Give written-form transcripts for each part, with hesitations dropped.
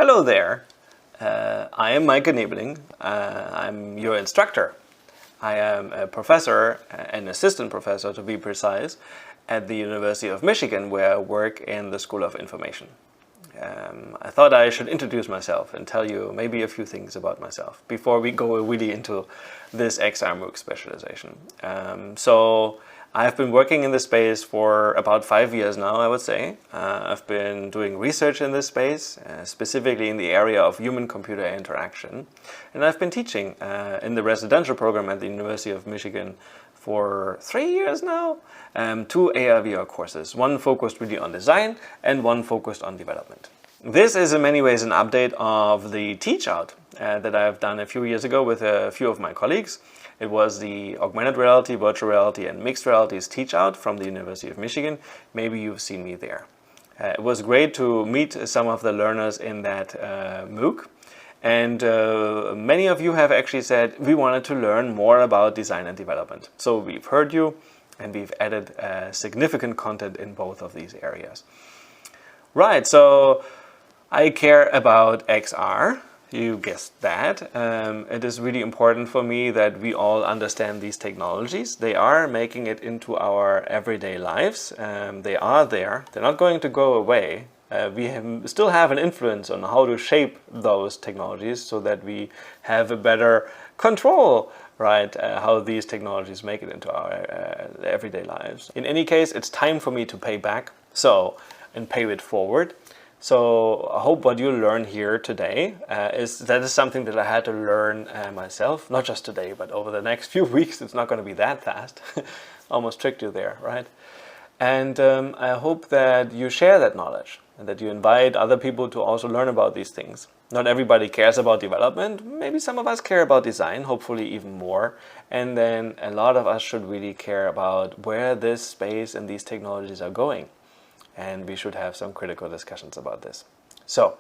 Hello there, I am Mike Nebling. I'm your instructor. I am a professor, an assistant professor to be precise, at the University of Michigan, where I work in the School of Information. I thought I should introduce myself and tell you maybe a few things about myself before we go really into this XR MOOC specialization. So I've been working in this space for about 5 years now, I would say. I've been doing research in this space, specifically in the area of human-computer interaction. And I've been teaching in the residential program at the University of Michigan for 3 years now, 2 AR/VR courses, one focused really on design and one focused on development. This is in many ways an update of the teach out that I've done a few years ago with a few of my colleagues. It was the Augmented Reality, Virtual Reality and Mixed Realities teach out from the University of Michigan. Maybe you've seen me there. It was great to meet some of the learners in that MOOC. And many of you have actually said, we wanted to learn more about design and development. So we've heard you and we've added significant content in both of these areas. Right, so I care about XR. You guessed that. It is really important for me that we all understand these technologies. They are making it into our everyday lives. They are there. They're not going to go away. We still have an influence on how to shape those technologies so that we have a better control, right? How these technologies make it into our everyday lives. In any case, it's time for me to pay back and pay it forward. So I hope what you learn here today is something that I had to learn myself, not just today, but over the next few weeks. It's not going to be that fast. Almost tricked you there, right? And I hope that you share that knowledge and that you invite other people to also learn about these things. Not everybody cares about development. Maybe some of us care about design, hopefully even more. And then a lot of us should really care about where this space and these technologies are going. And we should have some critical discussions about this. So,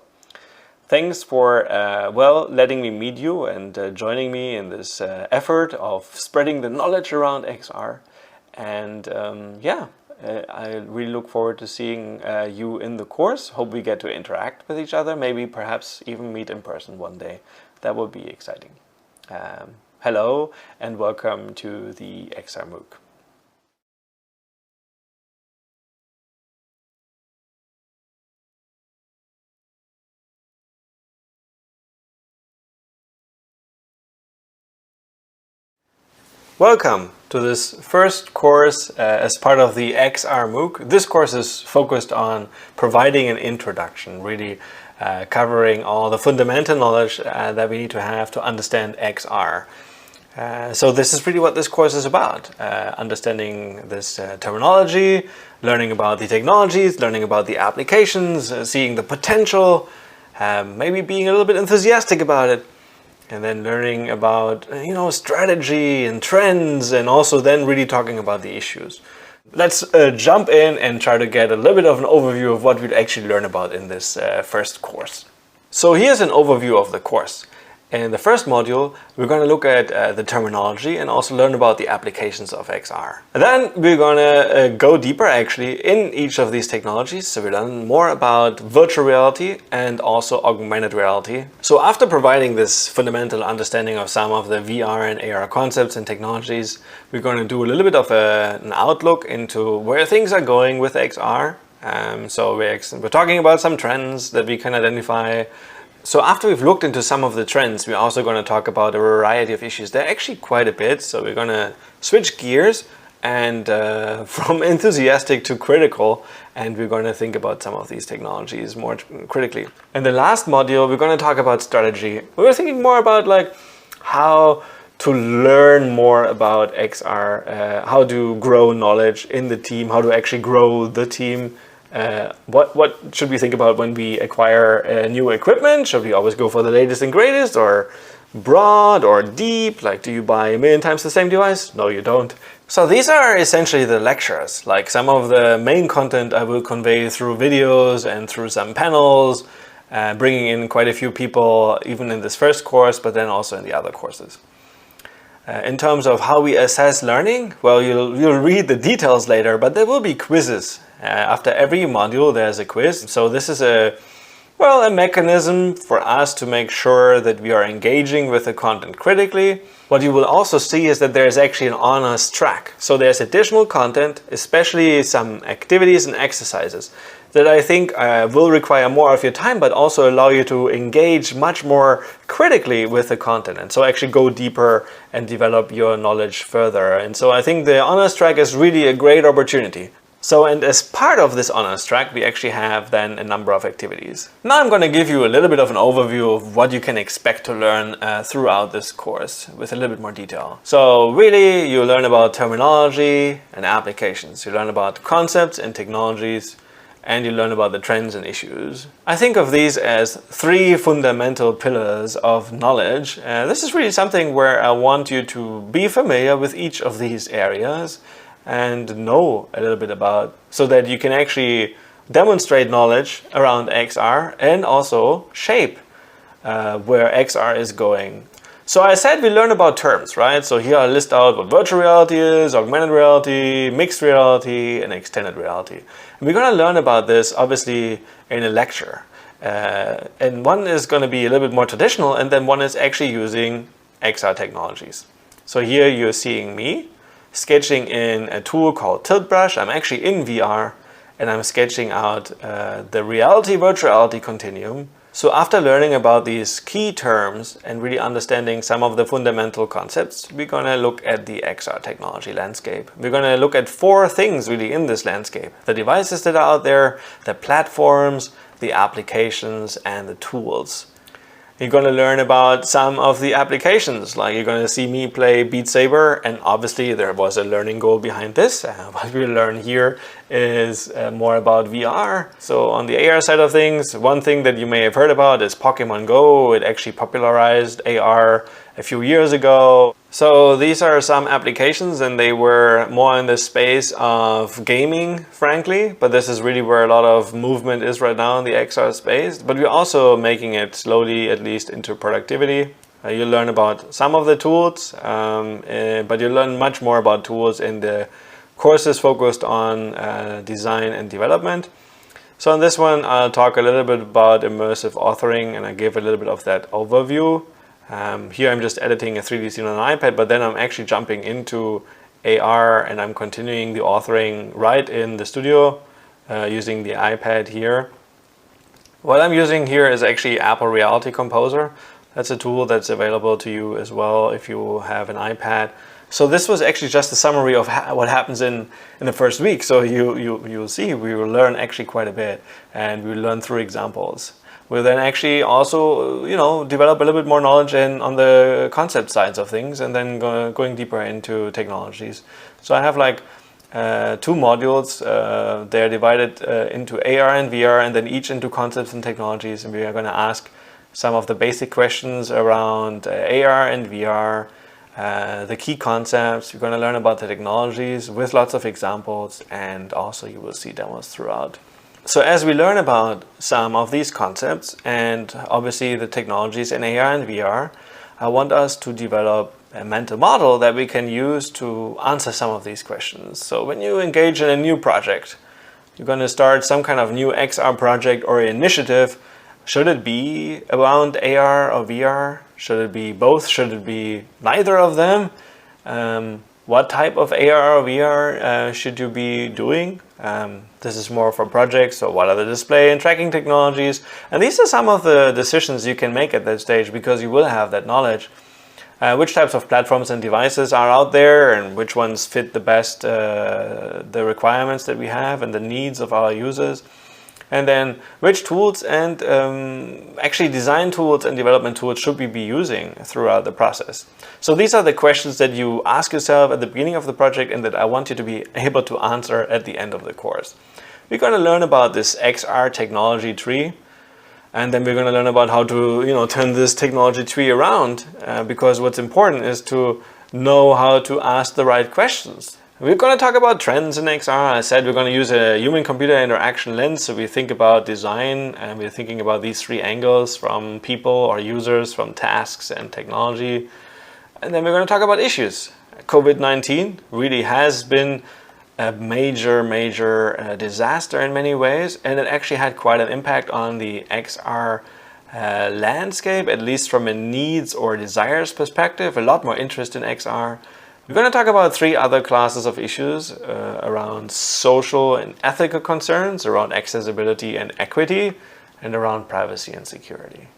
thanks for letting me meet you and joining me in this effort of spreading the knowledge around XR. And I really look forward to seeing you in the course. Hope we get to interact with each other, maybe perhaps even meet in person one day. That would be exciting. Hello and welcome to the XR MOOC. Welcome to this first course as part of the XR MOOC. This course is focused on providing an introduction, really covering all the fundamental knowledge that we need to have to understand XR. So this is really what this course is about, understanding this terminology, learning about the technologies, learning about the applications, seeing the potential, maybe being a little bit enthusiastic about it. And then learning about, strategy and trends, and also then really talking about the issues. Let's jump in and try to get a little bit of an overview of what we'd actually learn about in this first course. So here's an overview of the course. In the first module, we're going to look at the terminology and also learn about the applications of XR. And then we're going to go deeper actually in each of these technologies. So we learn more about virtual reality and also augmented reality. So after providing this fundamental understanding of some of the VR and AR concepts and technologies, we're going to do a little bit of an outlook into where things are going with XR. So we're talking about some trends that we can identify. So after we've looked into some of the trends, we're also going to talk about a variety of issues. There are actually quite a bit, so we're going to switch gears and from enthusiastic to critical, and we're going to think about some of these technologies more critically. In the last module, we're going to talk about strategy. We're thinking more about how to learn more about XR, how to grow knowledge in the team, how to actually grow the team. What should we think about when we acquire new equipment? Should we always go for the latest and greatest, or broad or deep? Do you buy 1,000,000 times the same device? No, you don't. So these are essentially the lectures. Some of the main content I will convey through videos and through some panels, bringing in quite a few people even in this first course, but then also in the other courses. In terms of how we assess learning, well, you'll read the details later, but there will be quizzes. After every module, there's a quiz. So this is a Well, a mechanism for us to make sure that we are engaging with the content critically. What you will also see is that there is actually an on-us track. So there's additional content, especially some activities and exercises that I think will require more of your time, but also allow you to engage much more critically with the content. And so actually go deeper and develop your knowledge further. And so I think the on-us track is really a great opportunity. So, and as part of this on-us track, we actually have then a number of activities. Now I'm going to give you a little bit of an overview of what you can expect to learn throughout this course with a little bit more detail. So really, you learn about terminology and applications. You learn about concepts and technologies, and you learn about the trends and issues. I think of these as three fundamental pillars of knowledge. This is really something where I want you to be familiar with each of these areas and know a little bit about, so that you can actually demonstrate knowledge around XR and also shape where XR is going. So I said we learn about terms, right? So here I list out what virtual reality is, augmented reality, mixed reality, and extended reality. And we're going to learn about this obviously in a lecture. And one is going to be a little bit more traditional, and then one is actually using XR technologies. So here you're seeing me sketching in a tool called Tilt Brush. I'm actually in VR and I'm sketching out the reality-virtual reality continuum. So after learning about these key terms and really understanding some of the fundamental concepts, we're going to look at the XR technology landscape. We're going to look at four things really in this landscape: the devices that are out there, the platforms, the applications, and the tools. You're going to learn about some of the applications, like you're going to see me play Beat Saber, and obviously there was a learning goal behind this. What we learn here is more about VR. So on the AR side of things, one thing that you may have heard about is Pokemon Go. It actually popularized AR a few years ago. So these are some applications, and they were more in the space of gaming, frankly, but this is really where a lot of movement is right now in the XR space. But we're also making it slowly, at least, into productivity. You'll learn about some of the tools, but you'll learn much more about tools in the courses focused on design and development. So in this one, I'll talk a little bit about immersive authoring, and I give a little bit of that overview. Here I'm just editing a 3D scene on an iPad, but then I'm actually jumping into AR and I'm continuing the authoring right in the studio using the iPad here. What I'm using here is actually Apple Reality Composer. That's a tool that's available to you as well if you have an iPad. So this was actually just a summary of what happens in the first week. So you'll see we will learn actually quite a bit, and we'll learn through examples. We'll then actually also, develop a little bit more knowledge on the concept sides of things, and then going deeper into technologies. So I have like two modules. They're divided into AR and VR, and then each into concepts and technologies. And we are going to ask some of the basic questions around AR and VR, the key concepts. We're going to learn about the technologies with lots of examples, and also you will see demos throughout. So as we learn about some of these concepts and obviously the technologies in AR and VR, I want us to develop a mental model that we can use to answer some of these questions. So when you engage in a new project, you're going to start some kind of new XR project or initiative. Should it be around AR or VR? Should it be both? Should it be neither of them? What type of AR or VR should you be doing? This is more for projects, so what are the display and tracking technologies? And these are some of the decisions you can make at that stage, because you will have that knowledge. Which types of platforms and devices are out there, and which ones fit the best the requirements that we have and the needs of our users. And then which tools and actually design tools and development tools should we be using throughout the process? So these are the questions that you ask yourself at the beginning of the project, and that I want you to be able to answer at the end of the course. We're going to learn about this XR technology tree, and then we're going to learn about how to turn this technology tree around, because what's important is to know how to ask the right questions. We're going to talk about trends in XR. I said we're going to use a human-computer interaction lens. So we think about design, and we're thinking about these three angles: from people or users, from tasks and technology. And then we're going to talk about issues. COVID-19 really has been a major disaster in many ways, and it actually had quite an impact on the XR landscape, at least from a needs or desires perspective. A lot more interest in XR. We're going to talk about 3 other classes of issues around social and ethical concerns, around accessibility and equity, and around privacy and security.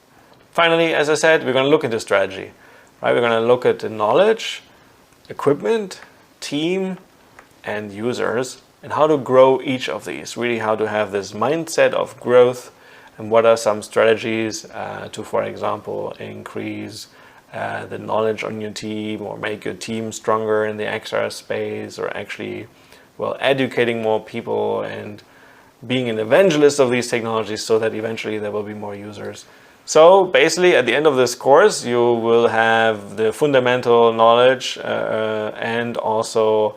Finally, as I said, we're going to look into strategy. Right? We're going to look at the knowledge, equipment, team, and users, and how to grow each of these. Really how to have this mindset of growth, and what are some strategies to, for example, increase the knowledge on your team, or make your team stronger in the XR space, or actually, well, educating more people and being an evangelist of these technologies so that eventually there will be more users. So basically, at the end of this course, you will have the fundamental knowledge and also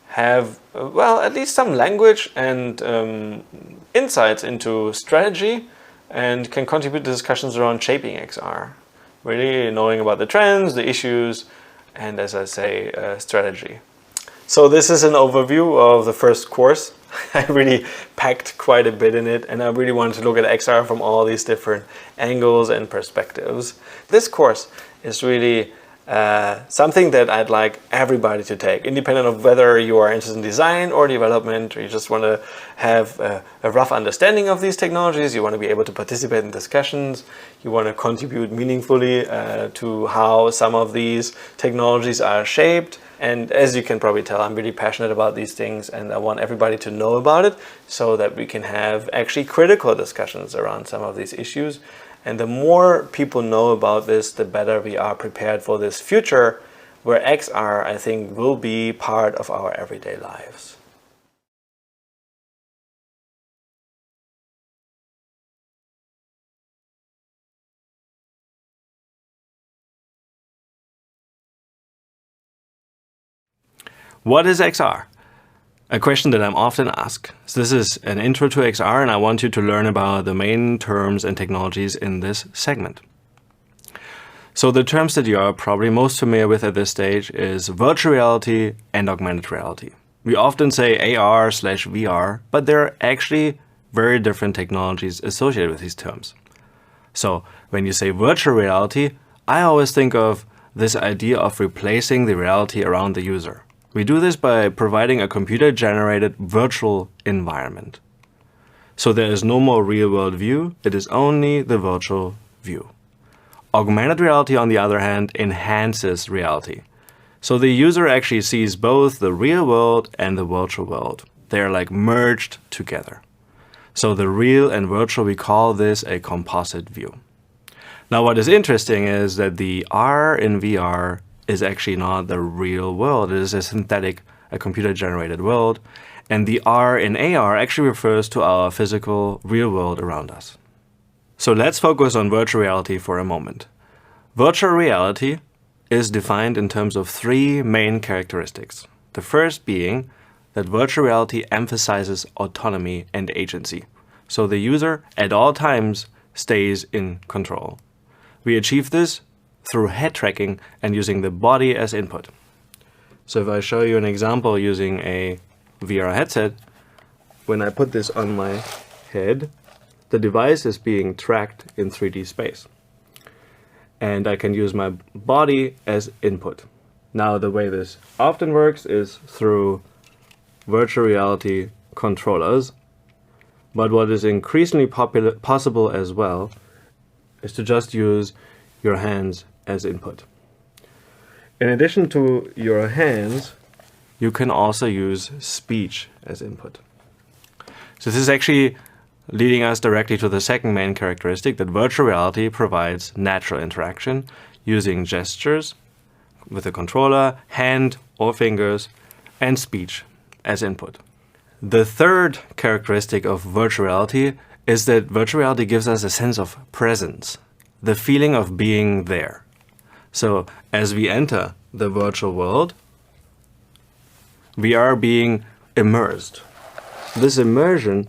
have, well, at least some language and insights into strategy, and can contribute to discussions around shaping XR. Really knowing about the trends, the issues, and as I say, strategy. So this is an overview of the first course. I really packed quite a bit in it, and I really wanted to look at XR from all these different angles and perspectives. This course is really something that I'd like everybody to take, independent of whether you are interested in design or development, or you just want to have a rough understanding of these technologies, you want to be able to participate in discussions, you want to contribute meaningfully to how some of these technologies are shaped. And as you can probably tell, I'm really passionate about these things, and I want everybody to know about it so that we can have actually critical discussions around some of these issues. And the more people know about this, the better we are prepared for this future where XR, I think, will be part of our everyday lives. What is XR? A question that I'm often asked. So this is an intro to XR, and I want you to learn about the main terms and technologies in this segment. So the terms that you are probably most familiar with at this stage is virtual reality and augmented reality. We often say AR/VR, but there are actually very different technologies associated with these terms. So when you say virtual reality, I always think of this idea of replacing the reality around the user. We do this by providing a computer-generated virtual environment. So there is no more real-world view, it is only the virtual view. Augmented reality, on the other hand, enhances reality. So the user actually sees both the real world and the virtual world. They are like merged together. So the real and virtual, we call this a composite view. Now what is interesting is that the R in VR is actually not the real world. It is a synthetic, a computer-generated world. And the R in AR actually refers to our physical real world around us. So let's focus on virtual reality for a moment. Virtual reality is defined in terms of 3 main characteristics. The first being that virtual reality emphasizes autonomy and agency. So the user at all times stays in control. We achieve this through head tracking and using the body as input. So if I show you an example using a VR headset, when I put this on my head, the device is being tracked in 3D space. And I can use my body as input. Now the way this often works is through virtual reality controllers. But what is increasingly possible as well is to just use your hands as input. In addition to your hands, you can also use speech as input. So this is actually leading us directly to the second main characteristic, that virtual reality provides natural interaction using gestures with a controller, hand or fingers, and speech as input. The third characteristic of virtual reality is that virtual reality gives us a sense of presence, the feeling of being there. So as we enter the virtual world, we are being immersed. This immersion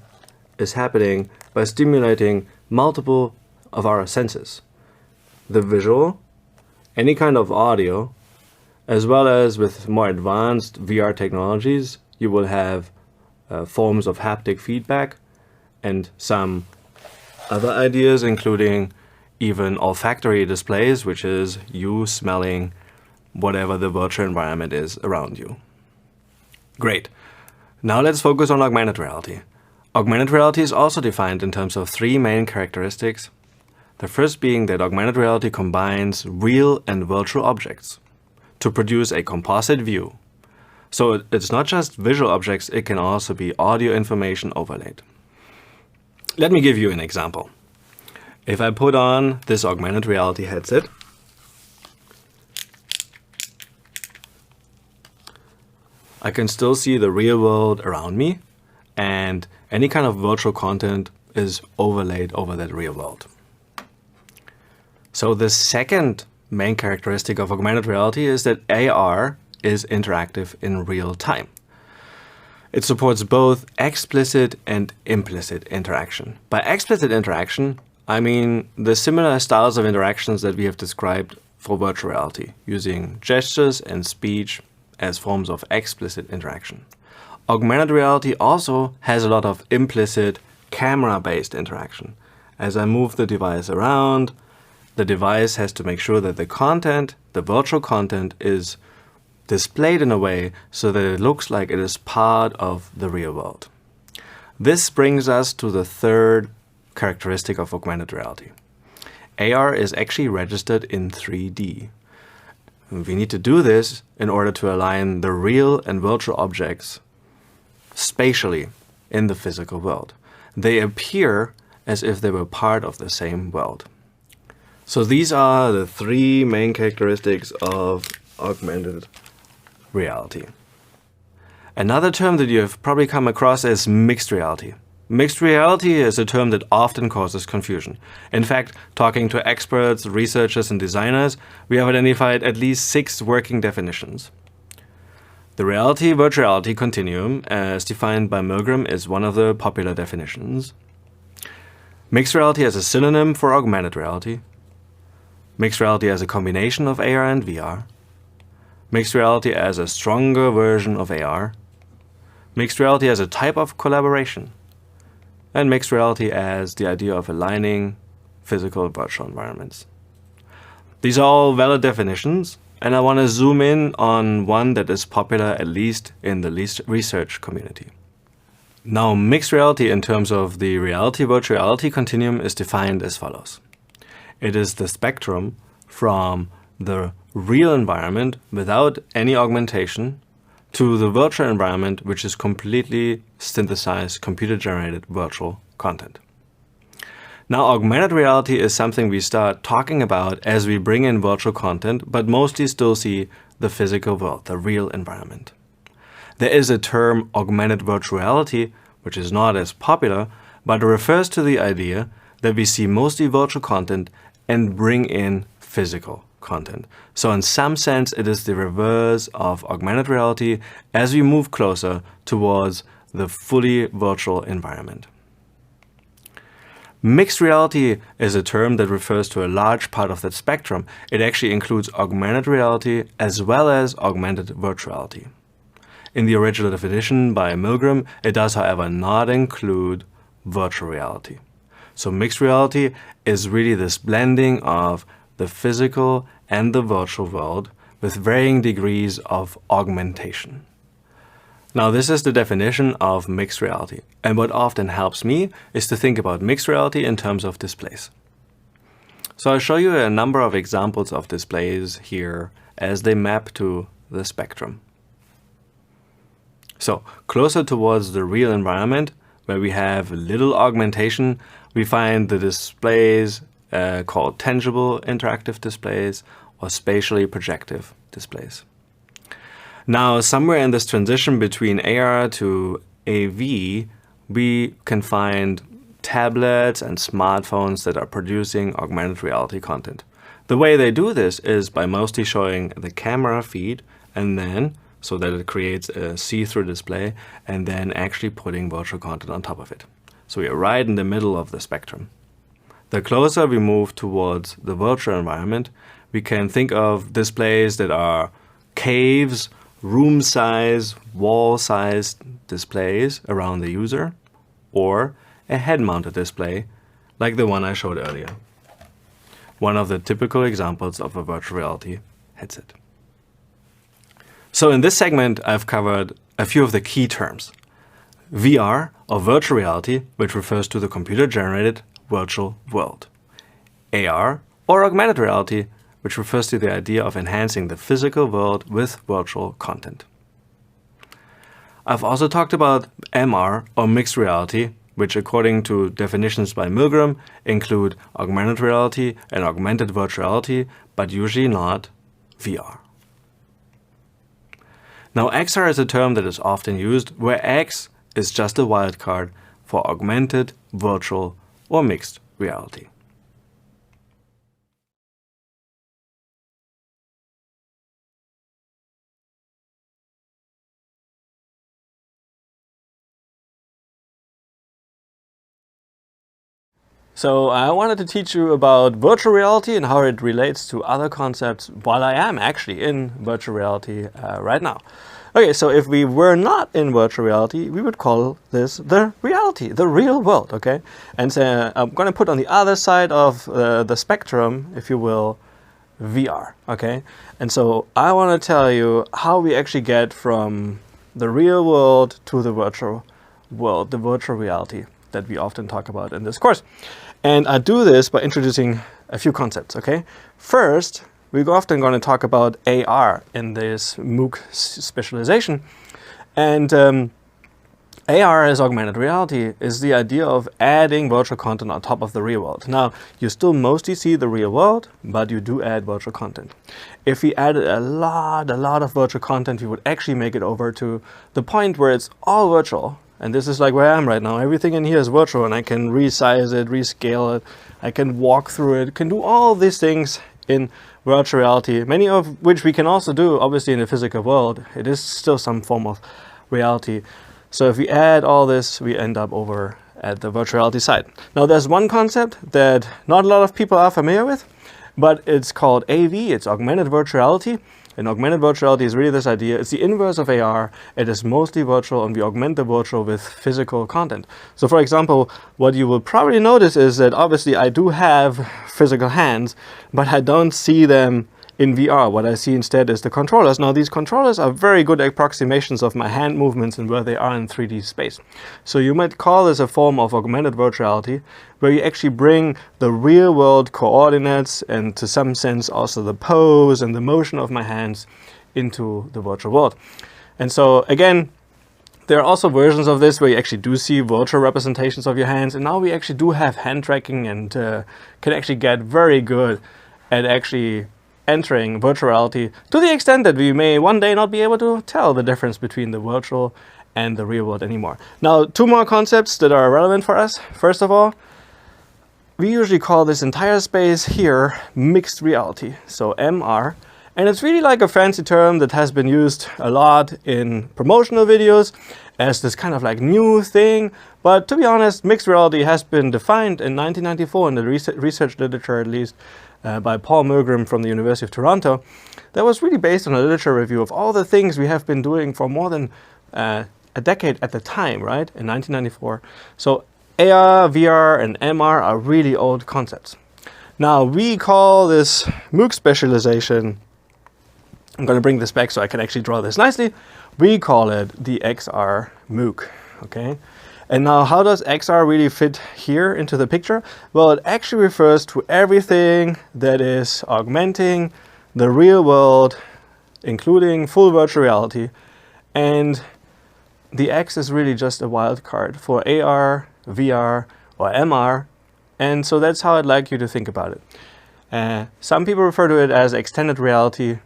is happening by stimulating multiple of our senses. The visual, any kind of audio, as well as with more advanced VR technologies, you will have forms of haptic feedback and some other ideas, including even olfactory displays, which is you smelling whatever the virtual environment is around you. Great. Now let's focus on augmented reality. Augmented reality is also defined in terms of three main characteristics. The first being that augmented reality combines real and virtual objects to produce a composite view. So it's not just visual objects, it can also be audio information overlaid. Let me give you an example. If I put on this augmented reality headset, I can still see the real world around me, and any kind of virtual content is overlaid over that real world. So the second main characteristic of augmented reality is that AR is interactive in real time. It supports both explicit and implicit interaction. By explicit interaction, I mean the similar styles of interactions that we have described for virtual reality, using gestures and speech as forms of explicit interaction. Augmented reality also has a lot of implicit camera-based interaction. As I move the device around, the device has to make sure that the content, the virtual content, is displayed in a way so that it looks like it is part of the real world. This brings us to the third characteristic of augmented reality. AR is actually registered in 3D. We need to do this in order to align the real and virtual objects spatially in the physical world. They appear as if they were part of the same world. So these are the three main characteristics of augmented reality. Another term that you have probably come across is mixed reality. Mixed reality is a term that often causes confusion. In fact, talking to experts, researchers, and designers, we have identified at least 6 working definitions. The reality-virtuality continuum, as defined by Milgram, is one of the popular definitions. Mixed reality as a synonym for augmented reality. Mixed reality as a combination of AR and VR. Mixed reality as a stronger version of AR. Mixed reality as a type of collaboration. And mixed reality as the idea of aligning physical and virtual environments. These are all valid definitions, and I want to zoom in on one that is popular, at least in the research community. Now, mixed reality in terms of the reality-virtuality continuum is defined as follows. It is the spectrum from the real environment without any augmentation to the virtual environment, which is completely synthesized, computer-generated virtual content. Now, augmented reality is something we start talking about as we bring in virtual content, but mostly still see the physical world, the real environment. There is a term augmented virtuality, which is not as popular, but it refers to the idea that we see mostly virtual content and bring in physical content. So in some sense, it is the reverse of augmented reality as we move closer towards the fully virtual environment. Mixed reality is a term that refers to a large part of that spectrum. It actually includes augmented reality as well as augmented virtuality. In the original definition by Milgram, it does, however, not include virtual reality. So mixed reality is really this blending of the physical and the virtual world with varying degrees of augmentation. Now, this is the definition of mixed reality. And what often helps me is to think about mixed reality in terms of displays. So I'll show you a number of examples of displays here as they map to the spectrum. So closer towards the real environment, where we have little augmentation, we find the displays called tangible interactive displays or spatially projective displays. Now, somewhere in this transition between AR to AV, we can find tablets and smartphones that are producing augmented reality content. The way they do this is by mostly showing the camera feed and then so that it creates a see-through display and then actually putting virtual content on top of it. So we are right in the middle of the spectrum. The closer we move towards the virtual environment, we can think of displays that are caves room size, wall size displays around the user, or a head-mounted display like the one I showed earlier. One of the typical examples of a virtual reality headset. So in this segment, I've covered a few of the key terms. VR, or virtual reality, which refers to the computer-generated virtual world. AR, or augmented reality, which refers to the idea of enhancing the physical world with virtual content. I've also talked about MR, or mixed reality, which according to definitions by Milgram include augmented reality and augmented virtual reality, but usually not VR. Now, XR is a term that is often used where X is just a wildcard for augmented, virtual, or mixed reality. So I wanted to teach you about virtual reality and how it relates to other concepts while I am actually in virtual reality right now. Okay, so if we were not in virtual reality, we would call this the reality, the real world, okay? And so I'm going to put on the other side of the spectrum, if you will, VR, okay? And so I want to tell you how we actually get from the real world to the virtual world, the virtual reality that we often talk about in this course. And I do this by introducing a few concepts, okay? First, we're often going to talk about AR in this MOOC specialization. And AR as augmented reality is the idea of adding virtual content on top of the real world. Now, you still mostly see the real world, but you do add virtual content. If we added a lot of virtual content, we would actually make it over to the point where it's all virtual. And this is like where I am right now. Everything in here is virtual, and I can resize it, rescale it. I can walk through it, can do all these things in virtual reality, many of which we can also do, obviously, in the physical world. It is still some form of reality. So if we add all this, we end up over at the virtual reality side. Now, there's one concept that not a lot of people are familiar with, but it's called AV, it's augmented virtual reality. And augmented virtual reality is really this idea. It's the inverse of AR. It is mostly virtual, and we augment the virtual with physical content. So for example, what you will probably notice is that obviously I do have physical hands, but I don't see them in VR. What I see instead is the controllers. Now, these controllers are very good approximations of my hand movements and where they are in 3D space. So you might call this a form of augmented virtual reality, where you actually bring the real world coordinates and to some sense also the pose and the motion of my hands into the virtual world. And so again, there are also versions of this where you actually do see virtual representations of your hands. And now we actually do have hand tracking and can actually get very good at actually entering virtual reality to the extent that we may one day not be able to tell the difference between the virtual and the real world anymore. Now, two more concepts that are relevant for us. First of all, we usually call this entire space here mixed reality, so MR. And it's really like a fancy term that has been used a lot in promotional videos as this kind of like new thing. But to be honest, mixed reality has been defined in 1994 in the research literature, at least, by Paul Milgram from the University of Toronto. That was really based on a literature review of all the things we have been doing for more than a decade at the time, right, in 1994. So AR, VR, and MR are really old concepts. Now, we call this MOOC specialization, I'm going to bring this back so I can actually draw this nicely, we call it the XR MOOC, okay? And now, how does XR really fit here into the picture? Well, it actually refers to everything that is augmenting the real world, including full virtual reality. And the X is really just a wild card for AR, VR, or MR. And so that's how I'd like you to think about it. Some people refer to it as extended reality.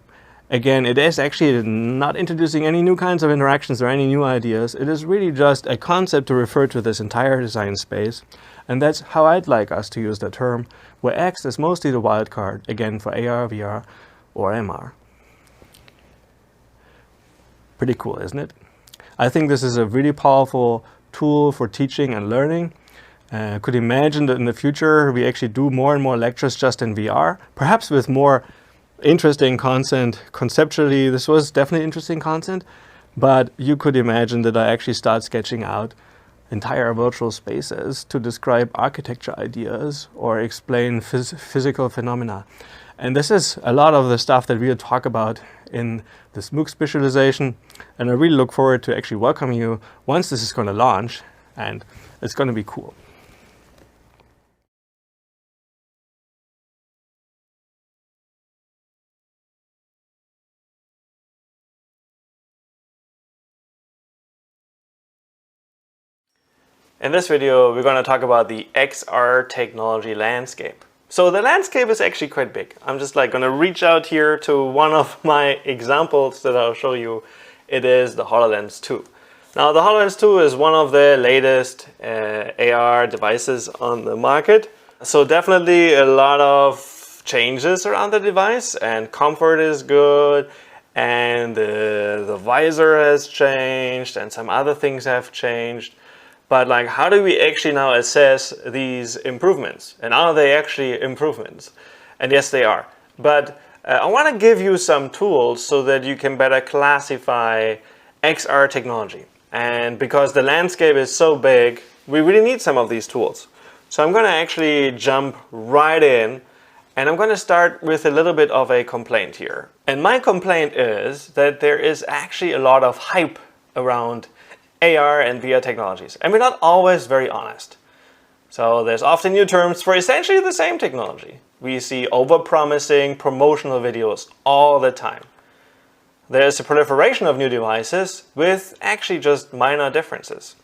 Again, it is actually not introducing any new kinds of interactions or any new ideas. It is really just a concept to refer to this entire design space. And that's how I'd like us to use the term, where X is mostly the wild card, again, for AR, VR, or MR. Pretty cool, isn't it? I think this is a really powerful tool for teaching and learning. Could imagine that in the future we actually do more and more lectures just in VR, perhaps with more interesting content. Conceptually, this was definitely interesting content, but you could imagine that I actually start sketching out entire virtual spaces to describe architecture ideas or explain physical phenomena. And this is a lot of the stuff that we'll talk about in this MOOC specialization. And I really look forward to actually welcoming you once this is going to launch, and it's going to be cool. In this video, we're going to talk about the XR technology landscape. So the landscape is actually quite big. I'm just going to reach out here to one of my examples that I'll show you. It is the HoloLens 2. Now the HoloLens 2 is one of the latest AR devices on the market. So definitely a lot of changes around the device, and comfort is good, and the visor has changed, and some other things have changed. But how do we actually now assess these improvements? And are they actually improvements? And yes, they are. But I want to give you some tools so that you can better classify XR technology. And because the landscape is so big, we really need some of these tools. So I'm going to actually jump right in, and I'm going to start with a little bit of a complaint here. And my complaint is that there is actually a lot of hype around AR and VR technologies, and we're not always very honest. So there's often new terms for essentially the same technology. We see over-promising promotional videos all the time. There's a proliferation of new devices with actually just minor differences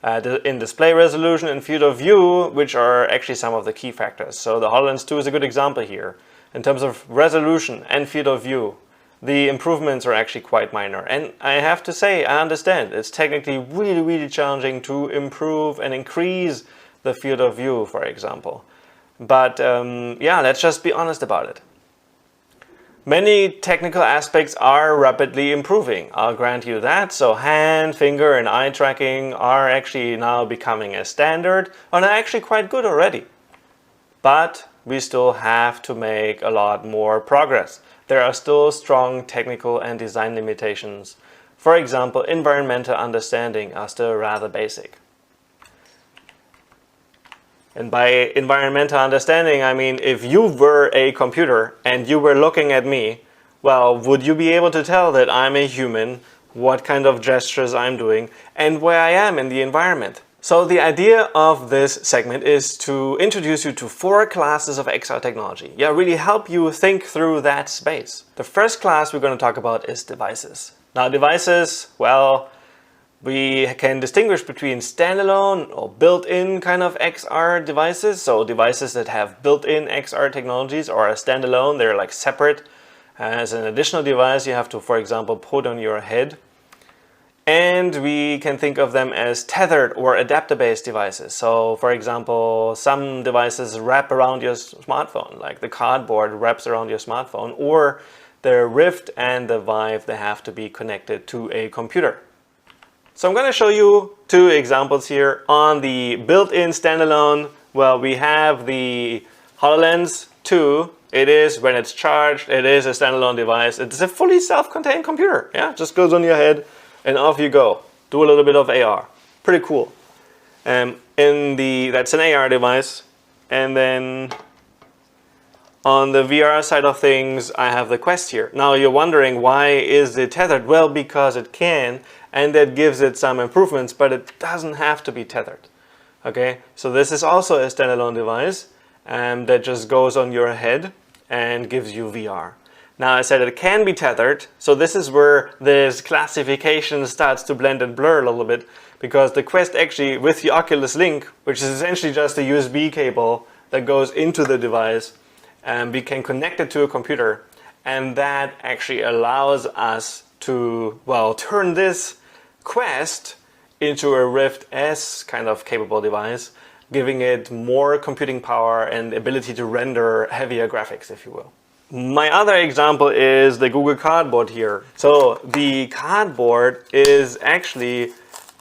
in display resolution and field of view, which are actually some of the key factors. So the HoloLens 2 is a good example here. In terms of resolution and field of view, the improvements are actually quite minor. And I have to say, I understand it's technically really, really challenging to improve and increase the field of view, for example. But yeah, let's just be honest about it. Many technical aspects are rapidly improving. I'll grant you that. So hand, finger, and eye tracking are actually now becoming a standard, and are actually quite good already. But we still have to make a lot more progress. There are still strong technical and design limitations. For example, environmental understanding are still rather basic. And by environmental understanding, I mean if you were a computer and you were looking at me, well, would you be able to tell that I'm a human, what kind of gestures I'm doing, and where I am in the environment? So the idea of this segment is to introduce you to 4 classes of XR technology. Yeah, really help you think through that space. The first class we're going to talk about is devices. Now devices, well, we can distinguish between standalone or built-in kind of XR devices. So devices that have built-in XR technologies or are standalone, they're separate. As an additional device you have to, for example, put on your head. And we can think of them as tethered or adapter-based devices. So, for example, some devices wrap around your smartphone, like the cardboard wraps around your smartphone, or the Rift and the Vive, they have to be connected to a computer. So I'm going to show you 2 examples here. On the built-in standalone, well, we have the HoloLens 2. It is, when it's charged, it is a standalone device. It's a fully self-contained computer. Yeah, just goes on your head. And off you go. Do a little bit of AR. Pretty cool. That's an AR device. And then on the VR side of things, I have the Quest here. Now you're wondering, why is it tethered? Well, because it can, and that gives it some improvements, but it doesn't have to be tethered. Okay, so this is also a standalone device that just goes on your head and gives you VR. Now I said it can be tethered, so this is where this classification starts to blend and blur a little bit, because the Quest actually, with the Oculus Link, which is essentially just a USB cable that goes into the device, we can connect it to a computer, and that actually allows us to, well, turn this Quest into a Rift S kind of capable device, giving it more computing power and ability to render heavier graphics, if you will. My other example is the Google Cardboard here. So the Cardboard is actually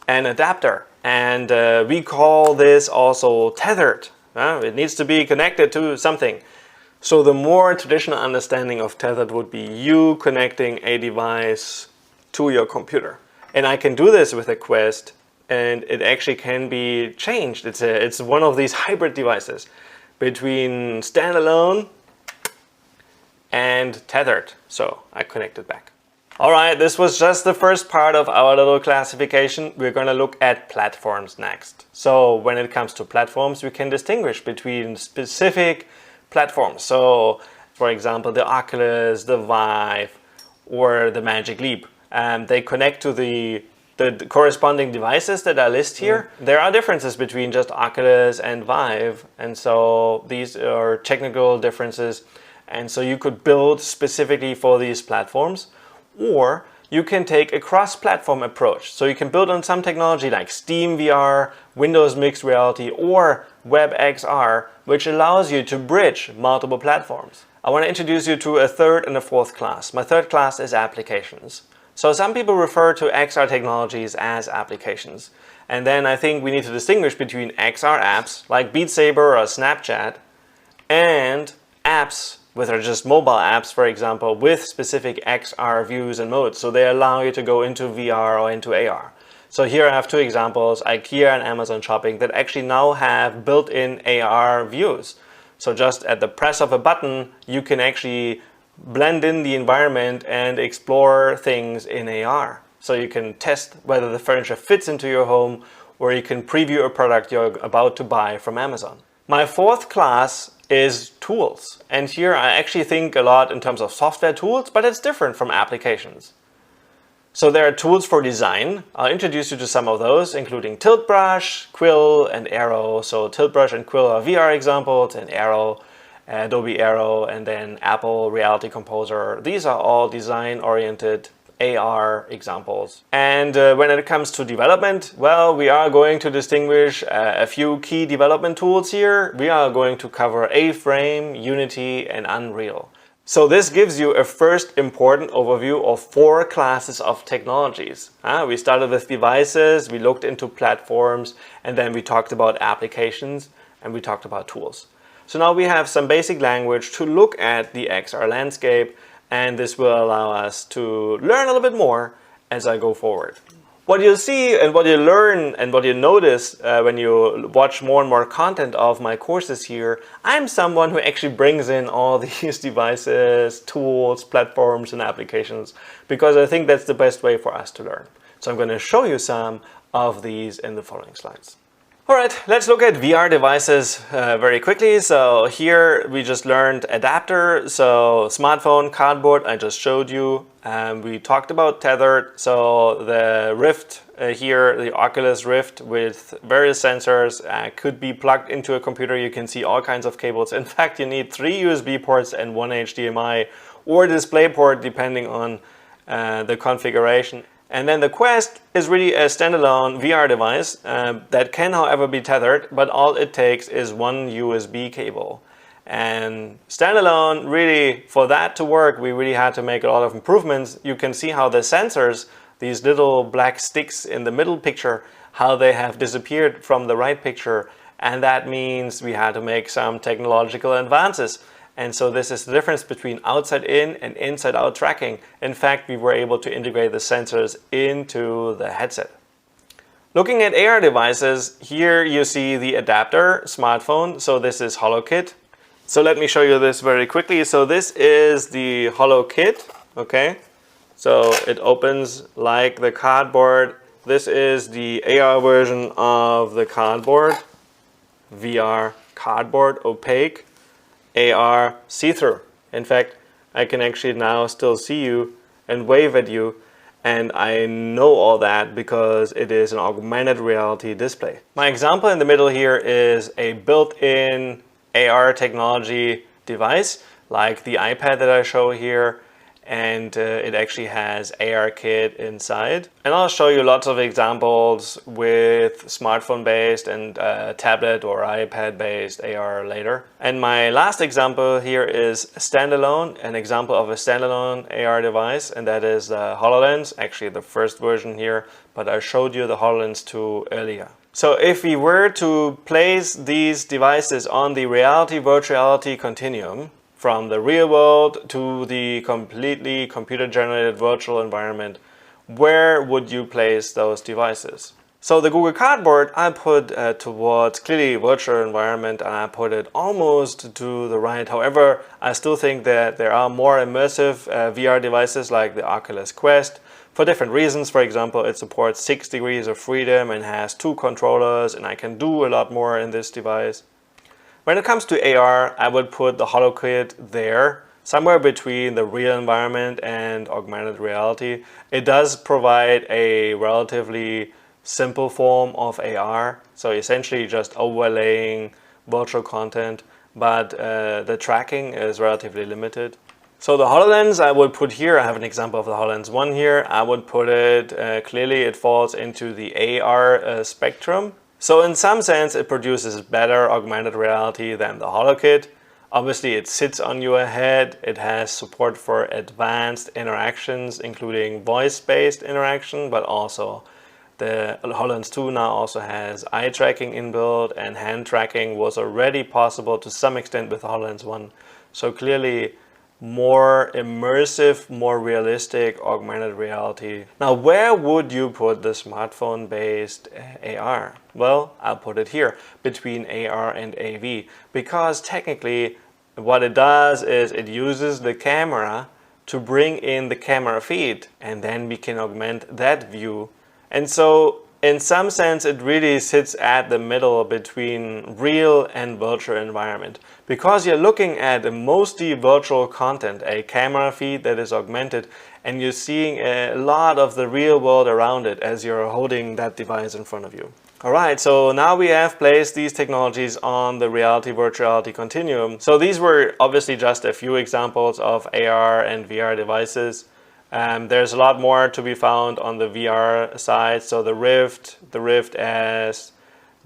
an adapter, and we call this also tethered. It needs to be connected to something. So the more traditional understanding of tethered would be you connecting a device to your computer. And I can do this with a Quest, and it actually can be changed. It's one of these hybrid devices between standalone and tethered. So I connect it back. All right, this was just the first part of our little classification. We're going to look at platforms next. So when it comes to platforms, we can distinguish between specific platforms. So for example, the Oculus, the Vive, or the Magic Leap. They connect to the corresponding devices that are listed here. There are differences between just Oculus and Vive, and so these are technical differences. And so you could build specifically for these platforms, or you can take a cross-platform approach. So you can build on some technology like Steam VR, Windows Mixed Reality, or WebXR, which allows you to bridge multiple platforms. I want to introduce you to a third and a fourth class. My third class is applications. So some people refer to XR technologies as applications. And then I think we need to distinguish between XR apps like Beat Saber or Snapchat and apps which are just mobile apps, for example, with specific XR views and modes. So they allow you to go into VR or into AR. So here I have two examples, IKEA and Amazon Shopping, that actually now have built-in AR views. So just at the press of a button, you can actually blend in the environment and explore things in AR. So you can test whether the furniture fits into your home, or you can preview a product you're about to buy from Amazon. My fourth class is tools. And here I actually think a lot in terms of software tools, but it's different from applications. So there are tools for design. I'll introduce you to some of those, including Tilt Brush, Quill, and Arrow. So Tilt Brush and Quill are VR examples, and Arrow, Adobe Arrow, and then Apple Reality Composer. These are all design-oriented AR examples. And when it comes to development, well, we are going to distinguish a few key development tools here. We are going to cover A-Frame, Unity, and Unreal. So this gives you a first important overview of 4 classes of technologies. We started with devices, we looked into platforms, and then we talked about applications, and we talked about tools. So now we have some basic language to look at the XR landscape, and this will allow us to learn a little bit more as I go forward. What you'll see and what you learn and what you notice when you watch more and more content of my courses here, I'm someone who actually brings in all these devices, tools, platforms, and applications, because I think that's the best way for us to learn. So I'm going to show you some of these in the following slides. All right, let's look at VR devices very quickly. So here we just learned adapter, so smartphone, cardboard, I just showed you. We talked about tethered, so the Rift here, the Oculus Rift with various sensors could be plugged into a computer. You can see all kinds of cables. In fact, you need 3 USB ports and 1 HDMI or DisplayPort depending on the configuration. And then the Quest is really a standalone VR device that can, however, be tethered, but all it takes is 1 USB cable. And standalone, really, for that to work, we really had to make a lot of improvements. You can see how the sensors, these little black sticks in the middle picture, how they have disappeared from the right picture. And that means we had to make some technological advances. And so this is the difference between outside in and inside out tracking. In fact, we were able to integrate the sensors into the headset. Looking at AR devices, here you see the adapter smartphone. So this is HoloKit. So let me show you this very quickly. So this is the HoloKit, okay? So it opens like the cardboard. This is the AR version of the cardboard. VR cardboard, opaque. AR see-through. In fact, I can actually now still see you and wave at you, and I know all that because it is an augmented reality display. My example in the middle here is a built-in AR technology device like the iPad that I show here, and it actually has ARKit inside. And I'll show you lots of examples with smartphone-based and tablet or iPad-based AR later. And my last example here is standalone, an example of a standalone AR device, and that is the HoloLens, actually the first version here, but I showed you the HoloLens 2 earlier. So if we were to place these devices on the reality-virtuality continuum, from the real world to the completely computer-generated virtual environment, where would you place those devices? So the Google Cardboard I put towards clearly virtual environment, and I put it almost to the right. However, I still think that there are more immersive VR devices like the Oculus Quest for different reasons. For example, it supports 6 degrees of freedom and has 2 controllers, and I can do a lot more in this device. When it comes to AR, I would put the HoloKit there, somewhere between the real environment and augmented reality. It does provide a relatively simple form of AR, so essentially just overlaying virtual content, but the tracking is relatively limited. So the HoloLens I would put here. I have an example of the HoloLens 1 here. I would put it, clearly it falls into the AR spectrum. So in some sense it produces better augmented reality than the HoloKit. Obviously it sits on your head, it has support for advanced interactions including voice-based interaction, but also the HoloLens 2 now also has eye tracking inbuilt, and hand tracking was already possible to some extent with HoloLens 1. So clearly more immersive, more realistic augmented reality. Now where would you put the smartphone based AR? Well, I'll put it here between AR and AV, because technically what it does is it uses the camera to bring in the camera feed, and then we can augment that view. And so in some sense it really sits at the middle between real and virtual environment, because you're looking at a mostly virtual content, a camera feed that is augmented, and you're seeing a lot of the real world around it as you're holding that device in front of you. Alright, so now we have placed these technologies on the reality-virtuality continuum. So these were obviously just a few examples of AR and VR devices. There's a lot more to be found on the VR side. So the Rift S,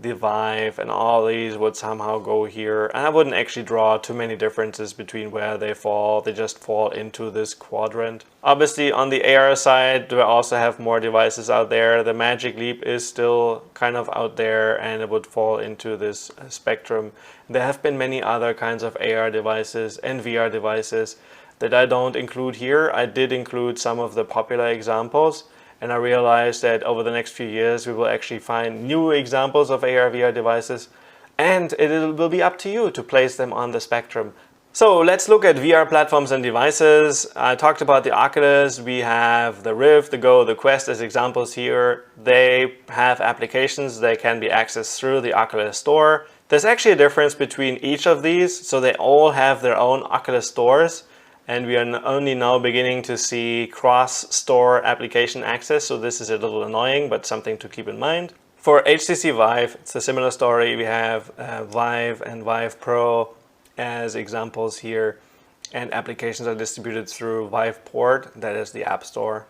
the Vive, and all these would somehow go here. And I wouldn't actually draw too many differences between where they fall. They just fall into this quadrant. Obviously on the AR side, we also have more devices out there. The Magic Leap is still kind of out there, and it would fall into this spectrum. There have been many other kinds of AR devices and VR devices that I don't include here. I did include some of the popular examples, and I realized that over the next few years we will actually find new examples of AR VR devices, and it will be up to you to place them on the spectrum. So let's look at VR platforms and devices. I talked about the Oculus. We have the Rift, the Go, the Quest as examples here. They have applications that can be accessed through the Oculus Store. There's actually a difference between each of these, so they all have their own Oculus stores. And we are only now beginning to see cross-store application access, so this is a little annoying, but something to keep in mind. For HTC Vive, it's a similar story. We have Vive and Vive Pro as examples here, and applications are distributed through Viveport, that is the App Store.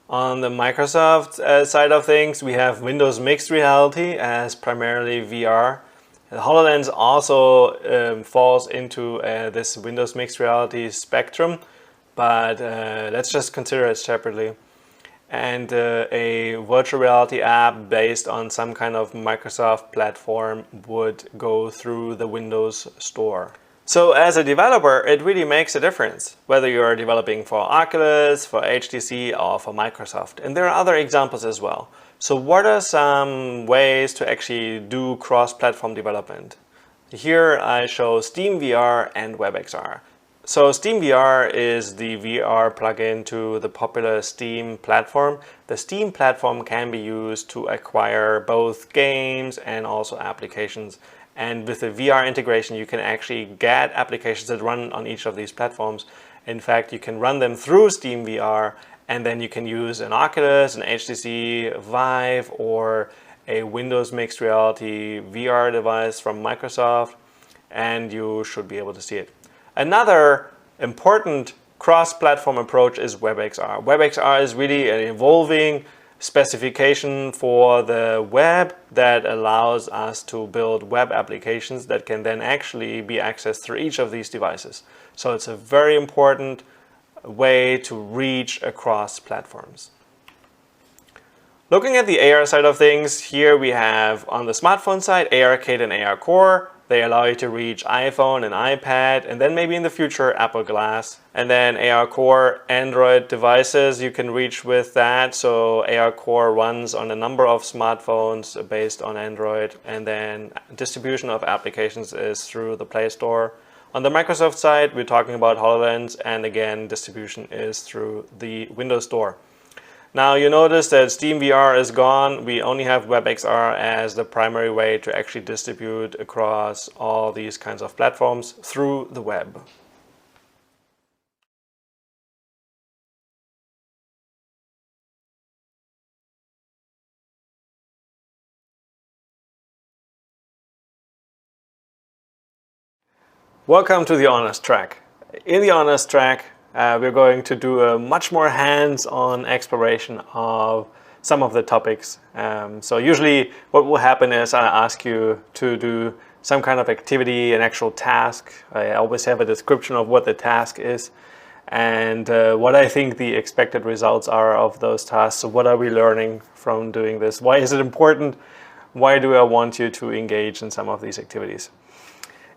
On the Microsoft side of things, we have Windows Mixed Reality as primarily VR. The HoloLens also falls into this Windows Mixed Reality spectrum, but let's just consider it separately. And a virtual reality app based on some kind of Microsoft platform would go through the Windows Store. So as a developer, it really makes a difference whether you're developing for Oculus, for HTC, or for Microsoft. And there are other examples as well. So what are some ways to actually do cross-platform development? Here I show Steam VR and WebXR. So Steam VR is the VR plugin to the popular Steam platform. The Steam platform can be used to acquire both games and also applications. And with the VR integration, you can actually get applications that run on each of these platforms. In fact, you can run them through Steam VR, and then you can use an Oculus, an HTC Vive, or a Windows Mixed Reality VR device from Microsoft, and you should be able to see it. Another important cross-platform approach is WebXR. WebXR is really an evolving specification for the web that allows us to build web applications that can then actually be accessed through each of these devices. So it's a very important way to reach across platforms. Looking at the AR side of things, here we have on the smartphone side ARcade and AR Core. They allow you to reach iPhone and iPad, and then maybe in the future Apple Glass. And then AR Core Android devices you can reach with that. So AR Core runs on a number of smartphones based on Android, and then distribution of applications is through the Play Store. On the Microsoft side, we're talking about HoloLens, and again, distribution is through the Windows Store. Now you notice that Steam VR is gone. We only have WebXR as the primary way to actually distribute across all these kinds of platforms through the web. Welcome to the Honest Track. In the Honest Track, we're going to do a much more hands-on exploration of some of the topics. So usually what will happen is I ask you to do some kind of activity, an actual task. I always have a description of what the task is and what I think the expected results are of those tasks. So what are we learning from doing this? Why is it important? Why do I want you to engage in some of these activities?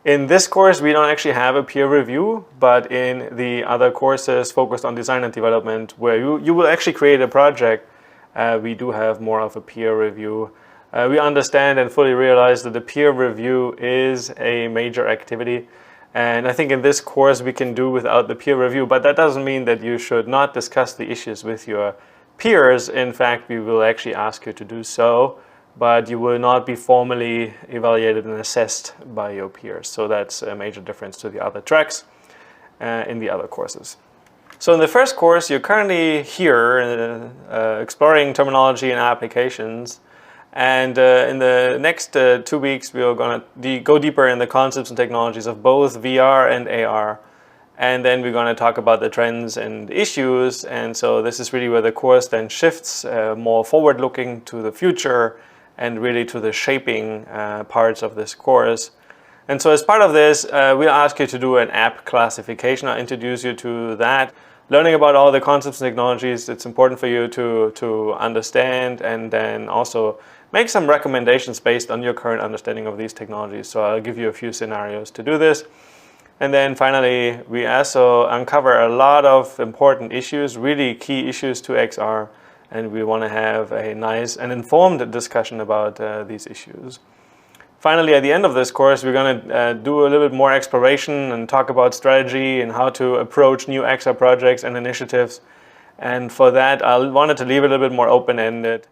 In this course, we don't actually have a peer review, but in the other courses focused on design and development, where you will actually create a project, we do have more of a peer review. We understand and fully realize that the peer review is a major activity. And I think in this course we can do without the peer review, but that doesn't mean that you should not discuss the issues with your peers. In fact, we will actually ask you to do so, but you will not be formally evaluated and assessed by your peers. So that's a major difference to the other tracks in the other courses. So in the first course, you're currently here exploring terminology and applications. And in the next 2 weeks, we are going to go deeper in the concepts and technologies of both VR and AR. And then we're going to talk about the trends and issues. And so this is really where the course then shifts more forward-looking to the future and really to the shaping parts of this course. And so as part of this, we'll ask you to do an app classification. I'll introduce you to that. Learning about all the concepts and technologies, it's important for you to understand and then also make some recommendations based on your current understanding of these technologies. So I'll give you a few scenarios to do this. And then finally, we also uncover a lot of important issues, really key issues to XR. And we want to have a nice and informed discussion about these issues. Finally, at the end of this course, we're going to do a little bit more exploration and talk about strategy and how to approach new XR projects and initiatives. And for that, I wanted to leave it a little bit more open-ended.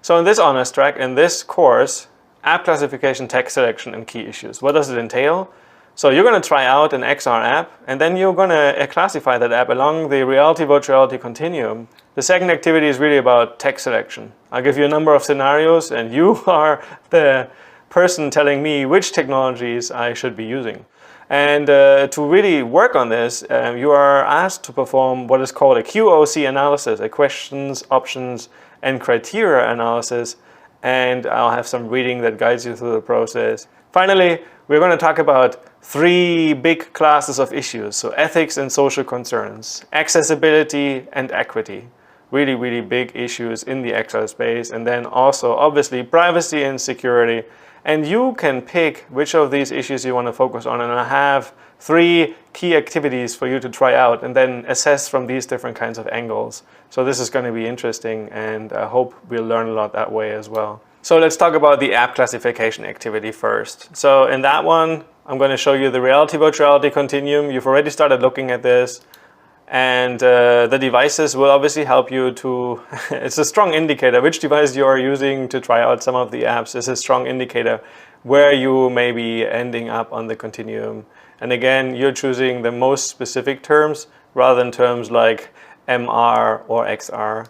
So in this Honest Track, in this course, app classification, text selection, and key issues. What does it entail? So you're going to try out an XR app, and then you're going to classify that app along the reality-virtual reality continuum. The second activity is really about text selection. I'll give you a number of scenarios, and you are the person telling me which technologies I should be using. And to really work on this, you are asked to perform what is called a QOC analysis, a questions, options, and criteria analysis. And I'll have some reading that guides you through the process. Finally, we're going to talk about 3 big classes of issues. So ethics and social concerns, accessibility and equity. Really, really big issues in the XR space. And then also, obviously, privacy and security. And you can pick which of these issues you want to focus on. And I have 3 key activities for you to try out and then assess from these different kinds of angles. So this is going to be interesting, and I hope we'll learn a lot that way as well. So let's talk about the app classification activity first. So in that one, I'm going to show you the reality-virtual reality continuum. You've already started looking at this. And the devices will obviously help you to, it's a strong indicator. Which device you are using to try out some of the apps is a strong indicator where you may be ending up on the continuum. And again, you're choosing the most specific terms rather than terms like MR or XR.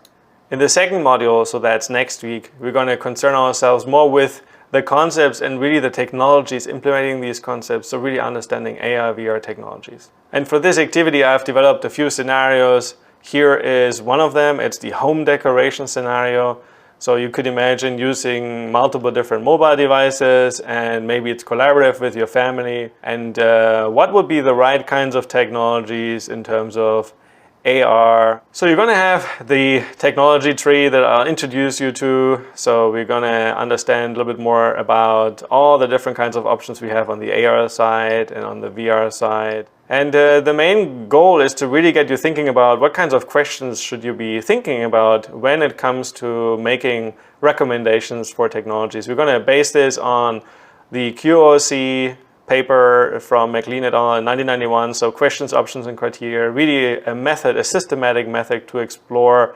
In the second module, so that's next week, we're going to concern ourselves more with the concepts and really the technologies implementing these concepts, so really understanding AR, VR technologies. And for this activity, I've developed a few scenarios. Here is one of them. It's the home decoration scenario. So you could imagine using multiple different mobile devices, and maybe it's collaborative with your family. And what would be the right kinds of technologies in terms of AR. So you're going to have the technology tree that I'll introduce you to. So we're going to understand a little bit more about all the different kinds of options we have on the AR side and on the VR side. And the main goal is to really get you thinking about what kinds of questions should you be thinking about when it comes to making recommendations for technologies. We're going to base this on the QOC paper from McLean et al. In 1991, so questions, options, and criteria, really a method, a systematic method to explore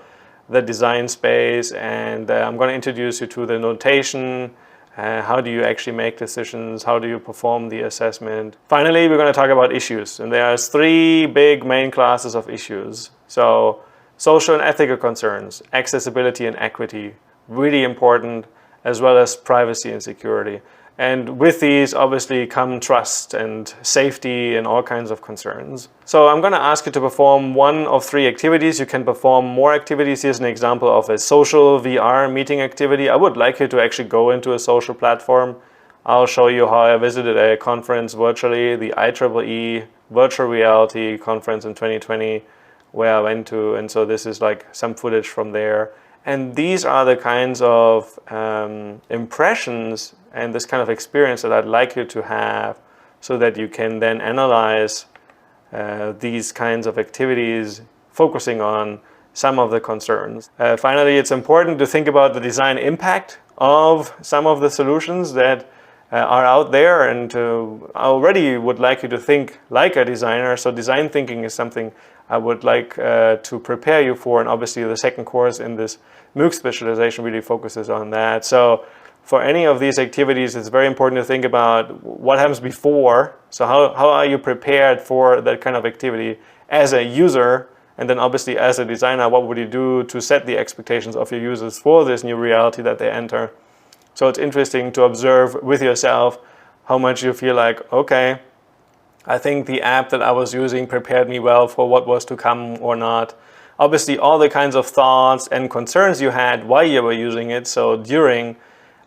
the design space. And I'm going to introduce you to the notation, how do you actually make decisions, how do you perform the assessment. Finally, we're going to talk about issues, and there's three big main classes of issues. So social and ethical concerns, accessibility and equity, really important, as well as privacy and security. And with these obviously come trust and safety and all kinds of concerns. So I'm going to ask you to perform one of three activities. You can perform more activities. Here's an example of a social VR meeting activity. I would like you to actually go into a social platform. I'll show you how I visited a conference virtually, the IEEE Virtual Reality Conference in 2020, where I went to. And so this is like some footage from there. And these are the kinds of impressions and this kind of experience that I'd like you to have so that you can then analyze these kinds of activities, focusing on some of the concerns. Finally, it's important to think about the design impact of some of the solutions that are out there, and I already would like you to think like a designer. So design thinking is something I would like to prepare you for, and obviously the second course in this MOOC specialization really focuses on that. So for any of these activities, it's very important to think about what happens before. So how are you prepared for that kind of activity as a user? And then obviously as a designer, what would you do to set the expectations of your users for this new reality that they enter? So it's interesting to observe with yourself how much you feel like, okay, I think the app that I was using prepared me well for what was to come or not. Obviously all the kinds of thoughts and concerns you had while you were using it, so during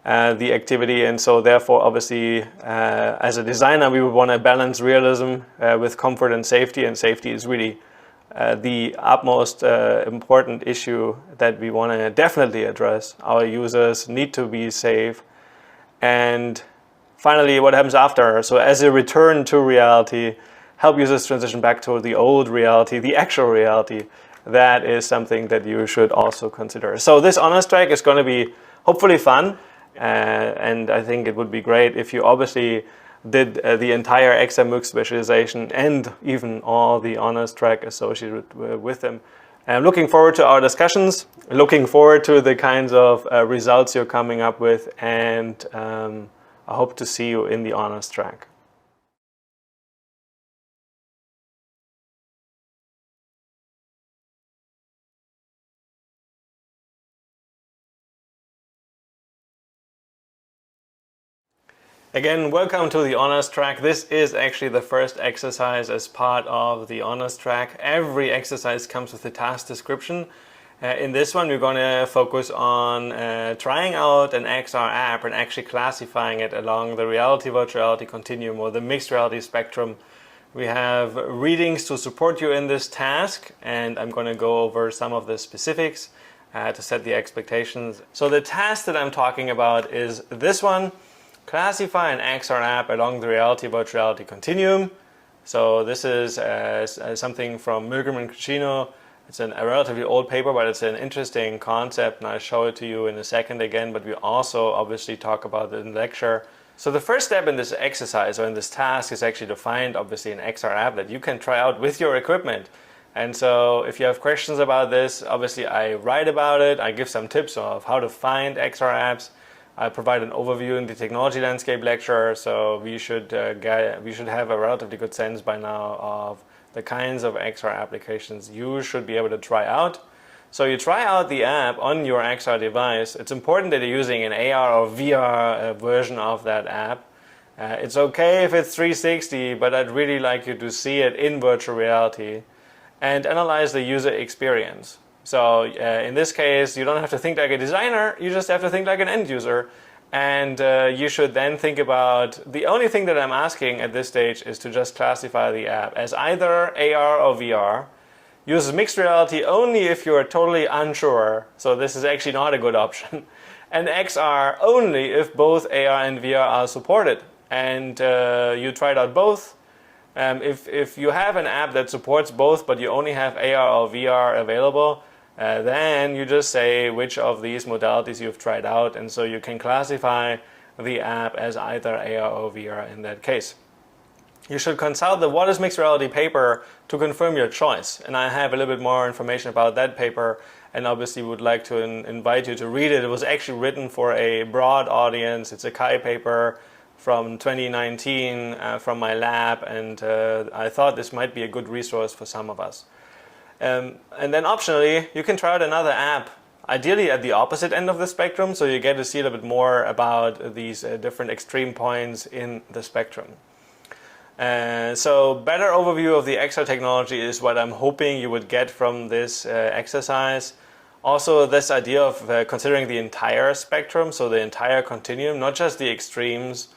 the activity. And so therefore obviously as a designer we would want to balance realism with comfort and safety is really the utmost important issue that we want to definitely address. Our users need to be safe. And finally, what happens after? So as a return to reality, help users transition back to the old reality, the actual reality. That is something that you should also consider. So this honors track is going to be hopefully fun. And I think it would be great if you obviously did the entire XMOOC specialization and even all the honors track associated with them. I'm looking forward to our discussions, looking forward to the kinds of results you're coming up with, and I hope to see you in the honors track. Again, welcome to the honors track. This is actually the first exercise as part of the honors track. Every exercise comes with a task description. In this one, we're going to focus on trying out an XR app and actually classifying it along the reality virtual reality continuum or the mixed reality spectrum. We have readings to support you in this task, and I'm going to go over some of the specifics to set the expectations. So the task that I'm talking about is this one. Classify an XR app along the reality virtual reality continuum. So this is something from Milgram and Cucino. It's a relatively old paper, but it's an interesting concept, and I'll show it to you in a second again, but we also obviously talk about it in the lecture. So the first step in this exercise or in this task is actually to find obviously an XR app that you can try out with your equipment. And so if you have questions about this, obviously I write about it, I give some tips of how to find XR apps. I provide an overview in the technology landscape lecture, so we should have a relatively good sense by now of the kinds of XR applications you should be able to try out. So you try out the app on your XR device. It's important that you're using an AR or VR version of that app. It's okay if it's 360, but I'd really like you to see it in virtual reality and analyze the user experience. So in this case, you don't have to think like a designer, you just have to think like an end user. And you should then think about, the only thing that I'm asking at this stage is to just classify the app as either AR or VR. Use mixed reality only if you are totally unsure, so this is actually not a good option. And XR only if both AR and VR are supported. And you tried out both. If you have an app that supports both, but you only have AR or VR available, then you just say which of these modalities you've tried out, and so you can classify the app as either AR or VR in that case. You should consult the What is Mixed Reality paper to confirm your choice, and I have a little bit more information about that paper, and obviously would like to invite you to read it. It was actually written for a broad audience. It's a Kai paper from 2019 from my lab, and I thought this might be a good resource for some of us. And then optionally, you can try out another app, ideally at the opposite end of the spectrum, so you get to see a little bit more about these different extreme points in the spectrum. So better overview of the XR technology is what I'm hoping you would get from this exercise. Also, this idea of considering the entire spectrum, so the entire continuum, not just the extremes.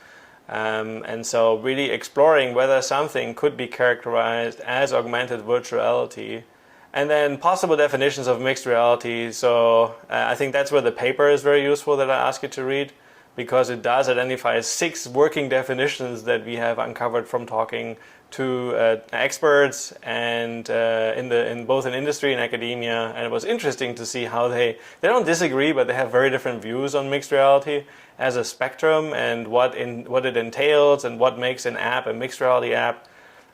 And so really exploring whether something could be characterized as augmented virtual reality. And then possible definitions of mixed reality. So I think that's where the paper is very useful that I ask you to read, because it does identify 6 working definitions that we have uncovered from talking to experts and in both in industry and academia. And it was interesting to see how they don't disagree, but they have very different views on mixed reality as a spectrum and what it entails and what makes an app a mixed reality app.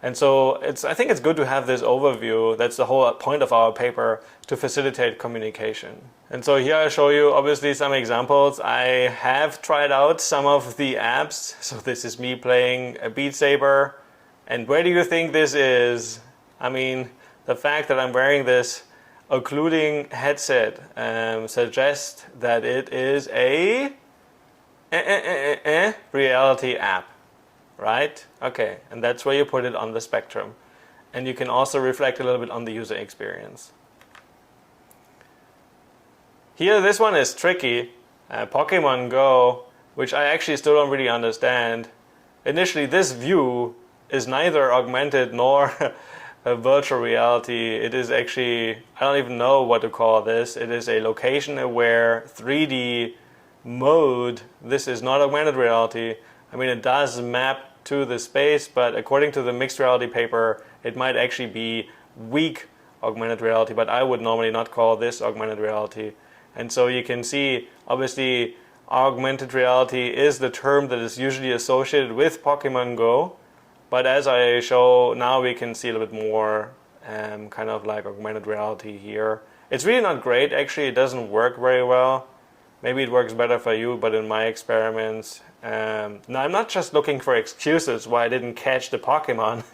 And so I think it's good to have this overview. That's the whole point of our paper, to facilitate communication. And so here I show you obviously some examples. I have tried out some of the apps. So this is me playing a Beat Saber. And where do you think this is? I mean, the fact that I'm wearing this occluding headset suggests that it is a reality app. Right? Okay, and that's where you put it on the spectrum. And you can also reflect a little bit on the user experience. Here, this one is tricky. Pokemon Go, which I actually still don't really understand. Initially, this view is neither augmented nor a virtual reality. It is actually, I don't even know what to call this. It is a location-aware 3D mode. This is not augmented reality. I mean, it does map to the space, but according to the mixed reality paper, it might actually be weak augmented reality, but I would normally not call this augmented reality. And so you can see, obviously, augmented reality is the term that is usually associated with Pokemon Go, but as I show now, we can see a little bit more kind of like augmented reality here. It's really not great, actually. It doesn't work very well. Maybe it works better for you, but in my experiments, now I'm not just looking for excuses why I didn't catch the Pokemon.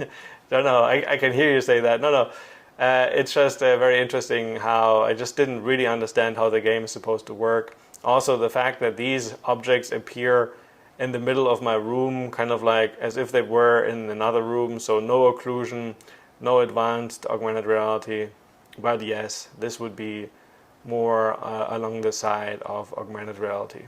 No, I can hear you say that. No. It's just very interesting how I just didn't really understand how the game is supposed to work. Also, the fact that these objects appear in the middle of my room, kind of like as if they were in another room, so no occlusion, no advanced augmented reality. But yes, this would be more along the side of augmented reality.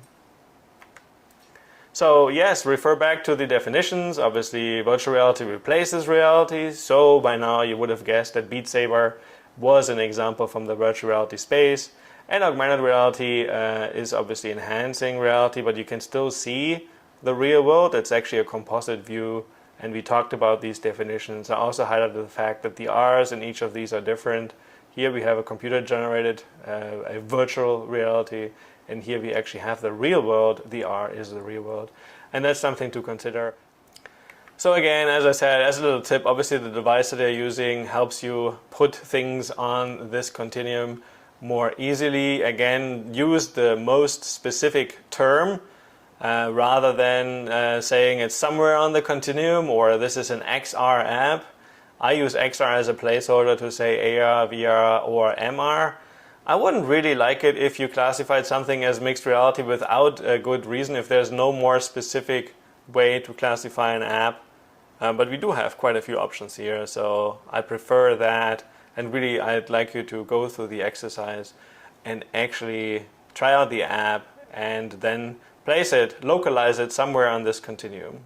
So yes, refer back to the definitions. Obviously, virtual reality replaces reality. So by now you would have guessed that Beat Saber was an example from the virtual reality space. And augmented reality is obviously enhancing reality, but you can still see the real world. It's actually a composite view. And we talked about these definitions. I also highlighted the fact that the R's in each of these are different. Here we have a computer-generated, a virtual reality, and here we actually have the real world. The R is the real world, and that's something to consider. So again, as I said, as a little tip, obviously the device that they're using helps you put things on this continuum more easily. Again, use the most specific term rather than saying it's somewhere on the continuum or this is an XR app. I use XR as a placeholder to say AR, VR, or MR. I wouldn't really like it if you classified something as mixed reality without a good reason, if there's no more specific way to classify an app. But we do have quite a few options here, so I prefer that. And really, I'd like you to go through the exercise and actually try out the app and then place it, localize it somewhere on this continuum.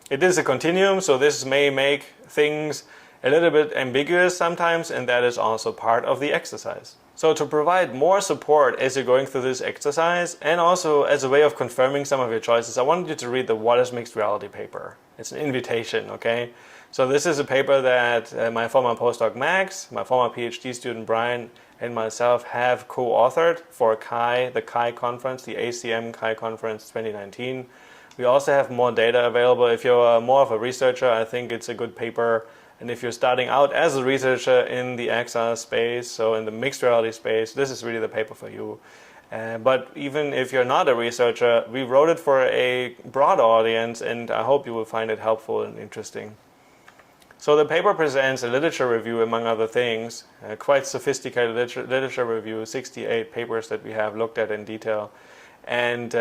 It is a continuum, so this may make things a little bit ambiguous sometimes, and that is also part of the exercise. So to provide more support as you're going through this exercise, and also as a way of confirming some of your choices, I wanted you to read the What is Mixed Reality paper. It's an invitation, okay? So this is a paper that my former postdoc Max, my former PhD student Brian, and myself have co-authored for CHI, the CHI conference, the ACM CHI conference 2019. We also have more data available. If you're more of a researcher, I think it's a good paper. And if you're starting out as a researcher in the XR space, so in the mixed reality space, this is really the paper for you. But even if you're not a researcher, we wrote it for a broad audience, and I hope you will find it helpful and interesting. So the paper presents a literature review, among other things, quite sophisticated literature review, 68 papers that we have looked at in detail. And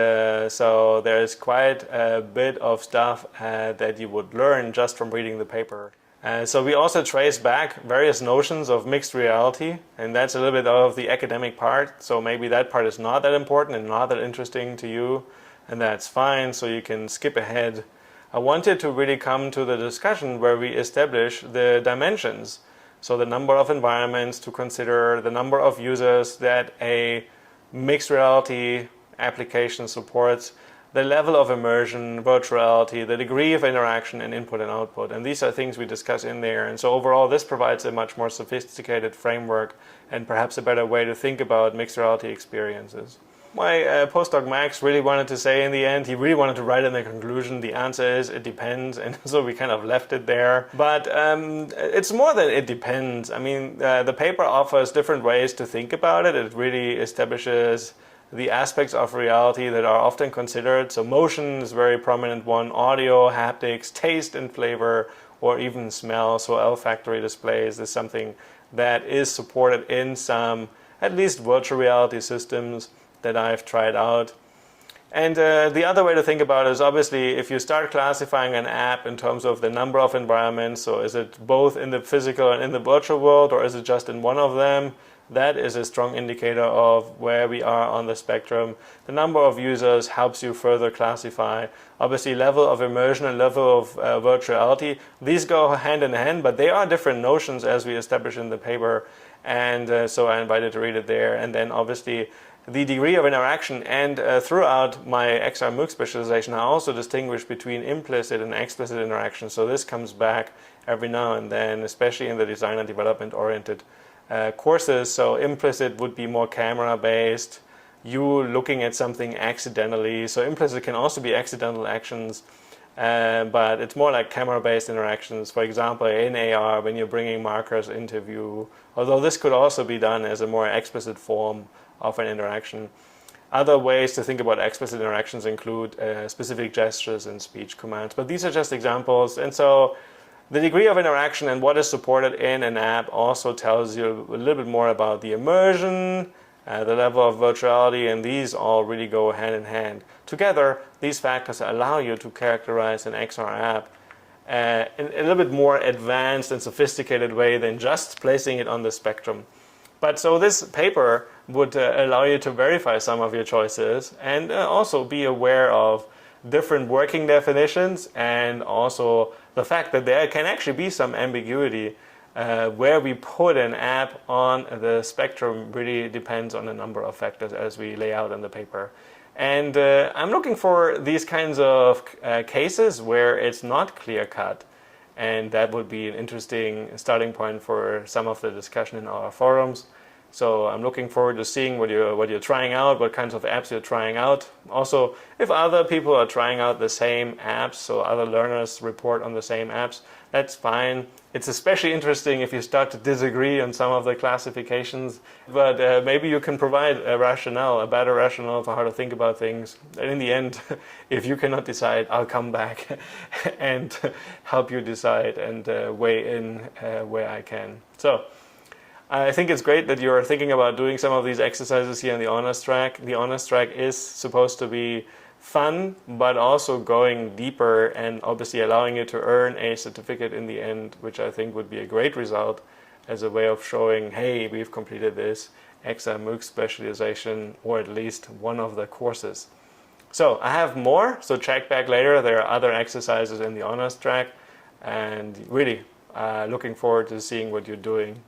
so there's quite a bit of stuff that you would learn just from reading the paper. So we also trace back various notions of mixed reality, and that's a little bit of the academic part. So maybe that part is not that important and not that interesting to you, and that's fine, so you can skip ahead. I wanted to really come to the discussion where we establish the dimensions. So the number of environments to consider, the number of users that a mixed reality application supports, the level of immersion, virtuality, the degree of interaction and input and output. And these are things we discuss in there. And so overall, this provides a much more sophisticated framework and perhaps a better way to think about mixed reality experiences. My postdoc Max really wanted to say in the end, he really wanted to write in the conclusion, the answer is it depends, and so we kind of left it there. But it's more than it depends. I mean, the paper offers different ways to think about it. It really establishes the aspects of reality that are often considered. So motion is a very prominent one, audio, haptics, taste and flavor, or even smell. So olfactory displays is something that is supported in some, at least virtual reality systems that I've tried out. And the other way to think about it is obviously if you start classifying an app in terms of the number of environments, so is it both in the physical and in the virtual world, or is it just in one of them? That is a strong indicator of where we are on the spectrum. The number of users helps you further classify. Obviously, level of immersion and level of virtuality, these go hand in hand, but they are different notions as we establish in the paper. And so I invited to read it there. And then obviously, the degree of interaction, and throughout my XR MOOC specialization, I also distinguish between implicit and explicit interaction. So this comes back every now and then, especially in the design and development oriented courses. So implicit would be more camera based, you looking at something accidentally. So implicit can also be accidental actions, but it's more like camera based interactions. For example, in AR, when you're bringing markers into view, although this could also be done as a more explicit form of an interaction. Other ways to think about explicit interactions include specific gestures and speech commands, but these are just examples. And so the degree of interaction and what is supported in an app also tells you a little bit more about the immersion, the level of virtuality, and these all really go hand in hand. Together, these factors allow you to characterize an XR app in a little bit more advanced and sophisticated way than just placing it on the spectrum. But so this paper would allow you to verify some of your choices and also be aware of different working definitions, and also the fact that there can actually be some ambiguity where we put an app on the spectrum really depends on a number of factors as we lay out in the paper. And I'm looking for these kinds of cases where it's not clear-cut, and that would be an interesting starting point for some of the discussion in our forums. So I'm looking forward to seeing what you're trying out, what kinds of apps you're trying out. Also, if other people are trying out the same apps, so other learners report on the same apps, that's fine. It's especially interesting if you start to disagree on some of the classifications, but maybe you can provide a rationale, a better rationale for how to think about things. And in the end, if you cannot decide, I'll come back and help you decide and weigh in where I can. So I think it's great that you're thinking about doing some of these exercises here in the honors track. The honors track is supposed to be fun, but also going deeper and obviously allowing you to earn a certificate in the end, which I think would be a great result as a way of showing, hey, we've completed this XR MOOC specialization, or at least one of the courses. So I have more, so check back later. There are other exercises in the honors track, and really looking forward to seeing what you're doing.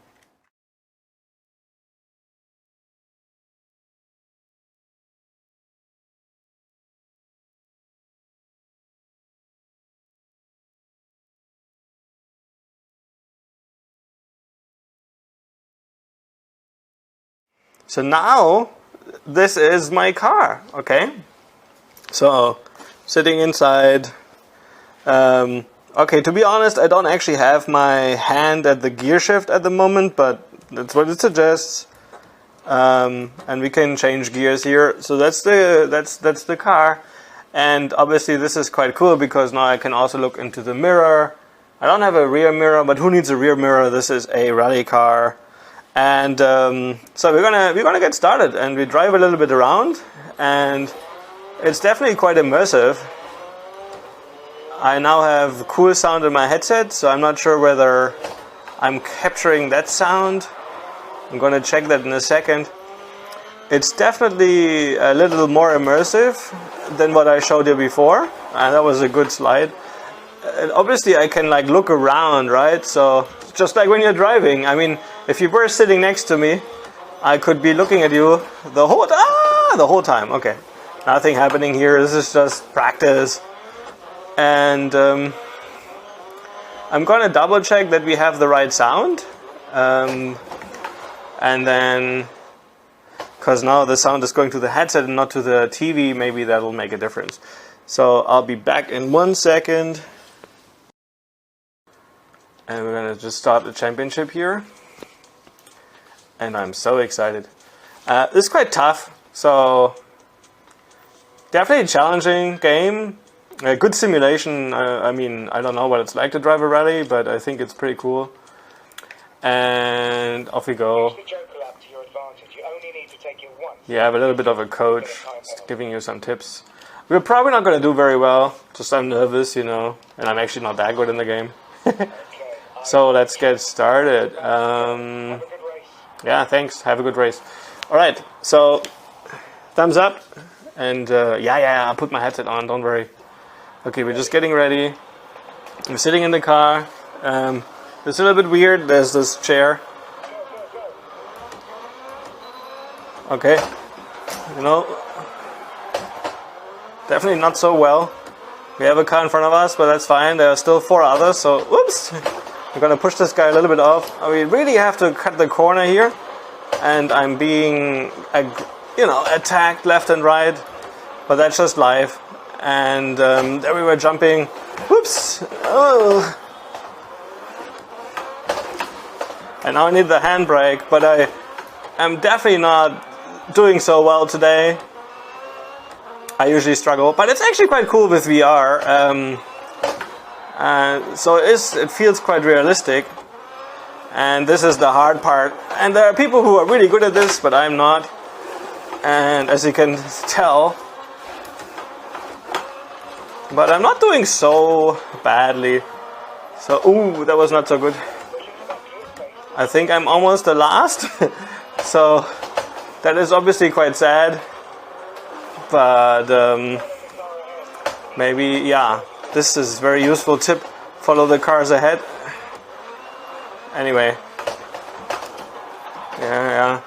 So now, this is my car, okay? So, sitting inside. Okay, to be honest, I don't actually have my hand at the gear shift at the moment, but that's what it suggests. And we can change gears here. So that's the car. And obviously this is quite cool because now I can also look into the mirror. I don't have a rear mirror, but who needs a rear mirror? This is a rally car. And so we're gonna get started, and we drive a little bit around, and it's definitely quite immersive. I now have cool sound in my headset, so I'm not sure whether I'm capturing that sound. I'm gonna check that in a second. It's definitely a little more immersive than what I showed you before, and that was a good slide. And obviously I can like look around, right? So just like when you're driving, I mean, if you were sitting next to me, I could be looking at you the whole time. Okay, nothing happening here. This is just practice. And I'm gonna double check that we have the right sound. And then, because now the sound is going to the headset and not to the TV, maybe that'll make a difference. So I'll be back in 1 second. And we're gonna just start the championship here. And I'm so excited. This is quite tough, so definitely a challenging game. A good simulation. I mean, I don't know what it's like to drive a rally, but I think it's pretty cool. And off we go. Yeah, I have a little bit of a coach giving you some tips. We're probably not going to do very well. Just I'm nervous, you know, and I'm actually not that good in the game. So let's get started. Yeah, thanks. Have a good race. All right. So thumbs up, and yeah, I'll put my headset on. Don't worry. Okay, we're just getting ready. I'm sitting in the car. It's a little bit weird. There's this chair. Okay, you know, definitely not so well. We have a car in front of us, but that's fine. There are still 4 others, so whoops. I'm gonna push this guy a little bit off. We really have to cut the corner here, and I'm being, attacked left and right, but that's just life. And there we were jumping. Whoops! Oh. And now I need the handbrake, but I am definitely not doing so well today. I usually struggle, but it's actually quite cool with VR. So it feels quite realistic. And this is the hard part. And there are people who are really good at this, but I'm not. And as you can tell, but I'm not doing so badly. So, ooh, that was not so good. I think I'm almost the last. So, that is obviously quite sad. But, maybe, yeah, this is a very useful tip. Follow the cars ahead. Anyway. Yeah.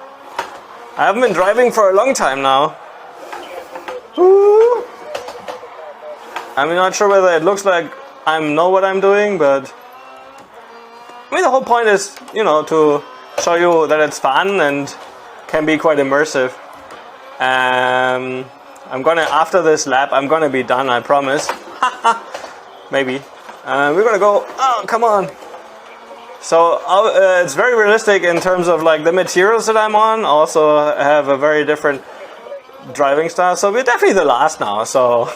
I haven't been driving for a long time now. Ooh. I'm not sure whether it looks like I know what I'm doing, but I mean the whole point is, to show you that it's fun and can be quite immersive. I'm gonna, after this lap, I'm gonna be done, I promise. Maybe. We're gonna go, oh, come on. So it's very realistic in terms of like the materials that I'm on. Also have a very different driving style. So we're definitely the last now, so.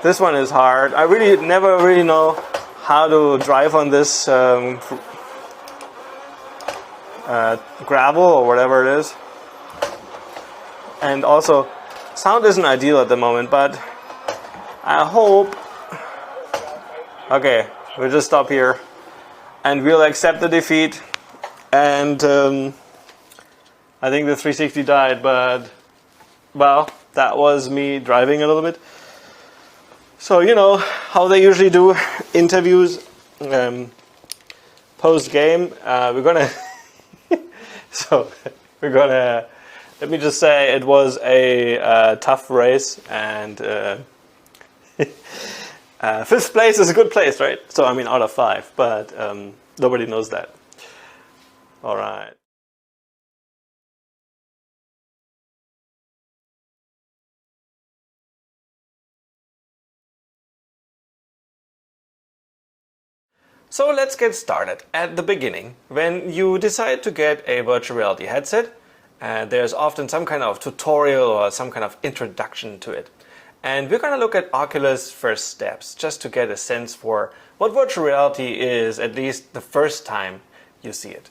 This one is hard. I never really know how to drive on this gravel or whatever it is. And also, sound isn't ideal at the moment, but I hope... Okay, we'll just stop here. And we'll accept the defeat. And I think the 360 died, but... Well, that was me driving a little bit. So, how they usually do interviews post game. We're gonna so we're gonna let me just say it was a tough race, and 5th place is a good place, right? So I mean out of 5, but nobody knows that. All right. So let's get started at the beginning. When you decide to get a virtual reality headset, there's often some kind of tutorial or some kind of introduction to it. And we're going to look at Oculus' first steps just to get a sense for what virtual reality is, at least the first time you see it.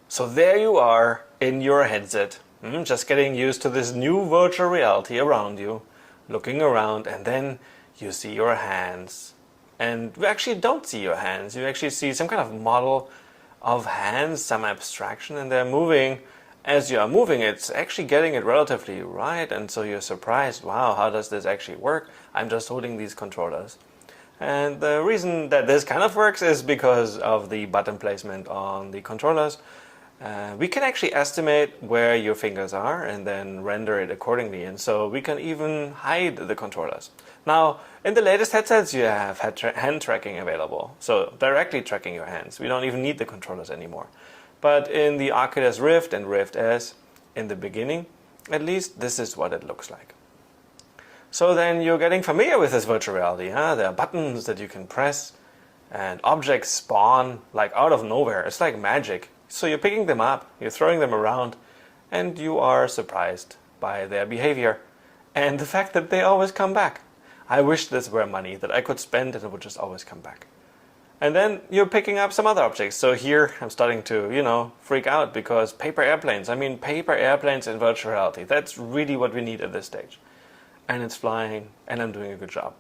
So there you are in your headset, just getting used to this new virtual reality around you, looking around, and then you see your hands. And you actually don't see your hands. You actually see some kind of model of hands, some abstraction, and they're moving. As you are moving, it's actually getting it relatively right, and so you're surprised, wow, how does this actually work? I'm just holding these controllers. And the reason that this kind of works is because of the button placement on the controllers. We can actually estimate where your fingers are and then render it accordingly, and so we can even hide the controllers. Now, in the latest headsets you have hand tracking available, so directly tracking your hands. We don't even need the controllers anymore. But in the Oculus Rift and Rift S, in the beginning, at least, this is what it looks like. So then you're getting familiar with this virtual reality. Huh? There are buttons that you can press, and objects spawn like out of nowhere. It's like magic. So you're picking them up, you're throwing them around, and you are surprised by their behavior and the fact that they always come back. I wish this were money that I could spend and it would just always come back. And then you're picking up some other objects. So here I'm starting to, freak out because paper airplanes. I mean, paper airplanes in virtual reality. That's really what we need at this stage. And it's flying, and I'm doing a good job.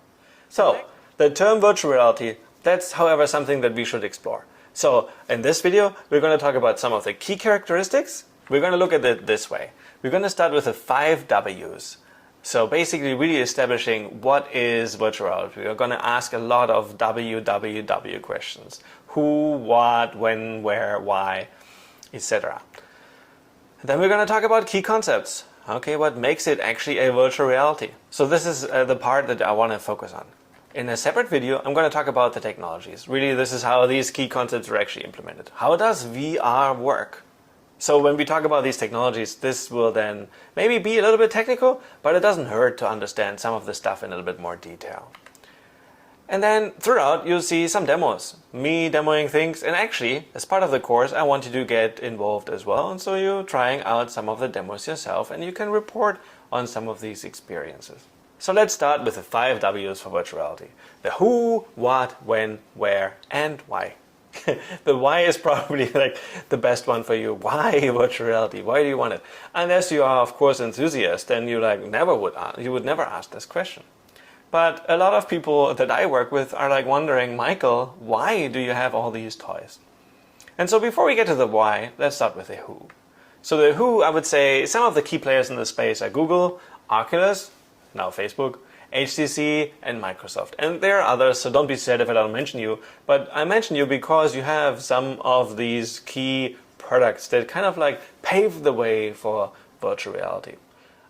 So the term virtual reality, that's, however, something that we should explore. So in this video, we're going to talk about some of the key characteristics. We're going to look at it this way. We're going to start with the 5 W's. So basically really establishing what is virtual reality. We're going to ask a lot of WWW questions. Who, what, when, where, why, etc. Then we're going to talk about key concepts. Okay, what makes it actually a virtual reality? So this is the part that I want to focus on. In a separate video, I'm going to talk about the technologies. Really, this is how these key concepts are actually implemented. How does VR work? So when we talk about these technologies, this will then maybe be a little bit technical, but it doesn't hurt to understand some of the stuff in a little bit more detail. And then throughout, you'll see some demos, me demoing things. And actually, as part of the course, I want you to get involved as well. And so you're trying out some of the demos yourself, and you can report on some of these experiences. So let's start with the 5 W's for virtual reality. The who, what, when, where, and why. The why is probably like the best one for you. Why virtual reality? Why do you want it? Unless you are, of course, enthusiast, then you would never ask this question. But a lot of people that I work with are like wondering, Michael, why do you have all these toys? And so before we get to the why, let's start with the who. So the who, I would say, some of the key players in the space are Google, Oculus, now Facebook, HTC, and Microsoft. And there are others, so don't be sad if I don't mention you. But I mention you because you have some of these key products that kind of like pave the way for virtual reality.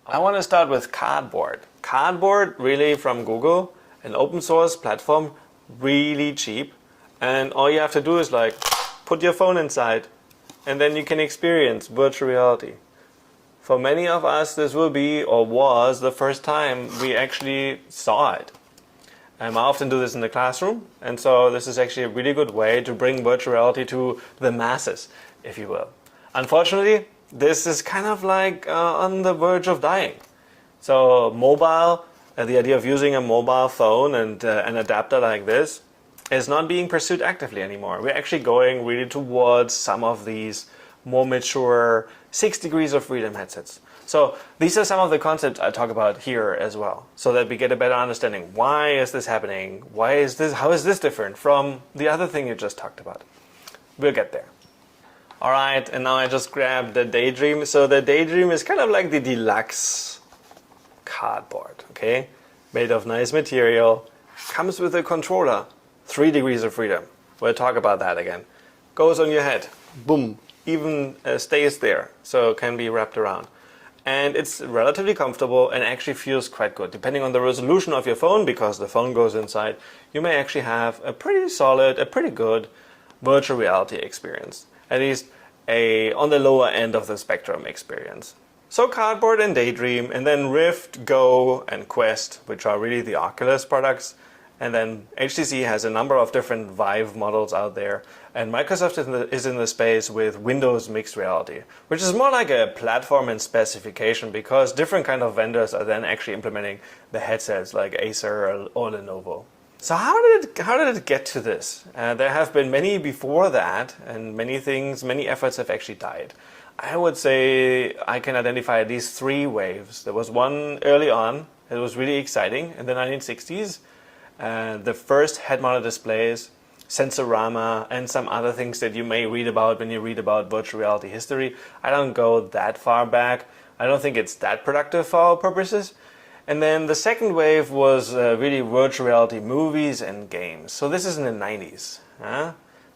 I want to start with Cardboard. Cardboard, really from Google, an open source platform, really cheap. And all you have to do is like put your phone inside, and then you can experience virtual reality. For many of us, this will be, or was, the first time we actually saw it. I often do this in the classroom, and so this is actually a really good way to bring virtual reality to the masses, if you will. Unfortunately, this is kind of like on the verge of dying. So mobile, the idea of using a mobile phone and an adapter like this is not being pursued actively anymore. We're actually going really towards some of these more mature 6 degrees of freedom headsets. So these are some of the concepts I talk about here as well, so that we get a better understanding. Why is this happening? How is this different from the other thing you just talked about? We'll get there. All right, and now I just grabbed the Daydream. So the Daydream is kind of like the deluxe cardboard, okay? Made of nice material, comes with a controller. 3 degrees of freedom. We'll talk about that again. Goes on your head. Boom. Even stays there. So it can be wrapped around. And it's relatively comfortable and actually feels quite good. Depending on the resolution of your phone, because the phone goes inside, you may actually have a pretty solid, a pretty good virtual reality experience. At least on the lower end of the spectrum experience. So Cardboard and Daydream, and then Rift, Go, and Quest, which are really the Oculus products. And then HTC has a number of different Vive models out there. And Microsoft is in the space with Windows Mixed Reality, which is more like a platform and specification, because different kind of vendors are then actually implementing the headsets like Acer or Lenovo. So how did it get to this? There have been many before that, and many efforts have actually died. I would say I can identify at least 3 waves. There was one early on. It was really exciting in the 1960s. The first head-mounted displays, Sensorama, and some other things that you may read about when you read about virtual reality history. I don't go that far back. I don't think it's that productive for our purposes. And then the second wave was really virtual reality movies and games. So this is in the 90s.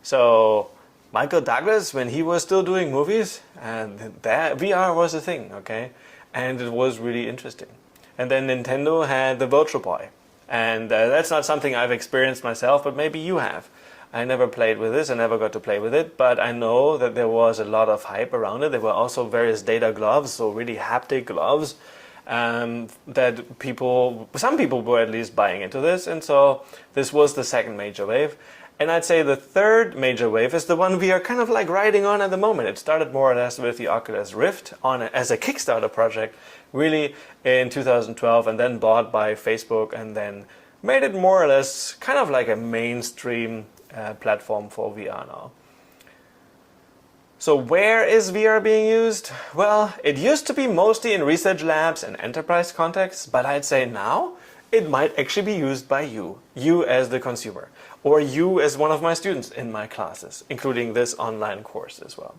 So Michael Douglas, when he was still doing movies, that VR was a thing, okay? And it was really interesting. And then Nintendo had the Virtual Boy. And that's not something I've experienced myself, but maybe you have. I never played with this, I never got to play with it, but I know that there was a lot of hype around it. There were also various data gloves, so really haptic gloves, that some people were at least buying into this, and so this was the second major wave. And I'd say the third major wave is the one we are kind of like riding on at the moment. It started more or less with the Oculus Rift as a Kickstarter project, really in 2012, and then bought by Facebook, and then made it more or less kind of like a mainstream platform for VR now. So where is VR being used? Well, it used to be mostly in research labs and enterprise contexts, but I'd say now it might actually be used by you as the consumer, or you as one of my students in my classes, including this online course as well.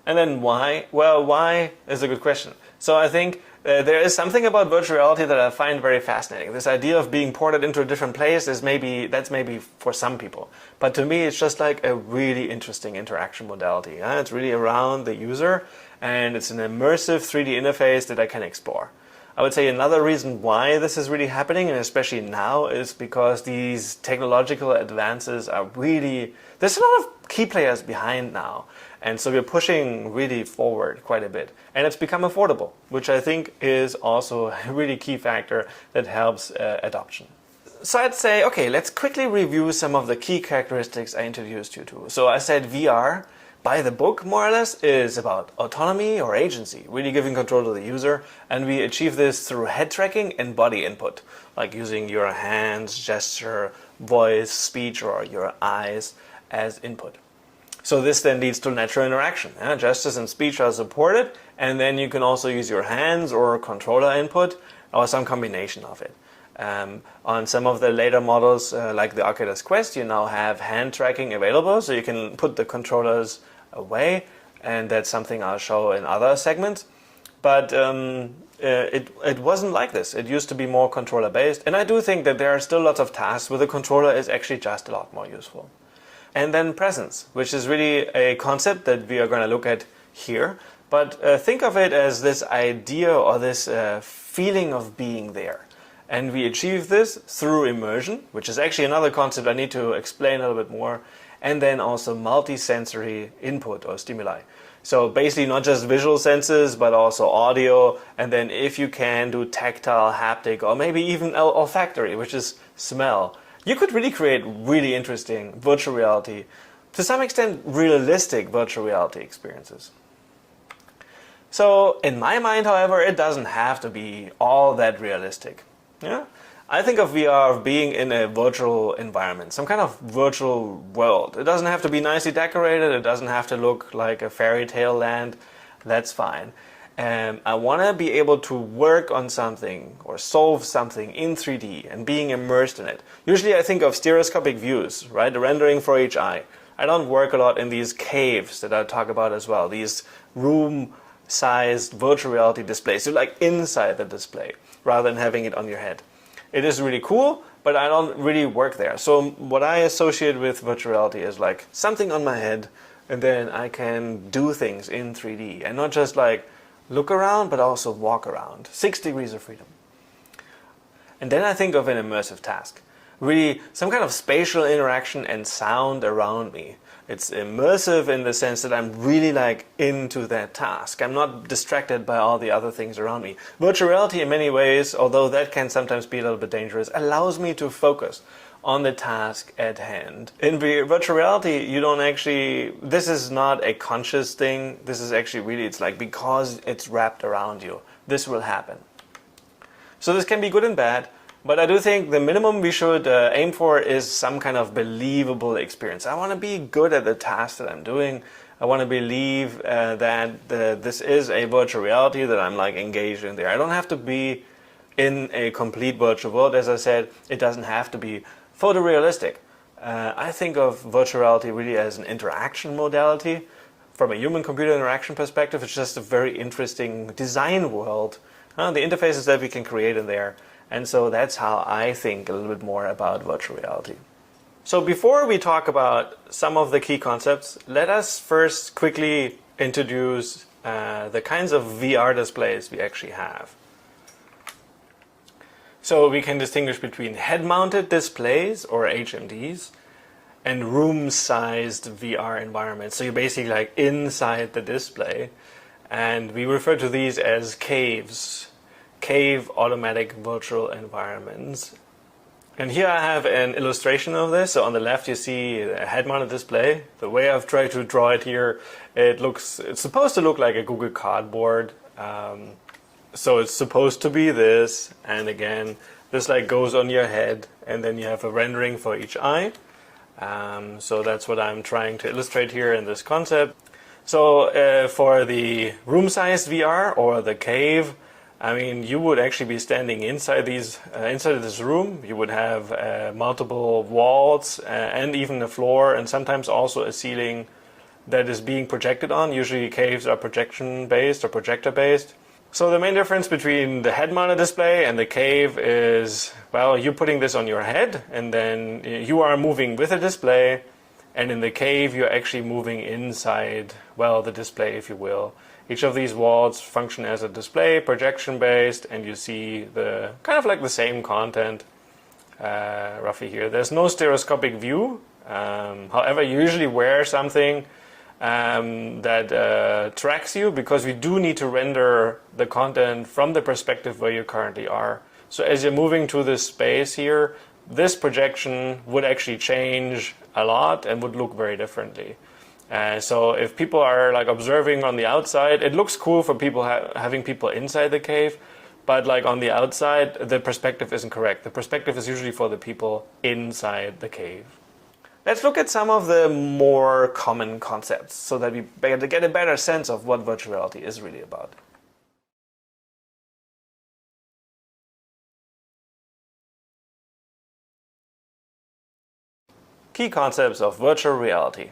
And then why? Well, why is a good question. So I think there is something about virtual reality that I find very fascinating. This idea of being ported into a different place that's maybe for some people. But to me, it's just like a really interesting interaction modality. It's really around the user, and it's an immersive 3D interface that I can explore. I would say another reason why this is really happening, and especially now, is because these technological advances are really... There's a lot of key players behind now. And so we're pushing really forward quite a bit. And it's become affordable, which I think is also a really key factor that helps adoption. So I'd say, okay, let's quickly review some of the key characteristics I introduced you to. So I said VR, by the book, more or less, is about autonomy or agency, really giving control to the user. And we achieve this through head tracking and body input, like using your hands, gesture, voice, speech, or your eyes as input. So this then leads to natural interaction. Gestures and speech are supported, and then you can also use your hands or controller input, or some combination of it. On some of the later models, like the Oculus Quest, you now have hand tracking available, so you can put the controllers away, and that's something I'll show in other segments. But it wasn't like this. It used to be more controller based, and I do think that there are still lots of tasks where the controller is actually just a lot more useful. And then presence, which is really a concept that we are going to look at here. But think of it as this idea or this feeling of being there. And we achieve this through immersion, which is actually another concept I need to explain a little bit more. And then also multi-sensory input or stimuli. So basically not just visual senses, but also audio. And then if you can do tactile, haptic, or maybe even olfactory, which is smell. You could really create really interesting virtual reality, to some extent realistic virtual reality experiences. So in my mind, however, it doesn't have to be all that realistic. I think of VR being in a virtual environment, some kind of virtual world. It doesn't have to be nicely decorated, it doesn't have to look like a fairy tale land, that's fine. I want to be able to work on something or solve something in 3D and being immersed in it. Usually I think of stereoscopic views, right? The rendering for each eye. I don't work a lot in these caves that I talk about as well, these room-sized virtual reality displays. You're like inside the display rather than having it on your head. it is really cool, but I don't really work there. So what I associate with virtual reality is like something on my head, and then I can do things in 3D and not just like look around, but also walk around. 6 degrees of freedom. And then I think of an immersive task. Really some kind of spatial interaction and sound around me. It's immersive in the sense that I'm really like into that task. I'm not distracted by all the other things around me. Virtual reality in many ways, although that can sometimes be a little bit dangerous, allows me to focus on the task at hand. In virtual reality, you don't actually, this is not a conscious thing. This is actually really, it's like because it's wrapped around you, this will happen. So this can be good and bad. But I do think the minimum we should aim for is some kind of believable experience. I want to be good at the task that I'm doing. I want to believe that this is a virtual reality, that I'm like engaged in there. I don't have to be in a complete virtual world. As I said, it doesn't have to be photorealistic. I think of virtual reality really as an interaction modality. From a human-computer interaction perspective, it's just a very interesting design world. The interfaces that we can create in there. And so that's how I think a little bit more about virtual reality. So before we talk about some of the key concepts, let us first quickly introduce the kinds of VR displays we actually have. So we can distinguish between head-mounted displays, or HMDs, and room-sized VR environments. So you're basically like inside the display. And we refer to these as caves. Cave automatic virtual environments. And here I have an illustration of this. So on the left you see a head-mounted display. The way I've tried to draw it here, it's supposed to look like a Google Cardboard. So it's supposed to be this, and again, this like goes on your head, and then you have a rendering for each eye. So that's what I'm trying to illustrate here in this concept. So for the room-sized VR or the cave, I mean, you would actually be standing inside of this room. You would have multiple walls and even a floor, and sometimes also a ceiling that is being projected on. Usually caves are projection-based or projector-based. So the main difference between the head-mounted display and the cave is, well, you're putting this on your head, and then you are moving with the display, and in the cave you're actually moving inside, well, the display, if you will. Each of these walls function as a display, projection-based, and you see the kind of like the same content roughly here. There's no stereoscopic view. However, you usually wear something that tracks you, because we do need to render the content from the perspective where you currently are. So as you're moving to this space here, this projection would actually change a lot and would look very differently. So if people are like observing on the outside, it looks cool for people having people inside the cave, but like on the outside, the perspective isn't correct. The perspective is usually for the people inside the cave. Let's look at some of the more common concepts so that we get a better sense of what virtual reality is really about. Key concepts of virtual reality.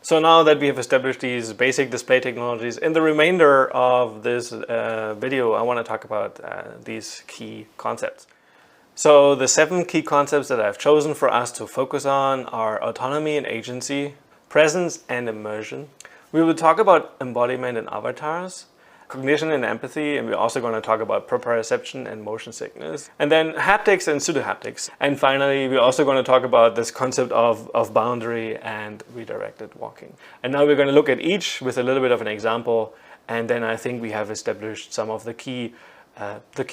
So now that we have established these basic display technologies, in the remainder of this video, I want to talk about these key concepts. So the 7 key concepts that I've chosen for us to focus on are autonomy and agency, presence and immersion. We will talk about embodiment and avatars, cognition and empathy, and we're also going to talk about proprioception and motion sickness. And then haptics and pseudohaptics. And finally, we're also going to talk about this concept of boundary and redirected walking. And now we're going to look at each with a little bit of an example, and then I think we have established some of the key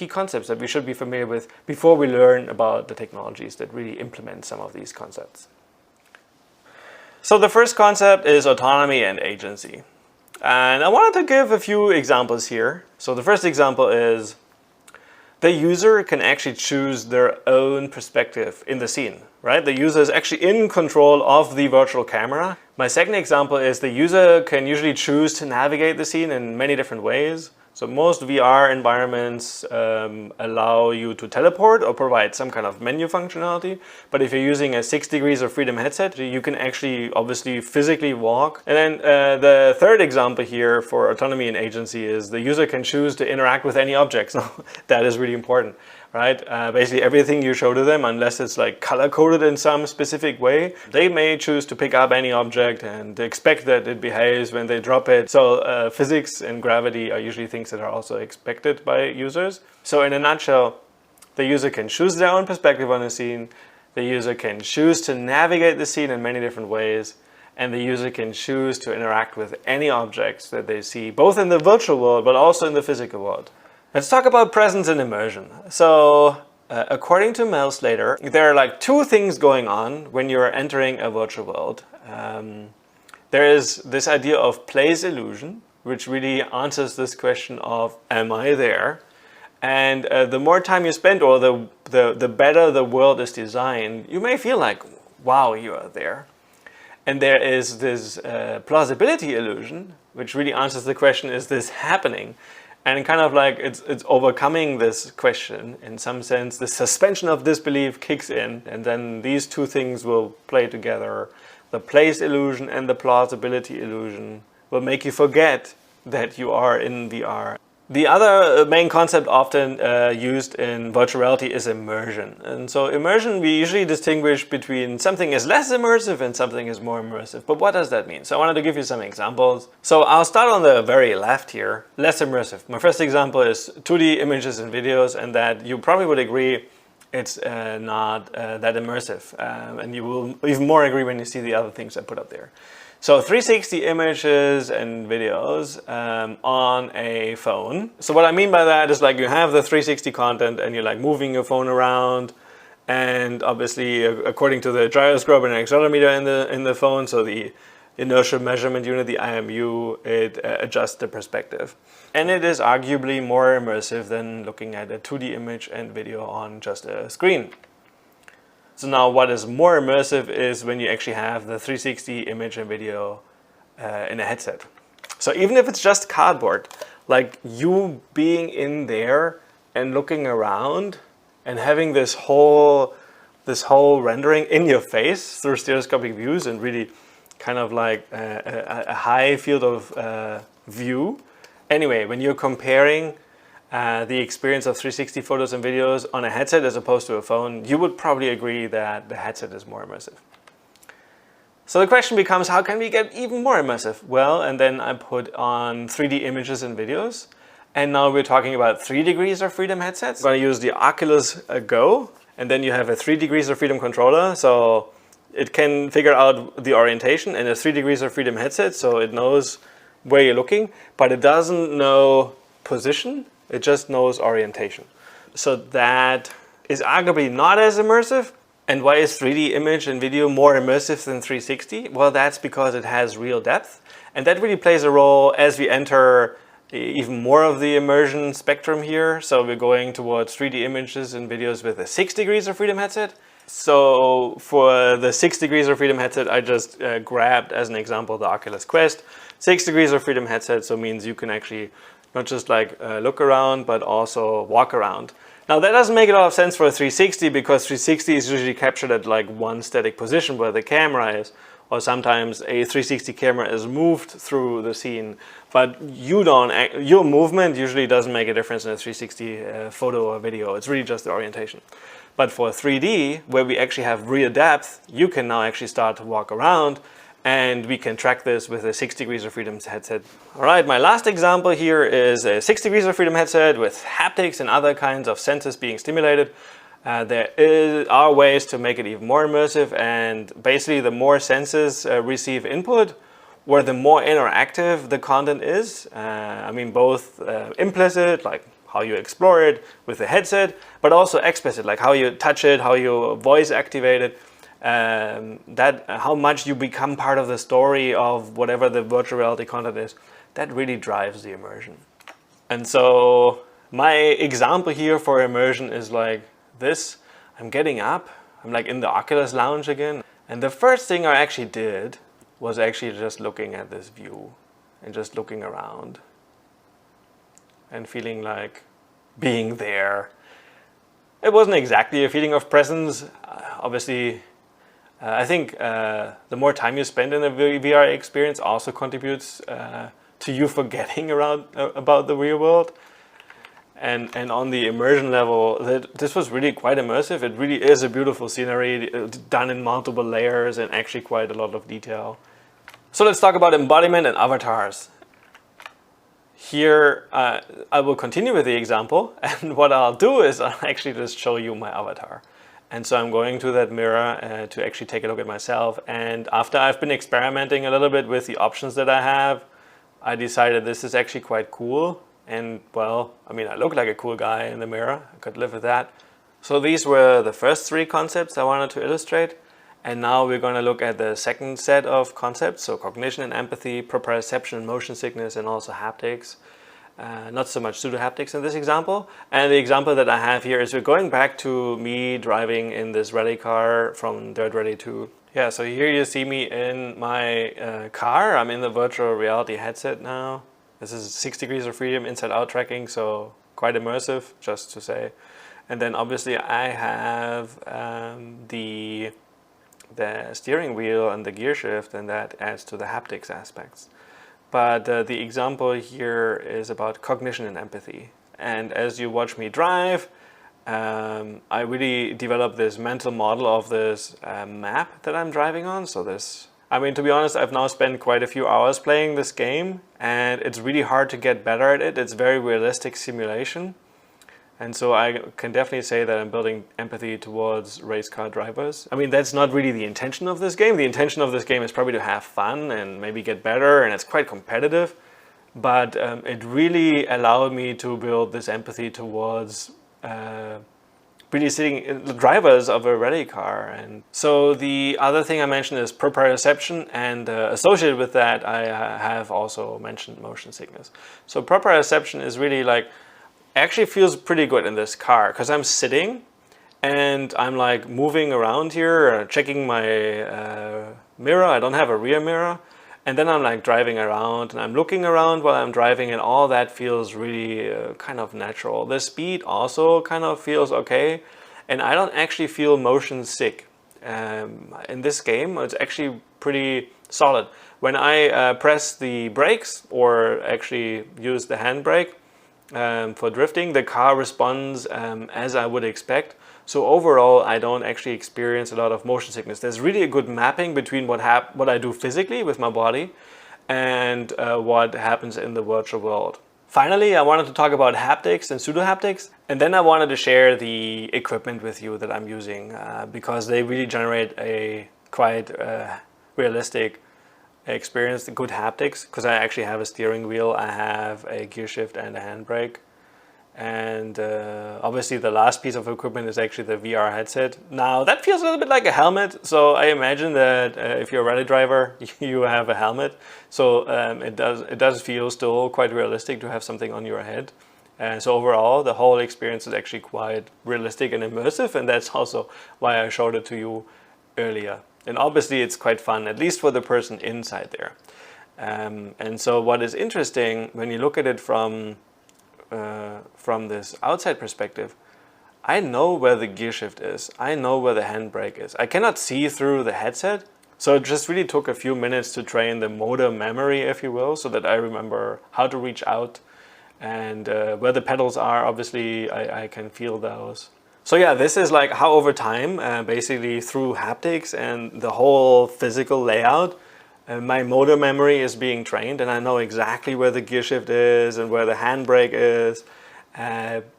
concepts that we should be familiar with before we learn about the technologies that really implement some of these concepts. So the first concept is autonomy and agency. And I wanted to give a few examples here. So the first example is the user can actually choose their own perspective in the scene, right? The user is actually in control of the virtual camera. My second example is the user can usually choose to navigate the scene in many different ways. So most VR environments allow you to teleport or provide some kind of menu functionality. But if you're using a 6 degrees of freedom headset, you can actually obviously physically walk. And then the third example here for autonomy and agency is the user can choose to interact with any objects. Now, that is really important, right? Basically everything you show to them, unless it's like color coded in some specific way, they may choose to pick up any object and expect that it behaves when they drop it. So physics and gravity are usually things that are also expected by users. So in a nutshell, the user can choose their own perspective on the scene. The user can choose to navigate the scene in many different ways. And the user can choose to interact with any objects that they see, both in the virtual world, but also in the physical world. Let's talk about presence and immersion. So according to Mel Slater, there are like two things going on when you're entering a virtual world. There is this idea of place illusion, which really answers this question of, am I there? And the more time you spend, or the better the world is designed, you may feel like, wow, you are there. And there is this plausibility illusion, which really answers the question, is this happening? And kind of like it's overcoming this question in some sense. The suspension of disbelief kicks in, and then these two things will play together. The place illusion and the plausibility illusion will make you forget that you are in VR. The other main concept often used in virtual reality is immersion. And so immersion, we usually distinguish between something is less immersive and something is more immersive. But what does that mean? So I wanted to give you some examples. So I'll start on the very left here, less immersive. My first example is 2D images and videos, and that you probably would agree it's not that immersive. And you will even more agree when you see the other things I put up there. So 360 images and videos on a phone. So what I mean by that is like you have the 360 content and you're like moving your phone around, and obviously according to the gyroscope and accelerometer in the phone, so the inertial measurement unit, the IMU, it adjusts the perspective. And it is arguably more immersive than looking at a 2D image and video on just a screen. So now what is more immersive is when you actually have the 360 image and video in a headset. So even if it's just cardboard, like you being in there and looking around and having this whole rendering in your face through stereoscopic views and really kind of like a high field of view. Anyway, when you're comparing the experience of 360 photos and videos on a headset as opposed to a phone, you would probably agree that the headset is more immersive. So the question becomes, how can we get even more immersive? Well, and then I put on 3D images and videos. And now we're talking about 3 degrees of freedom headsets. I'm going to use the Oculus Go, and then you have a 3 degrees of freedom controller. So it can figure out the orientation, and a 3 degrees of freedom headset, so it knows where you're looking, but it doesn't know position. It just knows orientation. So that is arguably not as immersive. And why is 3D image and video more immersive than 360? Well, that's because it has real depth. And that really plays a role as we enter even more of the immersion spectrum here. So we're going towards 3D images and videos with a 6 degrees of freedom headset. So for the 6 degrees of freedom headset, I just grabbed as an example the Oculus Quest. 6 degrees of freedom headset, so means you can actually not just like look around, but also walk around. Now that doesn't make a lot of sense for a 360, because 360 is usually captured at like one static position where the camera is, or sometimes a 360 camera is moved through the scene, but your movement usually doesn't make a difference in a 360 photo or video. It's really just the orientation. But for 3D, where we actually have real depth, you can now actually start to walk around, and we can track this with a 6 degrees of freedom headset. All right, my last example here is a 6 degrees of freedom headset with haptics and other kinds of senses being stimulated. There are ways to make it even more immersive, and basically the more senses receive input, or the more interactive the content is. I mean, both implicit, like how you explore it with the headset, but also explicit, like how you touch it, how you voice activate it. How much you become part of the story of whatever the virtual reality content is, that really drives the immersion. And so my example here for immersion is like this. I'm getting up, I'm like in the Oculus lounge again. And the first thing I actually did was actually just looking at this view and just looking around. and feeling like being there. It wasn't exactly a feeling of presence. Obviously, I think the more time you spend in a VR experience also contributes to you forgetting about the real world. And on the immersion level, this was really quite immersive. It really is a beautiful scenery done in multiple layers and actually quite a lot of detail. So let's talk about embodiment and avatars. Here, I will continue with the example, and what I'll do is I'll actually just show you my avatar. And so I'm going to that mirror to actually take a look at myself. And after I've been experimenting a little bit with the options that I have, I decided this is actually quite cool. And well, I mean, I look like a cool guy in the mirror. I could live with that. So these were the first three concepts I wanted to illustrate. And now we're going to look at the second set of concepts. So cognition and empathy, proprioception and motion sickness, and also haptics. Not so much pseudo-haptics in this example. And the example that I have here is we're going back to me driving in this rally car from Dirt Rally 2. Yeah, so here you see me in my car. I'm in the virtual reality headset now. This is 6 degrees of freedom inside-out tracking, so quite immersive, just to say. And then obviously I have the steering wheel and the gear shift, and that adds to the haptics aspects. But the example here is about cognition and empathy. And as you watch me drive, I really developed this mental model of this map that I'm driving on. So this, I mean, to be honest, I've now spent quite a few hours playing this game, and it's really hard to get better at it. It's very realistic simulation. And so I can definitely say that I'm building empathy towards race car drivers. I mean, that's not really the intention of this game. The intention of this game is probably to have fun and maybe get better, and it's quite competitive. But it really allowed me to build this empathy towards really sitting in the drivers of a rally car. And so the other thing I mentioned is proprioception, and associated with that, I have also mentioned motion sickness. So proprioception is really like, actually feels pretty good in this car because I'm sitting and I'm like moving around here, checking my mirror. I don't have a rear mirror. And then I'm like driving around and I'm looking around while I'm driving, and all that feels really kind of natural. The speed also kind of feels okay. And I don't actually feel motion sick. In this game, it's actually pretty solid. When I press the brakes or actually use the handbrake, for drifting, the car responds as I would expect. So overall, I don't actually experience a lot of motion sickness. There's really a good mapping between what I do physically with my body and what happens in the virtual world. Finally, I wanted to talk about haptics and pseudo-haptics, and then I wanted to share the equipment with you that I'm using because they really generate a quite realistic experience, good haptics, because I actually have a steering wheel, I have a gear shift and a handbrake. And obviously the last piece of equipment is actually the VR headset. Now that feels a little bit like a helmet, so I imagine that if you're a rally driver, you have a helmet. So it does feel still quite realistic to have something on your head. And so overall, the whole experience is actually quite realistic and immersive, and that's also why I showed it to you earlier. And obviously it's quite fun, at least for the person inside there. And so what is interesting when you look at it from this outside perspective, I know where the gear shift is. I know where the handbrake is. I cannot see through the headset. So it just really took a few minutes to train the motor memory, if you will, so that I remember how to reach out and where the pedals are. Obviously I can feel those. So yeah, this is like how over time, basically through haptics and the whole physical layout, my motor memory is being trained, and I know exactly where the gear shift is and where the handbrake is.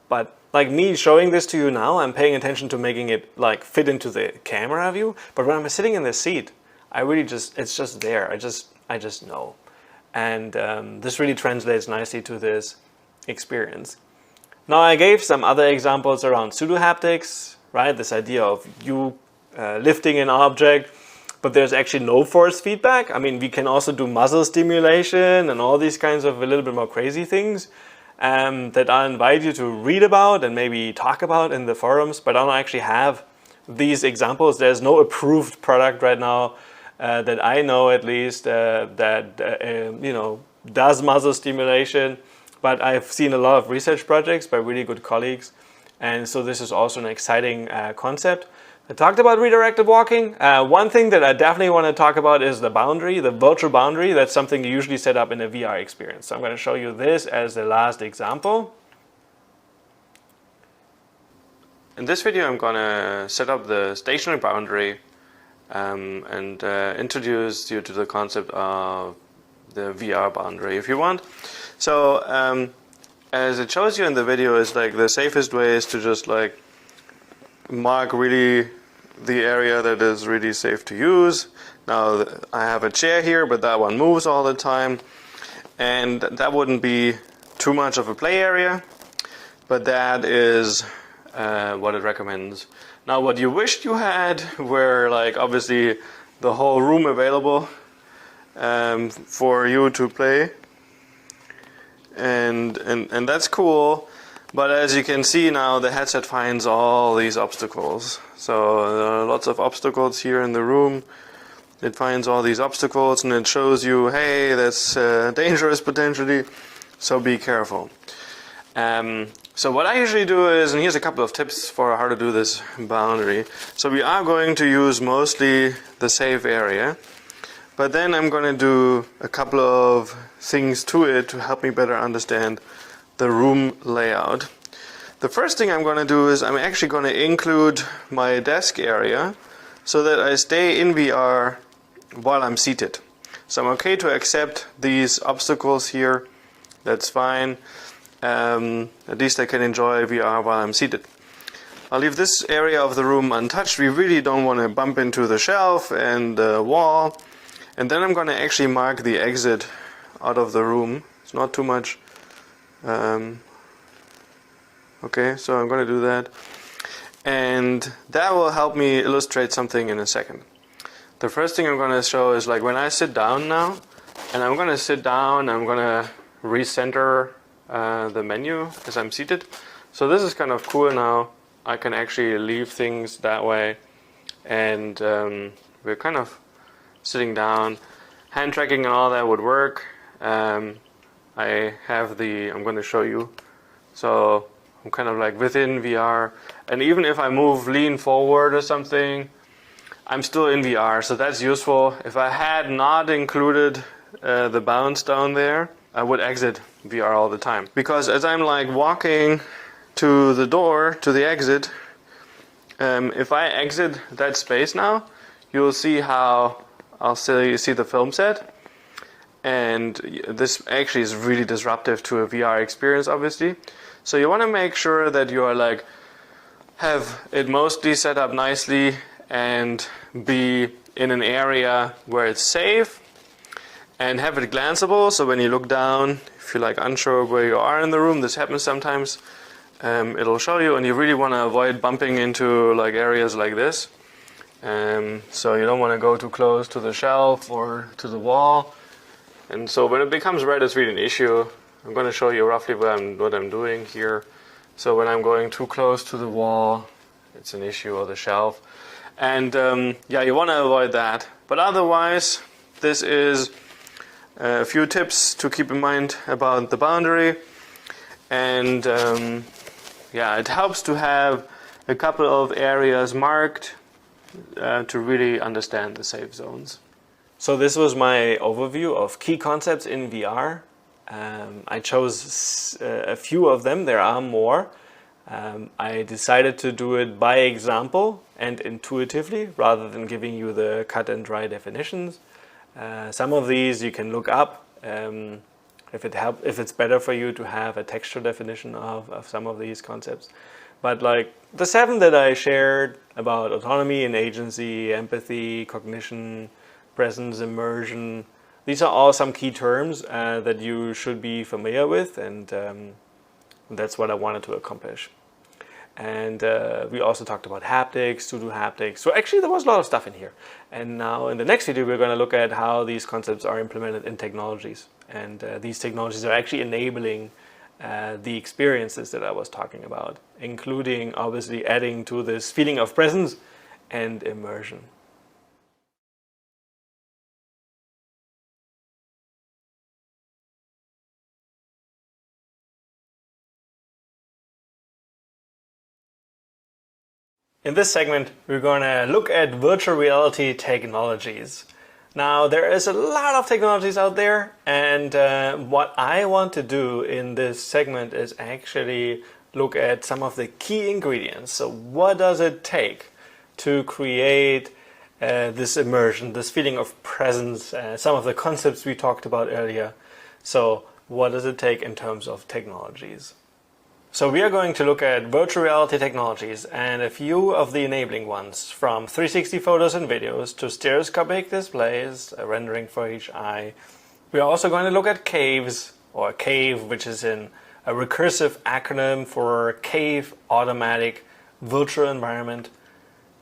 But like me showing this to you now, I'm paying attention to making it like fit into the camera view. But when I'm sitting in the seat, I really it's just there. I just know. And this really translates nicely to this experience. Now I gave some other examples around pseudo-haptics, right? This idea of you lifting an object, but there's actually no force feedback. I mean, we can also do muscle stimulation and all these kinds of a little bit more crazy things that I invite you to read about and maybe talk about in the forums, but I don't actually have these examples. There's no approved product right now that I know at least that, you know, does muscle stimulation. but I've seen a lot of research projects by really good colleagues, and so this is also an exciting concept. I talked about redirected walking. One thing that I definitely want to talk about is the boundary, the virtual boundary. That's something you usually set up in a VR experience. So I'm going to show you this as the last example. In this video, I'm going to set up the stationary boundary and introduce you to the concept of the VR boundary, if you want. So as it shows you in the video, is like the safest way is to just like mark really the area that is really safe to use. Now I have a chair here, but that one moves all the time, and that wouldn't be too much of a play area, but that is what it recommends. Now what you wished you had were like obviously the whole room available for you to play, and that's cool. But as you can see now, the headset finds all these obstacles. So there are lots of obstacles here in the room. It finds all these obstacles and it shows you, hey, that's dangerous potentially, so be careful. So what I usually do is, and here's a couple of tips for how to do this boundary. So we are going to use mostly the safe area, but then I'm going to do a couple of things to it to help me better understand the room layout. The first thing I'm going to do is I'm actually going to include my desk area so that I stay in VR while I'm seated. So I'm okay to accept these obstacles here, that's fine. At least I can enjoy VR while I'm seated. I'll leave this area of the room untouched. We really don't want to bump into the shelf and the wall. And then I'm going to actually mark the exit out of the room. It's not too much. Okay, so I'm going to do that. And that will help me illustrate something in a second. The first thing I'm going to show is like when I sit down now, and I'm going to sit down, I'm going to recenter the menu as I'm seated. So this is kind of cool now. I can actually leave things that way, and we're kind of sitting down. Hand tracking and all that would work. I have I'm going to show you. So I'm kind of like within VR, and even if I lean forward or something, I'm still in VR, so that's useful. If I had not included the bounce down there, I would exit VR all the time. Because as I'm like walking to the door, to the exit, if I exit that space now, you'll see how I'll see the film set. And this actually is really disruptive to a VR experience, obviously. So you want to make sure that you are like have it mostly set up nicely and be in an area where it's safe, and have it glanceable. So when you look down, if you're like unsure where you are in the room, this happens sometimes. It'll show you, and you really want to avoid bumping into like areas like this. So you don't want to go too close to the shelf or to the wall. And so when it becomes red, it's really an issue. I'm going to show you roughly what I'm doing here. So when I'm going too close to the wall, it's an issue, or the shelf. And yeah, you want to avoid that. But otherwise, this is a few tips to keep in mind about the boundary. And yeah, it helps to have a couple of areas marked to really understand the safe zones. So this was my overview of key concepts in VR. I chose a few of them. There are more. I decided to do it by example and intuitively rather than giving you the cut and dry definitions. Some of these you can look up if it's better for you to have a textual definition of some of these concepts. But like the 7 that I shared about autonomy and agency, empathy, cognition, presence, immersion, these are all some key terms that you should be familiar with, and that's what I wanted to accomplish. And we also talked about haptics, pseudo-haptics. So actually there was a lot of stuff in here. And now in the next video we're going to look at how these concepts are implemented in technologies. And these technologies are actually enabling the experiences that I was talking about, including obviously adding to this feeling of presence and immersion. In this segment, we're going to look at virtual reality technologies. Now, there is a lot of technologies out there, and what I want to do in this segment is actually look at some of the key ingredients. So what does it take to create this immersion, this feeling of presence, some of the concepts we talked about earlier. So what does it take in terms of technologies? So we are going to look at virtual reality technologies and a few of the enabling ones, from 360 photos and videos to stereoscopic displays, a rendering for each eye. We are also going to look at caves, or CAVE, which is a recursive acronym for Cave Automatic Virtual Environment.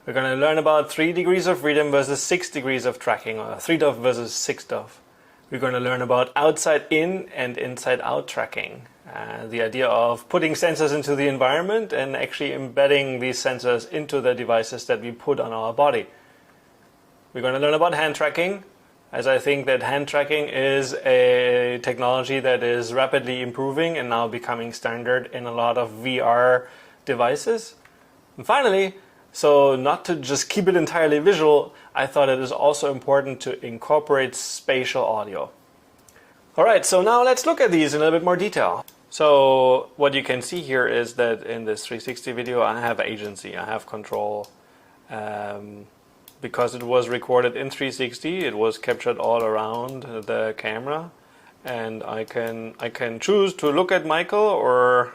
We're going to learn about 3 degrees of freedom versus 6 degrees of tracking, or 3 DOF versus 6 DOF. We're going to learn about outside in and inside out tracking. The idea of putting sensors into the environment and actually embedding these sensors into the devices that we put on our body. We're going to learn about hand tracking, as I think that hand tracking is a technology that is rapidly improving and now becoming standard in a lot of VR devices. And finally, so not to just keep it entirely visual, I thought it is also important to incorporate spatial audio. Alright, so now let's look at these in a little bit more detail. So what you can see here is that in this 360 video I have agency, I have control. Because it was recorded in 360, it was captured all around the camera, and I can choose to look at Michael or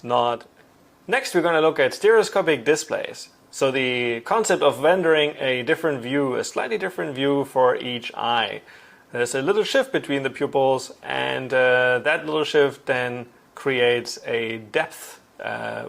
not. Next we're going to look at stereoscopic displays. So the concept of rendering a different view, a slightly different view for each eye. There's a little shift between the pupils, and that little shift then creates a depth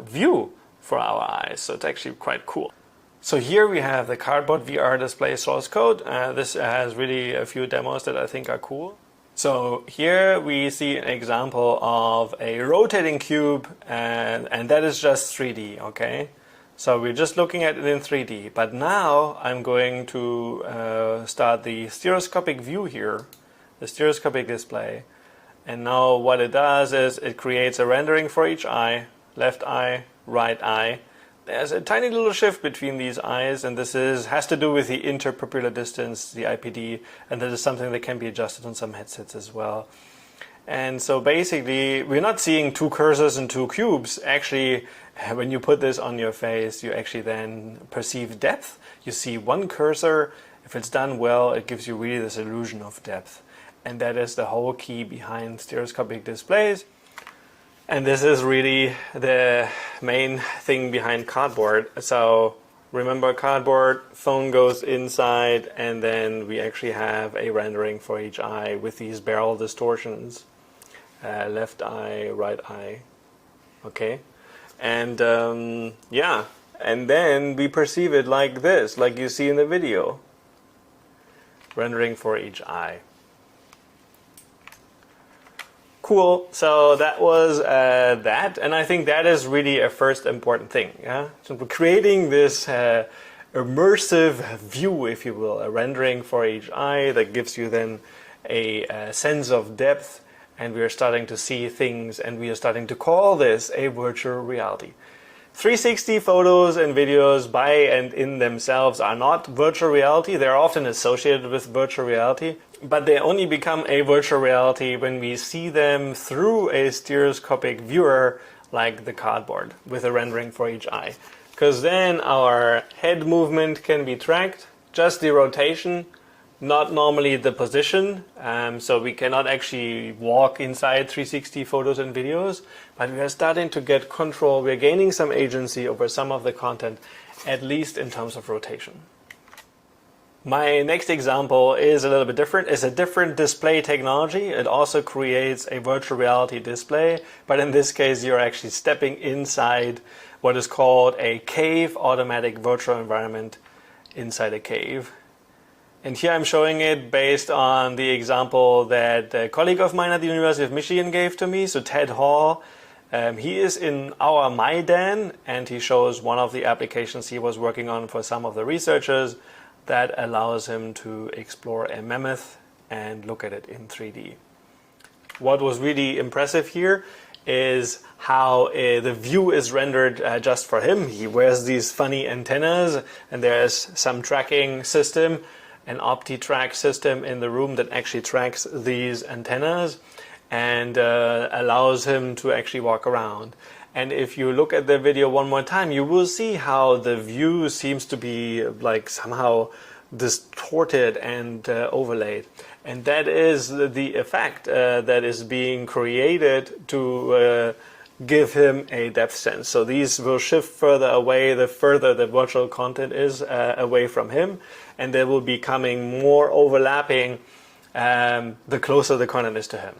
view for our eyes. So it's actually quite cool. So here we have the cardboard VR display source code. This has really a few demos that I think are cool. So here we see an example of a rotating cube, and that is just 3D, okay? So we're just looking at it in 3D, but now I'm going to start the stereoscopic view here, the stereoscopic display. And now what it does is it creates a rendering for each eye, left eye, right eye. There's a tiny little shift between these eyes, and this has to do with the interpupillar distance, the IPD, and that is something that can be adjusted on some headsets as well. And so basically, we're not seeing 2 cursors and 2 cubes. Actually, when you put this on your face, you actually then perceive depth. You see 1 cursor. If it's done well, it gives you really this illusion of depth. And that is the whole key behind stereoscopic displays. And this is really the main thing behind cardboard. So remember, cardboard, phone goes inside, and then we actually have a rendering for each eye with these barrel distortions. Left eye, right eye. Okay. And yeah, and then we perceive it like this, like you see in the video. Rendering for each eye. Cool. So that was that, and I think that is really a first important thing. Yeah, so we're creating this immersive view, if you will, a rendering for each eye that gives you then a sense of depth, and we are starting to see things, and we are starting to call this a virtual reality. 360 photos and videos by and in themselves are not virtual reality. They're often associated with virtual reality, but they only become a virtual reality when we see them through a stereoscopic viewer like the cardboard with a rendering for each eye. Because then our head movement can be tracked, just the rotation, not normally the position. So we cannot actually walk inside 360 photos and videos, but we are starting to get control. We're gaining some agency over some of the content, at least in terms of rotation. My next example is a little bit different. It's a different display technology. It also creates a virtual reality display, but in this case you're actually stepping inside what is called a cave automatic virtual environment inside a cave. And here I'm showing it based on the example that a colleague of mine at the University of Michigan gave to me, so Ted Hall. He is in our MyDan, and he shows one of the applications he was working on for some of the researchers that allows him to explore a mammoth and look at it in 3D. What was really impressive here is how the view is rendered just for him. He wears these funny antennas, and there's some tracking system, an OptiTrack system in the room that actually tracks these antennas and allows him to actually walk around. And if you look at the video one more time, you will see how the view seems to be like somehow distorted and overlaid. And that is the effect that is being created to give him a depth sense. So these will shift further away the further the virtual content is away from him, and they will be becoming more overlapping the closer the content is to him.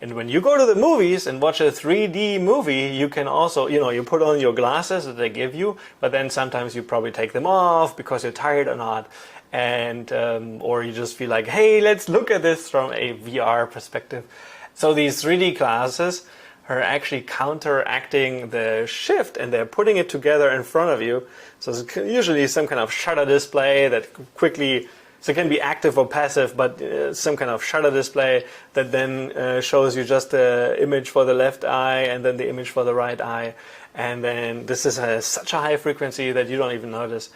And when you go to the movies and watch a 3D movie, you can also, you put on your glasses that they give you, but then sometimes you probably take them off because you're tired or not, and or you just feel like, hey, let's look at this from a VR perspective. So these 3D glasses are actually counteracting the shift, and they're putting it together in front of you. So it's usually some kind of shutter display that quickly, so it can be active or passive, but some kind of shutter display that then shows you just the image for the left eye and then the image for the right eye. And then this is such a high frequency that you don't even notice.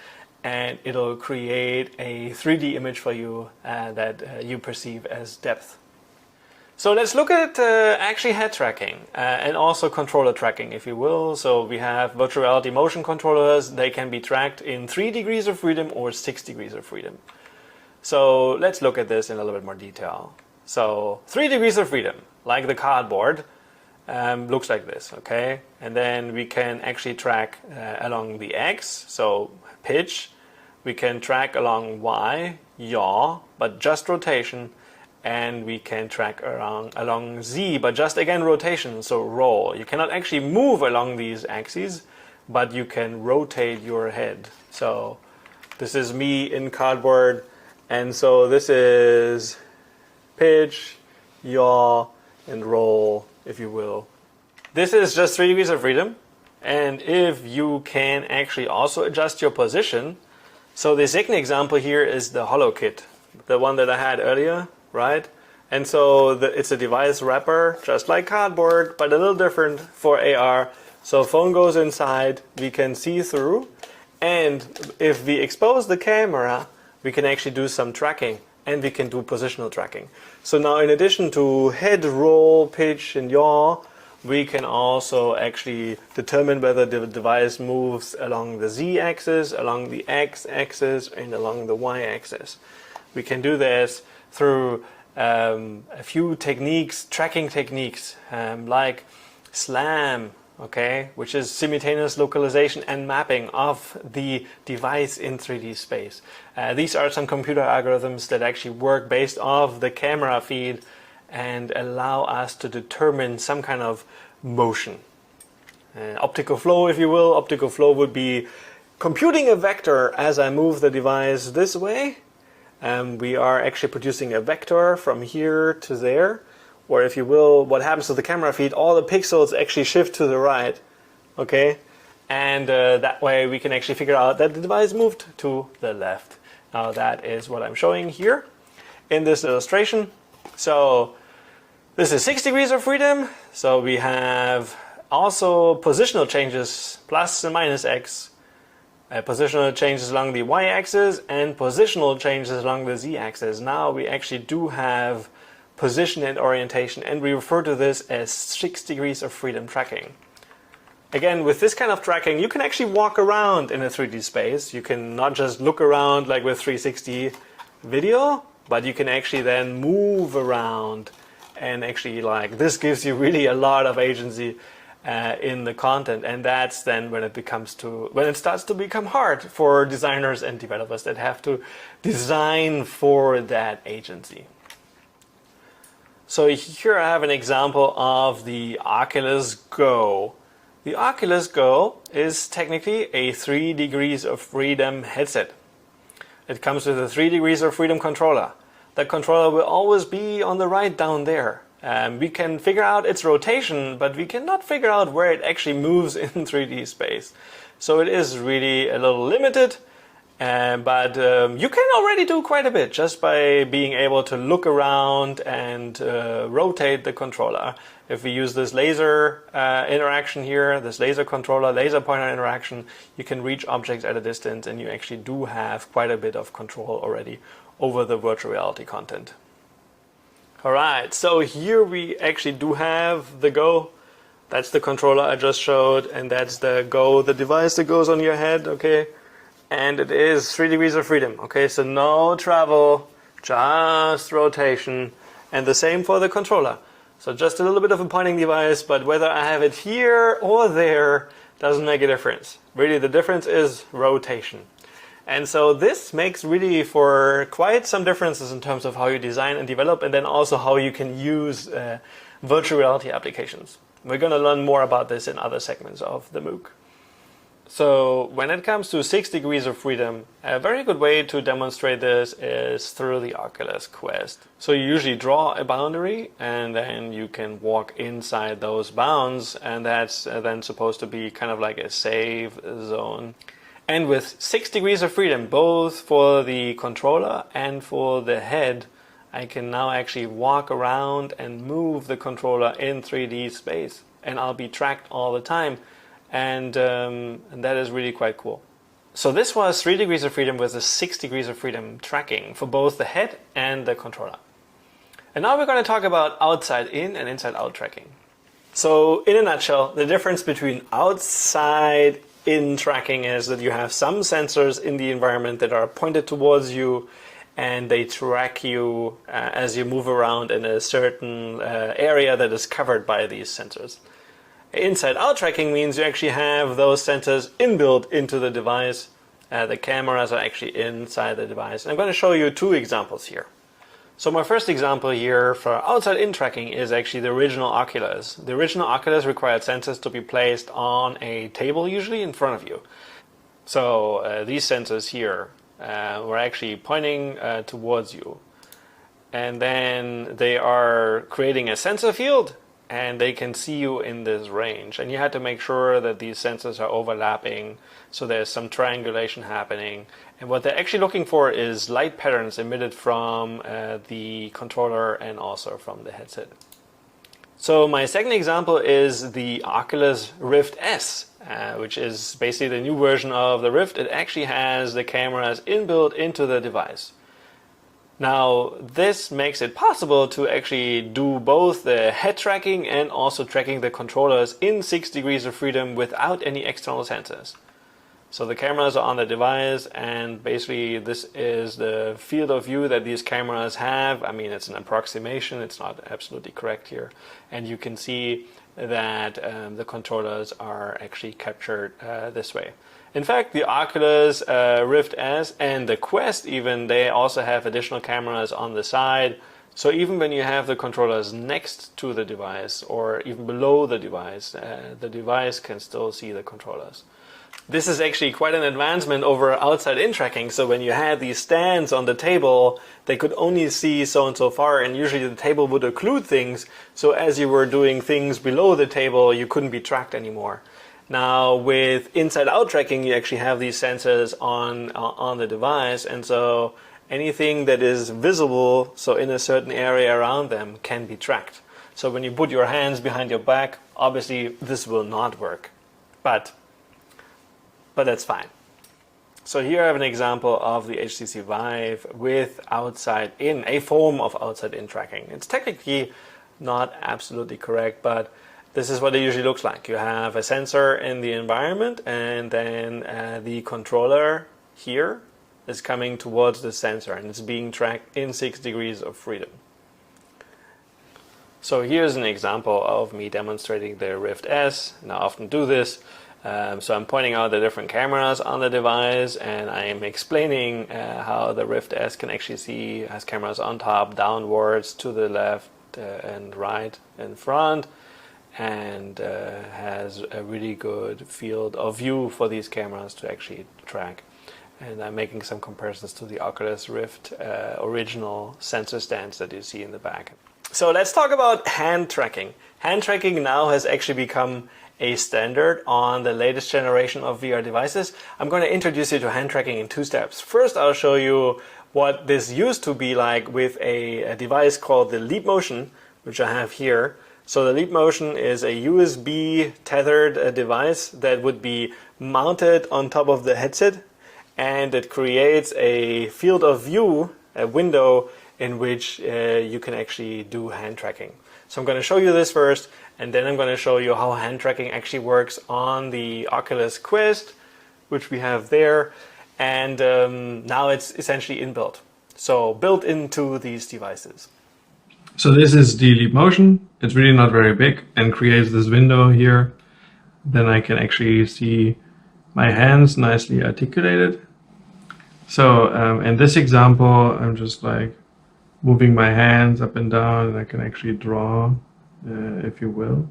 And it'll create a 3D image for you that you perceive as depth. So let's look at actually head tracking and also controller tracking, if you will. So we have virtual reality motion controllers. They can be tracked in 3 degrees of freedom or 6 degrees of freedom. So let's look at this in a little bit more detail. So 3 degrees of freedom, like the cardboard, looks like this, okay? And then we can actually track along the X, so pitch. We can track along Y, yaw, but just rotation. And we can track along Z, but just again rotation, so roll. You cannot actually move along these axes, but you can rotate your head. So this is me in cardboard. And so this is pitch, yaw, and roll, if you will. This is just 3 degrees of freedom. And if you can actually also adjust your position. So the second example here is the HoloKit, the one that I had earlier, right? And so it's a device wrapper, just like cardboard, but a little different for AR. So phone goes inside, we can see through. And if we expose the camera, we can actually do some tracking, and we can do positional tracking. So now in addition to head, roll, pitch, and yaw, we can also actually determine whether the device moves along the Z-axis, along the X-axis, and along the Y-axis. We can do this through a few techniques, tracking techniques, like SLAM, okay, which is simultaneous localization and mapping of the device in 3D space. These are some computer algorithms that actually work based off the camera feed and allow us to determine some kind of motion. Optical flow, if you will. Optical flow would be computing a vector as I move the device this way. We are actually producing a vector from here to there. Or if you will, what happens to the camera feed, all the pixels actually shift to the right, okay? And that way we can actually figure out that the device moved to the left. Now that is what I'm showing here in this illustration. So this is 6 degrees of freedom. So we have also positional changes, plus and minus X, positional changes along the Y-axis, and positional changes along the Z-axis. Now we actually do have position and orientation, and we refer to this as 6 degrees of freedom tracking. Again, with this kind of tracking, you can actually walk around in a 3D space. You can not just look around like with 360 video, but you can actually then move around, and actually like this gives you really a lot of agency in the content. And that's then when it starts to become hard for designers and developers that have to design for that agency. So here I have an example of the Oculus Go. The Oculus Go is technically a 3 degrees of freedom headset. It comes with a 3 degrees of freedom controller. The controller will always be on the right down there. We can figure out its rotation, but we cannot figure out where it actually moves in 3D space. So it is really a little limited, But you can already do quite a bit just by being able to look around and rotate the controller. If we use this laser interaction here, this laser controller, laser pointer interaction, you can reach objects at a distance, and you actually do have quite a bit of control already over the virtual reality content. Alright, so here we actually do have the Go. That's the controller I just showed, and that's the Go, the device that goes on your head, okay? And it is 3 degrees of freedom, okay? So no travel, just rotation, and the same for the controller. So just a little bit of a pointing device, but whether I have it here or there doesn't make a difference. Really, the difference is rotation. And so this makes really for quite some differences in terms of how you design and develop, and then also how you can use virtual reality applications. We're going to learn more about this in other segments of the MOOC. So when it comes to 6 degrees of freedom, a very good way to demonstrate this is through the Oculus Quest. So you usually draw a boundary, and then you can walk inside those bounds, and that's then supposed to be kind of like a safe zone. And with 6 degrees of freedom, both for the controller and for the head, I can now actually walk around and move the controller in 3D space, and I'll be tracked all the time. And that is really quite cool. So this was 3 degrees of freedom with the 6 degrees of freedom tracking for both the head and the controller. And now we're going to talk about outside in and inside out tracking. So in a nutshell, the difference between outside in tracking is that you have some sensors in the environment that are pointed towards you, and they track you as you move around in a certain area that is covered by these sensors. Inside-out tracking means you actually have those sensors inbuilt into the device. The cameras are actually inside the device. And I'm going to show you 2 examples here. So my first example here for outside-in tracking is actually the original Oculus. The original Oculus required sensors to be placed on a table, usually in front of you. So these sensors here were actually pointing towards you. And then they are creating a sensor field, and they can see you in this range. And you had to make sure that these sensors are overlapping, so there's some triangulation happening. And what they're actually looking for is light patterns emitted from the controller and also from the headset. So my second example is the Oculus Rift S, which is basically the new version of the Rift. It actually has the cameras inbuilt into the device. Now, this makes it possible to actually do both the head tracking and also tracking the controllers in 6 degrees of freedom without any external sensors. So the cameras are on the device, and basically this is the field of view that these cameras have. I mean, it's an approximation, it's not absolutely correct here. And you can see that the controllers are actually captured this way. In fact, the Oculus Rift S and the Quest even, they also have additional cameras on the side. So even when you have the controllers next to the device or even below the device can still see the controllers. This is actually quite an advancement over outside-in tracking. So when you had these stands on the table, they could only see so and so far, and usually the table would occlude things. So as you were doing things below the table, you couldn't be tracked anymore. Now with inside-out tracking, you actually have these sensors on the device, and so anything that is visible, so in a certain area around them, can be tracked. So when you put your hands behind your back, obviously this will not work, but that's fine. So here I have an example of the HTC Vive with outside-in, a form of outside-in tracking. It's technically not absolutely correct, but this is what it usually looks like. You have a sensor in the environment, and then the controller here is coming towards the sensor, and it's being tracked in 6 degrees of freedom. So here's an example of me demonstrating the Rift S, and I often do this. So I'm pointing out the different cameras on the device, and I am explaining how the Rift S can actually see, has cameras on top, downwards, to the left and right and front, and has a really good field of view for these cameras to actually track. And I'm making some comparisons to the Oculus Rift original sensor stands that you see in the back. So let's talk about hand tracking. Hand tracking now has actually become a standard on the latest generation of VR devices, I'm going to introduce you to hand tracking in 2 steps. First, I'll show you what this used to be like with a device called the Leap Motion, which I have here. So the Leap Motion is a USB tethered device that would be mounted on top of the headset, and it creates a field of view, a window in which you can actually do hand tracking. So I'm going to show you this first, and then I'm going to show you how hand tracking actually works on the Oculus Quest, which we have there, and now it's essentially inbuilt. So built into these devices. So this is the Leap Motion. It's really not very big and creates this window here. Then I can actually see my hands nicely articulated. So in this example, I'm just like moving my hands up and down, and I can actually draw, if you will,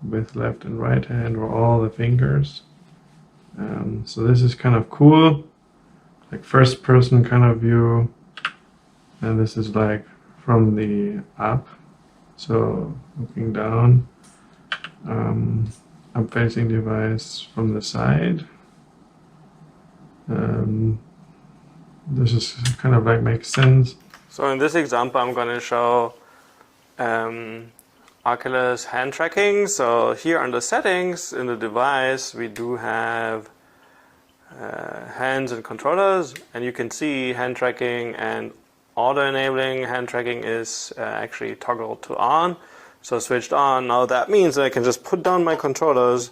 with left and right hand or all the fingers. So this is kind of cool, like first person kind of view. And this is like from the up. So looking down, I'm facing the device from the side. This is kind of like makes sense. So in this example, I'm going to show Oculus hand tracking. So here under settings in the device, we do have hands and controllers, and you can see hand tracking and auto-enabling hand tracking is actually toggled to on. So switched on. Now that means that I can just put down my controllers,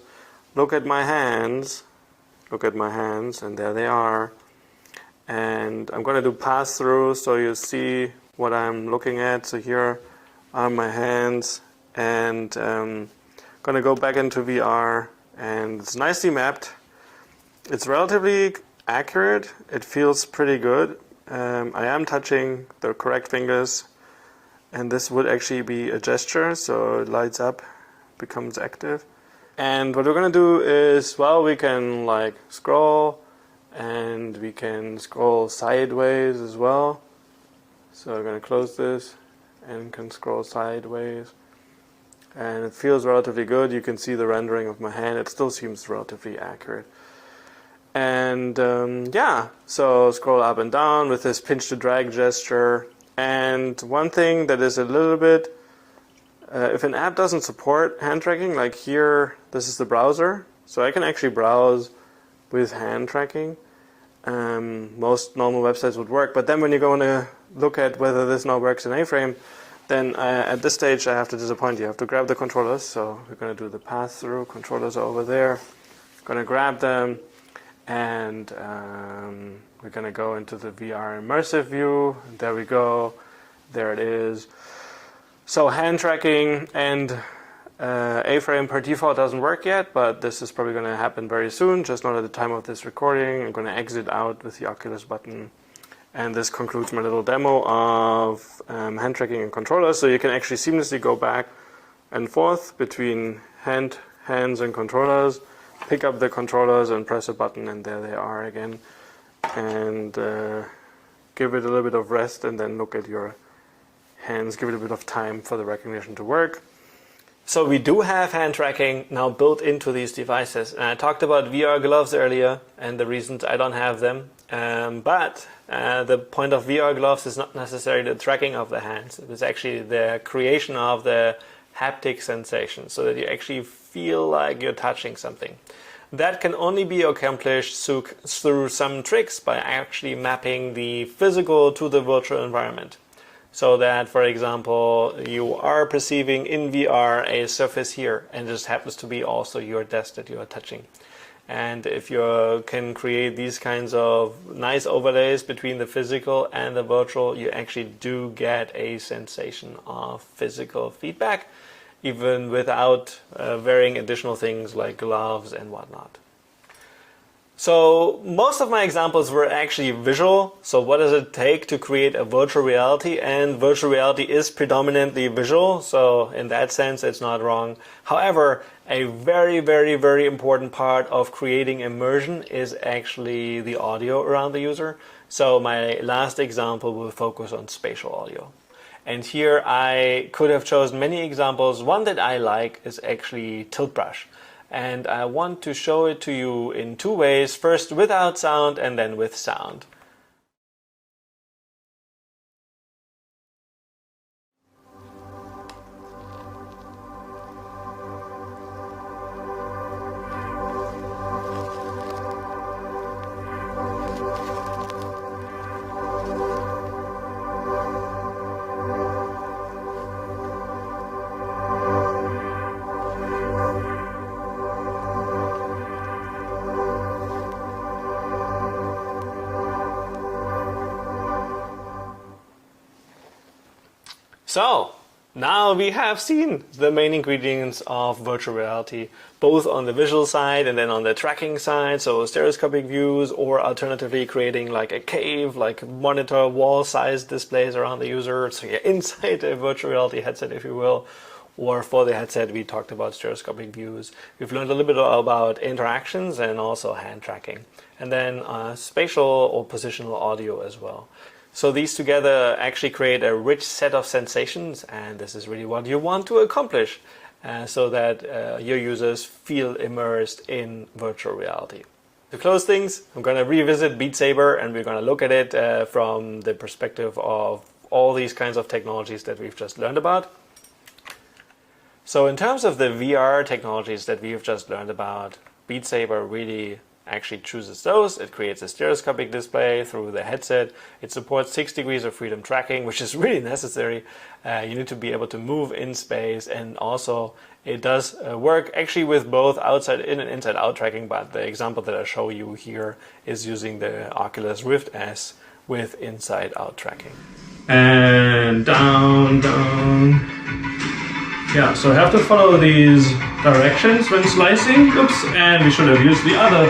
look at my hands, and there they are. And I'm going to do pass through so you see what I'm looking at. So here are my hands, and I'm going to go back into VR, and it's nicely mapped. It's relatively accurate. It feels pretty good. I am touching the correct fingers, and this would actually be a gesture, so it lights up, becomes active. And what we're going to do is, well, we can like scroll, and we can scroll sideways as well. So I'm going to close this and can scroll sideways, and it feels relatively good. You can see the rendering of my hand. It still seems relatively accurate. And yeah, so scroll up and down with this pinch to drag gesture. And one thing that is a little bit, if an app doesn't support hand tracking, like here, this is the browser. So I can actually browse with hand tracking. Most normal websites would work. But then when you're going to look at whether this now works in A-frame, then at this stage I have to disappoint you. I have to grab the controllers. So we're going to do the pass through. Controllers are over there. Going to grab them. And we're going to go into the VR immersive view. There we go. There it is. So hand tracking and A-frame per default doesn't work yet, but this is probably going to happen very soon, just not at the time of this recording. I'm going to exit out with the Oculus button. And this concludes my little demo of hand tracking and controllers. So you can actually seamlessly go back and forth between hands and controllers. Pick up the controllers and press a button, and there they are again. And give it a little bit of rest, and then look at your hands. Give it a bit of time for the recognition to work. So we do have hand tracking now built into these devices. And I talked about VR gloves earlier and the reasons I don't have them. But the point of VR gloves is not necessarily the tracking of the hands. It is actually the creation of the haptic sensation, so that you actually feel like you're touching something. That can only be accomplished through some tricks by actually mapping the physical to the virtual environment. So that, for example, you are perceiving in VR a surface here, and it just happens to be also your desk that you are touching. And if you can create these kinds of nice overlays between the physical and the virtual, you actually do get a sensation of physical feedback, even without wearing additional things like gloves and whatnot. So most of my examples were actually visual. So what does it take to create a virtual reality? And virtual reality is predominantly visual. So in that sense, it's not wrong. However, a very, very, very important part of creating immersion is actually the audio around the user. So my last example will focus on spatial audio. And here I could have chosen many examples. One that I like is actually tilt brush. And I want to show it to you in two ways. First without sound and then with sound. So, now we have seen the main ingredients of virtual reality, both on the visual side and then on the tracking side, so stereoscopic views, or alternatively creating like a cave, like monitor wall-sized displays around the user, so you're inside a virtual reality headset, if you will. Or for the headset, we talked about stereoscopic views. We've learned a little bit about interactions and also hand tracking. And then spatial or positional audio as well. So these together actually create a rich set of sensations, and this is really what you want to accomplish so that your users feel immersed in virtual reality. To close things, I'm going to revisit Beat Saber, and we're going to look at it from the perspective of all these kinds of technologies that we've just learned about. So in terms of the VR technologies that we've just learned about, Beat Saber really actually chooses those. It creates a stereoscopic display through the headset. It supports 6 degrees of freedom tracking, which is really necessary. You need to be able to move in space, and also it does work actually with both outside in and inside out tracking, but the example that I show you here is using the Oculus Rift S with inside out tracking. And down, down. Yeah, so I have to follow these directions when slicing. Oops, and we should have used the other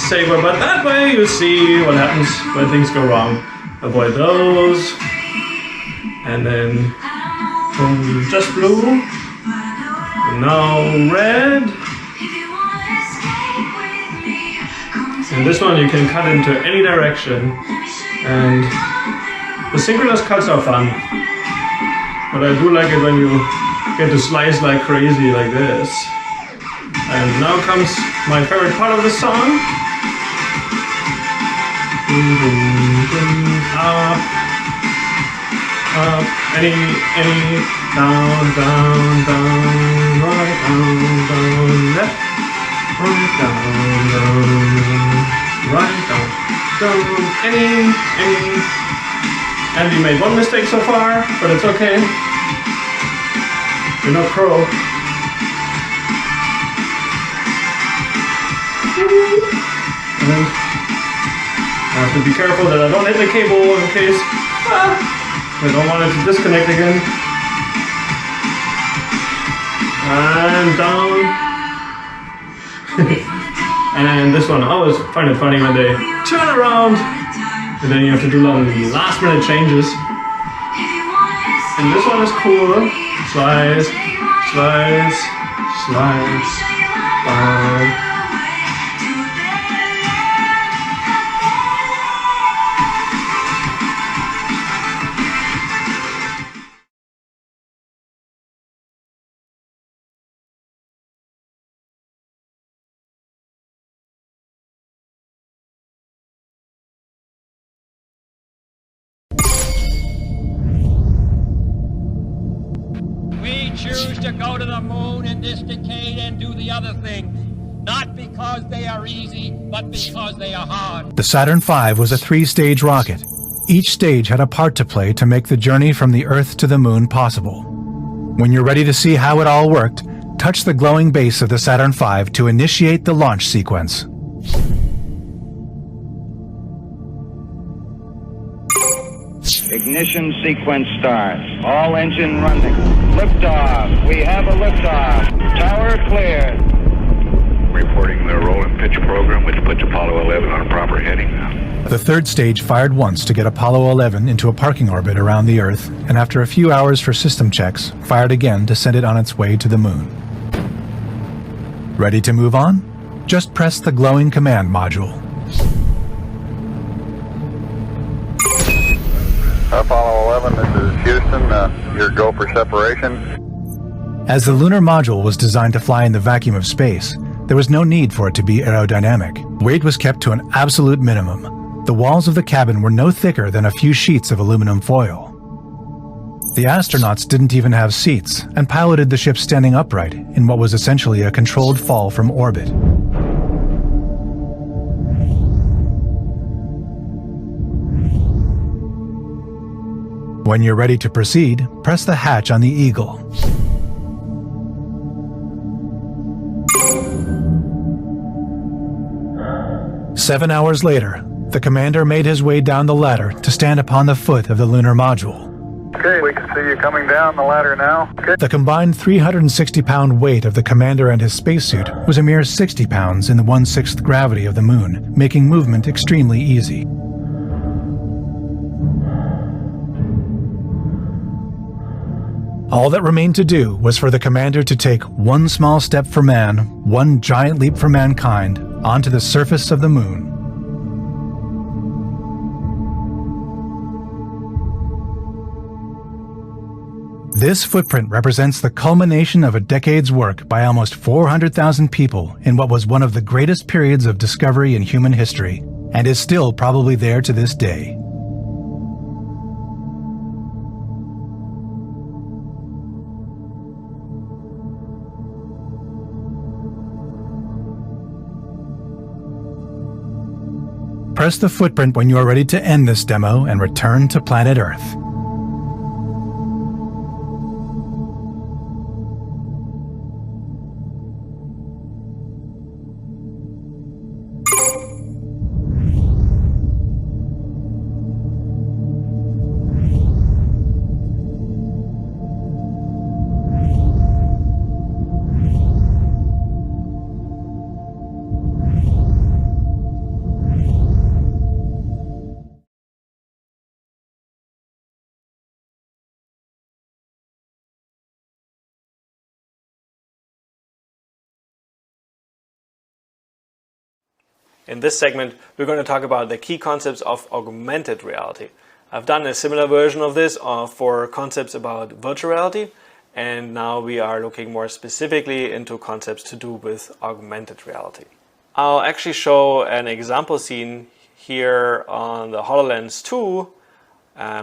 saber, but that way you see what happens when things go wrong. Avoid those. And then boom, just blue. And now red. And this one you can cut into any direction. And the synchronous cuts are fun. But I do like it when you get to slice like crazy like this. And now comes my favorite part of the song. Up, up, any, down, down, down, right, down, left, right, down, right, down, any. And we made one mistake so far, but it's okay. You're not pro. And I have to be careful that I don't hit the cable in case I don't want it to disconnect again. And down. And this one, I always find it funny when they turn around and then you have to do last minute changes. And this one is cool. Slice, slice, slice, down. Choose to go to the moon in this decade and do the other thing, not because they are easy, but because they are hard. The Saturn V was a 3-stage rocket. Each stage had a part to play to make the journey from the Earth to the moon possible. When you're ready to see how it all worked, touch the glowing base of the Saturn V to initiate the launch sequence. Ignition sequence starts. All engine running. Liftoff. We have a liftoff. Tower cleared. Reporting the roll and pitch program, which puts Apollo 11 on a proper heading now. The third stage fired once to get Apollo 11 into a parking orbit around the Earth, and after a few hours for system checks, fired again to send it on its way to the moon. Ready to move on? Just press the glowing command module. Apollo 11, this is Houston. Your go for separation. As the lunar module was designed to fly in the vacuum of space, there was no need for it to be aerodynamic. Weight was kept to an absolute minimum. The walls of the cabin were no thicker than a few sheets of aluminum foil. The astronauts didn't even have seats and piloted the ship standing upright in what was essentially a controlled fall from orbit. When you're ready to proceed, press the hatch on the Eagle. Seven hours later, the commander made his way down the ladder to stand upon the foot of the lunar module. Okay, we can see you coming down the ladder now. Okay. The combined 360-pound weight of the commander and his spacesuit was a mere 60 pounds in the 1/6 gravity of the moon, making movement extremely easy. All that remained to do was for the commander to take one small step for man, one giant leap for mankind, onto the surface of the moon. This footprint represents the culmination of a decade's work by almost 400,000 people in what was one of the greatest periods of discovery in human history, and is still probably there to this day. Press the footprint when you are ready to end this demo and return to planet Earth. In this segment, we're going to talk about the key concepts of augmented reality. I've done a similar version of this for concepts about virtual reality, and now we are looking more specifically into concepts to do with augmented reality. I'll actually show an example scene here on the HoloLens 2.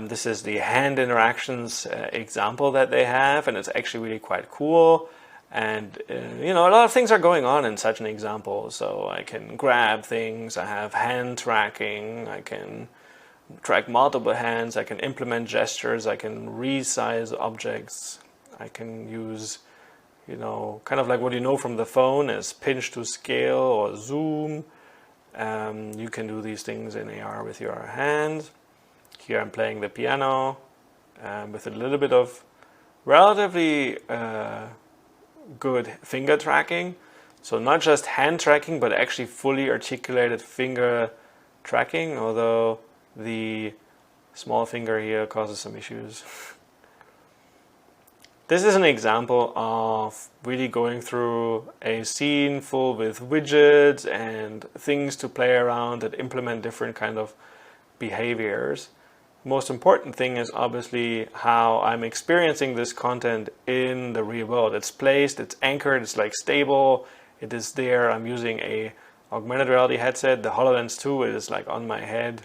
This is the hand interactions example that they have, and it's actually really quite cool. And you know, a lot of things are going on in such an example. So I can grab things, I have hand tracking, I can track multiple hands, I can implement gestures, I can resize objects, I can use, you know, kind of like what you know from the phone as pinch to scale or zoom. You can do these things in AR with your hands. Here I'm playing the piano with a little bit of relatively good finger tracking. So not just hand tracking, but actually fully articulated finger tracking, although the small finger here causes some issues. This is an example of really going through a scene full with widgets and things to play around that implement different kind of behaviors. Most important thing is obviously how I'm experiencing this content in the real world. It's placed, it's anchored, it's like stable, it is there. I'm using a augmented reality headset. The HoloLens 2 is like on my head,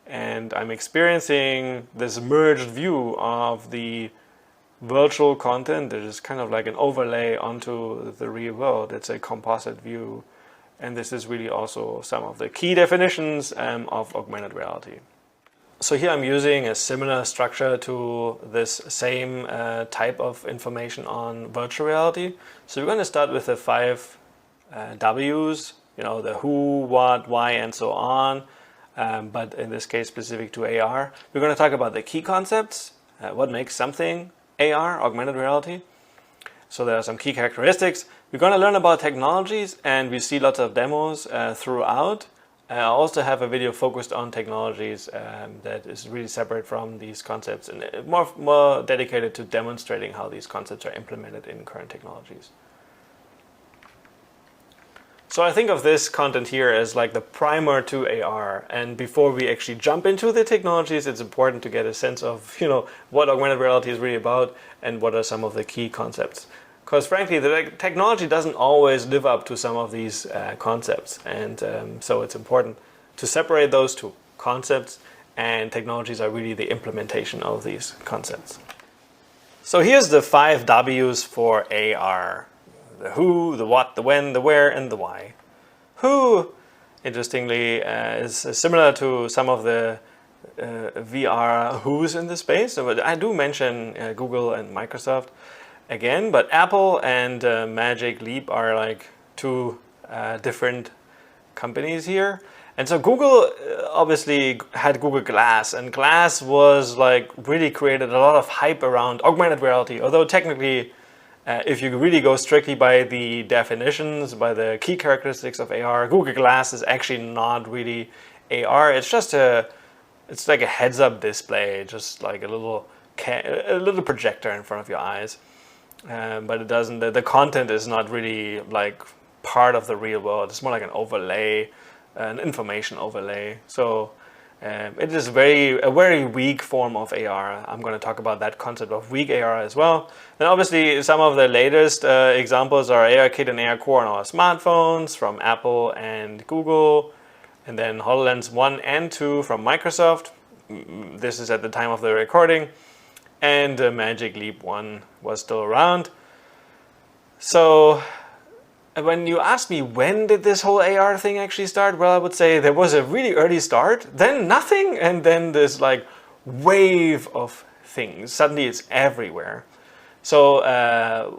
and I'm experiencing this merged view of the virtual content that is kind of like an overlay onto the real world. It's a composite view, and this is really also some of the key definitions of augmented reality. So here I'm using a similar structure to this same type of information on virtual reality. So we're going to start with the 5 W's, you know, the who, what, why, and so on. But in this case, specific to AR. We're going to talk about the key concepts, what makes something AR, augmented reality. So there are some key characteristics. We're going to learn about technologies, and we see lots of demos throughout. I also have a video focused on technologies that is really separate from these concepts and more dedicated to demonstrating how these concepts are implemented in current technologies. So I think of this content here as like the primer to AR, and before we actually jump into the technologies, it's important to get a sense of, you know, what augmented reality is really about and what are some of the key concepts. Because frankly, the technology doesn't always live up to some of these concepts, and so it's important to separate those two. Concepts and technologies are really the implementation of these concepts. So here's the 5 W's for AR. The who, the what, the when, the where, and the why. Who, interestingly, is similar to some of the VR who's in the space. So I do mention Google and Microsoft again, but Apple and Magic Leap are like 2 different companies here. And so Google obviously had Google Glass, and Glass was like really created a lot of hype around augmented reality, although technically if you really go strictly by the definitions, by the key characteristics of AR, Google Glass is actually not really AR. It's just it's like a heads-up display, just like a little projector in front of your eyes. But it doesn't. The content is not really like part of the real world. It's more like an overlay, an information overlay. So it is a very weak form of AR. I'm going to talk about that concept of weak AR as well. And obviously some of the latest examples are ARKit and ARCore on our smartphones from Apple and Google, and then HoloLens 1 and 2 from Microsoft. This is at the time of the recording, and Magic Leap 1 was still around. So when you ask me when did this whole AR thing actually start, well, I would say there was a really early start, then nothing, and then this like wave of things. Suddenly it's everywhere. So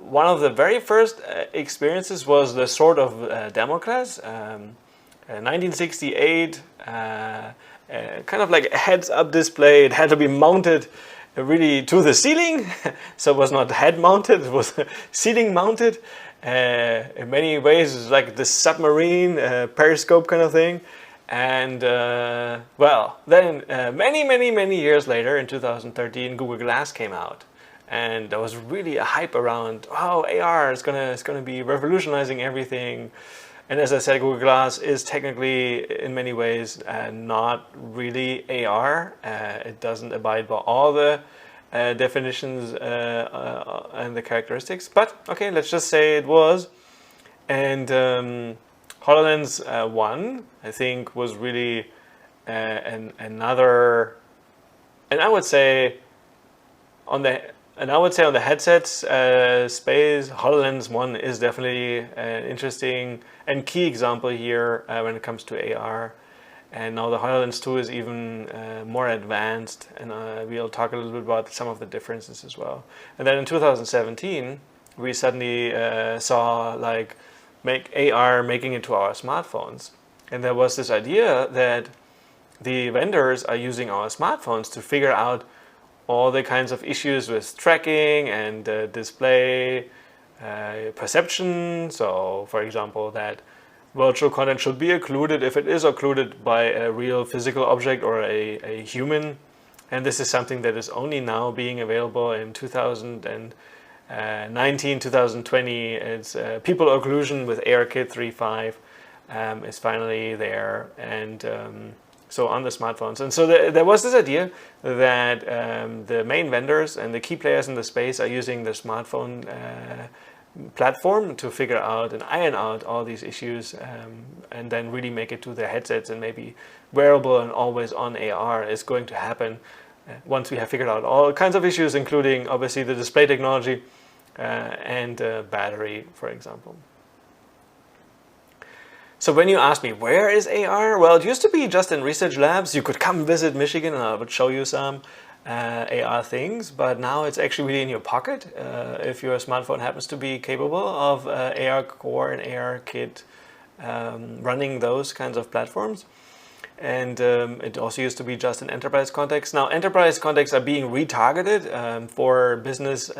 one of the very first experiences was the Sword of Damocles, 1968, kind of like a heads-up display. It had to be mounted really to the ceiling, so it was not head mounted, it was ceiling mounted. In many ways, it's like the submarine periscope kind of thing. And well, then many years later, in 2013, Google Glass came out, and there was really a hype around, oh, AR is gonna be revolutionizing everything. And as I said, Google Glass is technically, in many ways, not really AR. It doesn't abide by all the definitions and the characteristics, but okay, let's just say it was. And HoloLens 1, I think, was really another, and I would say on the headsets space, HoloLens 1 is definitely an interesting and key example here when it comes to AR. And now the HoloLens 2 is even more advanced, and we'll talk a little bit about some of the differences as well. And then in 2017, we suddenly saw like AR making it to our smartphones. And there was this idea that the vendors are using our smartphones to figure out all the kinds of issues with tracking and display perception. So, for example, that virtual content should be occluded if it is occluded by a real physical object or a human. And this is something that is only now being available in 2019, 2020. It's people occlusion with ARKit 3.5 is finally there, and so on the smartphones. And so there was this idea that the main vendors and the key players in the space are using the smartphone platform to figure out and iron out all these issues, and then really make it to the headsets, and maybe wearable and always on AR is going to happen once we have figured out all kinds of issues, including obviously the display technology and battery, for example. So when you ask me, where is AR? Well, it used to be just in research labs. You could come visit Michigan and I would show you some AR things, but now it's actually really in your pocket if your smartphone happens to be capable of ARCore and ARKit running those kinds of platforms. And it also used to be just in enterprise context. Now enterprise contexts are being retargeted for business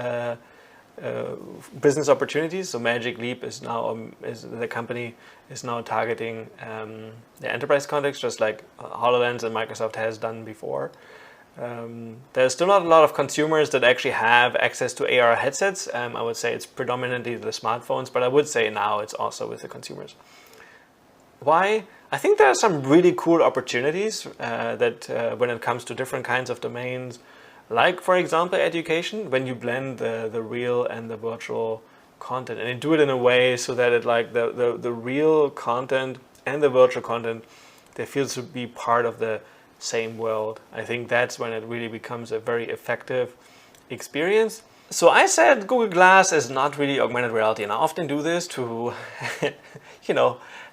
opportunities. So Magic Leap is now the company is now targeting the enterprise context, just like HoloLens and Microsoft has done before. There's still not a lot of consumers that actually have access to AR headsets. I would say it's predominantly the smartphones, but I would say now it's also with the consumers. Why? I think there are some really cool opportunities that when it comes to different kinds of domains, like for example education, when you blend the real and the virtual content, and you do it in a way so that it like the real content and the virtual content, they feel to be part of the same world. I think that's when it really becomes a very effective experience. So I said Google Glass is not really augmented reality, and I often do this to,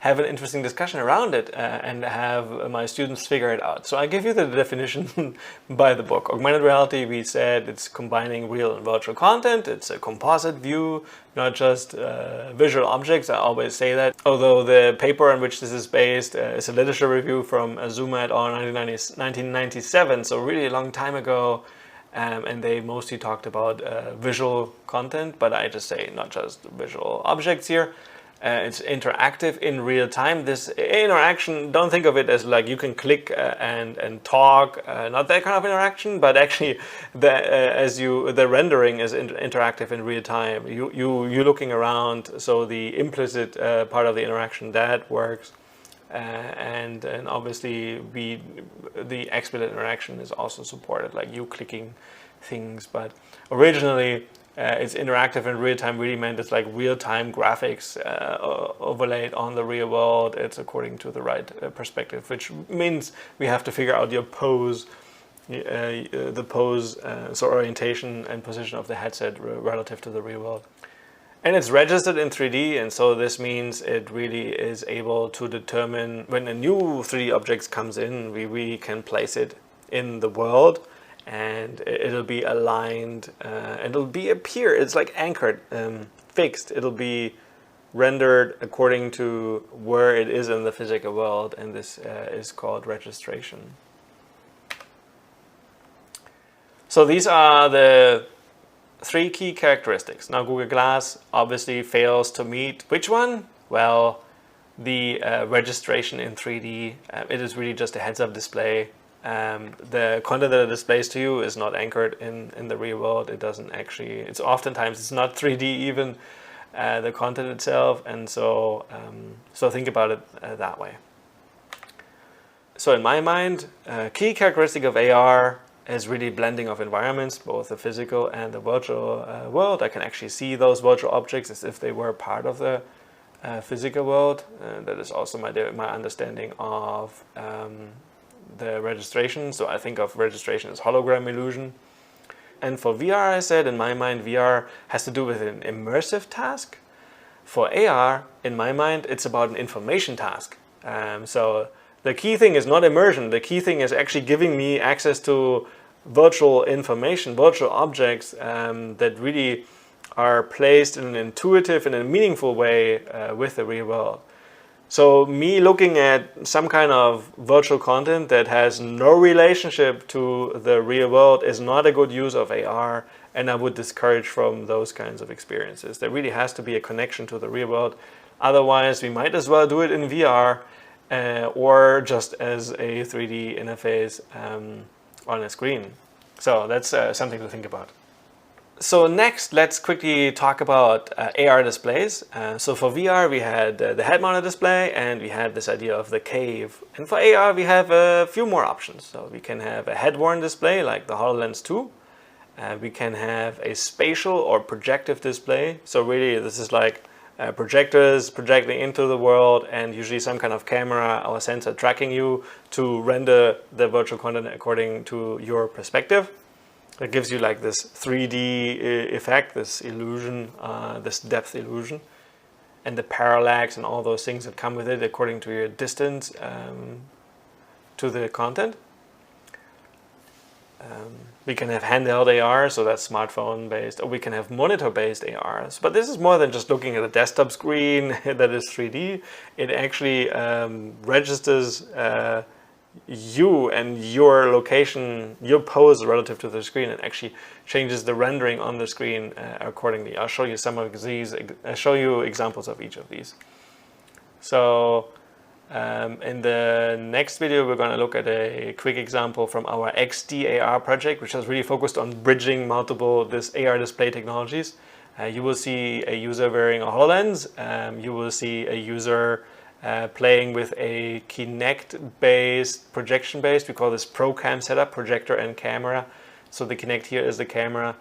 have an interesting discussion around it and have my students figure it out. So I give you the definition by the book. Augmented reality, we said it's combining real and virtual content. It's a composite view, not just visual objects. I always say that. Although the paper on which this is based is a literature review from Zuma et al. 1997, so really a long time ago. And they mostly talked about visual content, but I just say not just visual objects here. It's interactive in real time. This interaction, don't think of it as like you can click and talk, not that kind of interaction, but actually the rendering is interactive in real time. You're looking around, so the implicit part of the interaction, that works. And obviously the explicit interaction is also supported, like you clicking things, but originally it's interactive in real time really meant it's like real-time graphics overlaid on the real world. It's according to the right perspective, which means we have to figure out your pose, the pose, so orientation and position of the headset relative to the real world. And it's registered in 3D, and so this means it really is able to determine when a new 3D object comes in, we can place it in the world, and it'll be aligned, and it'll be appear. It's like anchored, fixed. It'll be rendered according to where it is in the physical world, and this is called registration. So these are the 3 key characteristics. Now Google Glass obviously fails to meet which one? Well, the registration in 3D. It is really just a heads-up display. The content that it displays to you is not anchored in the real world. It doesn't actually, it's oftentimes it's not 3D even, the content itself, and so think about it that way. So in my mind, a key characteristic of AR is really blending of environments, both the physical and the virtual world. I can actually see those virtual objects as if they were part of the physical world. That is also my understanding of the registration. So I think of registration as hologram illusion. And for VR, I said, in my mind, VR has to do with an immersive task. For AR, in my mind, it's about an information task. So the key thing is not immersion. The key thing is actually giving me access to virtual information, virtual objects that really are placed in an intuitive and a meaningful way with the real world. So me looking at some kind of virtual content that has no relationship to the real world is not a good use of AR, and I would discourage from those kinds of experiences. There really has to be a connection to the real world. Otherwise, we might as well do it in VR or just as a 3D interface on a screen. So that's something to think about. So next, let's quickly talk about AR displays. So for VR, we had the head-mounted display, and we had this idea of the cave. And for AR, we have a few more options. So we can have a head-worn display like the HoloLens 2. We can have a spatial or projective display. So really, this is like projectors projecting into the world, and usually some kind of camera or sensor tracking you to render the virtual content according to your perspective. It gives you like this 3D effect, this illusion, this depth illusion, and the parallax and all those things that come with it according to your distance to the content. We can have handheld AR, so that's smartphone based, or we can have monitor based ARs. But this is more than just looking at a desktop screen that is 3D. It actually registers you and your location, your pose relative to the screen, and actually changes the rendering on the screen accordingly. I'll show you some of these. I'll show you examples of each of these. So in the next video, we're going to look at a quick example from our XDAR project, which is really focused on bridging multiple AR display technologies. You will see a user wearing a HoloLens. You will see a user playing with a Kinect-based, projection-based, we call this ProCam setup, projector and camera. So the Kinect here is the camera.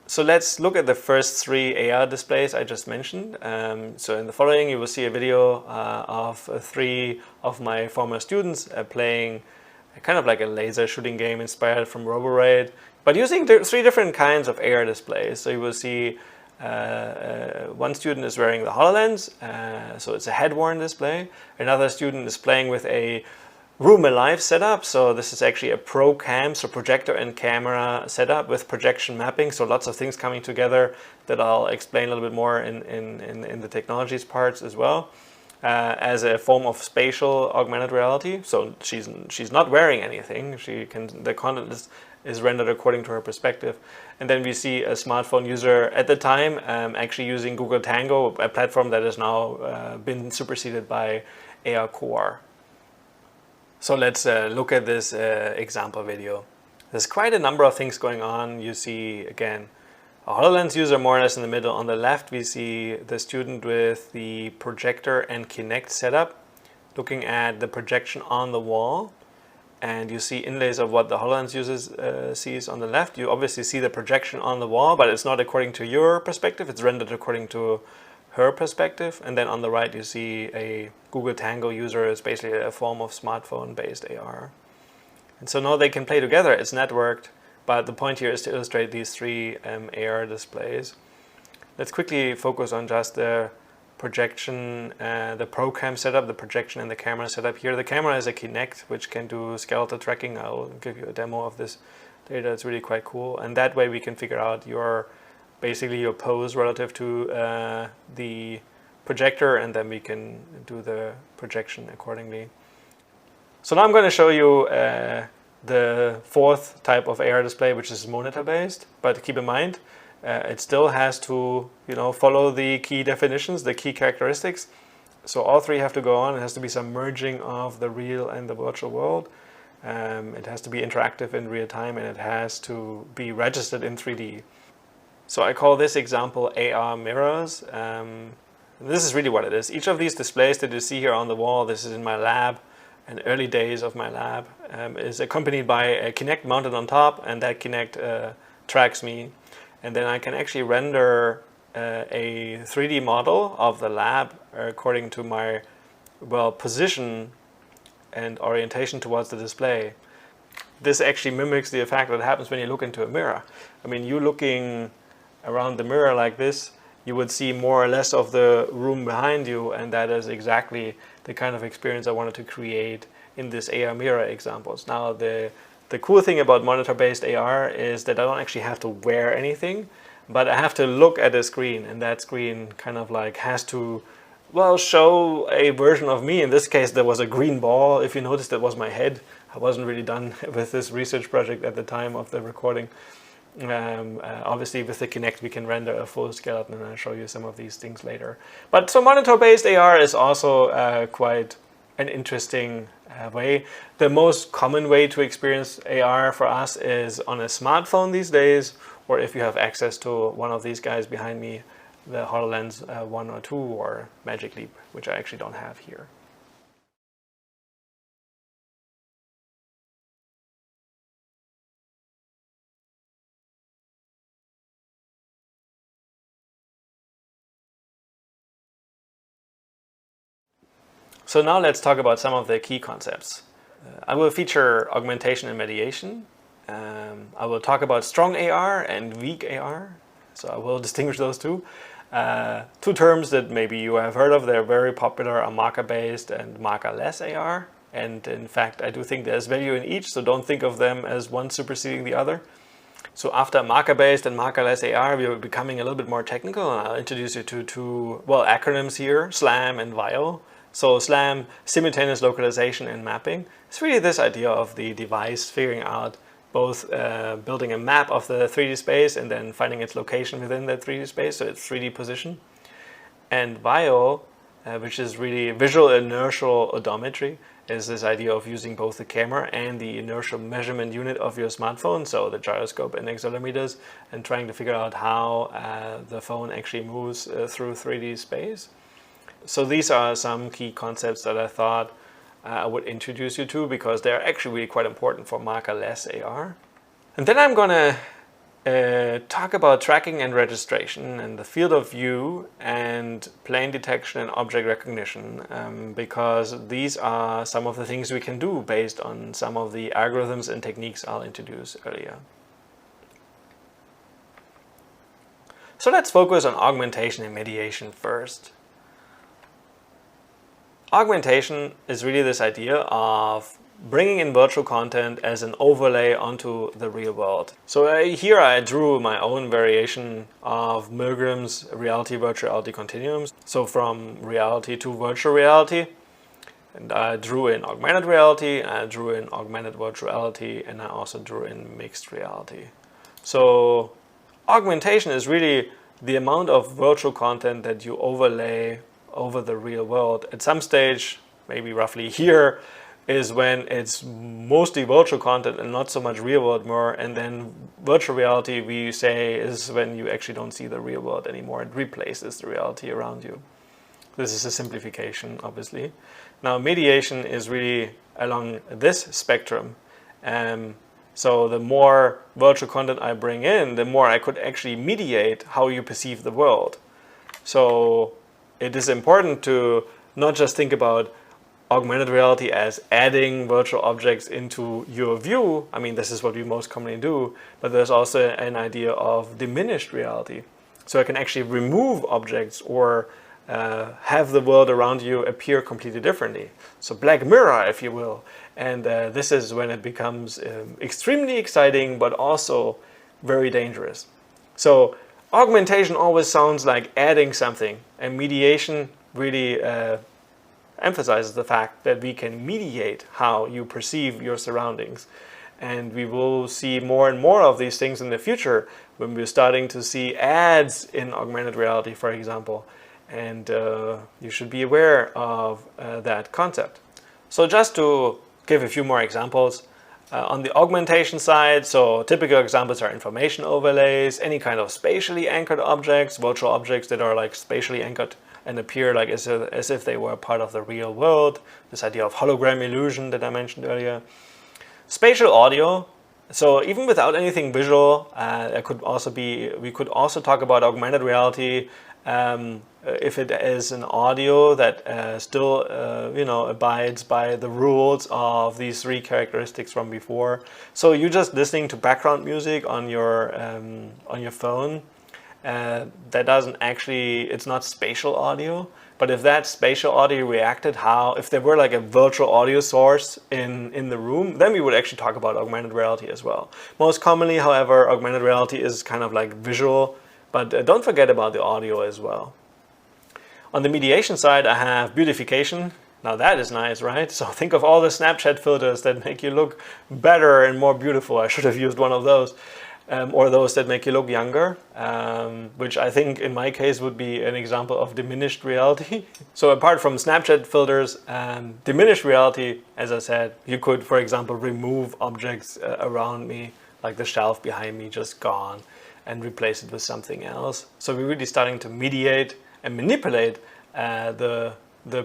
So let's look at the first 3 AR displays I just mentioned. So in the following, you will see a video of 3 of my former students playing kind of like a laser shooting game inspired from Roboraid, but using 3 different kinds of AR displays. So you will see one student is wearing the HoloLens, so it's a head-worn display. Another student is playing with a Room Alive setup, so this is actually a ProCam, so projector and camera setup with projection mapping, so lots of things coming together that I'll explain a little bit more in the technologies parts as well, as a form of spatial augmented reality. So she's not wearing anything, the content is rendered according to her perspective. And then we see a smartphone user at the time actually using Google Tango, a platform that has now been superseded by AR Core. So let's look at this example video. There's quite a number of things going on. You see, again, a HoloLens user more or less in the middle. On the left, we see the student with the projector and Kinect setup, looking at the projection on the wall. And you see inlays of what the HoloLens user sees on the left. You obviously see the projection on the wall, but it's not according to your perspective. It's rendered according to her perspective. And then on the right, you see a Google Tango user is basically a form of smartphone-based AR. And so now they can play together. It's networked, but the point here is to illustrate these 3 AR displays. Let's quickly focus on just the projection, the ProCam setup, the projection and the camera setup here. The camera is a Kinect, which can do skeletal tracking. I'll give you a demo of this data. It's really quite cool. And that way we can figure out basically your pose relative to the projector, and then we can do the projection accordingly. So now I'm going to show you the 4th type of AR display, which is monitor based, but keep in mind it still has to follow the key definitions, the key characteristics. So all 3 have to go on. It has to be some merging of the real and the virtual world. It has to be interactive in real time, and it has to be registered in 3D. So I call this example AR mirrors. This is really what it is. Each of these displays that you see here on the wall, this is in my lab, and early days of my lab, is accompanied by a Kinect mounted on top, and that Kinect tracks me. And then I can actually render a 3D model of the lab according to my position and orientation towards the display. This actually mimics the effect that happens when you look into a mirror. I mean, you looking around the mirror like this, you would see more or less of the room behind you, and that is exactly the kind of experience I wanted to create in this AR mirror examples. Now, the cool thing about monitor-based AR is that I don't actually have to wear anything, but I have to look at a screen, and that screen kind of like has to, show a version of me. In this case, there was a green ball. If you noticed, that was my head. I wasn't really done with this research project at the time of the recording. Obviously with the Kinect we can render a full skeleton, and I'll show you some of these things later. But so monitor-based AR is also quite an interesting way. The most common way to experience AR for us is on a smartphone these days, or if you have access to one of these guys behind me, the HoloLens 1 or 2 or Magic Leap, which I actually don't have here. So now let's talk about some of the key concepts. I will feature augmentation and mediation. I will talk about strong AR and weak AR. So I will distinguish those two. 2 terms that maybe you have heard of. They're very popular are marker-based and marker-less AR. And in fact, I do think there's value in each, so don't think of them as one superseding the other. So after marker-based and marker-less AR, we are becoming a little bit more technical, and I'll introduce you to 2 acronyms here, SLAM and VIO. So SLAM, simultaneous localization and mapping. It's really this idea of the device figuring out both building a map of the 3D space and then finding its location within that 3D space, so its 3D position. And VIO, which is really visual inertial odometry, is this idea of using both the camera and the inertial measurement unit of your smartphone, so the gyroscope and accelerometers, and trying to figure out how the phone actually moves through 3D space. So these are some key concepts that I thought I would introduce you to, because they're actually really quite important for markerless AR. And then I'm gonna talk about tracking and registration and the field of view and plane detection and object recognition, because these are some of the things we can do based on some of the algorithms and techniques I'll introduce earlier. So let's focus on augmentation and mediation first. Augmentation is really this idea of bringing in virtual content as an overlay onto the real world. So here I drew my own variation of Milgram's reality virtual reality continuums. So from reality to virtual reality. And I drew in augmented reality, I drew in augmented virtual reality, and I also drew in mixed reality. So augmentation is really the amount of virtual content that you overlay over the real world. At some stage, maybe roughly here, is when it's mostly virtual content and not so much real world more. And then virtual reality, we say, is when you actually don't see the real world anymore. It replaces the reality around you. This is a simplification, obviously. Now, mediation is really along this spectrum. So the more virtual content I bring in, the more I could actually mediate how you perceive the world. So it is important to not just think about augmented reality as adding virtual objects into your view. I mean, this is what we most commonly do, but there's also an idea of diminished reality. So I can actually remove objects or have the world around you appear completely differently. So Black Mirror, if you will. And this is when it becomes extremely exciting, but also very dangerous. So augmentation always sounds like adding something, and mediation really emphasizes the fact that we can mediate how you perceive your surroundings. And we will see more and more of these things in the future when we're starting to see ads in augmented reality, for example. And you should be aware of that concept. So just to give a few more examples, on the augmentation side, so typical examples are information overlays, any kind of spatially anchored objects, virtual objects that are like spatially anchored and appear like as if they were part of the real world. This idea of hologram illusion that I mentioned earlier. Spatial audio. So even without anything visual, we could also talk about augmented reality if it is an audio that still abides by the rules of these three characteristics from before. So you're just listening to background music on your phone. That doesn't actually, it's not spatial audio, but if that spatial audio reacted if there were like a virtual audio source in the room, then we would actually talk about augmented reality as well. Most commonly, however, augmented reality is kind of like visual, but don't forget about the audio as well. On the mediation side, I have beautification. Now that is nice, right? So think of all the Snapchat filters that make you look better and more beautiful. I should have used one of those. Or those that make you look younger, which I think in my case would be an example of diminished reality. So apart from Snapchat filters, diminished reality, as I said, you could, for example, remove objects around me, like the shelf behind me just gone, and replace it with something else. So we're really starting to mediate and manipulate the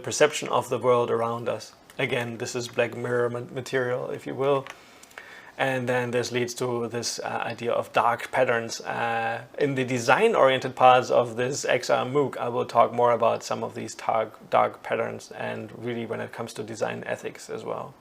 perception of the world around us. Again, this is Black Mirror material, if you will. And then this leads to this idea of dark patterns. In the design-oriented parts of this XR MOOC, I will talk more about some of these dark patterns, and really when it comes to design ethics as well.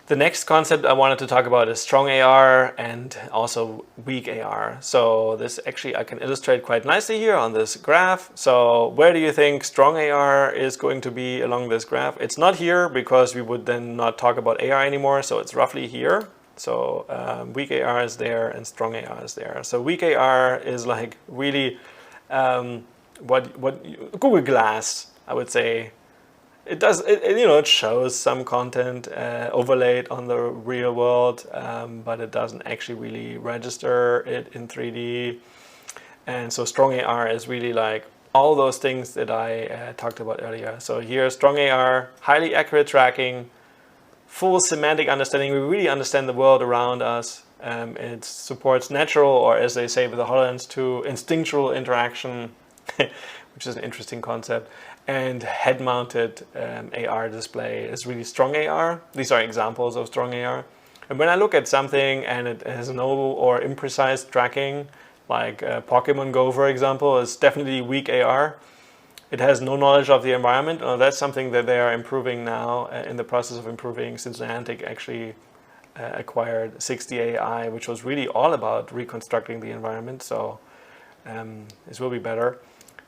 The next concept I wanted to talk about is strong AR and also weak AR. So this actually I can illustrate quite nicely here on this graph. So where do you think strong AR is going to be along this graph? It's not here because we would then not talk about AR anymore. So it's roughly here. So weak AR is there and strong AR is there. So weak AR is like really what Google Glass, I would say. It does, it shows some content overlaid on the real world, but it doesn't actually really register it in 3D. And so strong AR is really like all those things that I talked about earlier. So here, strong AR, highly accurate tracking, full semantic understanding. We really understand the world around us. It supports natural, or as they say with the HoloLens 2, instinctual interaction. which is an interesting concept. And head-mounted AR display is really strong AR. These are examples of strong AR. And when I look at something and it has no or imprecise tracking, like Pokemon Go, for example, is definitely weak AR. It has no knowledge of the environment. That's something that they are improving now, in the process of improving, since Niantic actually acquired 60 AI, which was really all about reconstructing the environment. So this will be better.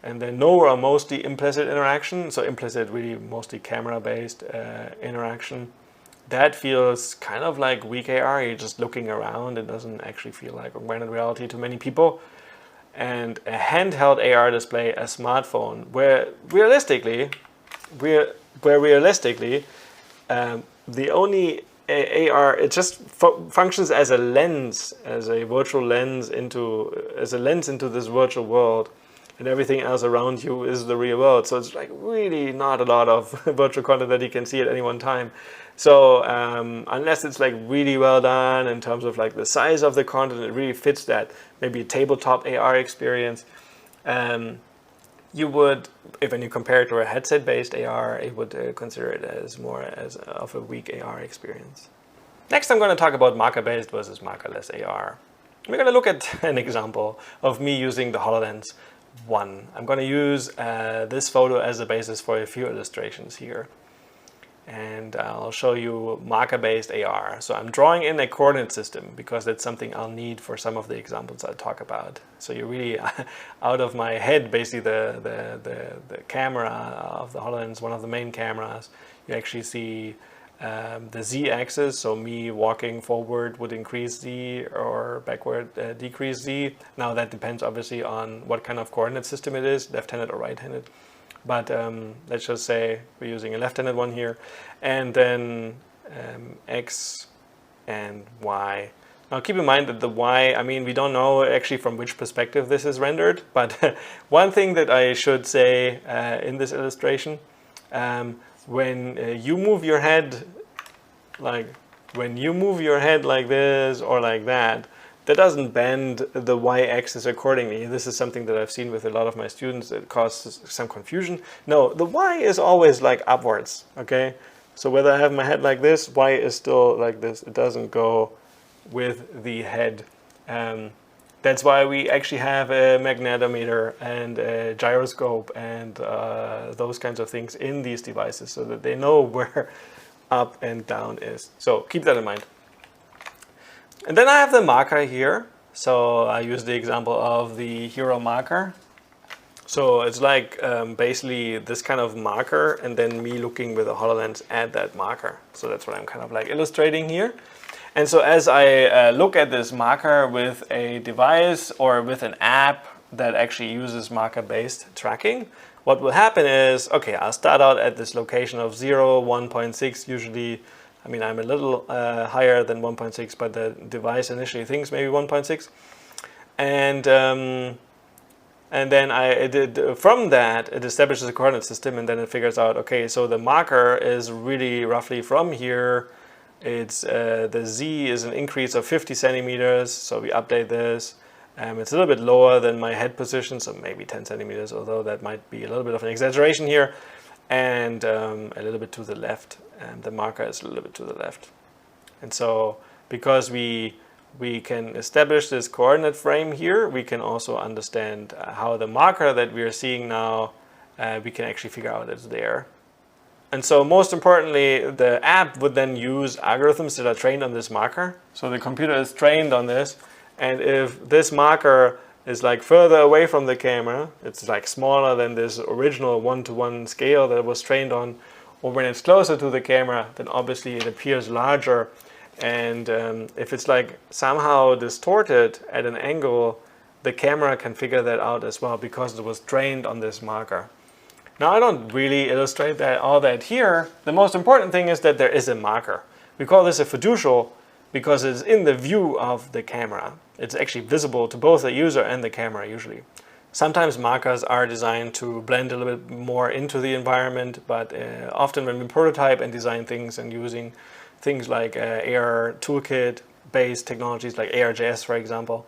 And then no or mostly implicit interaction. So implicit, really mostly camera-based interaction. That feels kind of like weak AR. You're just looking around. It doesn't actually feel like augmented reality to many people. And a handheld AR display, a smartphone, where realistically, the only AR, it just functions as a lens, as a virtual lens into this virtual world, and everything else around you is the real world. So it's like really not a lot of virtual content that you can see at any one time. So unless it's like really well done in terms of like the size of the content, it really fits that maybe a tabletop AR experience. You would, when you compare it to a headset-based AR, it would consider it as more of a weak AR experience. Next, I'm going to talk about marker-based versus markerless AR. We're going to look at an example of me using the HoloLens 1. I'm going to use this photo as a basis for a few illustrations here. And I'll show you marker-based AR. So I'm drawing in a coordinate system because that's something I'll need for some of the examples I'll talk about. So you're really out of my head, basically the camera of the HoloLens, one of the main cameras. You actually see the Z-axis, so me walking forward would increase Z or backward decrease Z. Now that depends obviously on what kind of coordinate system it is, left-handed or right-handed. But let's just say we're using a left-handed one here, and then X and Y. Now keep in mind that the Y, I mean, we don't know actually from which perspective this is rendered, but one thing that I should say in this illustration, when you move your head like this or like that, that doesn't bend the y-axis accordingly. This is something that I've seen with a lot of my students. It causes some confusion. No, the y is always like upwards, okay? So whether I have my head like this, y is still like this. It doesn't go with the head. That's why we actually have a magnetometer and a gyroscope and those kinds of things in these devices so that they know where up and down is. So keep that in mind. And then I have the marker here. So I use the example of the hero marker. So it's like basically this kind of marker and then me looking with a HoloLens at that marker. So that's what I'm kind of like illustrating here. And so as I look at this marker with a device or with an app that actually uses marker-based tracking, what will happen is, okay, I'll start out at this location of 0, 1.6 usually. I mean, I'm a little higher than 1.6, but the device initially thinks maybe 1.6. And then from that, it establishes a coordinate system, and then it figures out, okay, so the marker is really roughly from here. It's the Z is an increase of 50 centimeters, so we update this. It's a little bit lower than my head position, so maybe 10 centimeters, although that might be a little bit of an exaggeration here. And a little bit to the left, and the marker is a little bit to the left. And so because we can establish this coordinate frame here, we can also understand how the marker that we are seeing now, we can actually figure out it's there. And so most importantly, the app would then use algorithms that are trained on this marker. So the computer is trained on this, and if this marker is like further away from the camera, it's like smaller than this original 1-to-1 scale that it was trained on, or when it's closer to the camera, then obviously it appears larger. And if it's like somehow distorted at an angle, the camera can figure that out as well because it was trained on this marker. Now I don't really illustrate all that here. The most important thing is that there is a marker. We call this a fiducial because it's in the view of the camera. It's actually visible to both the user and the camera usually. Sometimes markers are designed to blend a little bit more into the environment, but often when we prototype and design things and using things like AR toolkit based technologies like ARJS, for example,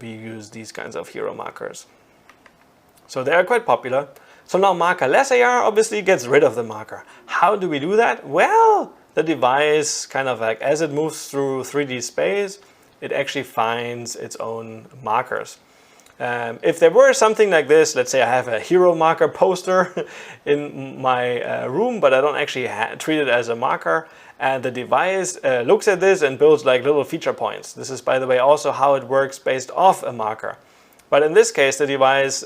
we use these kinds of hero markers. So they are quite popular. So now markerless AR obviously gets rid of the marker. How do we do that? Well, the device kind of like as it moves through 3D space, it actually finds its own markers. If there were something like this, let's say I have a hero marker poster in my room, but I don't actually treat it as a marker, and the device looks at this and builds like little feature points. This is, by the way, also how it works based off a marker. But in this case, the device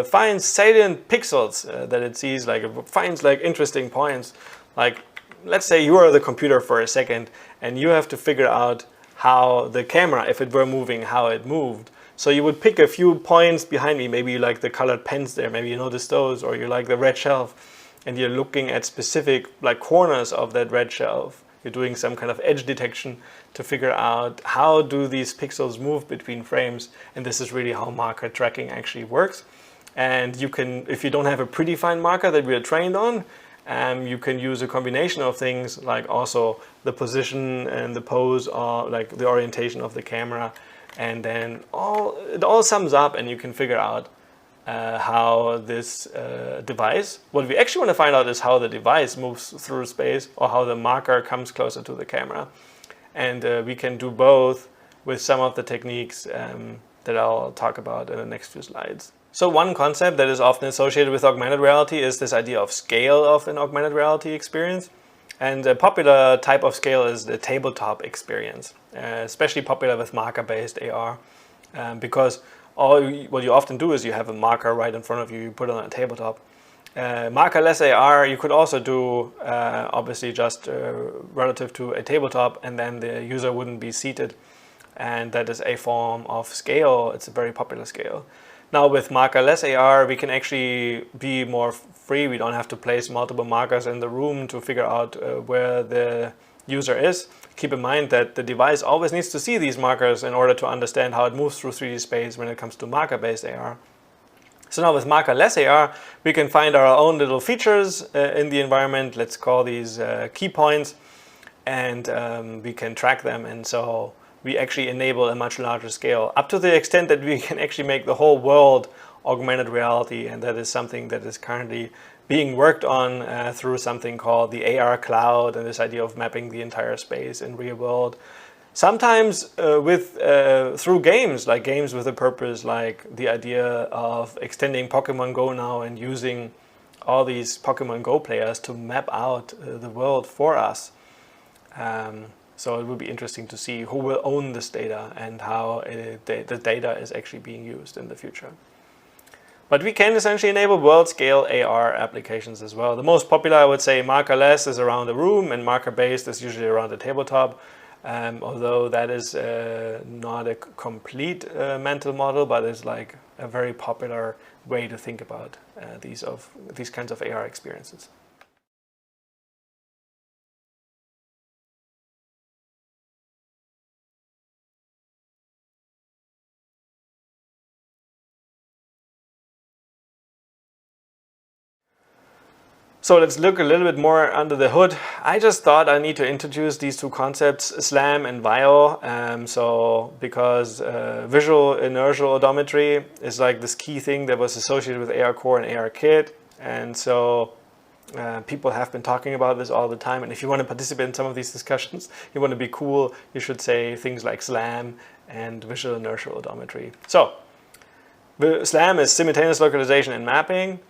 finds salient pixels that it sees, like it finds like interesting points. Like, let's say you are the computer for a second and you have to figure out how the camera, if it were moving, how it moved. So you would pick a few points behind me. Maybe you like the colored pens there, maybe you notice those, or you like the red shelf, and you're looking at specific like corners of that red shelf. You're doing some kind of edge detection to figure out how do these pixels move between frames, and this is really how marker tracking actually works. And you can, if you don't have a predefined marker that we are trained on, you can use a combination of things like also the position and the pose, or like the orientation of the camera, and then it all sums up, and you can figure out how this device, what we actually want to find out is how the device moves through space, or how the marker comes closer to the camera. And we can do both with some of the techniques that I'll talk about in the next few slides. So one concept that is often associated with augmented reality is this idea of scale of an augmented reality experience. And a popular type of scale is the tabletop experience, especially popular with marker-based AR, because what you often do is you have a marker right in front of you, you put it on a tabletop. Markerless AR you could also do obviously just relative to a tabletop, and then the user wouldn't be seated, and that is a form of scale. It's a very popular scale. Now with markerless AR we can actually be more free. We don't have to place multiple markers in the room to figure out where the user is. Keep in mind that the device always needs to see these markers in order to understand how it moves through 3D space when it comes to marker-based AR. So now with markerless AR, we can find our own little features in the environment. Let's call these key points, and we can track them. And so we actually enable a much larger scale, up to the extent that we can actually make the whole world augmented reality. And that is something that is currently being worked on through something called the AR cloud, and this idea of mapping the entire space in real world. Sometimes through games, like games with a purpose, like the idea of extending Pokemon Go now and using all these Pokemon Go players to map out the world for us. So it will be interesting to see who will own this data and how the data is actually being used in the future. But we can essentially enable world-scale AR applications as well. The most popular, I would say, markerless is around the room, and marker-based is usually around the tabletop. Although that is not a complete mental model, but it's like a very popular way to think about these kinds of AR experiences. So let's look a little bit more under the hood. I just thought I need to introduce these two concepts, SLAM and VIO. Because visual inertial odometry is like this key thing that was associated with AR Core and AR Kit. And so people have been talking about this all the time. And if you want to participate in some of these discussions, you want to be cool, you should say things like SLAM and visual inertial odometry. So SLAM is simultaneous localization and mapping.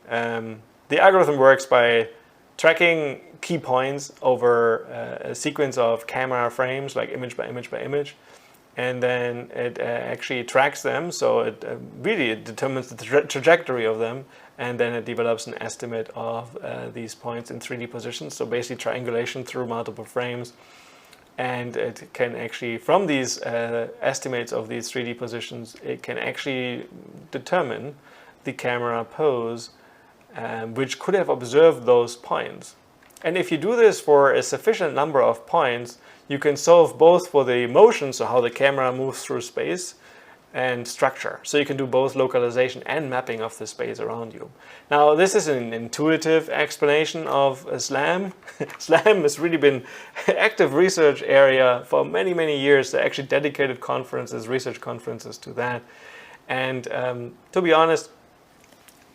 The algorithm works by tracking key points over a sequence of camera frames, like image by image by image, and then it actually tracks them, so it really determines the trajectory of them, and then it develops an estimate of these points in 3D positions, so basically triangulation through multiple frames. And it can actually, from these estimates of these 3D positions, it can actually determine the camera pose, which could have observed those points. And if you do this for a sufficient number of points, you can solve both for the motion, so how the camera moves through space, and structure. So you can do both localization and mapping of the space around you. Now, this is an intuitive explanation of SLAM. SLAM has really been an active research area for many, many years. There are actually dedicated conferences, research conferences to that. And to be honest,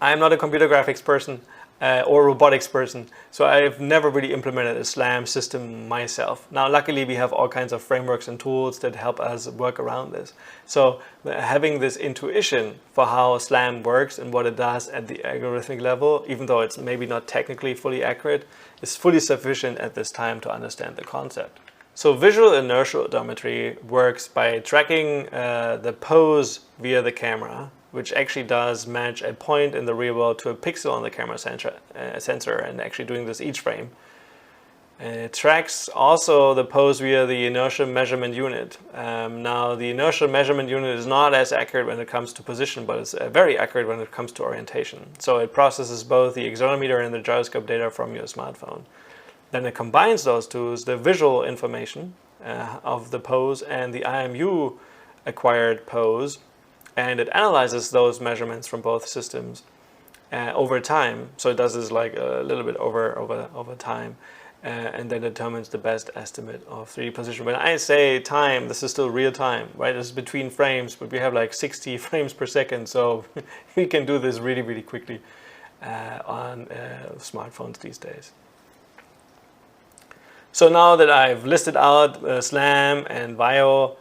I'm not a computer graphics person or robotics person, so I've never really implemented a SLAM system myself. Now, luckily, we have all kinds of frameworks and tools that help us work around this. So having this intuition for how SLAM works and what it does at the algorithmic level, even though it's maybe not technically fully accurate, is fully sufficient at this time to understand the concept. So visual inertial odometry works by tracking the pose via the camera, which actually does match a point in the real world to a pixel on the camera sensor, and actually doing this each frame. And it tracks also the pose via the inertial measurement unit. Now, the inertial measurement unit is not as accurate when it comes to position, but it's very accurate when it comes to orientation. So it processes both the accelerometer and the gyroscope data from your smartphone. Then it combines those two, the visual information of the pose and the IMU acquired pose, and it analyzes those measurements from both systems over time. So it does this like a little bit over time, and then determines the best estimate of 3D position. When I say time, this is still real time, right? It's between frames, but we have like 60 frames per second, so we can do this really, really quickly on smartphones these days. So now that I've listed out SLAM and VIO,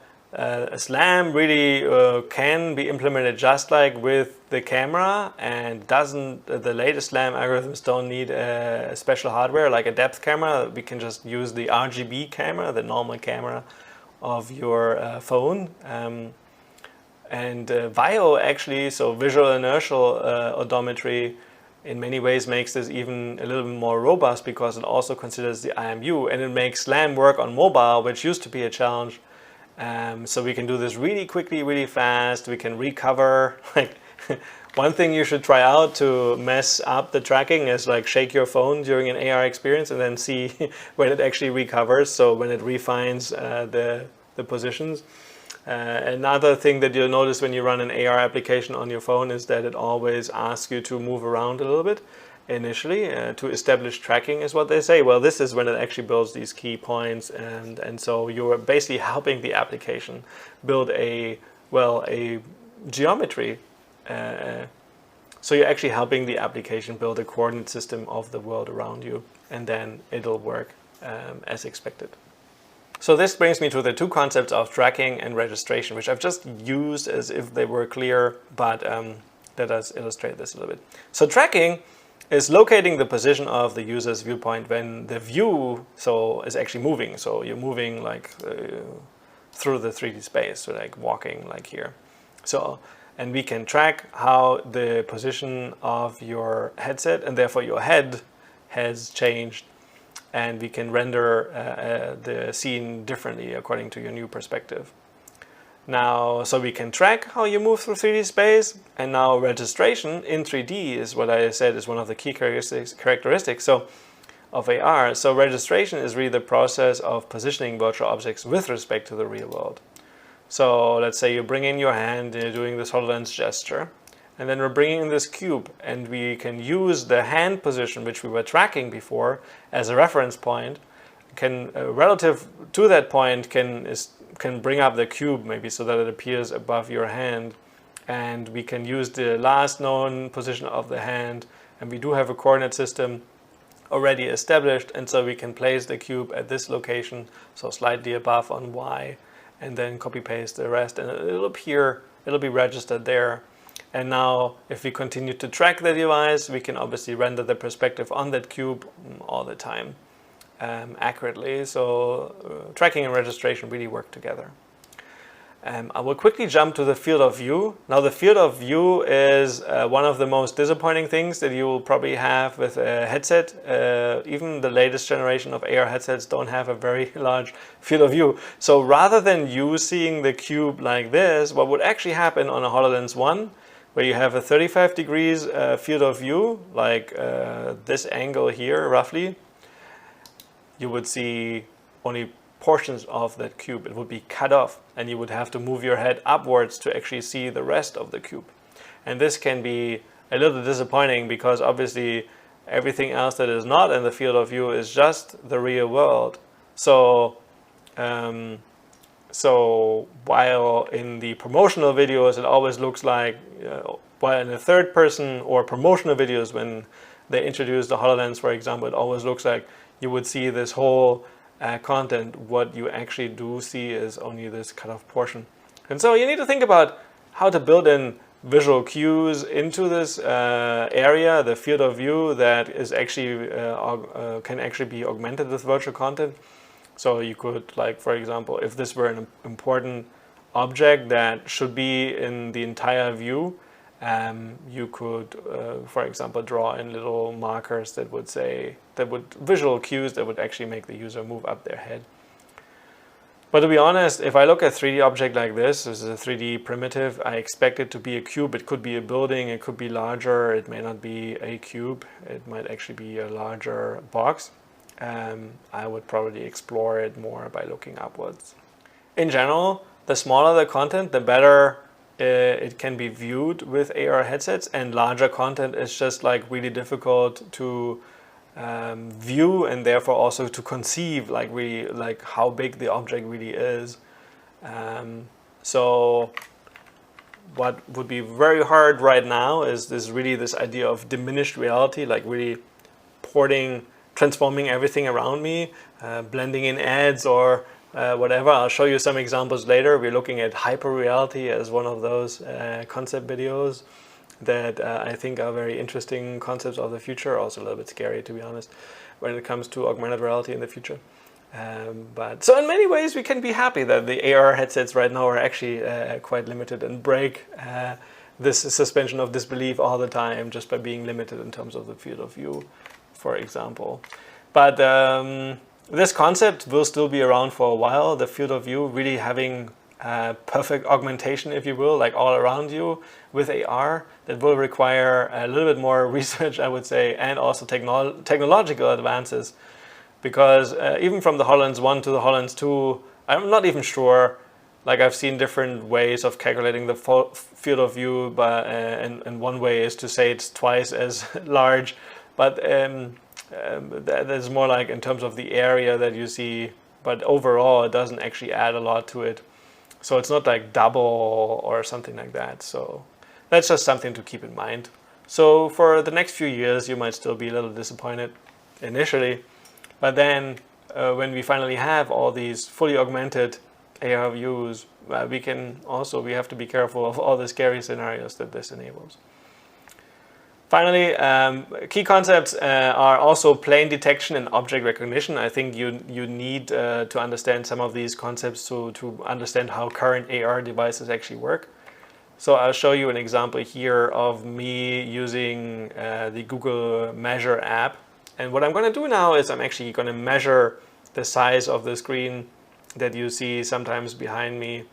SLAM really can be implemented just like with the camera, and the latest SLAM algorithms don't need special hardware like a depth camera. We can just use the RGB camera, the normal camera of your phone. And VIO actually, so visual inertial odometry, in many ways makes this even a little bit more robust because it also considers the IMU, and it makes SLAM work on mobile, which used to be a challenge. So we can do this really quickly, really fast. We can recover. Like one thing you should try out to mess up the tracking is like shake your phone during an AR experience and then see when it actually recovers. So when it refines the positions. Another thing that you'll notice when you run an AR application on your phone is that it always asks you to move around a little bit initially to establish tracking, is what they say. Well, this is when it actually builds these key points, and so you're basically helping the application build a geometry. So you're actually helping the application build a coordinate system of the world around you, and then it'll work as expected. So this brings me to the two concepts of tracking and registration, which I've just used as if they were clear, but let us illustrate this a little bit. So tracking is locating the position of the user's viewpoint when the view is actually moving. So you're moving like through the 3D space, so like walking like here. So, and we can track how the position of your headset and therefore your head has changed, and we can render the scene differently according to your new perspective. Now, so we can track how you move through 3D space, and now registration in 3D is what I said is one of the key characteristics of AR. So registration is really the process of positioning virtual objects with respect to the real world. So let's say you bring in your hand and you're doing this HoloLens gesture, and then we're bringing in this cube, and we can use the hand position, which we were tracking before, as a reference point. Relative to that point, can bring up the cube maybe so that it appears above your hand, and we can use the last known position of the hand, and we do have a coordinate system already established, and so we can place the cube at this location, so slightly above on Y, and then copy paste the rest, and it'll appear, it'll be registered there. And now if we continue to track the device, we can obviously render the perspective on that cube all the time accurately. So tracking and registration really work together. I will quickly jump to the field of view. Now the field of view is one of the most disappointing things that you will probably have with a headset. Even the latest generation of AR headsets don't have a very large field of view. So rather than you seeing the cube like this, what would actually happen on a HoloLens 1, where you have a 35 degrees field of view, like this angle here roughly, you would see only portions of that cube. It would be cut off, and you would have to move your head upwards to actually see the rest of the cube. And this can be a little disappointing because obviously everything else that is not in the field of view is just the real world. So so while in the promotional videos it always looks like while in the third person or promotional videos, when they introduce the HoloLens, for example, it always looks like you would see this whole content. What you actually do see is only this cut off portion. And so you need to think about how to build in visual cues into this area, the field of view that is actually can actually be augmented with virtual content. So you could, like, for example, if this were an important object that should be in the entire view, you could, for example, draw in little markers that would visual cues that would actually make the user move up their head. But to be honest, if I look at a 3D object like this is a 3D primitive, I expect it to be a cube. It could be a building, it could be larger, it may not be a cube, it might actually be a larger box. I would probably explore it more by looking upwards. In general, the smaller the content, the better it can be viewed with AR headsets, and larger content is just like really difficult to view, and therefore also to conceive like how big the object really is. So what would be very hard right now is this idea of diminished reality, like really transforming everything around me, blending in ads or whatever. I'll show you some examples later. We're looking at hyper reality as one of those concept videos that I think are very interesting concepts of the future, also a little bit scary, to be honest, when it comes to augmented reality in the future. But so in many ways we can be happy that the AR headsets right now are actually quite limited and break this suspension of disbelief all the time just by being limited in terms of the field of view, for example. But this concept will still be around for a while, the field of view, really having perfect augmentation, if you will, like all around you with AR. That will require a little bit more research, I would say, and also technological advances, because even from the HoloLens 1 to the HoloLens 2, I'm not even sure. Like, I've seen different ways of calculating the field of view, but and one way is to say it's twice as large, but that is more like in terms of the area that you see, but overall it doesn't actually add a lot to it. So it's not like double or something like that. So that's just something to keep in mind. So for the next few years, you might still be a little disappointed initially, but then when we finally have all these fully augmented AR views, we have to be careful of all the scary scenarios that this enables. Finally, key concepts are also plane detection and object recognition. I think you need to understand some of these concepts to understand how current AR devices actually work. So I'll show you an example here of me using the Google Measure app. And what I'm going to do now is I'm actually going to measure the size of the screen that you see sometimes behind me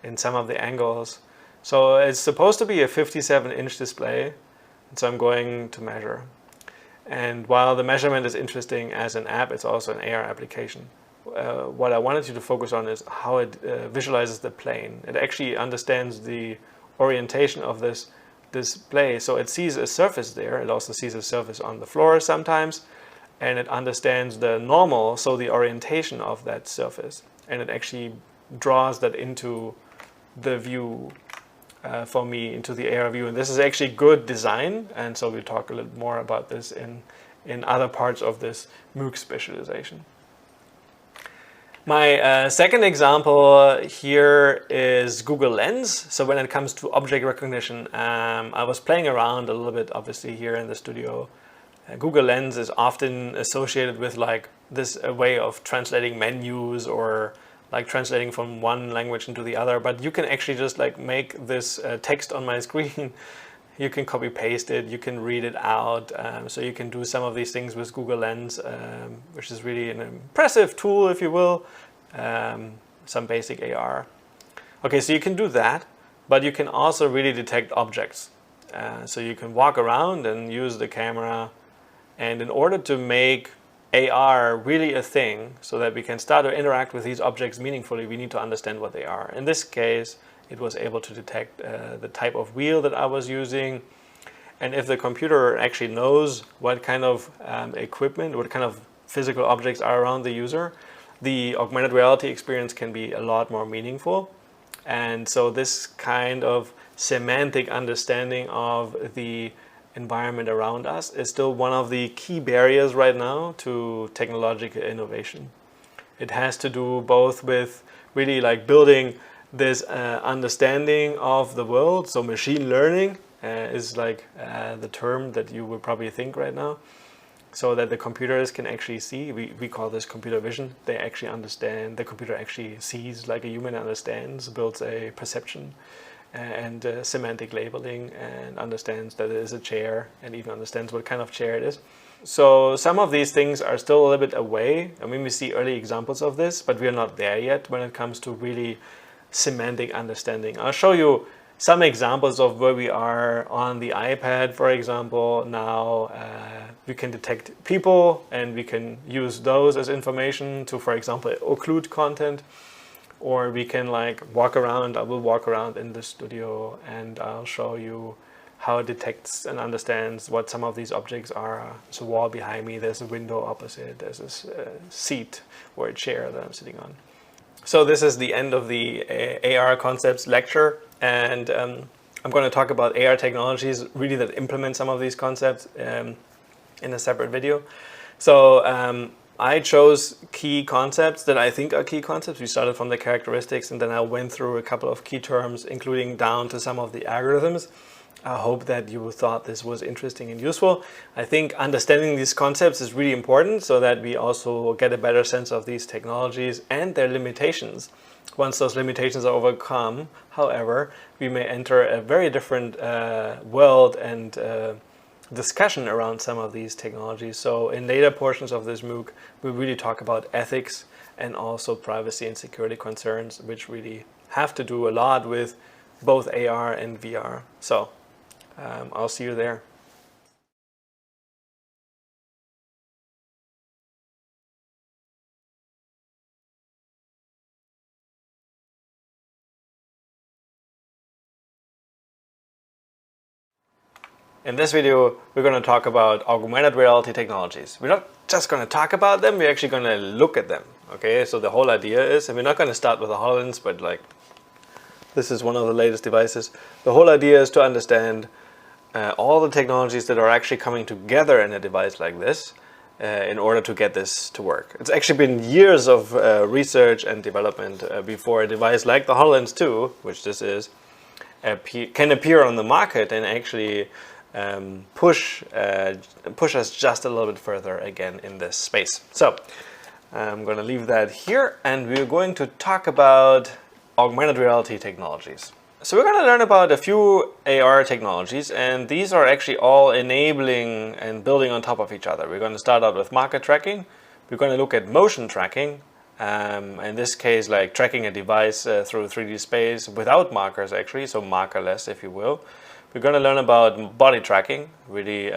in some of the angles. So it's supposed to be a 57-inch display. So I'm going to measure. And while the measurement is interesting as an app, it's also an AR application. What I wanted you to focus on is how it visualizes the plane. It actually understands the orientation of this display. So it sees a surface there. It also sees a surface on the floor sometimes. And it understands the normal, so the orientation of that surface. And it actually draws that into the view for me, into the AR view. And this is actually good design. And so we'll talk a little more about this in other parts of this MOOC specialization. My second example here is Google Lens. So when it comes to object recognition, I was playing around a little bit, obviously, here in the studio. Google Lens is often associated with like this way of translating menus or like translating from one language into the other, but you can actually just like make this text on my screen. You can copy paste it, you can read it out. So you can do some of these things with Google Lens, which is really an impressive tool, if you will, some basic AR. Okay, so you can do that, but you can also really detect objects. So you can walk around and use the camera. And in order to make AR really a thing, so that we can start to interact with these objects meaningfully, we need to understand what they are. In this case, it was able to detect the type of wheel that I was using. And if the computer actually knows what kind of equipment, what kind of physical objects are around the user, the augmented reality experience can be a lot more meaningful. And so this kind of semantic understanding of the environment around us is still one of the key barriers right now to technological innovation. It has to do both with really like building this understanding of the world. So machine learning is like the term that you would probably think right now. So that the computers can actually see, we call this computer vision. They actually understand, the computer actually sees like a human understands, builds a perception and semantic labeling, and understands that it is a chair, and even understands what kind of chair it is. So some of these things are still a little bit away. I mean, we see early examples of this, but we are not there yet when it comes to really semantic understanding. I'll show you some examples of where we are on the iPad, for example. Now we can detect people, and we can use those as information to, for example, occlude content. Or we can like walk around. I will walk around in the studio and I'll show you how it detects and understands what some of these objects are. There's a wall behind me, there's a window opposite, there's this seat or a chair that I'm sitting on. So this is the end of the AR concepts lecture, and I'm going to talk about AR technologies really that implement some of these concepts in a separate video. So I chose key concepts that I think are key concepts. We started from the characteristics, and then I went through a couple of key terms, including down to some of the algorithms. I hope that you thought this was interesting and useful. I think understanding these concepts is really important so that we also get a better sense of these technologies and their limitations. Once those limitations are overcome, however, we may enter a very different world and discussion around some of these technologies. So in later portions of this MOOC, we really talk about ethics and also privacy and security concerns, which really have to do a lot with both AR and VR. So I'll see you there. In this video, we're going to talk about augmented reality technologies. We're not just going to talk about them, we're actually going to look at them. Okay, so the whole idea is, and we're not going to start with the HoloLens, but like, this is one of the latest devices. The whole idea is to understand all the technologies that are actually coming together in a device like this in order to get this to work. It's actually been years of research and development before a device like the HoloLens 2, which this is, can appear on the market and actually push us just a little bit further again in this space. So I'm going to leave that here, and we're going to talk about augmented reality technologies. So we're going to learn about a few AR technologies, and these are actually all enabling and building on top of each other. We're going to start out with marker tracking. We're going to look at motion tracking. In this case, like tracking a device through 3D space without markers actually, so markerless if you will. We're going to learn about body tracking, really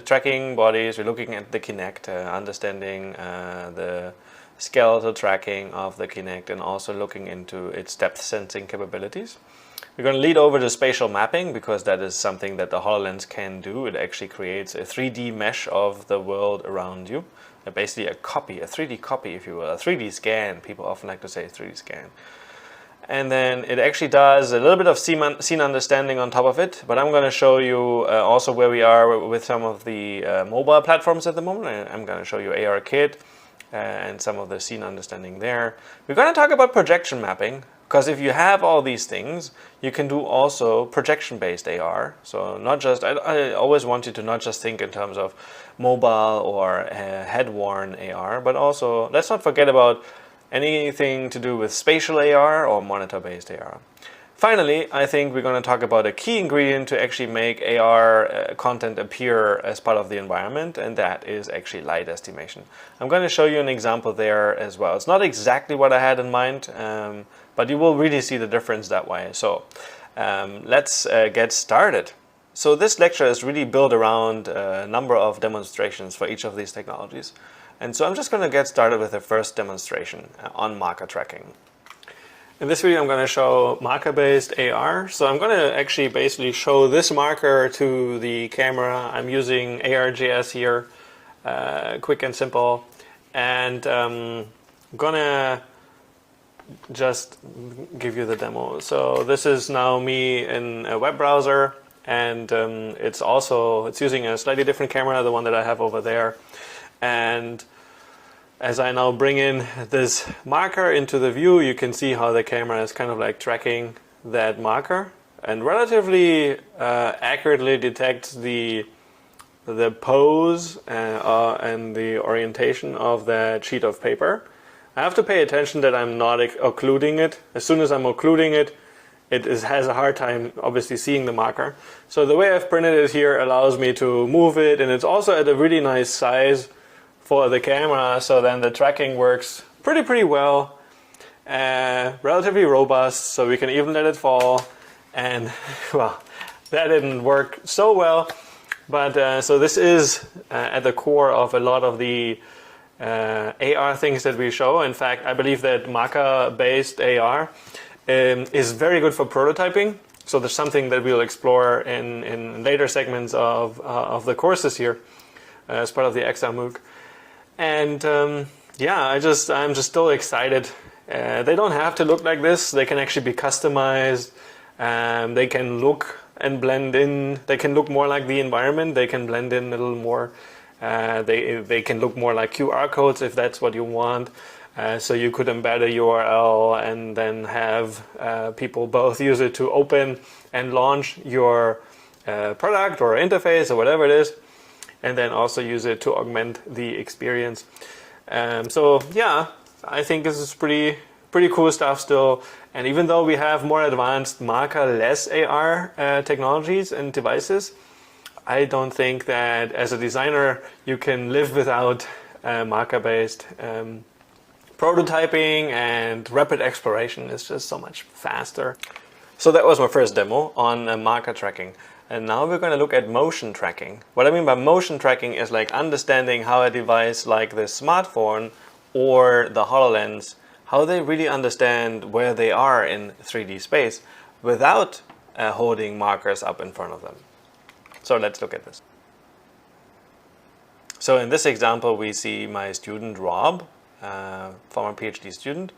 tracking bodies. We're looking at the Kinect, understanding the skeletal tracking of the Kinect, and also looking into its depth sensing capabilities. We're going to lead over to spatial mapping, because that is something that the HoloLens can do. It actually creates a 3D mesh of the world around you. Basically a copy, a 3D copy if you will, a 3D scan. People often like to say 3D scan. And then it actually does a little bit of scene understanding on top of it, but I'm going to show you also where we are with some of the mobile platforms at the moment. I'm going to show you ARKit and some of the scene understanding there. We're going to talk about projection mapping, because if you have all these things, you can do also projection-based AR. So not just, I always want you to not just think in terms of mobile or head-worn AR, but also let's not forget about anything to do with spatial AR or monitor-based AR. Finally, I think we're going to talk about a key ingredient to actually make AR content appear as part of the environment, and that is actually light estimation. I'm going to show you an example there as well. It's not exactly what I had in mind, but you will really see the difference that way. So let's get started. So this lecture is really built around a number of demonstrations for each of these technologies. And so I'm just going to get started with the first demonstration on marker tracking. In this video I'm going to show marker-based AR. So I'm going to actually basically show this marker to the camera. I'm using ARJS here, quick and simple. And I'm going to just give you the demo. So this is now me in a web browser, and it's using a slightly different camera, the one that I have over there. And as I now bring in this marker into the view, you can see how the camera is kind of like tracking that marker and relatively accurately detects the pose and the orientation of that sheet of paper. I have to pay attention that I'm not occluding it. As soon as I'm occluding it, has a hard time obviously seeing the marker. So the way I've printed it here allows me to move it, and it's also at a really nice size for the camera, so then the tracking works pretty well. Relatively robust, so we can even let it fall. And well, that didn't work so well, but so this is at the core of a lot of the AR things that we show. In fact, I believe that marker-based AR is very good for prototyping. So there's something that we'll explore in later segments of the courses here as part of the XR MOOC. And yeah, I'm just still excited. They don't have to look like this. They can actually be customized. They can look and blend in. They can look more like the environment. They can blend in a little more. They can look more like QR codes if that's what you want. So you could embed a URL and then have people both use it to open and launch your product or interface or whatever it is, and then also use it to augment the experience. So yeah, I think this is pretty cool stuff still. And even though we have more advanced marker-less AR technologies and devices, I don't think that as a designer you can live without marker-based prototyping, and rapid exploration is just so much faster. So that was my first demo on marker tracking. And now we're going to look at motion tracking. What I mean by motion tracking is like understanding how a device like the smartphone or the HoloLens, how they really understand where they are in 3D space without holding markers up in front of them. So let's look at this. So in this example, we see my student Rob, former PhD student,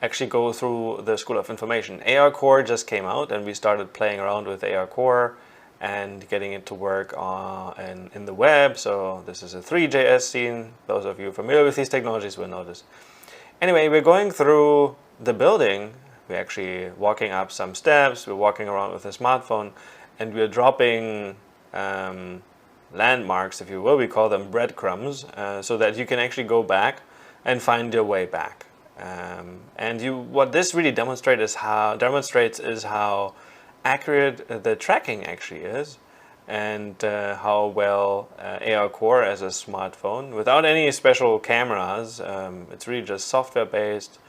actually go through the School of Information. AR Core just came out, and we started playing around with AR Core and getting it to work in the web. So this is a 3JS scene. Those of you familiar with these technologies will know this. Anyway, we're going through the building. We're actually walking up some steps. We're walking around with a smartphone, and we're dropping landmarks, if you will. We call them breadcrumbs, so that you can actually go back and find your way back. What this really demonstrates is how accurate the tracking actually is, and how well AR Core as a smartphone, without any special cameras, it's really just software-based,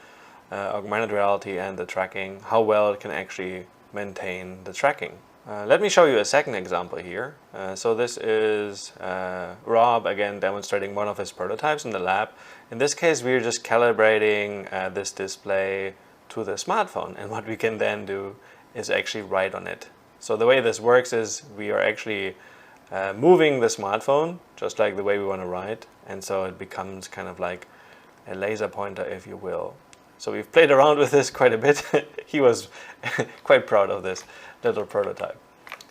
augmented reality and the tracking, how well it can actually maintain the tracking. Let me show you a second example here. So this is Rob again demonstrating one of his prototypes in the lab. In this case, we're just calibrating this display to the smartphone, and what we can then do is actually write on it. So the way this works is we are actually moving the smartphone just like the way we want to write, and so it becomes kind of like a laser pointer, if you will. So we've played around with this quite a bit. He was quite proud of this little prototype.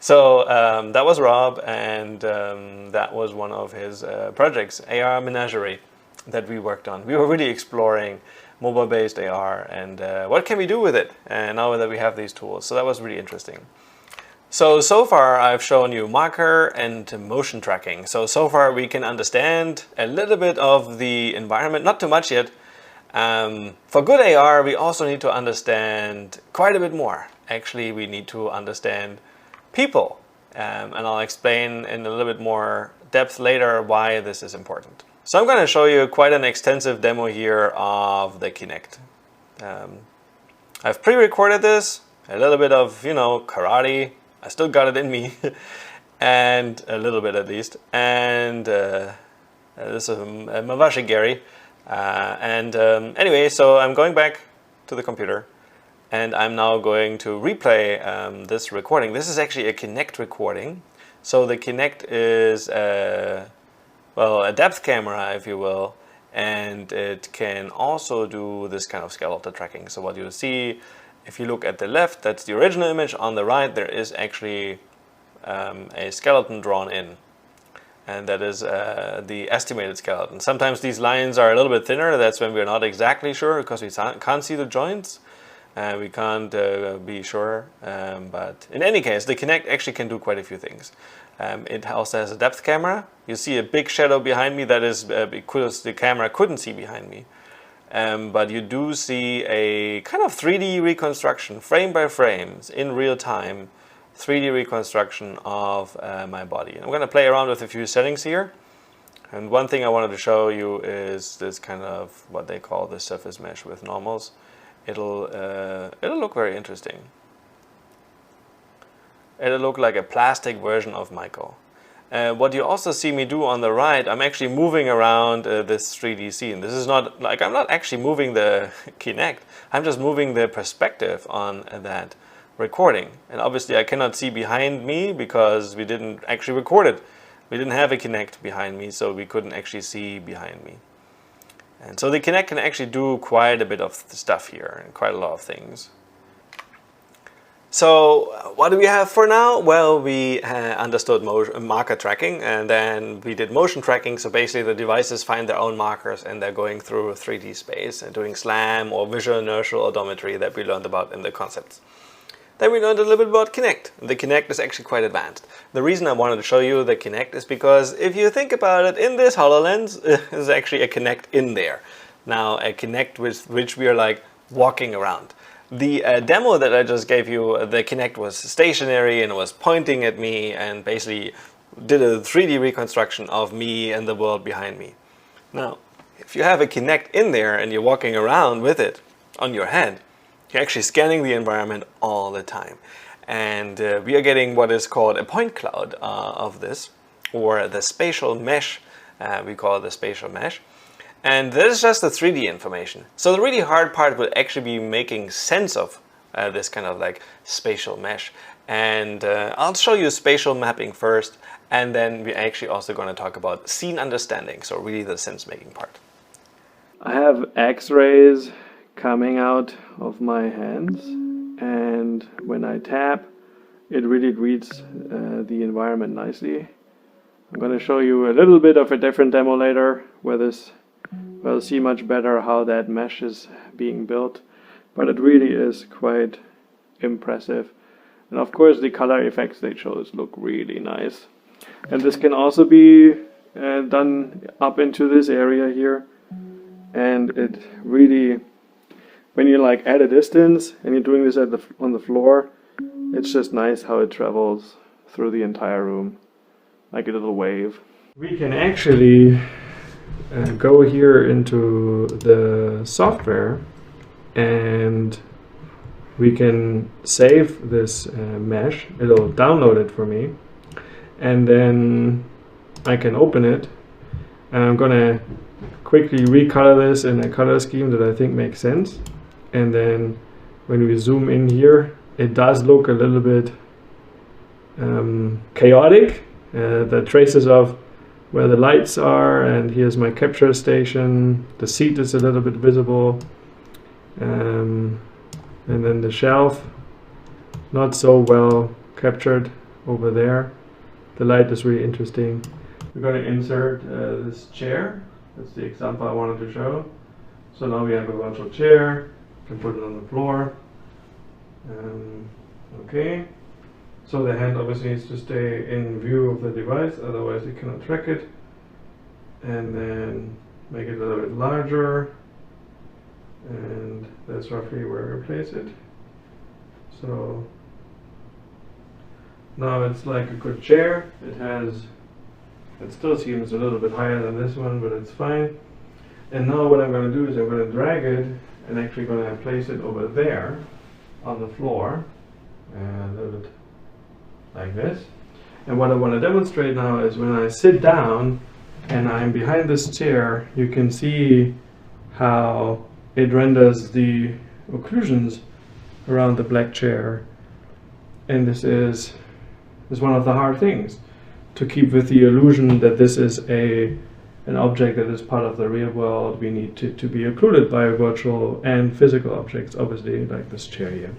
So that was Rob, and that was one of his projects, AR Menagerie, that we worked on. We were really exploring mobile-based AR and what can we do with it, and now that we have these tools. So that was really interesting. So far I've shown you marker and motion tracking. So far we can understand a little bit of the environment, not too much yet. For good AR, we also need to understand quite a bit more. Actually, we need to understand people, and I'll explain in a little bit more depth later why this is important. So I'm going to show you quite an extensive demo here of the Kinect. I've pre-recorded this, a little bit of, karate. I still got it in me, and a little bit at least. And this is Mawashi Gary. Anyway, so I'm going back to the computer, and I'm now going to replay this recording. This is actually a Kinect recording. So the Kinect is a depth camera, if you will, and it can also do this kind of skeletal tracking. So what you'll see, if you look at the left, that's the original image. On the right, there is actually a skeleton drawn in, and that is the estimated skeleton. Sometimes these lines are a little bit thinner. That's when we're not exactly sure, because we can't see the joints. We can't be sure, but in any case, the Kinect actually can do quite a few things. It also has a depth camera. You see a big shadow behind me. That is because the camera couldn't see behind me. But you do see a kind of 3D reconstruction, frame by frame, in real time, 3D reconstruction of my body. I'm going to play around with a few settings here. And one thing I wanted to show you is this kind of what they call the surface mesh with normals. It'll look very interesting. It'll look like a plastic version of Michael. What you also see me do on the right, I'm actually moving around this 3D scene. This is not like, I'm not actually moving the Kinect. I'm just moving the perspective on that recording. And obviously I cannot see behind me because we didn't actually record it. We didn't have a Kinect behind me, so we couldn't actually see behind me. And so the Kinect can actually do quite a bit of stuff here, and quite a lot of things. So what do we have for now? Well, we understood marker tracking, and then we did motion tracking. So basically the devices find their own markers and they're going through a 3D space and doing SLAM or visual inertial odometry that we learned about in the concepts. Then we learned a little bit about Kinect. The Kinect is actually quite advanced. The reason I wanted to show you the Kinect is because if you think about it, in this HoloLens, there's actually a Kinect in there. Now, a Kinect with which we are like walking around. The demo that I just gave you, the Kinect was stationary and it was pointing at me and basically did a 3D reconstruction of me and the world behind me. Now, if you have a Kinect in there and you're walking around with it on your head, you're actually scanning the environment all the time. And we are getting what is called a point cloud of this, or the spatial mesh. We call it the spatial mesh. And that is just the 3D information. So the really hard part will actually be making sense of this kind of like spatial mesh. And I'll show you spatial mapping first, and then we're actually also going to talk about scene understanding, so really the sense making part. I have X-rays coming out of my hands, and when I tap, it really reads the environment nicely. I'm going to show you a little bit of a different demo later where this will see much better how that mesh is being built, but it really is quite impressive. And of course the color effects they chose look really nice. And this can also be done up into this area here, and it really, when you're like at a distance and you're doing this on the floor, it's just nice how it travels through the entire room like a little wave. We can actually go here into the software and we can save this mesh. It'll download it for me, and then I can open it, and I'm gonna quickly recolor this in a color scheme that I think makes sense. And then when we zoom in here, it does look a little bit chaotic. The traces of where the lights are, and here's my capture station. The seat is a little bit visible. And then the shelf, not so well captured over there. The light is really interesting. We're going to insert this chair. That's the example I wanted to show. So now we have a virtual chair. Can put it on the floor. Okay. So the hand obviously needs to stay in view of the device, otherwise you cannot track it. And then make it a little bit larger. And that's roughly where I place it. So now it's like a good chair. It still seems a little bit higher than this one, but it's fine. And now what I'm going to do is I'm going to drag it and actually going to place it over there on the floor, a little bit like this. And what I want to demonstrate now is when I sit down and I'm behind this chair, you can see how it renders the occlusions around the black chair. And this is one of the hard things, to keep with the illusion that this is a an object that is part of the real world, we need to be occluded by virtual and physical objects, obviously, like this chair here.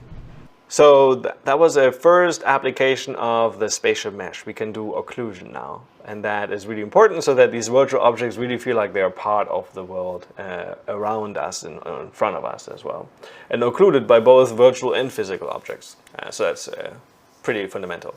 So that was a first application of the spatial mesh. We can do occlusion now. And that is really important so that these virtual objects really feel like they are part of the world around us and in front of us as well. And occluded by both virtual and physical objects. So that's pretty fundamental.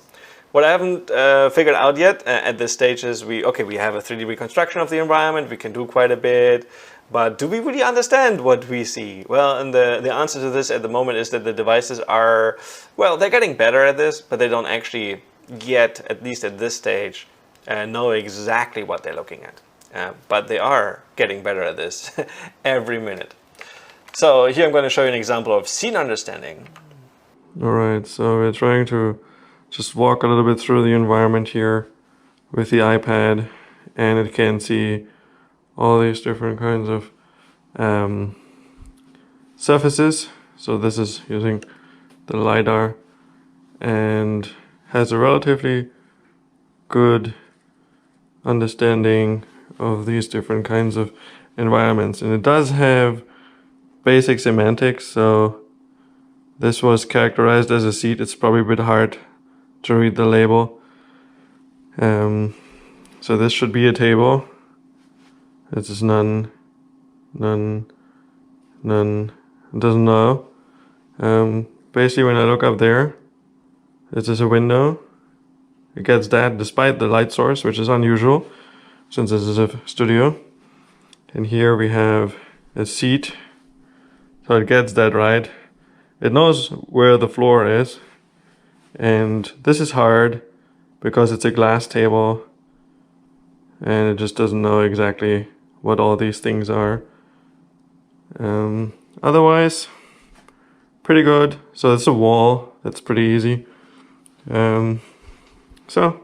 What I haven't figured out yet at this stage is we have a 3D reconstruction of the environment. We can do quite a bit. But do we really understand what we see? Well, and the answer to this at the moment is that the devices are, well, they're getting better at this, but they don't actually yet, at least at this stage, know exactly what they're looking at. But they are getting better at this every minute. So here I'm going to show you an example of scene understanding. All right, so we're trying to just walk a little bit through the environment here with the iPad, and it can see all these different kinds of surfaces. So this is using the LiDAR and has a relatively good understanding of these different kinds of environments. And it does have basic semantics. So this was characterized as a seat. It's probably a bit hard to read the label. So this should be a table. This is none, it doesn't know. Basically when I look up there, this is a window. It gets that despite the light source, which is unusual since this is a studio. And here we have a seat, so it gets that right. It knows where the floor is, and this is hard because it's a glass table and it just doesn't know exactly what all these things are. Otherwise, pretty good. So it's a wall, that's pretty easy. So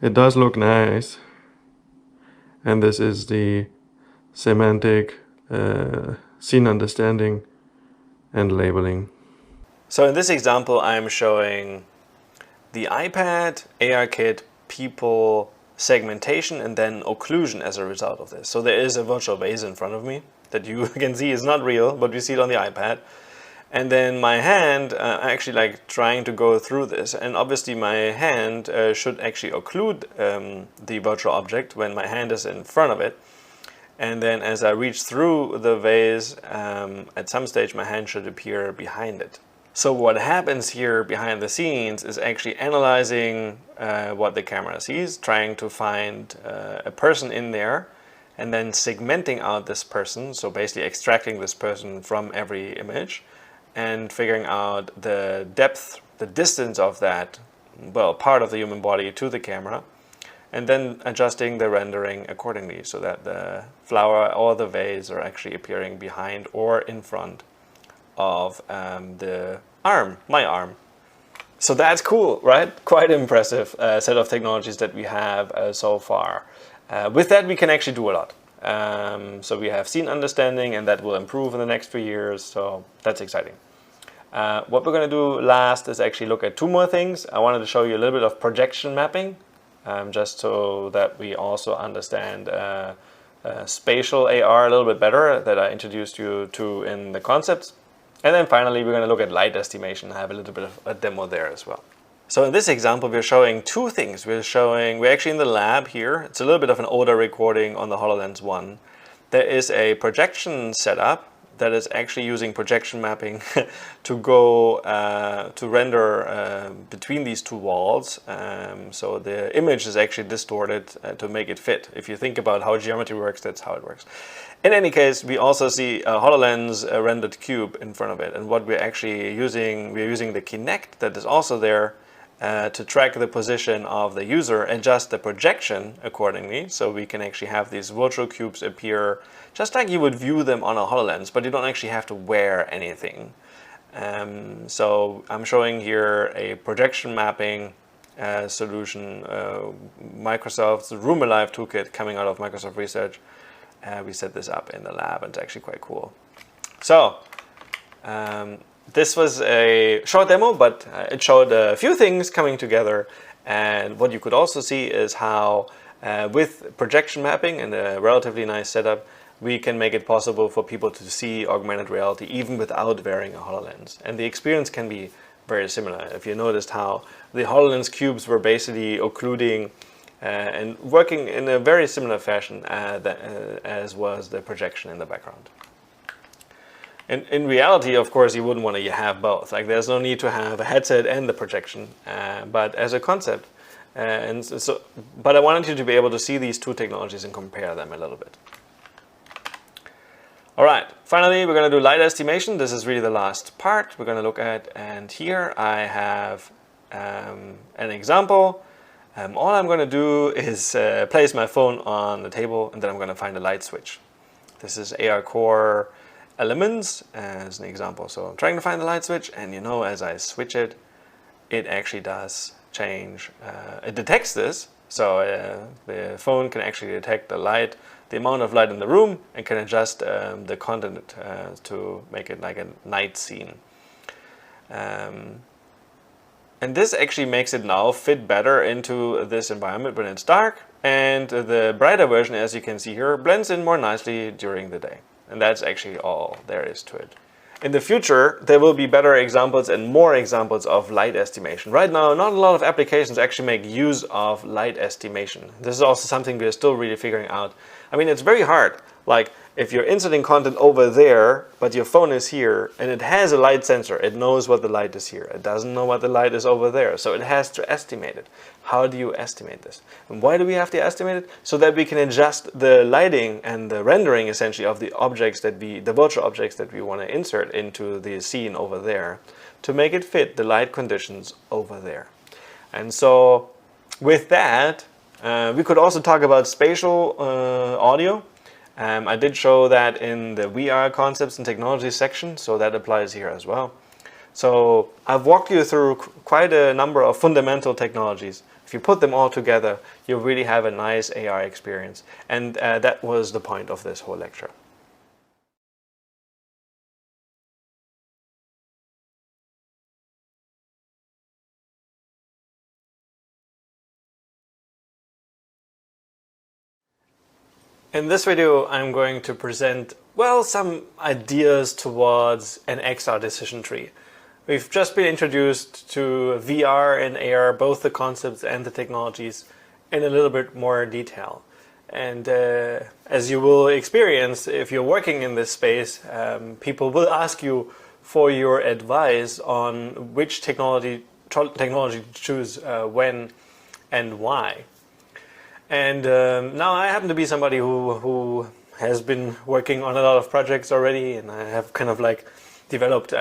it does look nice. And this is the semantic scene understanding and labeling. So in this example, I'm showing the iPad, ARKit, people, segmentation, and then occlusion as a result of this. So there is a virtual vase in front of me that you can see is not real, but we see it on the iPad. And then my hand, actually like trying to go through this. And obviously my hand should actually occlude the virtual object when my hand is in front of it. And then as I reach through the vase, at some stage my hand should appear behind it. So what happens here behind the scenes is actually analyzing what the camera sees, trying to find a person in there, and then segmenting out this person, so basically extracting this person from every image, and figuring out the depth, the distance of that, well, part of the human body to the camera, and then adjusting the rendering accordingly so that the flower or the vase are actually appearing behind or in front of the arm, my arm. So that's cool, right? Quite impressive set of technologies that we have so far. With that, we can actually do a lot. So we have scene understanding, and that will improve in the next few years. So that's exciting. What we're going to do last is actually look at two more things. I wanted to show you a little bit of projection mapping, just so that we also understand spatial AR a little bit better, that I introduced you to in the concepts. And then finally, we're going to look at light estimation. I have a little bit of a demo there as well. So in this example, we're showing two things. We're actually in the lab here. It's a little bit of an older recording on the HoloLens 1. There is a projection setup that is actually using projection mapping to go to render between these two walls. So the image is actually distorted to make it fit. If you think about how geometry works, that's how it works. In any case, we also see a HoloLens rendered cube in front of it. And what we're actually using, we're using the Kinect that is also there to track the position of the user, adjust the projection accordingly. So we can actually have these virtual cubes appear just like you would view them on a HoloLens, but you don't actually have to wear anything. So I'm showing here a projection mapping solution, Microsoft's Room Alive toolkit coming out of Microsoft Research. We set this up in the lab, and it's actually quite cool. So this was a short demo, but it showed a few things coming together. And what you could also see is how With projection mapping and a relatively nice setup, we can make it possible for people to see augmented reality even without wearing a HoloLens. And the experience can be very similar. If you noticed how the HoloLens cubes were basically occluding and working in a very similar fashion as was the projection in the background. In reality, of course, you wouldn't want to have both. Like, there's no need to have a headset and the projection, but as a concept. But I wanted you to be able to see these two technologies and compare them a little bit. All right, finally, we're going to do light estimation. This is really the last part we're going to look at. And here I have an example. All I'm going to do is place my phone on the table, and then I'm going to find a light switch. This is AR Core Elements as an example. So I'm trying to find the light switch, and you know, as I switch it, it actually does change. It detects this, so the phone can actually detect the light, the amount of light in the room, and can adjust the content to make it like a night scene. And this actually makes it now fit better into this environment when it's dark, and the brighter version, as you can see here, blends in more nicely during the day. And that's actually all there is to it. In the future, there will be better examples and more examples of light estimation. Right now, not a lot of applications actually make use of light estimation. This is also something we're still really figuring out. I mean, it's very hard. Like, if you're inserting content over there, but your phone is here, and it has a light sensor, it knows what the light is here. It doesn't know what the light is over there, so it has to estimate it. How do you estimate this? And why do we have to estimate it? So that we can adjust the lighting and the rendering, essentially, of the objects the virtual objects that we want to insert into the scene over there, to make it fit the light conditions over there. And so, with that, we could also talk about spatial audio. I did show that in the VR concepts and technologies section, so that applies here as well. So I've walked you through quite a number of fundamental technologies. If you put them all together, you'll really have a nice AR experience. And that was the point of this whole lecture. In this video, I'm going to present, well, some ideas towards an XR decision tree. We've just been introduced to VR and AR, both the concepts and the technologies, in a little bit more detail. And as you will experience, if you're working in this space, people will ask you for your advice on which technology to choose when and why. And now I happen to be somebody who has been working on a lot of projects already, and I have kind of like developed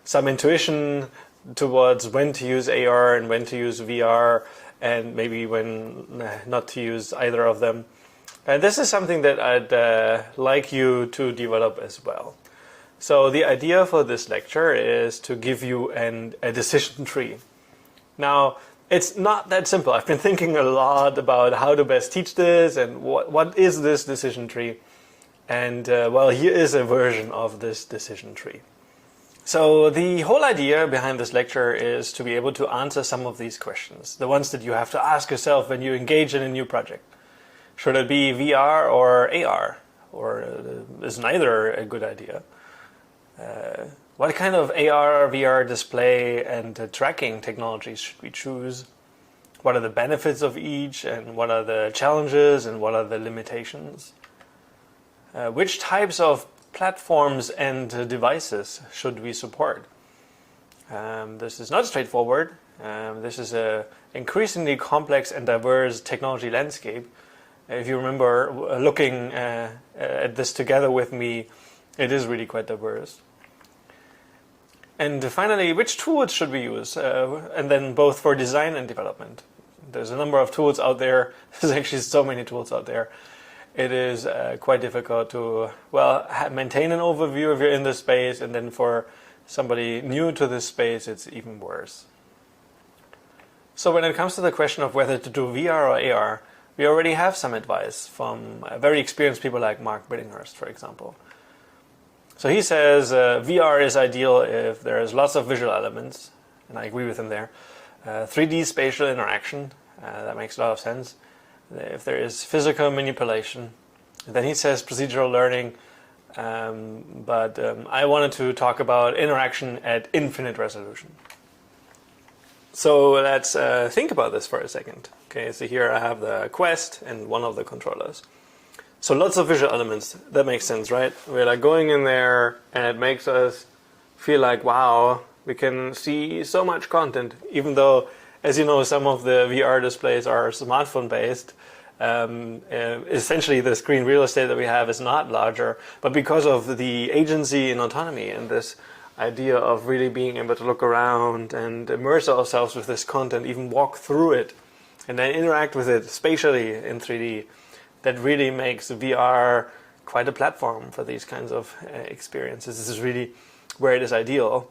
some intuition towards when to use AR and when to use VR, and maybe when not to use either of them. And this is something that I'd like you to develop as well. So the idea for this lecture is to give you a decision tree. Now, it's not that simple. I've been thinking a lot about how to best teach this and what is this decision tree. And well, here is a version of this decision tree. So the whole idea behind this lecture is to be able to answer some of these questions, the ones that you have to ask yourself when you engage in a new project. Should it be VR or AR? Or is neither a good idea? What kind of AR or VR display and tracking technologies should we choose? What are the benefits of each, and what are the challenges and what are the limitations? Which types of platforms and devices should we support? This is not straightforward. This is an increasingly complex and diverse technology landscape. If you remember looking at this together with me, it is really quite diverse. And finally, which tools should we use? And then both for design and development. There's a number of tools out there. There's actually so many tools out there. It is quite difficult to, well, maintain an overview if you're in this space, and then for somebody new to this space, it's even worse. So when it comes to the question of whether to do VR or AR, we already have some advice from very experienced people like Mark Billinghurst, for example. So he says VR is ideal if there's lots of visual elements, and I agree with him there. 3D spatial interaction, that makes a lot of sense. if there is physical manipulation. Then he says procedural learning, but I wanted to talk about interaction at infinite resolution. So let's think about this for a second. Okay, so here I have the Quest and one of the controllers. So lots of visual elements. That makes sense, right? We're like going in there and it makes us feel like, wow, we can see so much content, even though, as you know, some of the VR displays are smartphone based. Essentially the screen real estate that we have is not larger, but because of the agency and autonomy and this idea of really being able to look around and immerse ourselves with this content, even walk through it and then interact with it spatially in 3D, that really makes VR quite a platform for these kinds of experiences. This is really where it is ideal.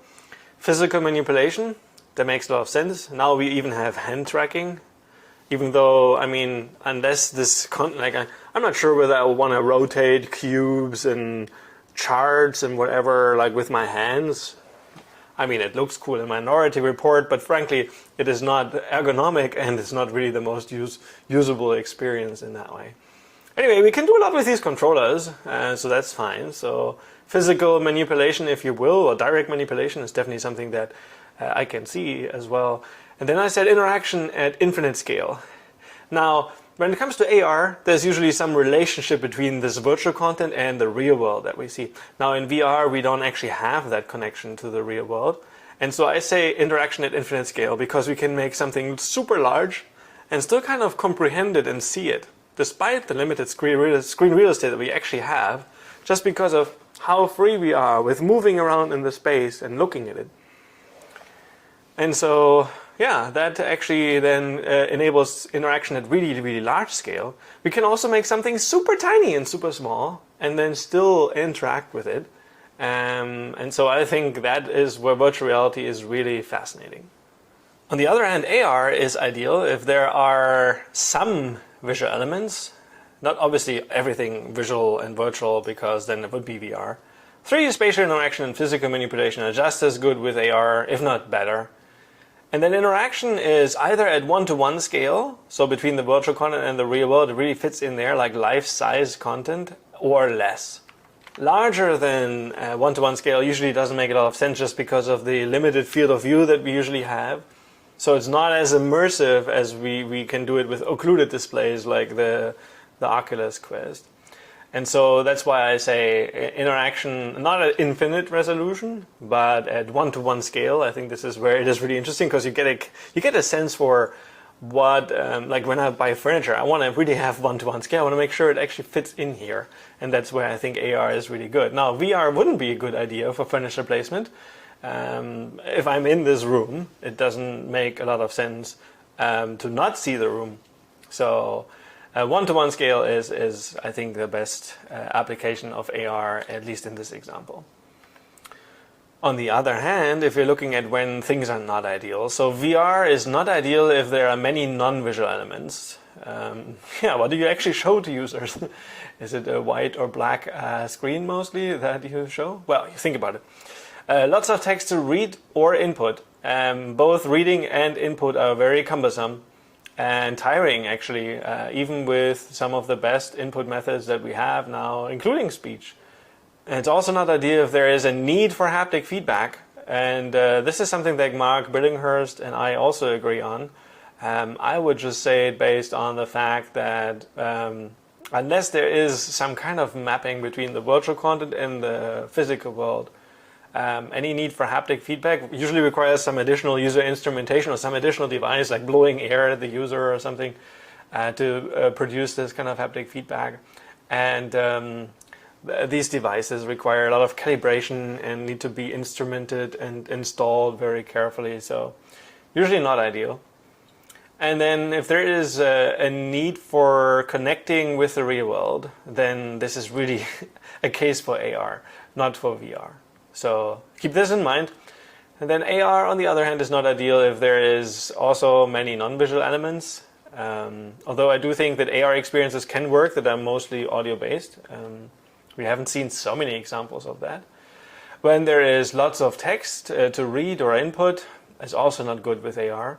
Physical manipulation, that makes a lot of sense. Now we even have hand tracking, even though, I mean, unless this, I'm not sure whether I want to rotate cubes and charts and whatever, like with my hands. I mean, it looks cool in Minority Report, but frankly, it is not ergonomic and it's not really the most usable experience in that way. Anyway, we can do a lot with these controllers, so that's fine. So physical manipulation, if you will, or direct manipulation is definitely something that I can see as well. And then I said interaction at infinite scale. Now, when it comes to AR, there's usually some relationship between this virtual content and the real world that we see. Now in VR, we don't actually have that connection to the real world. And so I say interaction at infinite scale because we can make something super large and still kind of comprehend it and see it, despite the limited screen real estate that we actually have, just because of how free we are with moving around in the space and looking at it. And so, yeah, that actually then enables interaction at really, really large scale. We can also make something super tiny and super small and then still interact with it. And so I think that is where virtual reality is really fascinating. On the other hand, AR is ideal if there are some visual elements, not obviously everything visual and virtual, because then it would be VR. 3D spatial interaction and physical manipulation are just as good with AR, if not better. And then interaction is either at one-to-one scale, so between the virtual content and the real world, it really fits in there like life-size content, or less. Larger than one-to-one scale usually doesn't make a lot of sense just because of the limited field of view that we usually have. So it's not as immersive as we can do it with occluded displays like the Oculus Quest. And so that's why I say interaction, not at infinite resolution, but at one-to-one scale. I think this is where it is really interesting because you get a sense for what, like when I buy furniture, I want to really have one-to-one scale. I want to make sure it actually fits in here. And that's where I think AR is really good. Now, VR wouldn't be a good idea for furniture placement. If I'm in this room, it doesn't make a lot of sense to not see the room. So one-to-one scale is, I think, the best application of AR, at least in this example. On the other hand, if you're looking at when things are not ideal, so VR is not ideal if there are many non-visual elements. What do you actually show to users? Is it a white or black screen mostly that you show? Well, you think about it. Lots of text to read or input. Both reading and input are very cumbersome and tiring, actually, even with some of the best input methods that we have now, including speech. And it's also not ideal if there is a need for haptic feedback. And this is something that Mark Billinghurst and I also agree on. I would just say it based on the fact that unless there is some kind of mapping between the virtual content and the physical world, any need for haptic feedback usually requires some additional user instrumentation or some additional device like blowing air at the user or something to produce this kind of haptic feedback. And these devices require a lot of calibration and need to be instrumented and installed very carefully, so usually not ideal. And then if there is a need for connecting with the real world, then this is really a case for AR, not for VR. So keep this in mind. And then AR, on the other hand, is not ideal if there is also many non-visual elements. Although I do think that AR experiences can work that are mostly audio-based. We haven't seen so many examples of that. When there is lots of text to read or input, it's also not good with AR.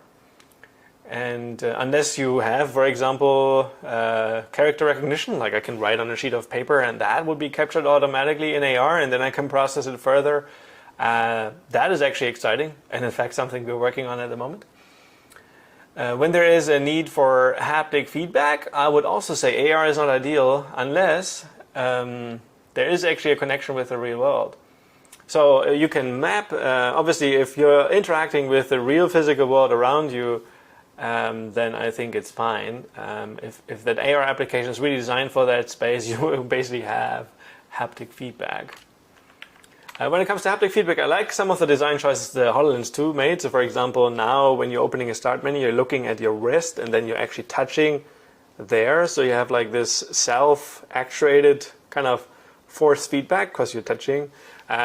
And unless you have, for example, character recognition, like I can write on a sheet of paper and that would be captured automatically in AR and then I can process it further, that is actually exciting and in fact something we're working on at the moment. When there is a need for haptic feedback, I would also say AR is not ideal unless there is actually a connection with the real world. So you can map, obviously if you're interacting with the real physical world around you, then I think it's fine. If that AR application is really designed for that space, you will basically have haptic feedback. When it comes to haptic feedback, I like some of the design choices the HoloLens 2 made. So for example, now when you're opening a start menu, you're looking at your wrist and then you're actually touching there. So you have like this self-actuated kind of force feedback because you're touching.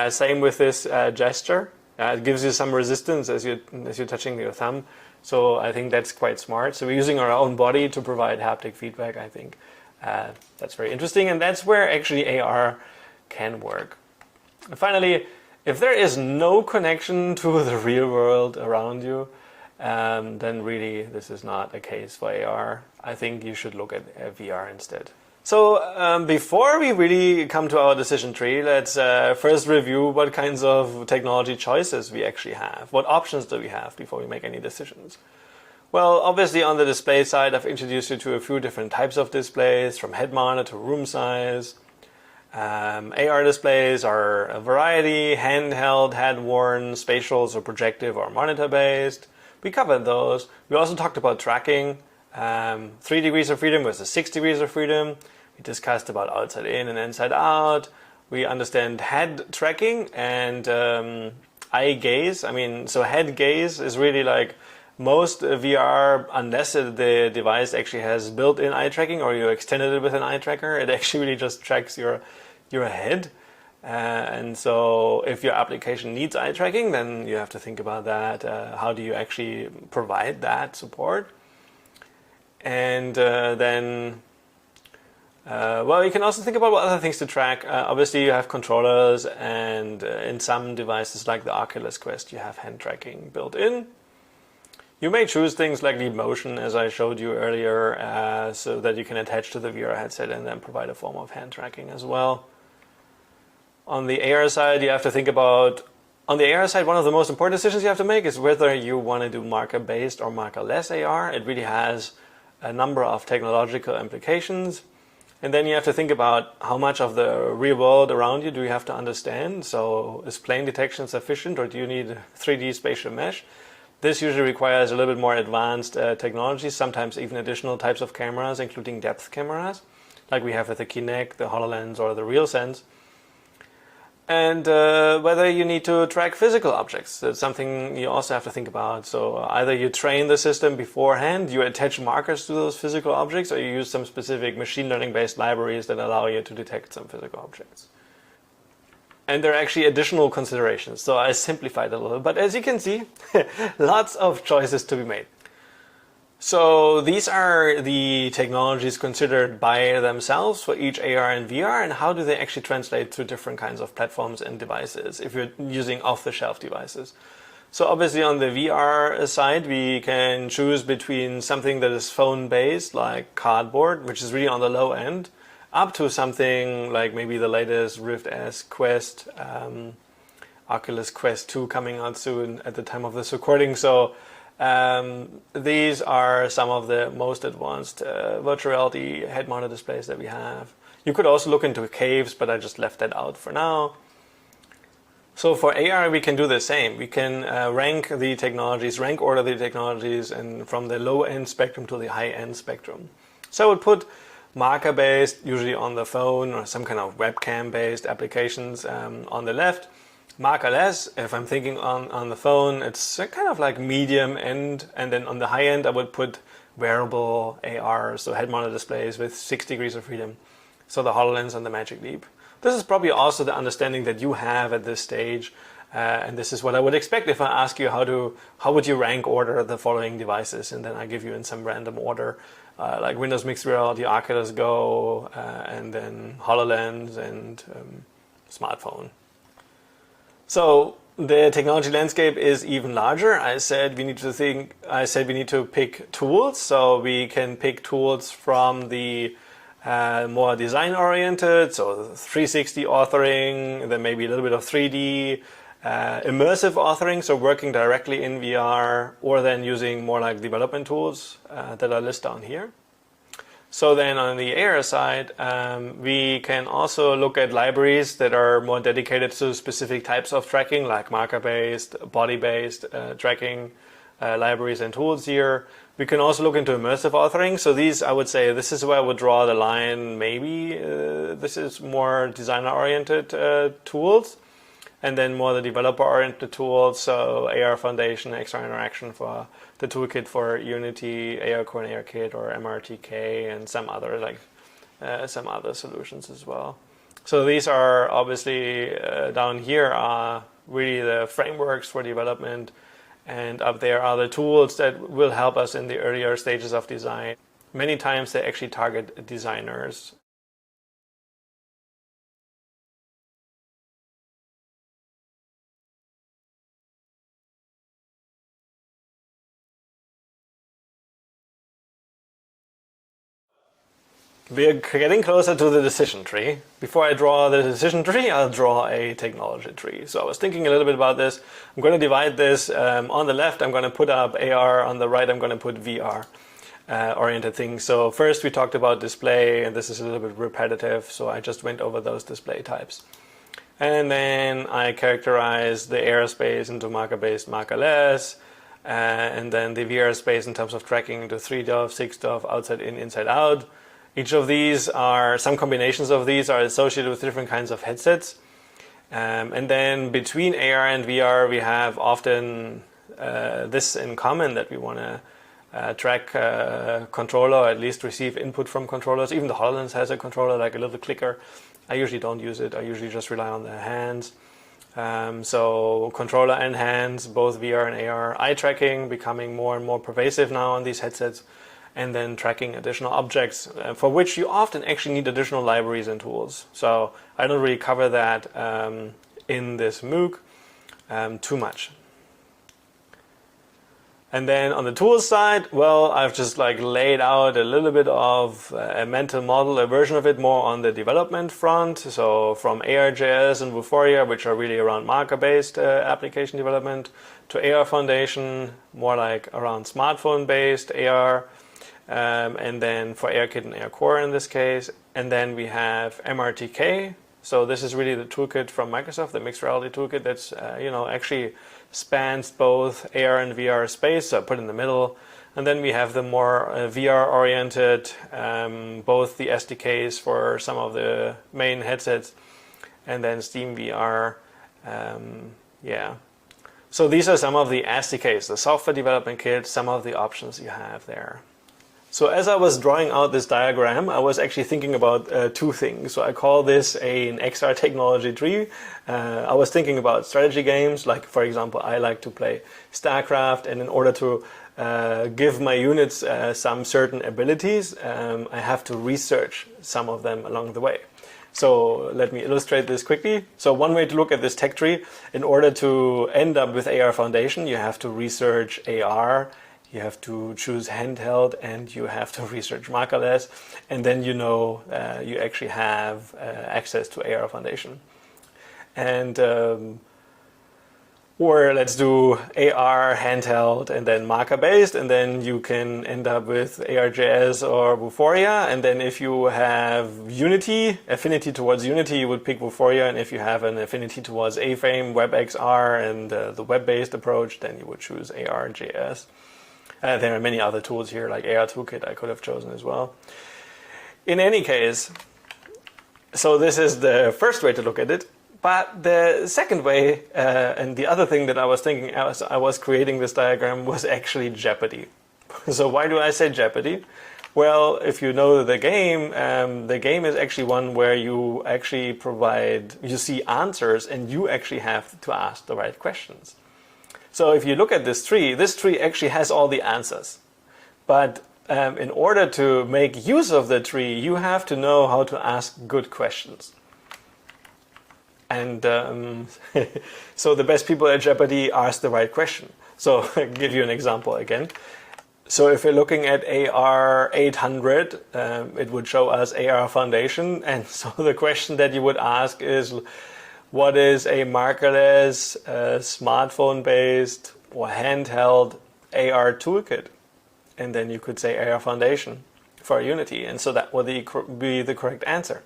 Same with this gesture. It gives you some resistance as you're touching your thumb. So I think that's quite smart. So we're using our own body to provide haptic feedback. I think that's very interesting. And that's where actually AR can work. And finally, if there is no connection to the real world around you, then really this is not a case for AR. I think you should look at VR instead. So before we really come to our decision tree, let's first review what kinds of technology choices we actually have. What options do we have before we make any decisions? Well, obviously on the display side, I've introduced you to a few different types of displays, from head mount to room size. AR displays are a variety: handheld, head-worn, spatial, so projective or monitor-based. We covered those. We also talked about tracking, 3 degrees of freedom versus 6 degrees of freedom. We discussed about outside in and inside out. We understand head tracking and eye gaze. I mean, so head gaze is really like most VR, unless the device actually has built-in eye tracking or you extended it with an eye tracker, it actually really just tracks your head. And so if your application needs eye tracking, then you have to think about that. How do you actually provide that support? And then, well, you can also think about what other things to track. Obviously, you have controllers, and in some devices like the Oculus Quest, you have hand tracking built in. You may choose things like Leap Motion, as I showed you earlier, so that you can attach to the VR headset and then provide a form of hand tracking as well. On the AR side, you have to think about, on the AR side, one of the most important decisions you have to make is whether you want to do marker-based or marker-less AR. It really has a number of technological implications. And then you have to think about how much of the real world around you do you have to understand. So is plane detection sufficient, or do you need 3D spatial mesh? This usually requires a little bit more advanced technologies, sometimes even additional types of cameras, including depth cameras, like we have with the Kinect, the HoloLens, or the RealSense. And whether you need to track physical objects. That's something you also have to think about. So either you train the system beforehand, you attach markers to those physical objects, or you use some specific machine learning based libraries that allow you to detect some physical objects. And there are actually additional considerations. So I simplified a little, but as you can see, lots of choices to be made. So these are the technologies considered by themselves for each AR and VR, and how do they actually translate to different kinds of platforms and devices if you're using off-the-shelf devices. So obviously on the VR side, we can choose between something that is phone-based, like Cardboard, which is really on the low end, up to something like maybe the latest Rift S, Quest, Oculus Quest 2 coming out soon at the time of this recording. So these are some of the most advanced virtual reality head-mounted displays that we have. You could also look into caves, but I just left that out for now. So for AR, we can do the same. We can rank the technologies, rank order the technologies, and from the low-end spectrum to the high-end spectrum. So I would put marker-based, usually on the phone, or some kind of webcam-based applications on the left. Markerless, if I'm thinking on the phone, it's kind of like medium end, and then on the high end I would put wearable AR, so head-mounted displays with 6 degrees of freedom, so the HoloLens and the Magic Leap. This is probably also the understanding that you have at this stage, and this is what I would expect if I ask you how would you rank order the following devices, and then I give you in some random order, like Windows Mixed Reality, Oculus Go, and then HoloLens and smartphone. So The technology landscape is even larger. I said we need to pick tools, so we can pick tools from the more design-oriented, so 360 authoring, then maybe a little bit of 3D, immersive authoring, so working directly in VR, or then using more like development tools that are listed down here. So then on the AR side, we can also look at libraries that are more dedicated to specific types of tracking, like marker-based, body-based tracking libraries and tools here. We can also look into immersive authoring. So these, I would say, this is where I would draw the line. Maybe this is more designer-oriented tools, and then more the developer-oriented tools. So AR Foundation, XR Interaction for the toolkit for Unity, AR Core and AR Kit, or MRTK, and some other some other solutions as well. So these are obviously down here are really the frameworks for development, and up there are the tools that will help us in the earlier stages of design. Many times they actually target designers. We're getting closer to the decision tree. Before I draw the decision tree, I'll draw a technology tree. So I was thinking a little bit about this. I'm going to divide this. On the left, I'm going to put up AR. On the right, I'm going to put VR oriented things. So first we talked about display, and this is a little bit repetitive, so I just went over those display types. And then I characterized the AR space into marker-based, markerless, and then the VR space in terms of tracking into 3DOF, 6DOF, outside in, inside out. Each of these are, some combinations of these are associated with different kinds of headsets. And then between AR and VR, we have often this in common, that we want to track controller, or at least receive input from controllers. Even the HoloLens has a controller, like a little clicker. I usually don't use it. I usually just rely on the hands. So controller and hands, both VR and AR. Eye tracking becoming more and more pervasive now on these headsets. And then tracking additional objects, for which you often actually need additional libraries and tools. So I don't really cover that in this MOOC too much. And then on the tools side, well, I've just laid out a little bit of a mental model, a version of it more on the development front. So from ARJS and Vuforia, which are really around marker-based application development, to AR Foundation, more like around smartphone-based AR. And then for ARKit and AR Core in this case. And then we have MRTK. So this is really the toolkit from Microsoft, the mixed reality toolkit that's actually spans both AR and VR space, so I put in the middle. And then we have the more VR oriented, both the SDKs for some of the main headsets, and then Steam VR. So these are some of the SDKs, the software development kit, some of the options you have there. So as I was drawing out this diagram, I was actually thinking about two things. So I call this an XR technology tree. I was thinking about strategy games, like for example, I like to play StarCraft, and in order to give my units some certain abilities, I have to research some of them along the way. So let me illustrate this quickly. So one way to look at this tech tree, in order to end up with AR Foundation, you have to research AR, you have to choose handheld, and you have to research markerless, and then you actually have access to AR Foundation. And or let's do AR, handheld, and then marker-based, and then you can end up with ARJS or Vuforia. And then if you have Unity, affinity towards Unity, you would pick Vuforia, and if you have an affinity towards A-Frame, WebXR, and the web-based approach, then you would choose ARJS. There are many other tools here, like AR Toolkit I could have chosen as well. In any case, so this is the first way to look at it. But the second way, and the other thing that I was thinking as I was creating this diagram, was actually Jeopardy. So why do I say Jeopardy? Well, if you know the game is actually one where you actually you see answers, and you actually have to ask the right questions. So if you look at this tree actually has all the answers. But in order to make use of the tree, you have to know how to ask good questions. And so the best people at Jeopardy ask the right question. So I'll give you an example again. So if we're looking at AR 800, it would show us AR Foundation. And so the question that you would ask is, what is a markerless, smartphone-based or handheld AR toolkit? And then you could say AR Foundation for Unity. And so that would be the correct answer.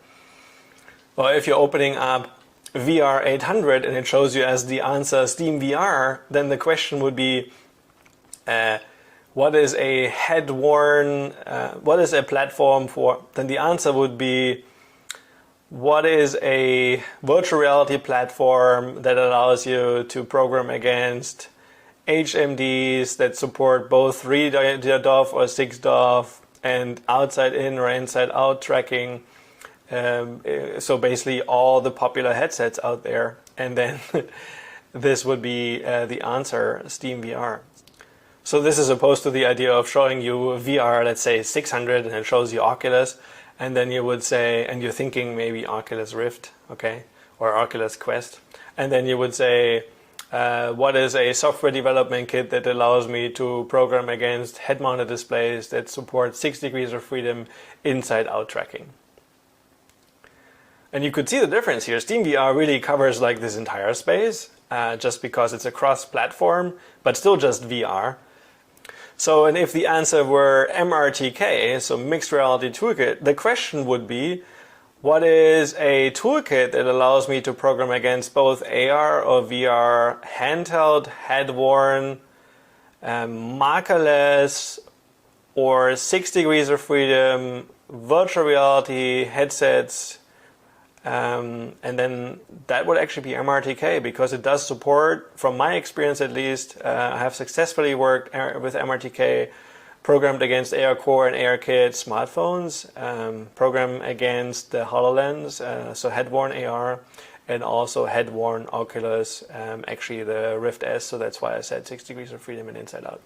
Or if you're opening up VR 800 and it shows you as the answer Steam VR, then the question would be, what is a head-worn, what is a platform for? Then the answer would be, what is a virtual reality platform that allows you to program against HMDs that support both 3DOF or 6DOF and outside-in or inside-out tracking. So basically all the popular headsets out there. And then this would be the answer, Steam VR. So this is opposed to the idea of showing you VR, let's say 600, and it shows you Oculus. And then you would say, and you're thinking maybe Oculus Rift, okay, or Oculus Quest. And then you would say, what is a software development kit that allows me to program against head-mounted displays that support 6 degrees of freedom inside-out tracking? And you could see the difference here. Steam VR really covers like this entire space, just because it's a cross-platform, but still just VR. So, and if the answer were MRTK, so Mixed Reality Toolkit, the question would be, what is a toolkit that allows me to program against both AR or VR, handheld, head-worn, markerless, or 6 degrees of freedom, virtual reality headsets, and then that would actually be MRTK, because it does support, from my experience at least, I have successfully worked with MRTK, programmed against AR Core and ARKit smartphones, programmed against the HoloLens, so head-worn AR, and also head-worn Oculus, actually the Rift S, so that's why I said 6 degrees of freedom and inside out.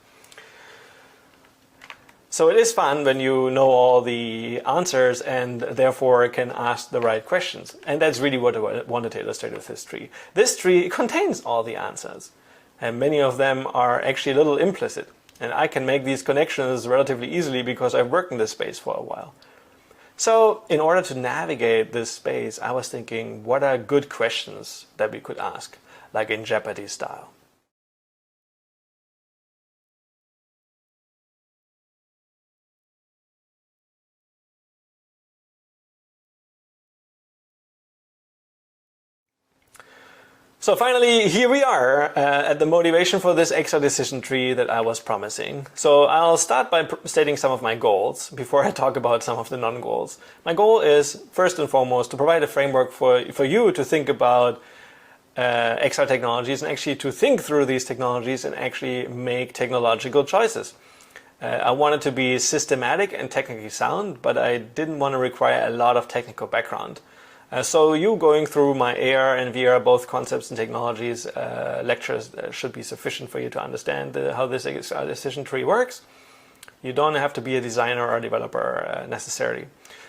So it is fun when you know all the answers and therefore can ask the right questions. And that's really what I wanted to illustrate with this tree. This tree contains all the answers, and many of them are actually a little implicit. And I can make these connections relatively easily because I've worked in this space for a while. So in order to navigate this space, I was thinking, what are good questions that we could ask, like in Jeopardy style? So finally, here we are at the motivation for this extra decision tree that I was promising. So I'll start by stating some of my goals before I talk about some of the non-goals. My goal is, first and foremost, to provide a framework for you to think about XR technologies and actually to think through these technologies and actually make technological choices. I wanted to be systematic and technically sound, but I didn't want to require a lot of technical background. So you going through my AR and VR, both concepts and technologies, lectures should be sufficient for you to understand how this decision tree works. You don't have to be a designer or a developer necessarily.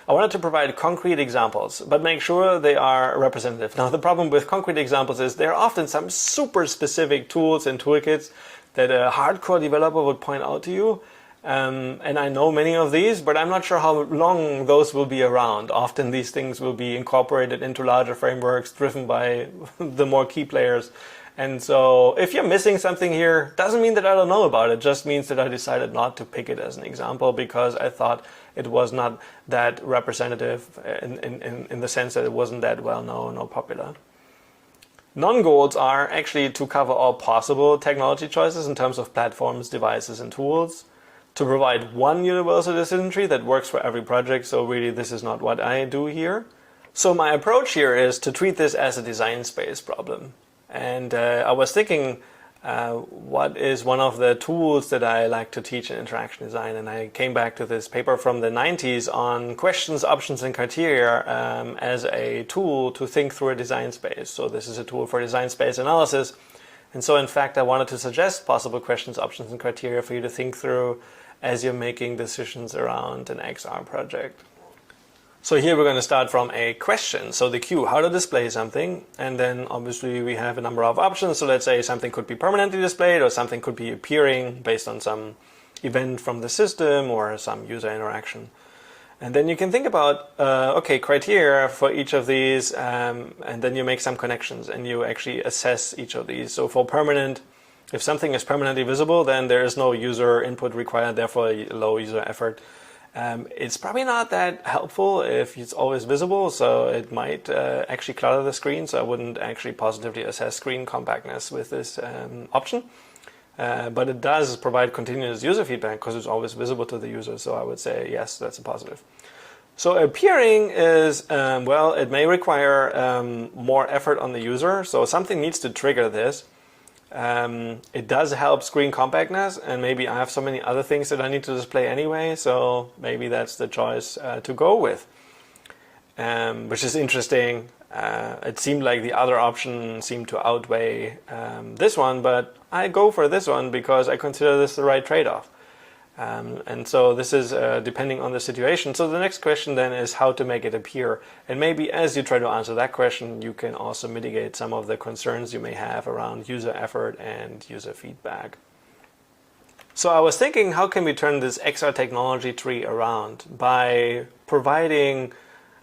I wanted to provide concrete examples, but make sure they are representative. Now, the problem with concrete examples is there are often some super specific tools and toolkits that a hardcore developer would point out to you. And I know many of these, but I'm not sure how long those will be around. Often these things will be incorporated into larger frameworks driven by the more key players. And so if you're missing something here, doesn't mean that I don't know about it, just means that I decided not to pick it as an example because I thought it was not that representative in the sense that it wasn't that well known or popular. Non-goals are actually to cover all possible technology choices in terms of platforms, devices, and tools. To provide one universal decision tree that works for every project, so really this is not what I do here. So my approach here is to treat this as a design space problem. And I was thinking, what is one of the tools that I like to teach in interaction design? And I came back to this paper from the 90s on questions, options, and criteria as a tool to think through a design space. So this is a tool for design space analysis. And so in fact, I wanted to suggest possible questions, options, and criteria for you to think through as you're making decisions around an XR project. So here we're going to start from a question. So the cue, how to display something. And then obviously we have a number of options. So let's say something could be permanently displayed, or something could be appearing based on some event from the system or some user interaction. And then you can think about, okay, criteria for each of these, and then you make some connections and you actually assess each of these. So for permanent, if something is permanently visible, then there is no user input required, therefore a low user effort. It's probably not that helpful if it's always visible, so it might actually clutter the screen, so I wouldn't actually positively assess screen compactness with this option. But it does provide continuous user feedback because it's always visible to the user, so I would say yes, that's a positive. So appearing is, well, it may require more effort on the user, so something needs to trigger this. It does help screen compactness, and maybe I have so many other things that I need to display anyway, so maybe that's the choice to go with, which is interesting. It seemed like the other option seemed to outweigh this one, but I go for this one because I consider this the right trade-off. And so this is depending on the situation. So the next question then is how to make it appear. And maybe as you try to answer that question, you can also mitigate some of the concerns you may have around user effort and user feedback. So I was thinking, how can we turn this XR technology tree around by providing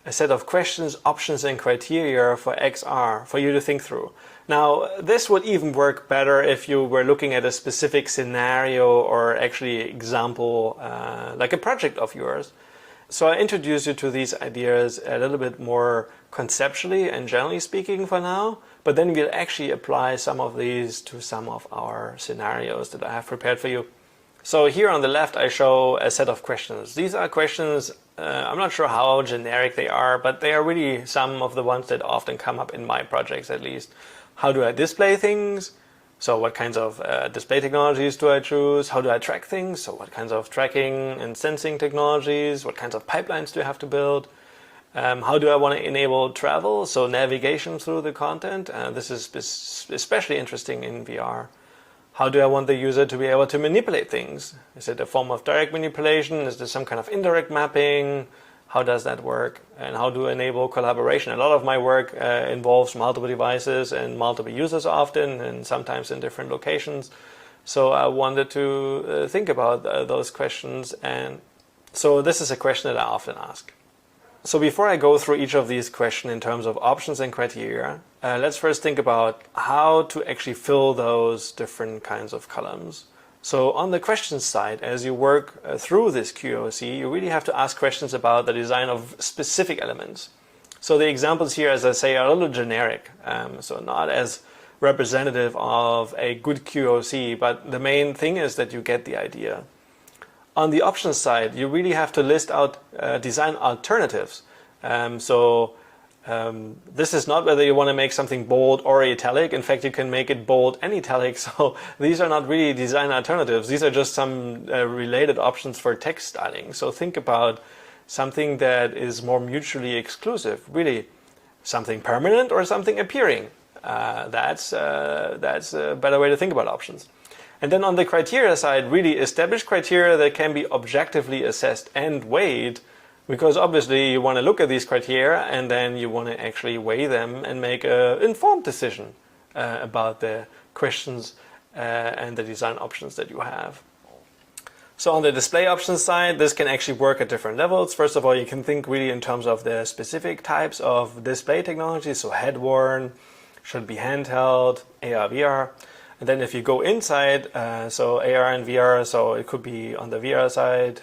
a set of questions, options, and criteria for XR for you to think through. Now, this would even work better if you were looking at a specific scenario or actually example, like a project of yours. So I introduce you to these ideas a little bit more conceptually and generally speaking for now, but then we'll actually apply some of these to some of our scenarios that I have prepared for you. So here on the left, I show a set of questions. These are questions, I'm not sure how generic they are, but they are really some of the ones that often come up in my projects at least. How do I display things? So what kinds of display technologies do I choose? How do I track things? So what kinds of tracking and sensing technologies? What kinds of pipelines do I have to build? How do I want to enable travel? So navigation through the content. This is especially interesting in VR. How do I want the user to be able to manipulate things? Is it a form of direct manipulation? Is there some kind of indirect mapping? How does that work? And how do I enable collaboration? A lot of my work involves multiple devices and multiple users often, and sometimes in different locations. So I wanted to think about those questions. And so this is a question that I often ask. So before I go through each of these questions in terms of options and criteria, let's first think about how to actually fill those different kinds of columns. So on the questions side, as you work through this QOC, you really have to ask questions about the design of specific elements. So the examples here, as I say, are a little generic, so not as representative of a good QOC, but the main thing is that you get the idea. On the options side, you really have to list out design alternatives. This is not whether you want to make something bold or italic. In fact, you can make it bold and italic. So these are not really design alternatives. These are just some related options for text styling. So think about something that is more mutually exclusive. Really, something permanent or something appearing. That's a better way to think about options. And then on the criteria side, really establish criteria that can be objectively assessed and weighed, because obviously you want to look at these criteria and then you want to actually weigh them and make an informed decision about the questions and the design options that you have. So on the display options side, this can actually work at different levels. First of all, you can think really in terms of the specific types of display technology. So head-worn, should be handheld, AR, VR. And then if you go inside, so AR and VR, so it could be on the VR side,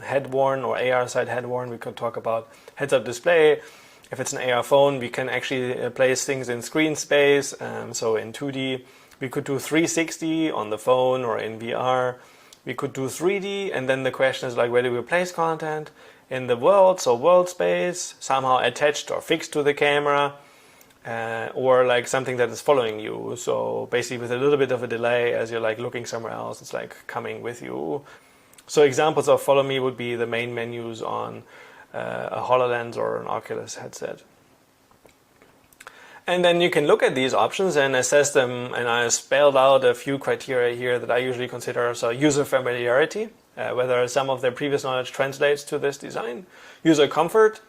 head-worn, or AR side head-worn. We could talk about heads-up display. If it's an AR phone, we can actually place things in screen space, so in 2D. We could do 360 on the phone or in VR. We could do 3D, and then the question is like, where do we place content? In the world, so world space, somehow attached or fixed to the camera. Or like something that is following you, so basically with a little bit of a delay as you're like looking somewhere else, it's like coming with you. So examples of follow me would be the main menus on a HoloLens or an Oculus headset. And then you can look at these options and assess them, and I spelled out a few criteria here that I usually consider. So user familiarity, whether some of their previous knowledge translates to this design. User comfort,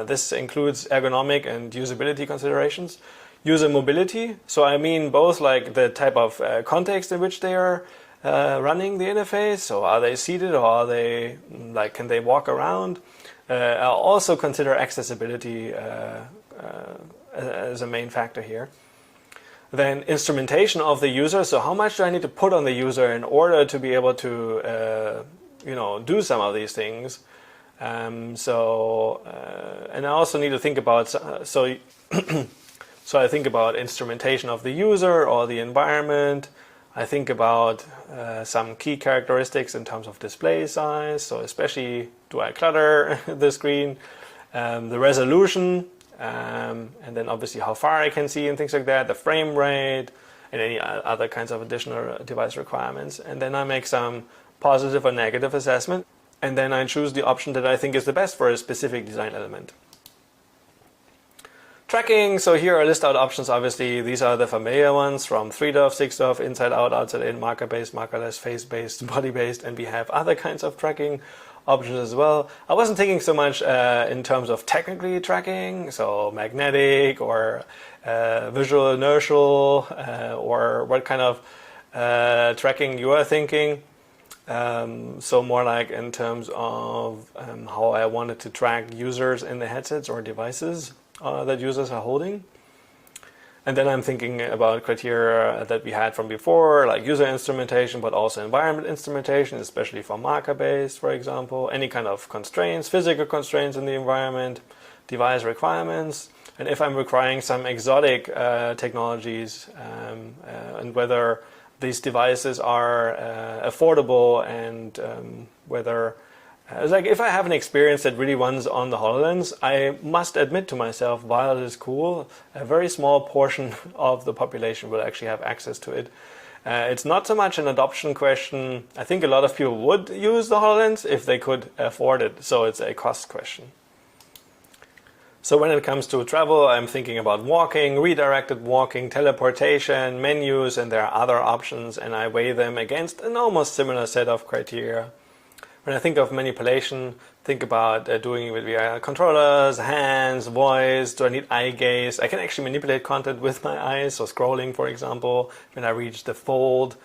This includes ergonomic and usability considerations. User mobility, so I mean both like the type of context in which they are running the interface. So are they seated, or are they like, can they walk around? I'll also consider accessibility as a main factor here. Then instrumentation of the user. So how much do I need to put on the user in order to be able to do some of these things? And I also need to think about so I think about instrumentation of the user or the environment. I think about some key characteristics in terms of display size. So especially, do I clutter the screen? The resolution, and then obviously how far I can see and things like that. The frame rate and any other kinds of additional device requirements. And then I make some positive or negative assessment. And then I choose the option that I think is the best for a specific design element. Tracking, so here I list out options. Obviously, these are the familiar ones from 3DOF, 6DOF, inside out, outside in, marker-based, markerless, face-based, body-based, and we have other kinds of tracking options as well. I wasn't thinking so much in terms of technically tracking, so magnetic or visual inertial, or what kind of tracking you are thinking. So more like in terms of how I wanted to track users in the headsets or devices that users are holding. And then I'm thinking about criteria that we had from before, like user instrumentation, but also environment instrumentation, especially for marker-based, for example, any kind of constraints, physical constraints in the environment, device requirements, and if I'm requiring some exotic technologies, and whether these devices are affordable, and whether like if I have an experience that really runs on the HoloLens, I must admit to myself, while it is cool, a very small portion of the population will actually have access to it. It's not so much an adoption question. I think a lot of people would use the HoloLens if they could afford it, so it's a cost question. So when it comes to travel, I'm thinking about walking, redirected walking, teleportation, menus, and there are other options, and I weigh them against an almost similar set of criteria. When I think of manipulation, think about doing it with via controllers, hands, voice. Do I need eye gaze? I can actually manipulate content with my eyes, so scrolling, for example, when I reach the fold.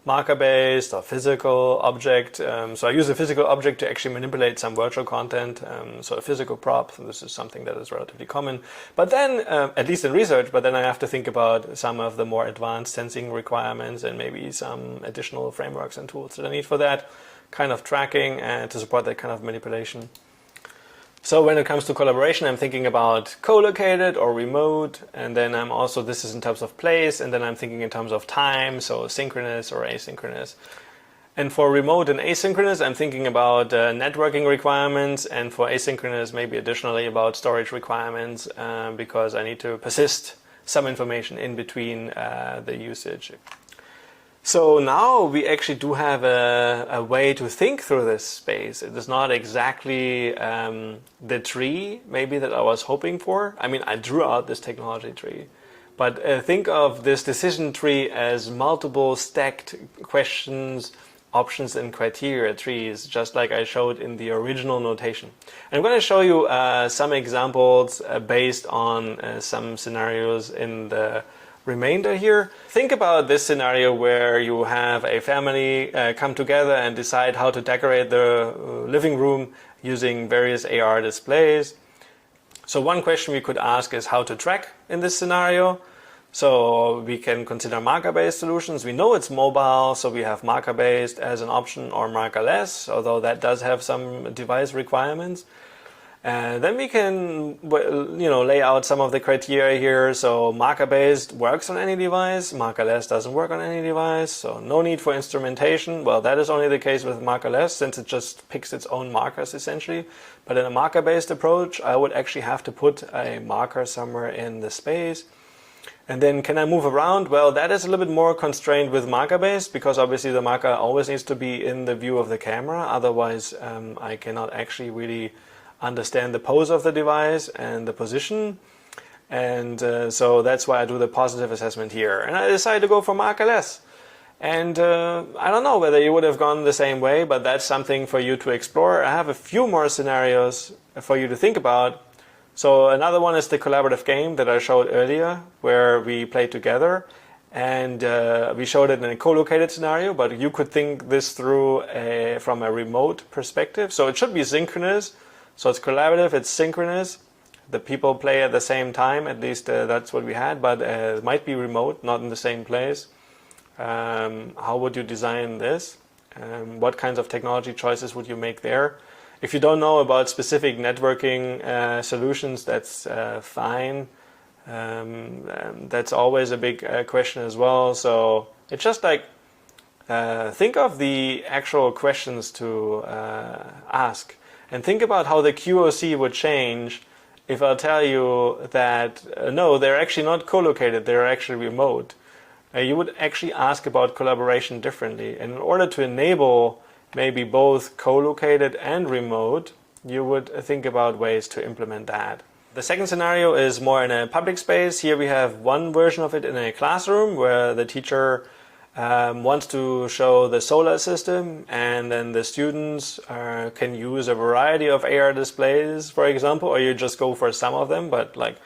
Marker-based or physical object. So I use a physical object to actually manipulate some virtual content. So a physical prop, this is something that is relatively common. But then, at least in research, but then I have to think about some of the more advanced sensing requirements and maybe some additional frameworks and tools that I need for that kind of tracking and to support that kind of manipulation. So when it comes to collaboration, I'm thinking about co-located or remote, and then I'm also, this is in terms of place, and then I'm thinking in terms of time, so synchronous or asynchronous. And for remote and asynchronous, I'm thinking about networking requirements, and for asynchronous, maybe additionally about storage requirements, because I need to persist some information in between the usage. So now we actually do have a way to think through this space. It is not exactly the tree maybe that I was hoping for. I mean, I drew out this technology tree, but think of this decision tree as multiple stacked questions, options, and criteria trees, just like I showed in the original notation. I'm going to show you some examples based on some scenarios in the remainder here. Think about this scenario where you have a family come together and decide how to decorate the living room using various AR displays. So one question we could ask is how to track in this scenario. So we can consider marker-based solutions. We know it's mobile, so we have marker-based as an option or markerless, although that does have some device requirements. Then we can, lay out some of the criteria here. So marker-based works on any device, markerless doesn't work on any device, so no need for instrumentation. Well, that is only the case with markerless, since it just picks its own markers essentially. But in a marker-based approach, I would actually have to put a marker somewhere in the space. And then can I move around? Well, that is a little bit more constrained with marker-based, because obviously the marker always needs to be in the view of the camera. Otherwise, I cannot actually really understand the pose of the device and the position. And so that's why I do the positive assessment here. And I decided to go for markerless. And I don't know whether you would have gone the same way, but that's something for you to explore. I have a few more scenarios for you to think about. So another one is the collaborative game that I showed earlier, where we play together. And we showed it in a co-located scenario, but you could think this through from a remote perspective. So it should be synchronous. So it's collaborative, it's synchronous. The people play at the same time, at least that's what we had, but it might be remote, not in the same place. How would you design this? What kinds of technology choices would you make there? If you don't know about specific networking solutions, that's fine. That's always a big question as well. So it's just like think of the actual questions to ask, and think about how the QOC would change if I tell you that no, they're actually not co-located, they're actually remote. You would actually ask about collaboration differently. And in order to enable maybe both co-located and remote, you would think about ways to implement that. The second scenario is more in a public space. Here we have one version of it in a classroom where the teacher wants to show the solar system, and then the students can use a variety of AR displays, for example, or you just go for some of them, but like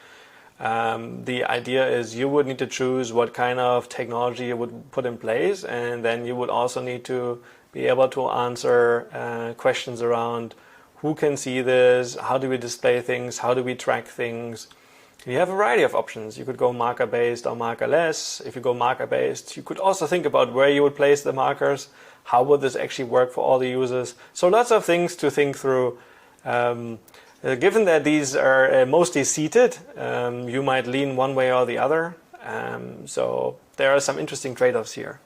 the idea is you would need to choose what kind of technology you would put in place, and then you would also need to be able to answer questions around who can see this, how do we display things, how do we track things. You have a variety of options. You could go marker-based or markerless. If you go marker-based, you could also think about where you would place the markers. How would this actually work for all the users? So lots of things to think through. Given that these are mostly seated, you might lean one way or the other. So there are some interesting trade-offs here.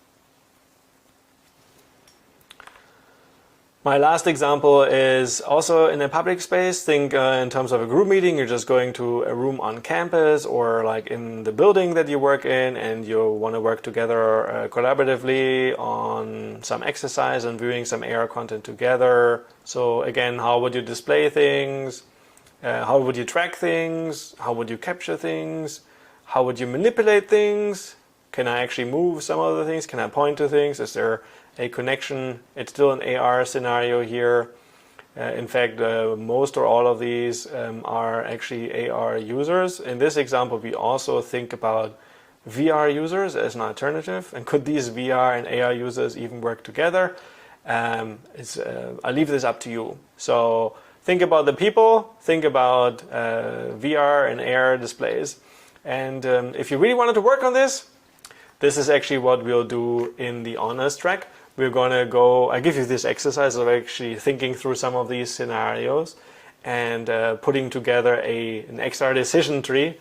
My last example is also in a public space. Think in terms of a group meeting. You're just going to a room on campus or like in the building that you work in, and you want to work together collaboratively on some exercise and viewing some AR content together. So again, how would you display things? How would you track things? How would you capture things? How would you manipulate things? Can I actually move some of the things? Can I point to things? Is there a connection? It's still an AR scenario here. In fact, most or all of these are actually AR users. In this example, we also think about VR users as an alternative. And could these VR and AR users even work together? I leave this up to you. So think about the people, think about VR and AR displays. And if you really wanted to work on this, this is actually what we'll do in the honors track. We're going to go, I give you this exercise of actually thinking through some of these scenarios and putting together an XR decision tree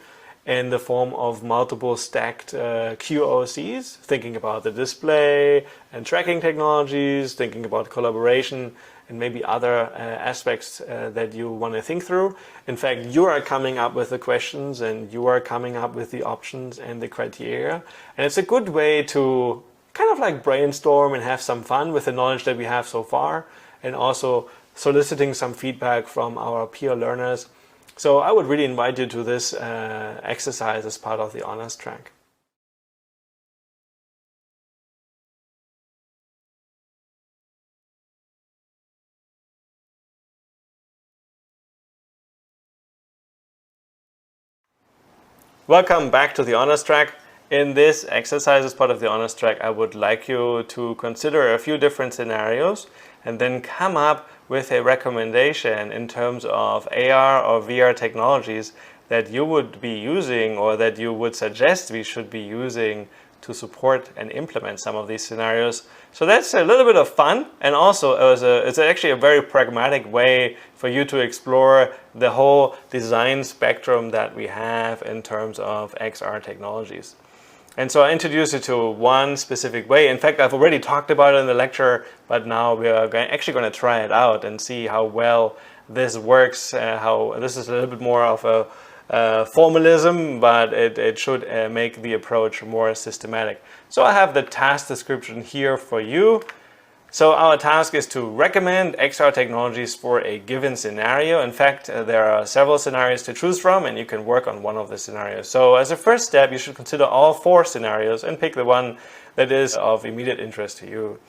in the form of multiple stacked QOCs, thinking about the display and tracking technologies, thinking about collaboration and maybe other aspects that you want to think through. In fact, you are coming up with the questions and you are coming up with the options and the criteria. And it's a good way to kind of like brainstorm and have some fun with the knowledge that we have so far, and also soliciting some feedback from our peer learners. So I would really invite you to this exercise as part of the honors track. Welcome back to the honors track. In this exercise as part of the honors track, I would like you to consider a few different scenarios and then come up with a recommendation in terms of AR or VR technologies that you would be using or that you would suggest we should be using to support and implement some of these scenarios. So that's a little bit of fun, and also it's actually a very pragmatic way for you to explore the whole design spectrum that we have in terms of XR technologies. And so I introduced you to one specific way. In fact, I've already talked about it in the lecture, but now we are actually going to try it out and see how well this works, how this is a little bit more of a formalism, but it should make the approach more systematic. So I have the task description here for you. So our task is to recommend XR technologies for a given scenario. In fact, there are several scenarios to choose from, and you can work on one of the scenarios. So as a first step, you should consider all 4 scenarios and pick the one that is of immediate interest to you.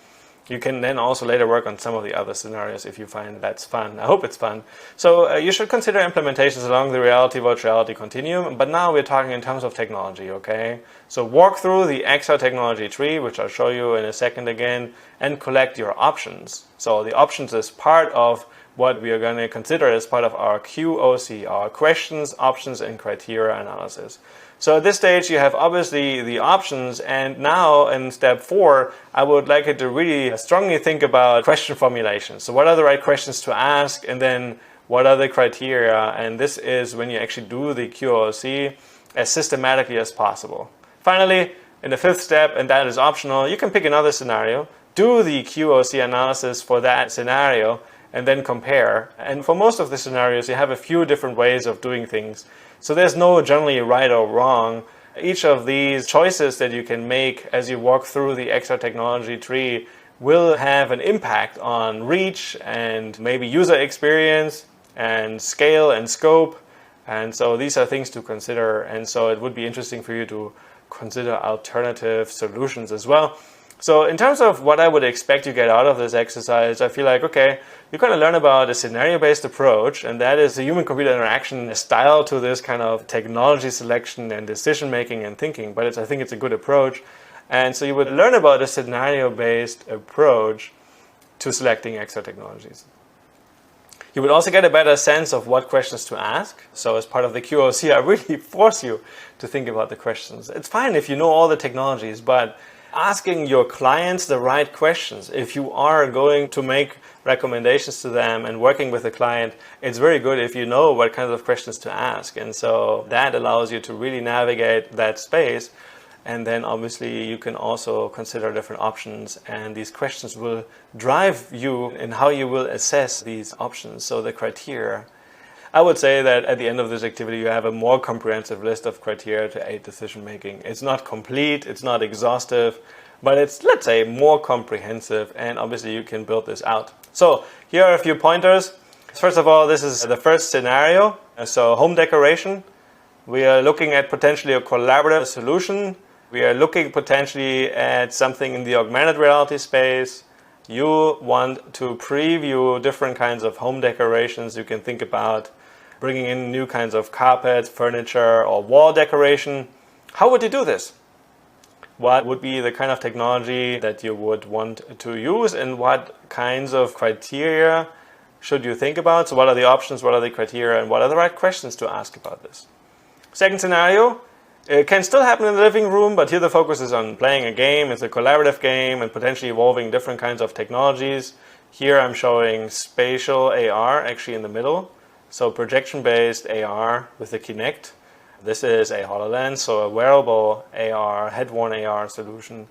You can then also later work on some of the other scenarios if you find that's fun. I hope it's fun. So you should consider implementations along the reality-virtuality continuum, but now we're talking in terms of technology, okay? So walk through the XR technology tree, which I'll show you in a second again, and collect your options. So the options is part of what we are going to consider as part of our QOC, our questions, options, and criteria analysis. So at this stage, you have obviously the options, and now in step 4, I would like you to really strongly think about question formulation. So what are the right questions to ask, and then what are the criteria? And this is when you actually do the QOC as systematically as possible. Finally, in the 5th step, and that is optional, you can pick another scenario, do the QOC analysis for that scenario, and then compare. And for most of the scenarios, you have a few different ways of doing things. So there's no generally right or wrong. Each of these choices that you can make as you walk through the XR technology tree will have an impact on reach and maybe user experience and scale and scope. And so these are things to consider. And so it would be interesting for you to consider alternative solutions as well. So in terms of what I would expect you get out of this exercise, I feel like, okay, you're going to learn about a scenario-based approach, and that is the human-computer interaction style to this kind of technology selection and decision-making and thinking, but I think it's a good approach. And so you would learn about a scenario-based approach to selecting XR technologies. You would also get a better sense of what questions to ask. So as part of the QOC, I really force you to think about the questions. It's fine if you know all the technologies, but asking your clients the right questions, if you are going to make recommendations to them and working with the client, it's very good if you know what kinds of questions to ask. And so that allows you to really navigate that space. And then obviously you can also consider different options, and these questions will drive you in how you will assess these options. So the criteria. I would say that at the end of this activity, you have a more comprehensive list of criteria to aid decision making. It's not complete, it's not exhaustive, but it's, let's say, more comprehensive, and obviously you can build this out. So here are a few pointers. First of all, this is the first scenario. So home decoration. We are looking at potentially a collaborative solution. We are looking potentially at something in the augmented reality space. You want to preview different kinds of home decorations. You can think about bringing in new kinds of carpets, furniture, or wall decoration. How would you do this? What would be the kind of technology that you would want to use, and what kinds of criteria should you think about? So what are the options, what are the criteria, and what are the right questions to ask about this? Second scenario, it can still happen in the living room, but here the focus is on playing a game. It's a collaborative game and potentially involving different kinds of technologies. Here I'm showing spatial AR actually in the middle. So projection-based AR with the Kinect. This is a HoloLens, so a wearable AR, head-worn AR solution.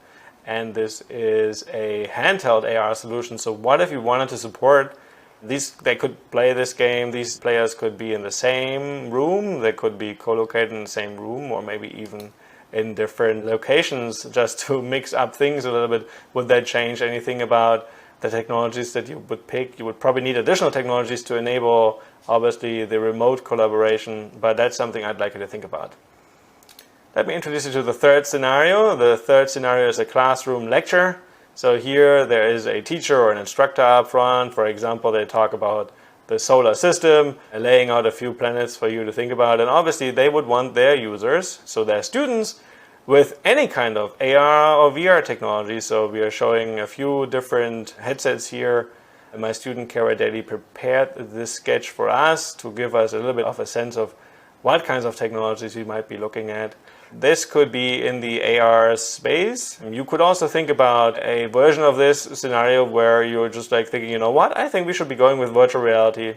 And this is a handheld AR solution. So what if you wanted to support these? They could play this game. These players could be in the same room. They could be co-located in the same room, or maybe even in different locations, just to mix up things a little bit. Would that change anything about the technologies that you would pick? You would probably need additional technologies to enable, obviously, the remote collaboration, but that's something I'd like you to think about. Let me introduce you to the third scenario. The third scenario is a classroom lecture. So here there is a teacher or an instructor up front. For example, they talk about the solar system, laying out a few planets for you to think about. And obviously they would want their users, so their students, with any kind of AR or VR technology. So we are showing a few different headsets here. And my student Kara Daly prepared this sketch for us to give us a little bit of a sense of what kinds of technologies we might be looking at. This could be in the AR space. You could also think about a version of this scenario where you're just like thinking, you know what, I think we should be going with virtual reality.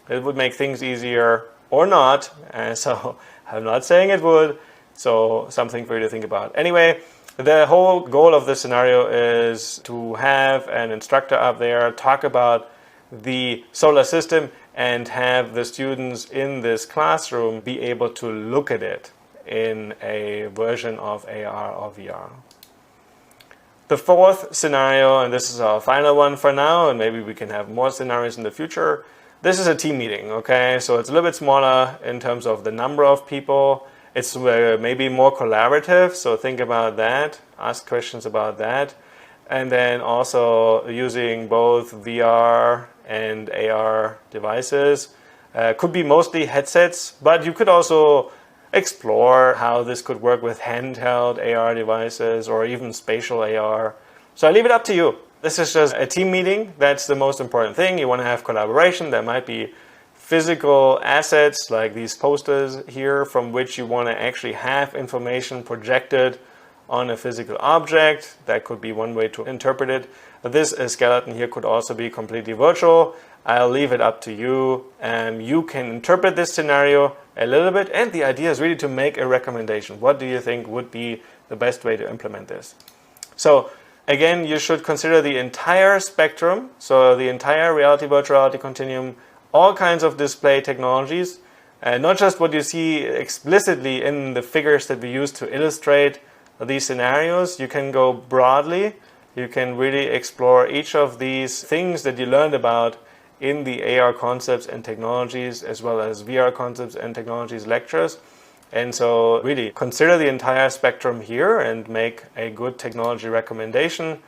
It would make things easier, or not. And so I'm not saying it would. So something for you to think about. Anyway, the whole goal of this scenario is to have an instructor up there talk about the solar system and have the students in this classroom be able to look at it in a version of AR or VR. The fourth scenario, and this is our final one for now, and maybe we can have more scenarios in the future. This is a team meeting, okay? So it's a little bit smaller in terms of the number of people. It's maybe more collaborative, so think about that. Ask questions about that. And then also using both VR and AR devices. Could be mostly headsets, but you could also explore how this could work with handheld AR devices or even spatial AR. So I leave it up to you. This is just a team meeting. That's the most important thing. You want to have collaboration. There might be physical assets like these posters here from which you want to actually have information projected on a physical object. That could be one way to interpret it. This skeleton here could also be completely virtual. I'll leave it up to you. You can interpret this scenario a little bit, and the idea is really to make a recommendation. What do you think would be the best way to implement this? So again, you should consider the entire spectrum, so the entire reality, virtual reality continuum, all kinds of display technologies, not just what you see explicitly in the figures that we use to illustrate these scenarios. You can go broadly. You can really explore each of these things that you learned about in the AR concepts and technologies, as well as VR concepts and technologies lectures. And so really consider the entire spectrum here and make a good technology recommendation.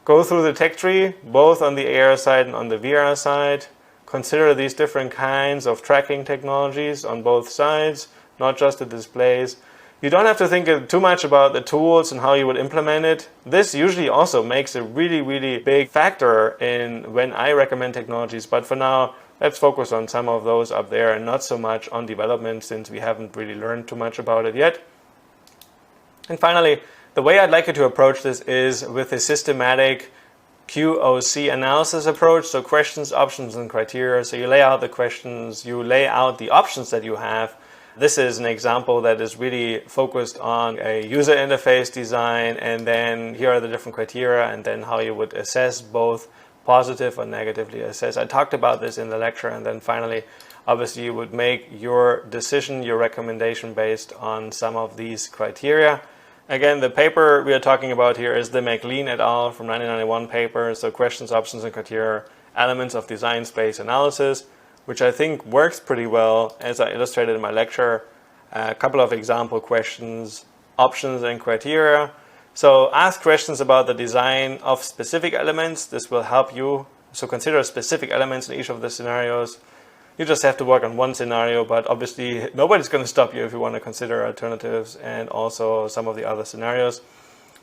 Go through the tech tree, both on the AR side and on the VR side. Consider these different kinds of tracking technologies on both sides, not just the displays. You don't have to think too much about the tools and how you would implement it. This usually also makes a really, really big factor in when I recommend technologies. But for now, let's focus on some of those up there and not so much on development, since we haven't really learned too much about it yet. And finally, the way I'd like you to approach this is with a systematic QOC analysis approach. So questions, options, and criteria. So you lay out the questions, you lay out the options that you have. This is an example that is really focused on a user interface design, and then here are the different criteria, and then how you would assess, both positive or negatively assess. I talked about this in the lecture, and then finally, obviously, you would make your decision, your recommendation based on some of these criteria. Again, the paper we are talking about here is the McLean et al. From 1991 paper, so questions, options, and criteria, elements of design space analysis, which I think works pretty well, as I illustrated in my lecture. A couple of example questions, options, and criteria. So ask questions about the design of specific elements. This will help you. So consider specific elements in each of the scenarios. You just have to work on one scenario, but obviously nobody's going to stop you if you want to consider alternatives and also some of the other scenarios.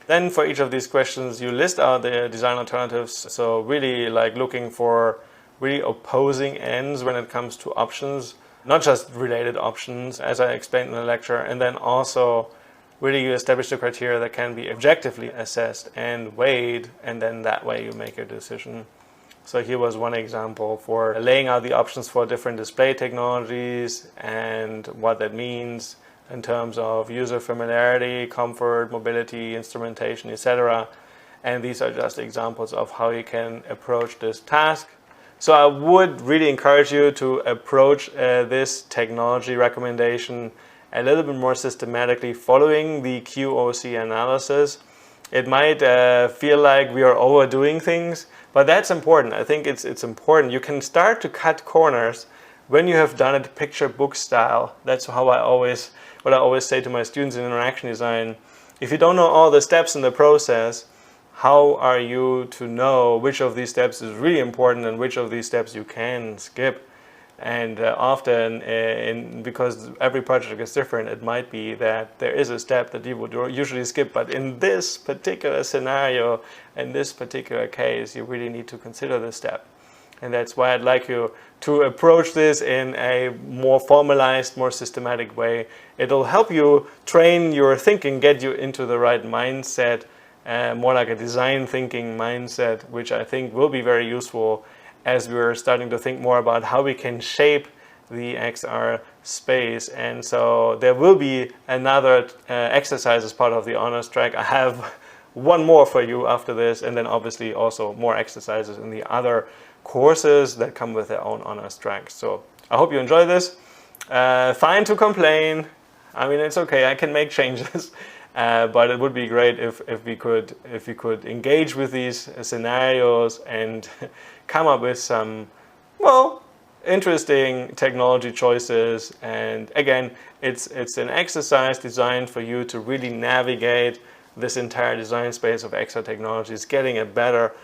Then for each of these questions, you list out the design alternatives. So really like looking for really opposing ends when it comes to options, not just related options, as I explained in the lecture, and then also really you establish the criteria that can be objectively assessed and weighed, and then that way you make a decision. So here was one example for laying out the options for different display technologies and what that means in terms of user familiarity, comfort, mobility, instrumentation, etc. And these are just examples of how you can approach this task. So I would really encourage you to approach this technology recommendation a little bit more systematically, following the QOC analysis. It might feel like we are overdoing things, but that's important. I think it's important. You can start to cut corners when you have done it picture book style. That's what I always say to my students in interaction design. If you don't know all the steps in the process, how are you to know which of these steps is really important and which of these steps you can skip? And often, because every project is different, it might be that there is a step that you would usually skip, but in this particular scenario, in this particular case, you really need to consider this step. And that's why I'd like you to approach this in a more formalized, more systematic way. It'll help you train your thinking, get you into the right mindset, more like a design thinking mindset, which I think will be very useful as we're starting to think more about how we can shape the XR space. And so there will be another exercise as part of the honors track. I have one more for you after this, and then obviously also more exercises in the other courses that come with their own honors track. So I hope you enjoy this. Fine to complain. I mean, it's okay, I can make changes. but it would be great if we could engage with these scenarios and come up with some, well, interesting technology choices. And again, it's an exercise designed for you to really navigate this entire design space of XR technologies, getting a better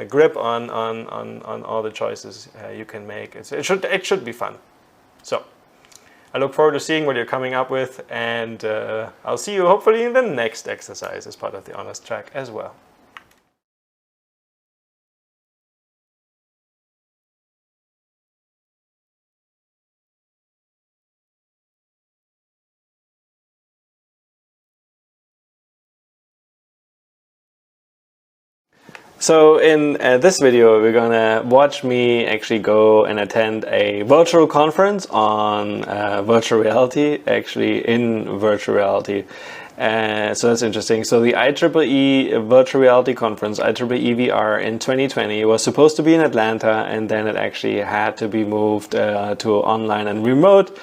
grip on all the choices you can make. It should be fun. So I look forward to seeing what you're coming up with, and I'll see you hopefully in the next exercise as part of the honors track as well. So in this video, we're gonna watch me actually go and attend a virtual conference on virtual reality, actually in virtual reality. So that's interesting. So the IEEE Virtual Reality Conference, IEEE VR in 2020, was supposed to be in Atlanta, and then it actually had to be moved to online and remote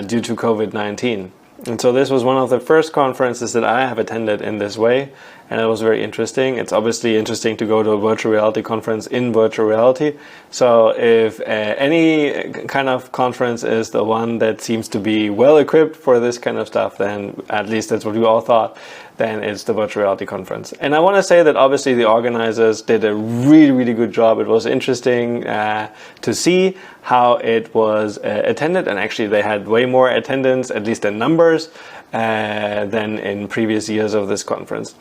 due to COVID-19. And so this was one of the first conferences that I have attended in this way, and it was very interesting. It's obviously interesting to go to a virtual reality conference in virtual reality. So if any kind of conference is the one that seems to be well equipped for this kind of stuff, then at least that's what we all thought, then it's the virtual reality conference. And I want to say that obviously the organizers did a really, really good job. It was interesting to see how it was attended, and actually they had way more attendance, at least in numbers, than in previous years of this conference.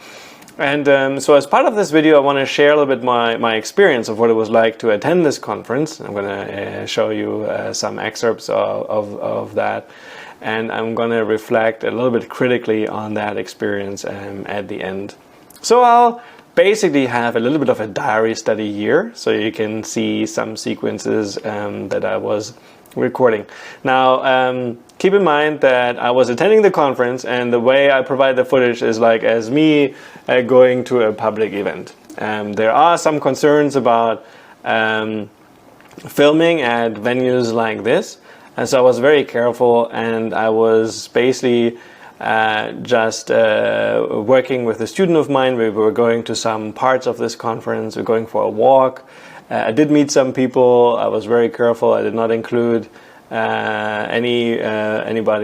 And so as part of this video, I want to share a little bit my experience of what it was like to attend this conference. I'm going to show you some excerpts of that, and I'm going to reflect a little bit critically on that experience at the end. So I'll basically have a little bit of a diary study here, so you can see some sequences that I was recording. Now, keep in mind that I was attending the conference, and the way I provide the footage is like as me going to a public event. There are some concerns about filming at venues like this, and so I was very careful, and I was basically just working with a student of mine. We were going to some parts of this conference. We're going for a walk. I did meet some people. I was very careful. I did not include anybody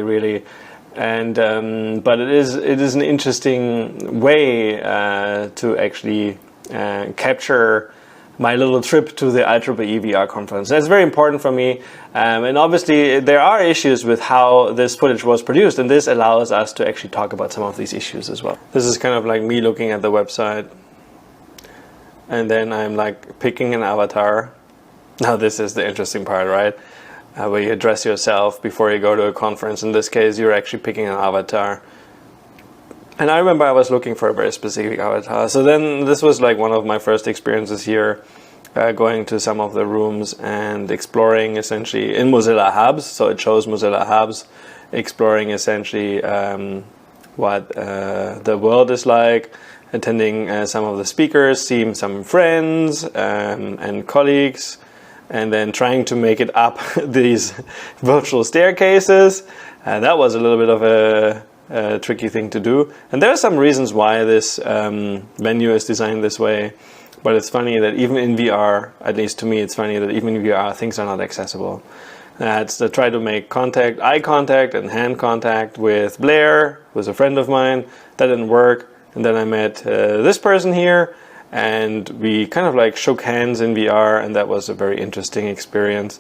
really, and but it is an interesting way to actually capture my little trip to the IEEE VR conference. That's very important for me, and obviously there are issues with how this footage was produced, and this allows us to actually talk about some of these issues as well. This is kind of like me looking at the website, and then I'm like picking an avatar. Now this is the interesting part, right? Where you address yourself before you go to a conference. In this case, you're actually picking an avatar. And I remember I was looking for a very specific avatar. So then this was like one of my first experiences here, going to some of the rooms and exploring essentially in Mozilla Hubs. So it shows Mozilla Hubs, exploring essentially what the world is like, attending some of the speakers, seeing some friends and colleagues, and then trying to make it up these virtual staircases. That was a little bit of a tricky thing to do. And there are some reasons why this venue is designed this way. But it's funny that even in VR, at least to me, it's funny that even in VR, things are not accessible. It's to try to make eye contact and hand contact with Blair, who's a friend of mine. That didn't work. And then I met this person here, and we kind of like shook hands in VR, and that was a very interesting experience.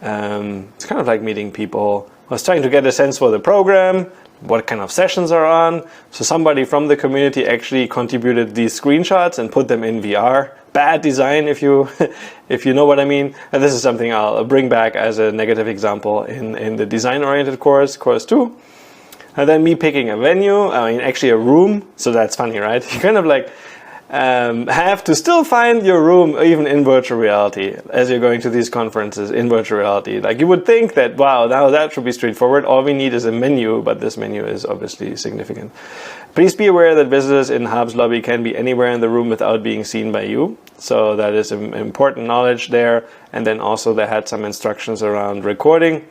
It's kind of like meeting people. I was trying to get a sense for the program, what kind of sessions are on. So somebody from the community actually contributed these screenshots and put them in VR. Bad design, if you know what I mean. And this is something I'll bring back as a negative example in the design-oriented course 2. And then me picking a venue, actually a room. So that's funny, right? You kind of like have to still find your room even in virtual reality as you're going to these conferences in virtual reality. Like you would think that, wow, now that should be straightforward. All we need is a menu, but this menu is obviously significant. Please be aware that visitors in Hub's lobby can be anywhere in the room without being seen by you. So that is important knowledge there. And then also they had some instructions around recording.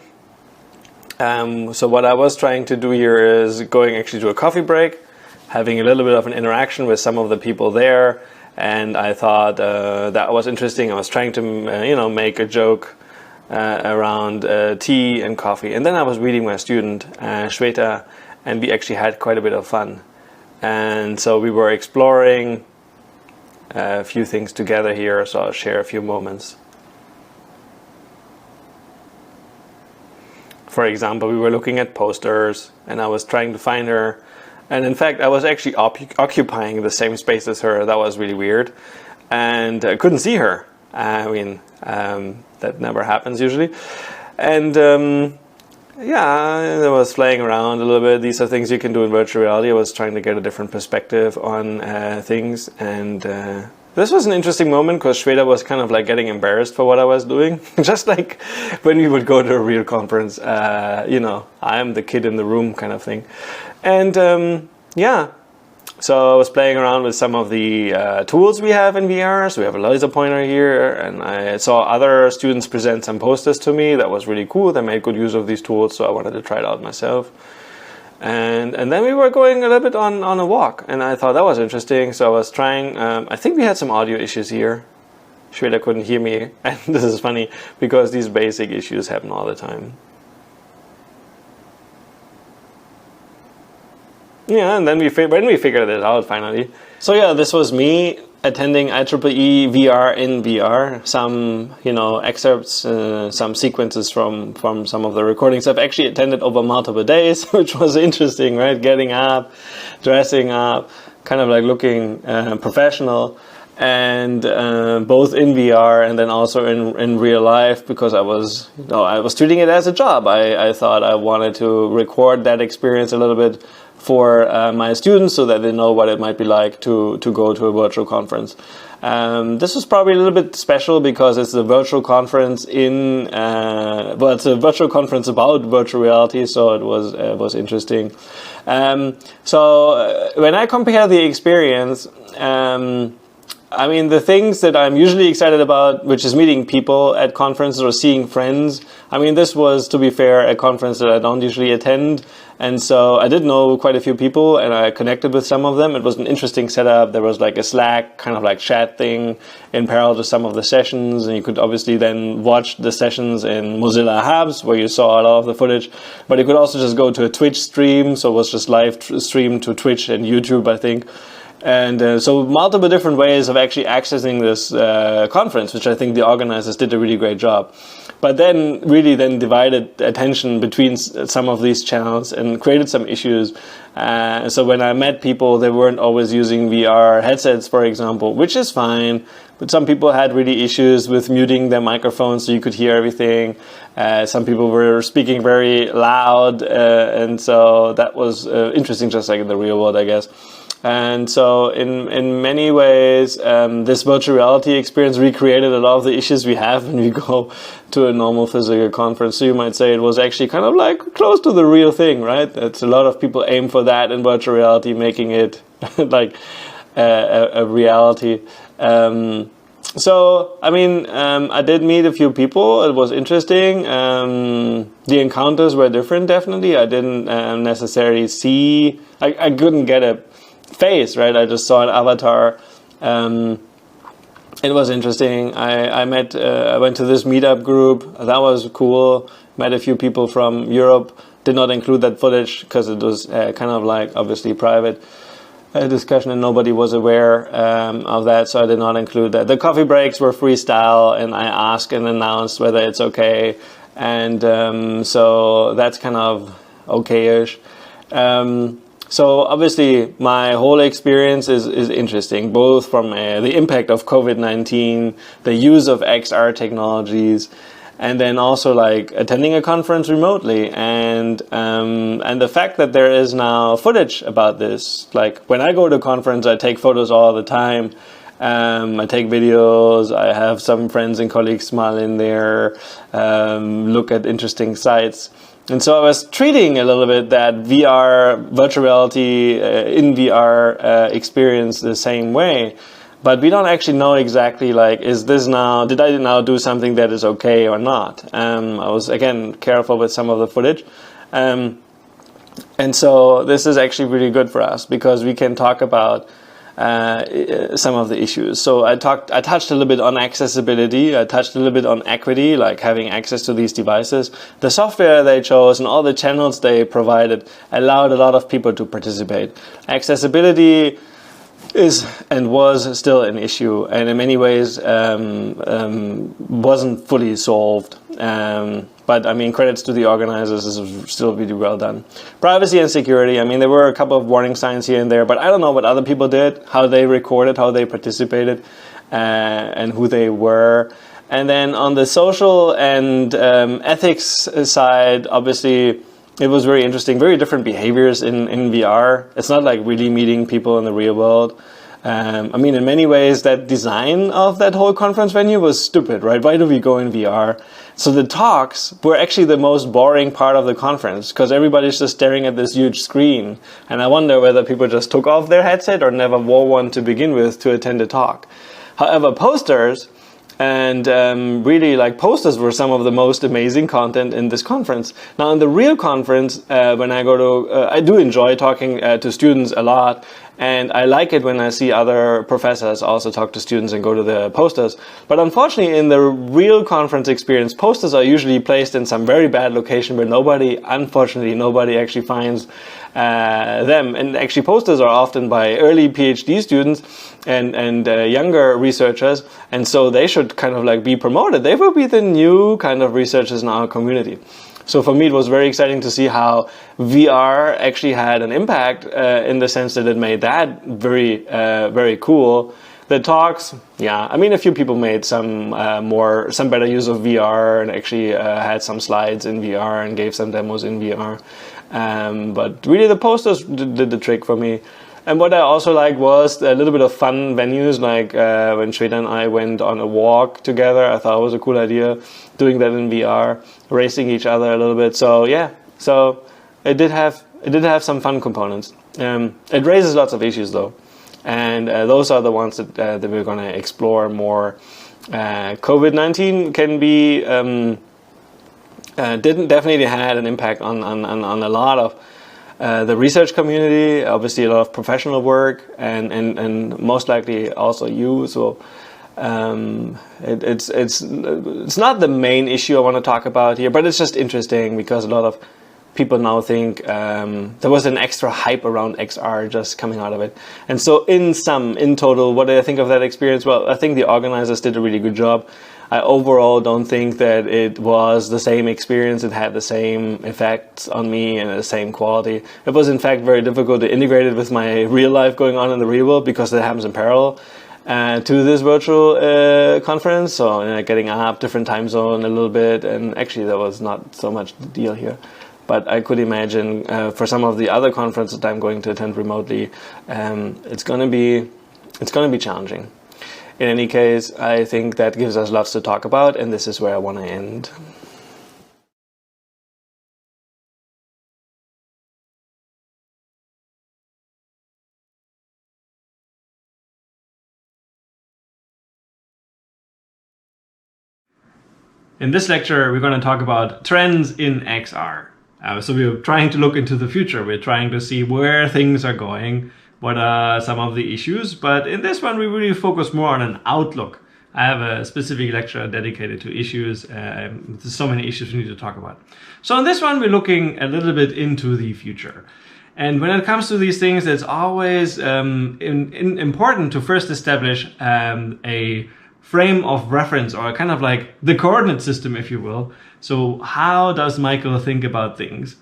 So what I was trying to do here is going actually to a coffee break. having a little bit of an interaction with some of the people there. And I thought that was interesting. I was trying to, make a joke around tea and coffee. And then I was reading my student, Shweta, and we actually had quite a bit of fun. And so we were exploring a few things together here, so I'll share a few moments. For example, we were looking at posters, and I was trying to find her. And in fact, I was actually occupying the same space as her. That was really weird. And I couldn't see her. That never happens usually. And I was playing around a little bit. These are things you can do in virtual reality. I was trying to get a different perspective on things. And this was an interesting moment because Shweta was kind of like getting embarrassed for what I was doing. Just like when we would go to a real conference, I'm the kid in the room kind of thing. And so I was playing around with some of the tools we have in VR. So we have a laser pointer here, and I saw other students present some posters to me. That was really cool. They made good use of these tools, so I wanted to try it out myself. And then we were going a little bit on a walk, and I thought that was interesting. So I was trying, I think we had some audio issues here. Shweta couldn't hear me, and this is funny because these basic issues happen all the time. Yeah, and then when we figured it out finally. So yeah, this was me attending IEEE VR in VR. Some, excerpts, some sequences from some of the recordings I've actually attended over multiple days, which was interesting, right? Getting up, dressing up, kind of like looking professional, and both in VR and then also in real life, because I was treating it as a job. I thought I wanted to record that experience a little bit for my students so that they know what it might be like to go to a virtual conference. This was probably a little bit special because it's a virtual conference it's a virtual conference about virtual reality, so it was interesting. So when I compare the experience, the things that I'm usually excited about, which is meeting people at conferences or seeing friends, this was, to be fair, a conference that I don't usually attend. And so I did know quite a few people, and I connected with some of them. It was an interesting setup. There was like a Slack kind of like chat thing in parallel to some of the sessions, and you could obviously then watch the sessions in Mozilla Hubs, where you saw a lot of the footage. But you could also just go to a Twitch stream, so it was just live streamed to Twitch and YouTube, I think. And so multiple different ways of actually accessing this conference, which I think the organizers did a really great job. But then really divided attention between some of these channels and created some issues. So when I met people, they weren't always using VR headsets, for example, which is fine. But some people had really issues with muting their microphones so you could hear everything. Some people were speaking very loud. And so that was interesting, just like in the real world, I guess. And so in many ways, this virtual reality experience recreated a lot of the issues we have when we go to a normal physical conference. So you might say it was actually kind of like close to the real thing, right? It's a lot of people aim for that in virtual reality, making it like a reality. I did meet a few people. It was interesting. The encounters were different, definitely. I didn't necessarily see, I couldn't get a face, right? I just saw an avatar. It was interesting. I went to this meetup group. That was cool. Met a few people from Europe. Did not include that footage because it was kind of like obviously private discussion and nobody was aware of that, so I did not include that. The coffee breaks were freestyle, and I asked and announced whether it's okay, and so that's kind of okay-ish. So obviously my whole experience is interesting, both from the impact of COVID-19, the use of XR technologies, and then also like attending a conference remotely, and the fact that there is now footage about this. Like when I go to a conference, I take photos all the time. I take videos. I have some friends and colleagues smile in there, look at interesting sites. And so I was treating a little bit that VR, virtual reality in VR experience the same way. But we don't actually know exactly, like, did I now do something that is okay or not? I was, again, careful with some of the footage. And so this is actually really good for us because we can talk about some of the issues. So I touched a little bit on accessibility. I touched a little bit on equity, like having access to these devices. The software they chose and all the channels they provided allowed a lot of people to participate. Accessibility is and was still an issue, and in many ways wasn't fully solved. But I mean, credits to the organizers, this is still really well done. Privacy and security, I mean, there were a couple of warning signs here and there, but I don't know what other people did, how they recorded, how they participated, and who they were. And then on the social and ethics side, obviously, it was very interesting, very different behaviors in VR. It's not like really meeting people in the real world. I mean, in many ways, that design of that whole conference venue was stupid, right? Why do we go in VR? So the talks were actually the most boring part of the conference because everybody's just staring at this huge screen. And I wonder whether people just took off their headset or never wore one to begin with to attend a talk. However, posters and really, like, posters were some of the most amazing content in this conference. Now, in the real conference, when I go to, I do enjoy talking to students a lot, and I like it when I see other professors also talk to students and go to the posters. But unfortunately, in the real conference experience, posters are usually placed in some very bad location where unfortunately, nobody actually finds them. And actually, posters are often by early PhD students and younger researchers, and so they should kind of like be promoted. They will be the new kind of researchers in our community. So for me, it was very exciting to see how VR actually had an impact in the sense that it made that very cool. The talks, yeah, I mean, a few people made some better use of VR and actually had some slides in VR and gave some demos in VR. But really, the posters did the trick for me. And what I also liked was a little bit of fun venues, like when Shweta and I went on a walk together. I thought it was a cool idea, doing that in VR, racing each other a little bit. So yeah, so it did have some fun components. It raises lots of issues though, and those are the ones that we're going to explore more. COVID-19 can be definitely had an impact on a lot of the research community, obviously a lot of professional work, and most likely also you. So it's not the main issue I want to talk about here, but it's just interesting because a lot of people now think there was an extra hype around XR just coming out of it. And so in total, what did I think of that experience? Well, I think the organizers did a really good job. I overall don't think that it was the same experience. It had the same effects on me and the same quality. It was in fact very difficult to integrate it with my real life going on in the real world because it happens in parallel to this virtual conference. So getting up, different time zone a little bit, and actually that was not so much the deal here. But I could imagine for some of the other conferences that I'm going to attend remotely, it's going to be challenging. In any case, I think that gives us lots to talk about, and this is where I want to end. In this lecture, we're going to talk about trends in XR. So we're trying to look into the future. We're trying to see where things are going, what are some of the issues. But in this one, we really focus more on an outlook. I have a specific lecture dedicated to issues. There's so many issues we need to talk about. So in this one, we're looking a little bit into the future. And when it comes to these things, it's always important to first establish a frame of reference, or kind of like the coordinate system, if you will. So how does Michael think about things?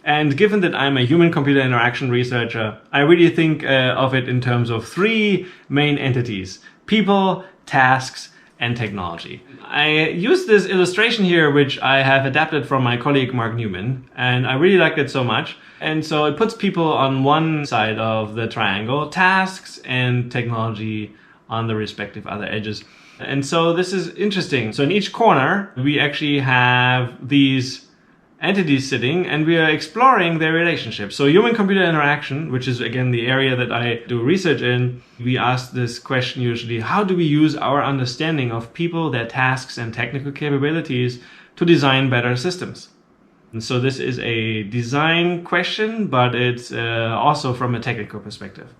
And given that I'm a human-computer interaction researcher, I really think of it in terms of three main entities: people, tasks, and technology. I use this illustration here, which I have adapted from my colleague Mark Newman, and I really liked it so much. And so it puts people on one side of the triangle, tasks and technology on the respective other edges. And so this is interesting. So in each corner, we actually have these entities sitting, and we are exploring their relationship. So human-computer interaction, which is again the area that I do research in, we ask this question usually: how do we use our understanding of people, their tasks and technical capabilities to design better systems? So this is a design question, but it's also from a technical perspective.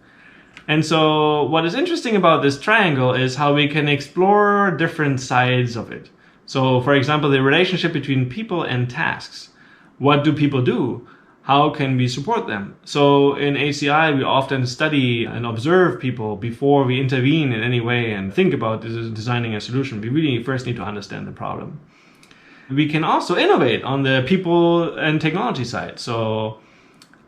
And so what is interesting about this triangle is how we can explore different sides of it. So for example, the relationship between people and tasks. What do people do? How can we support them? So in ACI, we often study and observe people before we intervene in any way and think about designing a solution. We really first need to understand the problem. We can also innovate on the people and technology side. So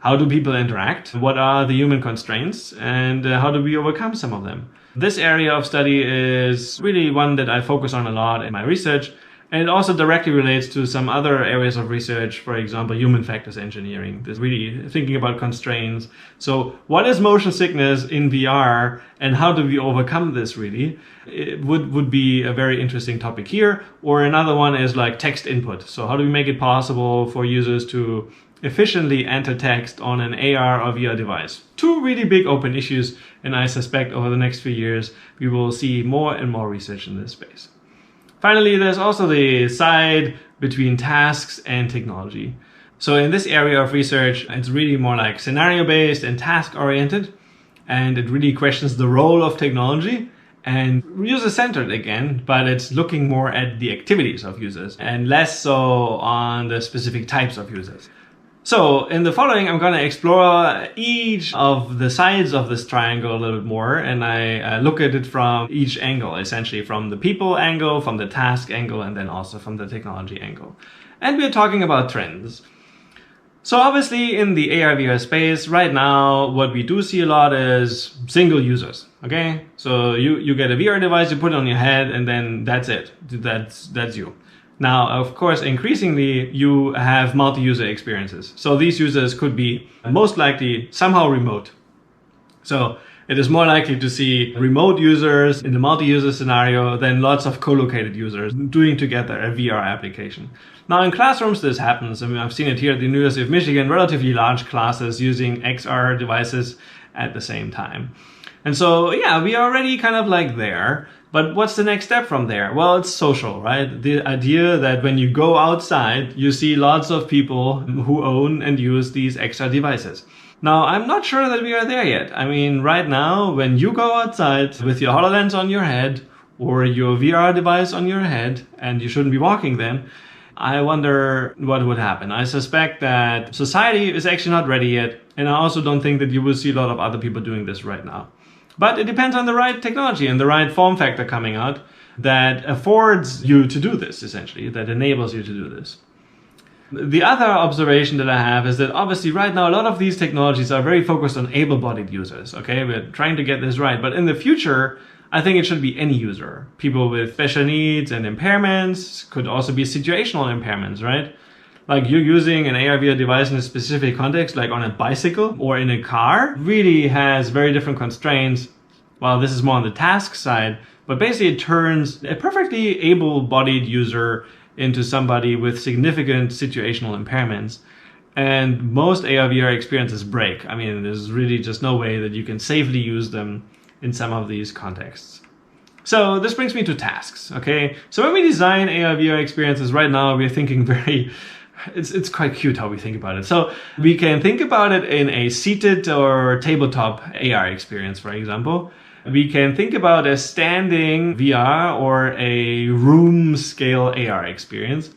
how do people interact? What are the human constraints? And how do we overcome some of them? This area of study is really one that I focus on a lot in my research. And it also directly relates to some other areas of research, for example, human factors engineering. There's really thinking about constraints. So what is motion sickness in VR and how do we overcome this really? It would be a very interesting topic here. Or another one is like text input. So how do we make it possible for users to efficiently enter text on an AR or VR device? Two really big open issues, and I suspect over the next few years we will see more and more research in this space. Finally, there's also the side between tasks and technology. So in this area of research, it's really more like scenario-based and task-oriented, and it really questions the role of technology and user-centered again, but it's looking more at the activities of users and less so on the specific types of users. So in the following, I'm going to explore each of the sides of this triangle a little bit more, and I look at it from each angle, essentially from the people angle, from the task angle, and then also from the technology angle. And we're talking about trends. So obviously in the AR/VR space right now, what we do see a lot is single users. Okay, so you get a VR device, you put it on your head, and then that's it. That's you. Now, of course, increasingly, you have multi-user experiences. So these users could be most likely somehow remote. So it is more likely to see remote users in the multi-user scenario than lots of co-located users doing together a VR application. Now, in classrooms, this happens. I mean, I've seen it here at the University of Michigan, relatively large classes using XR devices at the same time. And so, yeah, we are already kind of like there. But what's the next step from there? Well, it's social, right? The idea that when you go outside, you see lots of people who own and use these extra devices. Now, I'm not sure that we are there yet. I mean, right now, when you go outside with your HoloLens on your head or your VR device on your head, and you shouldn't be walking then, I wonder what would happen. I suspect that society is actually not ready yet. And I also don't think that you will see a lot of other people doing this right now. But it depends on the right technology and the right form factor coming out that affords you to do this, essentially, that enables you to do this. The other observation that I have is that obviously right now a lot of these technologies are very focused on able-bodied users, okay? We're trying to get this right. But in the future, I think it should be any user. People with special needs and impairments, could also be situational impairments, right? Like you're using an AR/VR device in a specific context, like on a bicycle or in a car, really has very different constraints. Well, this is more on the task side, but basically it turns a perfectly able-bodied user into somebody with significant situational impairments. And most AR/VR experiences break. I mean, there's really just no way that you can safely use them in some of these contexts. So this brings me to tasks, okay? So when we design AR/VR experiences right now, we're thinking very... It's quite cute how we think about it. So we can think about it in a seated or tabletop AR experience, for example. We can think about a standing VR or a room scale AR experience.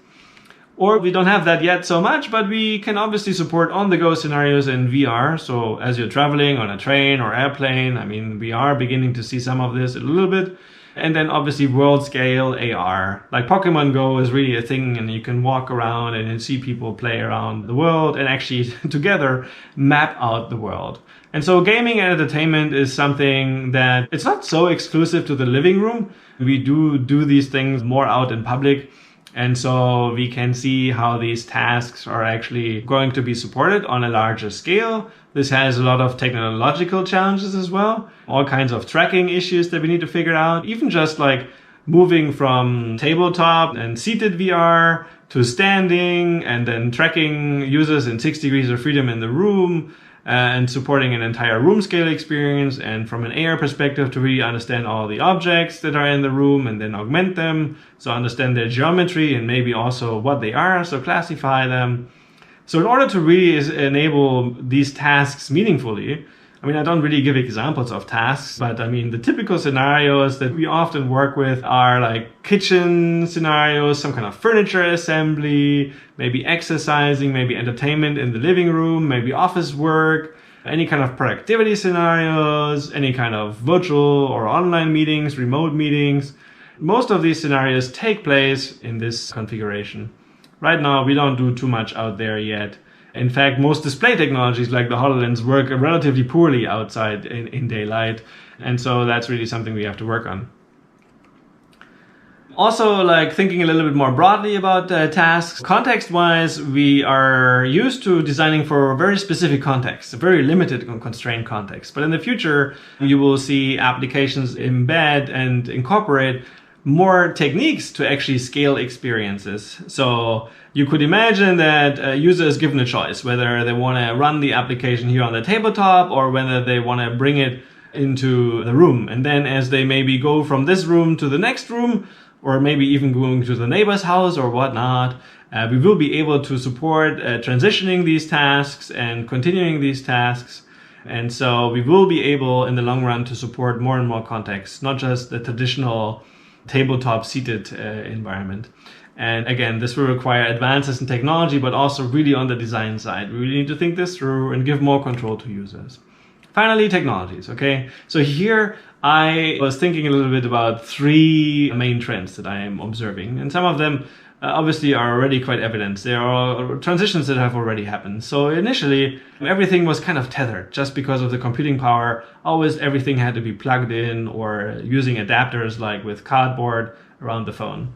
Or we don't have that yet so much, but we can obviously support on-the-go scenarios in VR. So as you're traveling on a train or airplane, I mean, we are beginning to see some of this a little bit. And then obviously world scale AR. Like Pokemon Go is really a thing, and you can walk around and see people play around the world and actually together map out the world. And so gaming and entertainment is something that it's not so exclusive to the living room. We do these things more out in public. And so we can see how these tasks are actually going to be supported on a larger scale. This has a lot of technological challenges as well. All kinds of tracking issues that we need to figure out. Even just like moving from tabletop and seated VR to standing and then tracking users in 6 degrees of freedom in the room and supporting an entire room scale experience, and from an AR perspective to really understand all the objects that are in the room and then augment them, so understand their geometry and maybe also what they are, so classify them. So in order to really enable these tasks meaningfully, I mean, I don't really give examples of tasks, but I mean, the typical scenarios that we often work with are like kitchen scenarios, some kind of furniture assembly, maybe exercising, maybe entertainment in the living room, maybe office work, any kind of productivity scenarios, any kind of virtual or online meetings, remote meetings. Most of these scenarios take place in this configuration. Right now, we don't do too much out there yet. In fact, most display technologies like the HoloLens work relatively poorly outside in daylight. And so that's really something we have to work on. Also, like thinking a little bit more broadly about tasks, context-wise, we are used to designing for a very specific context, a very limited and constrained context. But in the future, you will see applications embed and incorporate more techniques to actually scale experiences. So you could imagine that a user is given a choice, whether they want to run the application here on the tabletop or whether they want to bring it into the room. And then as they maybe go from this room to the next room, or maybe even going to the neighbor's house or whatnot, we will be able to support transitioning these tasks and continuing these tasks. And so we will be able in the long run to support more and more contexts, not just the traditional tabletop seated environment. And again, this will require advances in technology, but also really on the design side. We really need to think this through and give more control to users. Finally, technologies, okay? So here I was thinking a little bit about three main trends that I am observing. And some of them obviously are already quite evident. There are transitions that have already happened. So initially, everything was kind of tethered just because of the computing power. Always everything had to be plugged in or using adapters like with cardboard around the phone.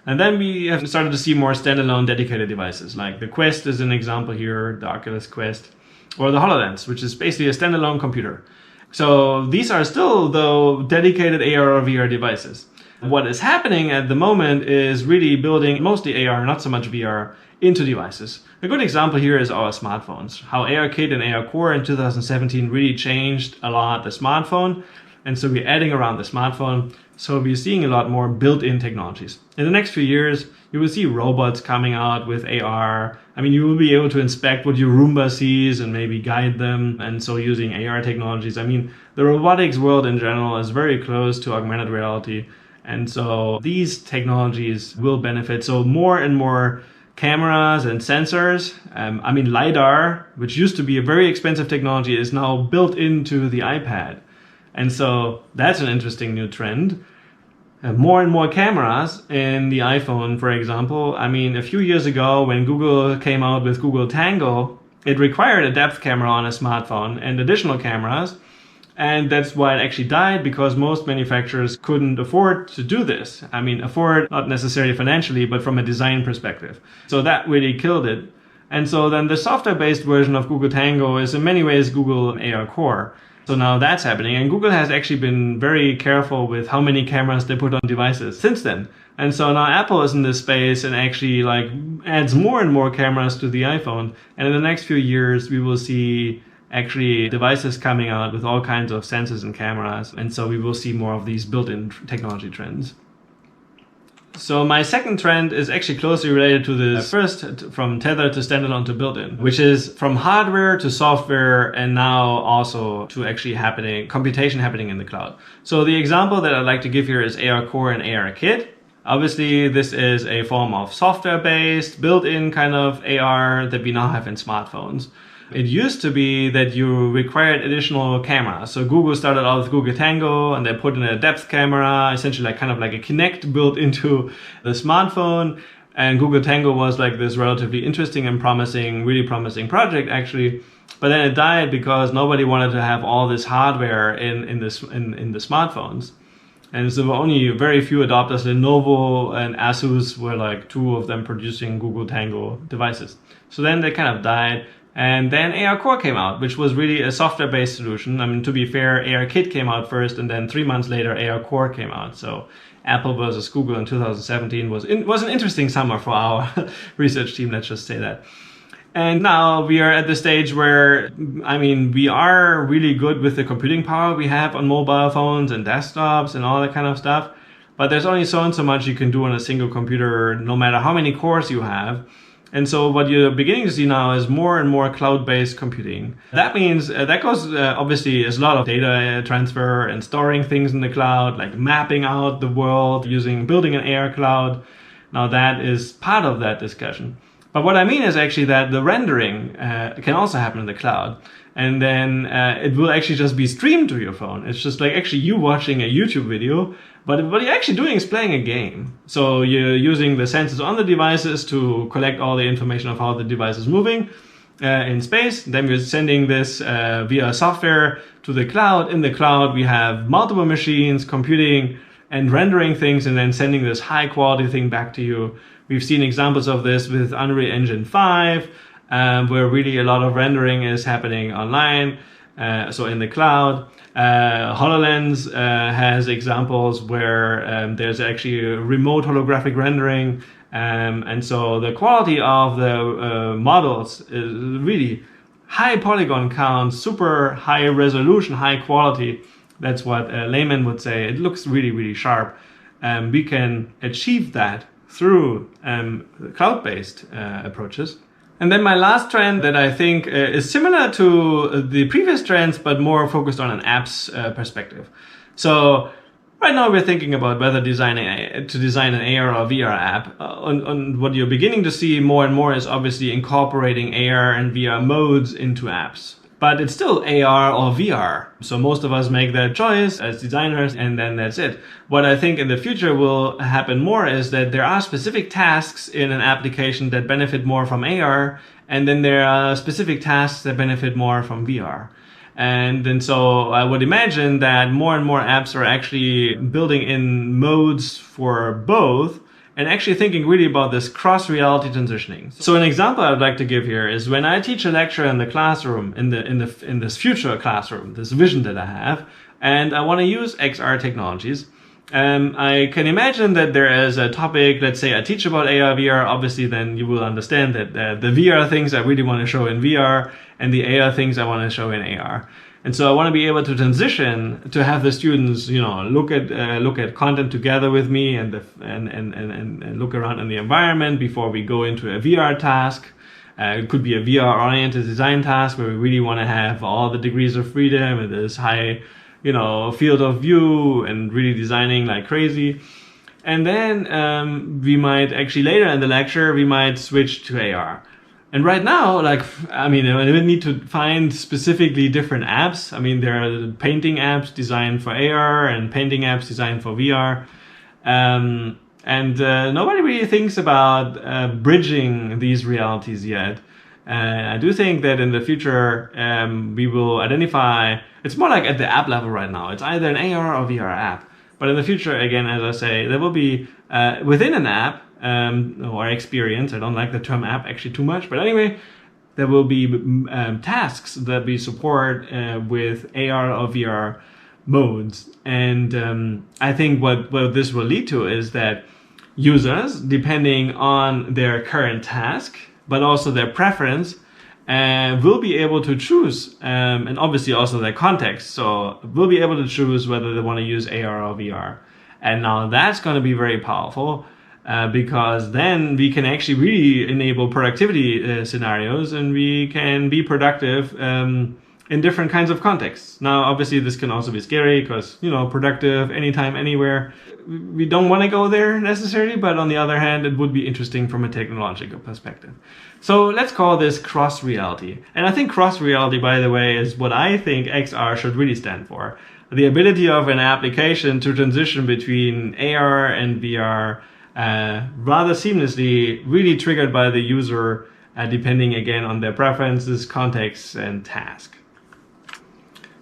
And then we have started to see more standalone dedicated devices. Like the Quest is an example here, the Oculus Quest, or the HoloLens, which is basically a standalone computer. So these are still, though, dedicated AR or VR devices. What is happening at the moment is really building mostly AR, not so much VR, into devices. A good example here is our smartphones. How ARKit and ARCore in 2017 really changed a lot the smartphone. And so we're adding around the smartphone. So we're seeing a lot more built-in technologies. In the next few years, you will see robots coming out with AR. I mean, you will be able to inspect what your Roomba sees and maybe guide them. And so using AR technologies, I mean, the robotics world in general is very close to augmented reality. And so these technologies will benefit. So more and more cameras and sensors. I mean, LiDAR, which used to be a very expensive technology, is now built into the iPad. And so that's an interesting new trend. More and more cameras in the iPhone, for example. I mean, a few years ago when Google came out with Google Tango, it required a depth camera on a smartphone and additional cameras. And that's why it actually died, because most manufacturers couldn't afford to do this. I mean, afford not necessarily financially, but from a design perspective. So that really killed it. And so then the software-based version of Google Tango is in many ways Google ARCore. So now that's happening. And Google has actually been very careful with how many cameras they put on devices since then. And so now Apple is in this space and actually like adds more and more cameras to the iPhone. And in the next few years, we will see actually devices coming out with all kinds of sensors and cameras. And so we will see more of these built-in technology trends. So my second trend is actually closely related to the first, from tethered to standalone to built-in, which is from hardware to software and now also to actually computation happening in the cloud. So the example that I'd like to give here is ARCore and ARKit. Obviously, this is a form of software-based, built-in kind of AR that we now have in smartphones. It used to be that you required additional cameras. So Google started out with Google Tango and they put in a depth camera, essentially like kind of like a Kinect built into the smartphone. And Google Tango was like this relatively interesting and promising, really promising project actually. But then it died because nobody wanted to have all this hardware in the smartphones. And so there were only very few adopters. Lenovo and Asus were like two of them producing Google Tango devices. So then they kind of died. And then ARCore came out, which was really a software-based solution. I mean, to be fair, ARKit came out first, and then 3 months later, ARCore came out. So Apple versus Google in 2017 was an interesting summer for our research team, let's just say that. And now we are at the stage where, I mean, we are really good with the computing power we have on mobile phones and desktops and all that kind of stuff. But there's only so and so much you can do on a single computer, no matter how many cores you have. And so what you're beginning to see now is more and more cloud-based computing. That means that goes obviously is a lot of data transfer and storing things in the cloud, like mapping out the world building an AR cloud. Now that is part of that discussion. But what I mean is actually that the rendering can also happen in the cloud. And then it will actually just be streamed to your phone. It's just like actually you watching a YouTube video, but what you're actually doing is playing a game. So you're using the sensors on the devices to collect all the information of how the device is moving in space. Then we're sending this via software to the cloud. In the cloud, we have multiple machines computing and rendering things and then sending this high quality thing back to you. We've seen examples of this with Unreal Engine 5, where really a lot of rendering is happening online, so in the cloud. HoloLens has examples where there's actually a remote holographic rendering, and so the quality of the models is really high polygon count, super high resolution, high quality. That's what a layman would say. It looks really, really sharp. We can achieve that through cloud-based approaches. And then my last trend that I think is similar to the previous trends, but more focused on an apps perspective. So right now we're thinking about whether to design an AR or VR app. And what you're beginning to see more and more is obviously incorporating AR and VR modes into apps. But it's still AR or VR. So most of us make that choice as designers, and then that's it. What I think in the future will happen more is that there are specific tasks in an application that benefit more from AR, and then there are specific tasks that benefit more from VR. And then so I would imagine that more and more apps are actually building in modes for both, and actually thinking really about this cross-reality transitioning. So an example I would like to give here is when I teach a lecture in the classroom, in this future classroom, this vision that I have, and I want to use XR technologies. I can imagine that there is a topic, let's say I teach about AR, VR, obviously then you will understand that the VR things I really want to show in VR, and the AR things I want to show in AR. And so I want to be able to transition to have the students, look at content together with me and look around in the environment before we go into a VR task. It could be a VR-oriented design task where we really want to have all the degrees of freedom and this high, field of view and really designing like crazy. And then we might actually later in the lecture we might switch to AR. And right now, we need to find specifically different apps. There are painting apps designed for AR and painting apps designed for VR. Nobody really thinks about bridging these realities yet. I do think that in the future, we will identify, it's more like at the app level right now. It's either an AR or VR app. But in the future, again, as I say, there will be within an app, or experience. I don't like the term app actually too much, but anyway, there will be tasks that we support with AR or VR modes. And I think what this will lead to is that users, depending on their current task, but also their preference, will be able to choose, and obviously also their context. So will be able to choose whether they want to use AR or VR. And now that's going to be very powerful. Because then we can actually really enable productivity scenarios, and we can be productive in different kinds of contexts. Now, obviously, this can also be scary because, productive anytime, anywhere. We don't want to go there necessarily, but on the other hand, it would be interesting from a technological perspective. So let's call this cross-reality. And I think cross-reality, by the way, is what I think XR should really stand for. The ability of an application to transition between AR and VR rather seamlessly, really triggered by the user, depending again on their preferences, contexts, and task.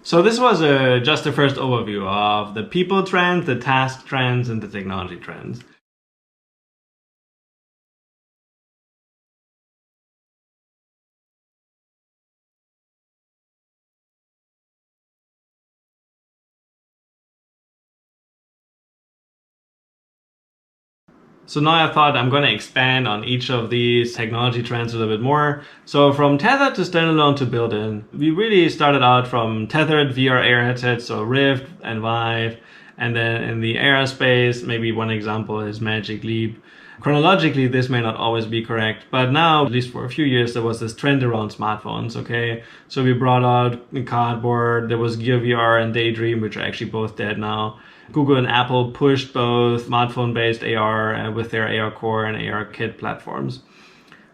So this was just a first overview of the people trends, the task trends, and the technology trends. So now I thought I'm going to expand on each of these technology trends a little bit more. So from tethered to standalone to built-in, we really started out from tethered VR AR headsets, so Rift and Vive. And then in the AR space, maybe one example is Magic Leap. Chronologically, this may not always be correct, but now, at least for a few years, there was this trend around smartphones, okay? So we brought out Cardboard, there was Gear VR and Daydream, which are actually both dead now. Google and Apple pushed both smartphone-based AR with their AR Core and AR Kit platforms.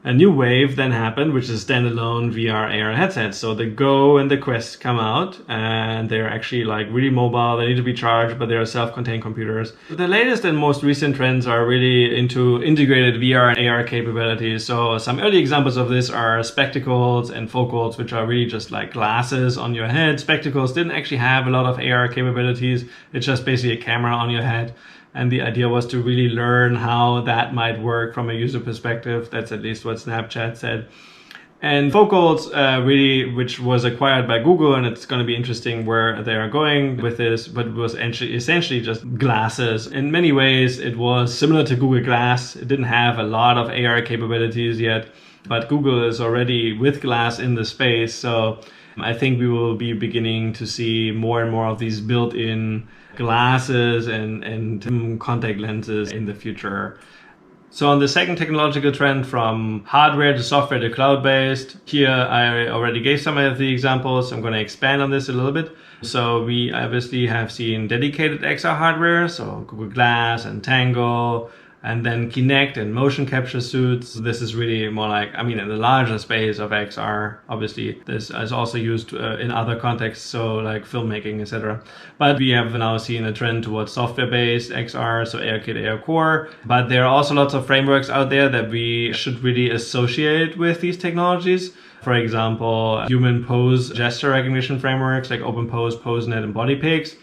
A new wave then happened, which is standalone VR AR headsets. So the Go and the Quest come out, and they're actually like really mobile. They need to be charged, but they're self-contained computers. The latest and most recent trends are really into integrated VR and AR capabilities. So some early examples of this are spectacles and focals, which are really just like glasses on your head. Spectacles didn't actually have a lot of AR capabilities. It's just basically a camera on your head. And the idea was to really learn how that might work from a user perspective. That's at least what Snapchat said. And Focals, really, which was acquired by Google, and it's going to be interesting where they are going with this, but it was essentially just glasses. In many ways, it was similar to Google Glass. It didn't have a lot of AR capabilities yet, but Google is already with Glass in the space. So I think we will be beginning to see more and more of these built-in glasses and contact lenses in the future. So on the second technological trend, from hardware to software to cloud-based, here I already gave some of the examples. I'm going to expand on this a little bit. So we obviously have seen dedicated XR hardware, so Google Glass and Tango, and then Kinect and motion capture suits. This is really more like, in the larger space of XR, obviously this is also used in other contexts, so like filmmaking, etc. But we have now seen a trend towards software-based XR, so ARKit, AR Core. But there are also lots of frameworks out there that we should really associate with these technologies. For example, human pose gesture recognition frameworks like OpenPose, PoseNet, and BodyPix.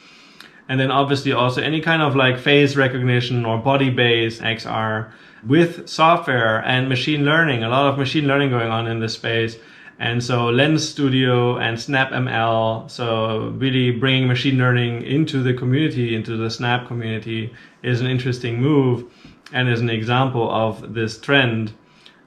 And then obviously also any kind of like face recognition or body-based XR with software and machine learning. A lot of machine learning going on in this space. And so Lens Studio and SnapML, so really bringing machine learning into the community, into the Snap community, is an interesting move and is an example of this trend.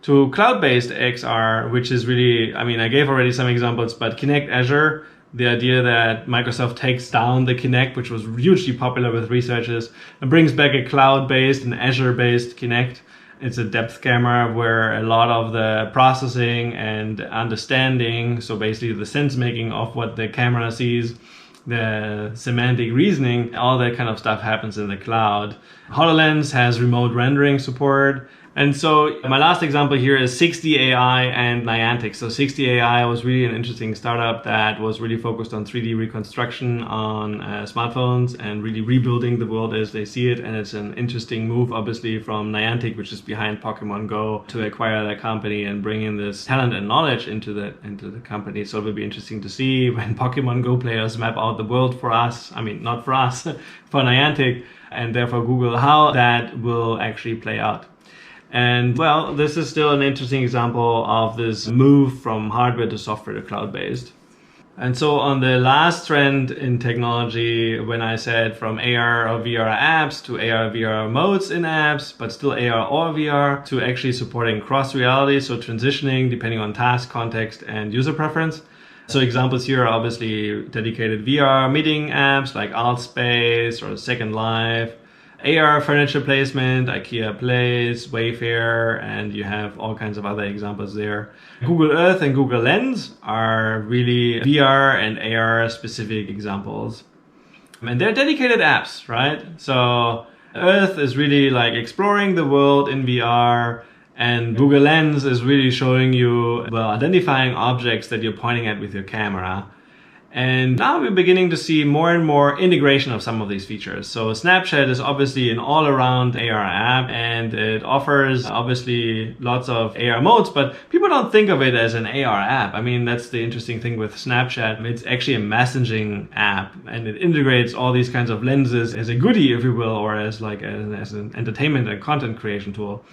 To cloud-based XR, which is really, I gave already some examples, but Kinect Azure, the idea that Microsoft takes down the Kinect, which was hugely popular with researchers, and brings back a cloud-based and Azure-based Kinect. It's a depth camera where a lot of the processing and understanding, so basically the sense making of what the camera sees, the semantic reasoning, all that kind of stuff happens in the cloud. HoloLens has remote rendering support. And so my last example here is 60AI and Niantic. So 60AI was really an interesting startup that was really focused on 3D reconstruction on smartphones and really rebuilding the world as they see it. And it's an interesting move, obviously, from Niantic, which is behind Pokemon Go, to acquire that company and bring in this talent and knowledge into the company. So it will be interesting to see when Pokemon Go players map out the world for us. Not for us, for Niantic and therefore Google, how that will actually play out. And well, this is still an interesting example of this move from hardware to software to cloud-based. And so on the last trend in technology, when I said from AR or VR apps to AR VR modes in apps, but still AR or VR, to actually supporting cross reality, so transitioning depending on task, context, and user preference. So examples here are obviously dedicated VR meeting apps like AltSpace or Second Life, AR furniture placement, IKEA Place, Wayfair, and you have all kinds of other examples there. Google Earth and Google Lens are really VR and AR specific examples. And they're dedicated apps, right? So Earth is really like exploring the world in VR, and Google Lens is really showing you, identifying objects that you're pointing at with your camera. And now we're beginning to see more and more integration of some of these features. So Snapchat is obviously an all-around AR app, and it offers obviously lots of AR modes, but people don't think of it as an AR app. That's the interesting thing with Snapchat. It's actually a messaging app, and it integrates all these kinds of lenses as a goodie, if you will, or as an entertainment and content creation tool.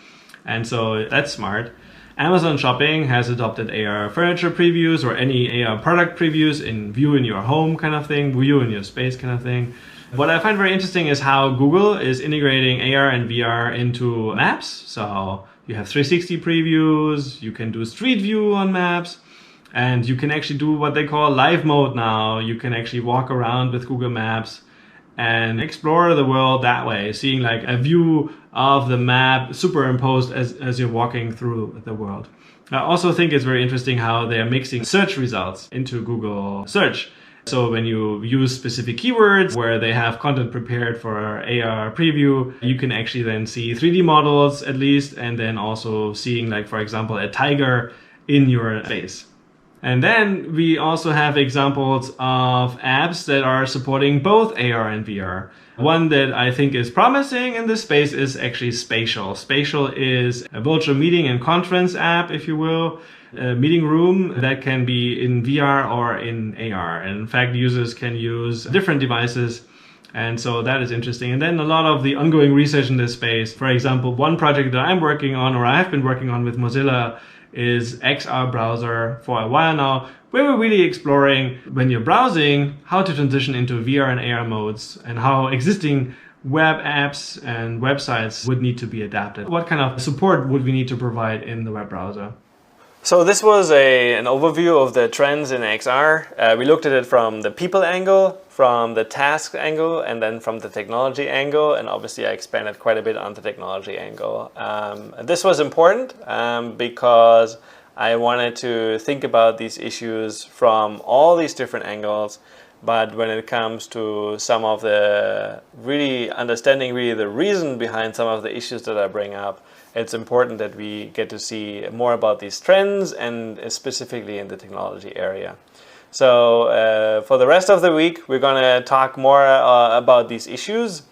And so that's smart. Amazon Shopping has adopted AR furniture previews or any AR product previews in view in your home kind of thing, view in your space kind of thing. What I find very interesting is how Google is integrating AR and VR into maps. So you have 360 previews, you can do street view on maps, and you can actually do what they call live mode now. You can actually walk around with Google Maps and explore the world that way, seeing like a view of the map superimposed as you're walking through the world. I also think it's very interesting how they are mixing search results into Google search. So when you use specific keywords where they have content prepared for AR preview, you can actually then see 3D models at least, and then also seeing, like, for example, a tiger in your space. And then we also have examples of apps that are supporting both AR and VR. One that I think is promising in this space is actually Spatial. Spatial is a virtual meeting and conference app, if you will, a meeting room that can be in VR or in AR. And in fact, users can use different devices. And so that is interesting. And then a lot of the ongoing research in this space, for example, one project that I'm working on, or I have been working on with Mozilla, is XR browser for a while now, where we're really exploring, when you're browsing, how to transition into VR and AR modes and how existing web apps and websites would need to be adapted. What kind of support would we need to provide in the web browser? So this was an overview of the trends in XR. We looked at it from the people angle, from the task angle, and then from the technology angle. And obviously I expanded quite a bit on the technology angle. This was important because I wanted to think about these issues from all these different angles. But when it comes to some of the understanding the reason behind some of the issues that I bring up, it's important that we get to see more about these trends, and specifically in the technology area. So for the rest of the week, we're going to talk more about these issues,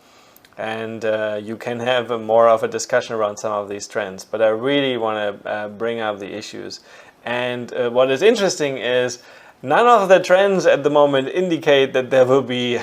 and you can have more of a discussion around some of these trends. But I really want to bring up the issues. And what is interesting is none of the trends at the moment indicate that there will be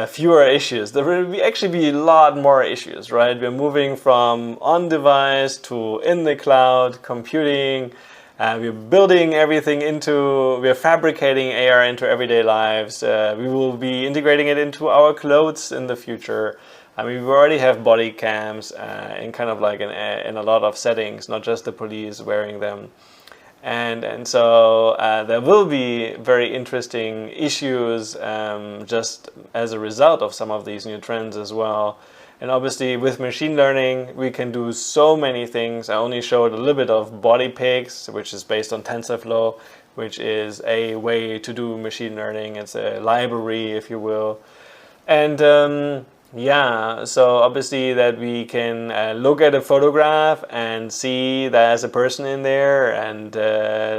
fewer issues. There will actually be a lot more issues, right? We're moving from on-device to in the cloud computing. We're building everything we're fabricating AR into everyday lives. We will be integrating it into our clothes in the future. I mean, we already have body cams in kind of like in a lot of settings, not just the police wearing them. And so there will be very interesting issues just as a result of some of these new trends as well. And obviously with machine learning, we can do so many things. I only showed a little bit of body pics, which is based on TensorFlow, which is a way to do machine learning. It's a library, if you will. And yeah, so obviously that we can look at a photograph and see that there's a person in there and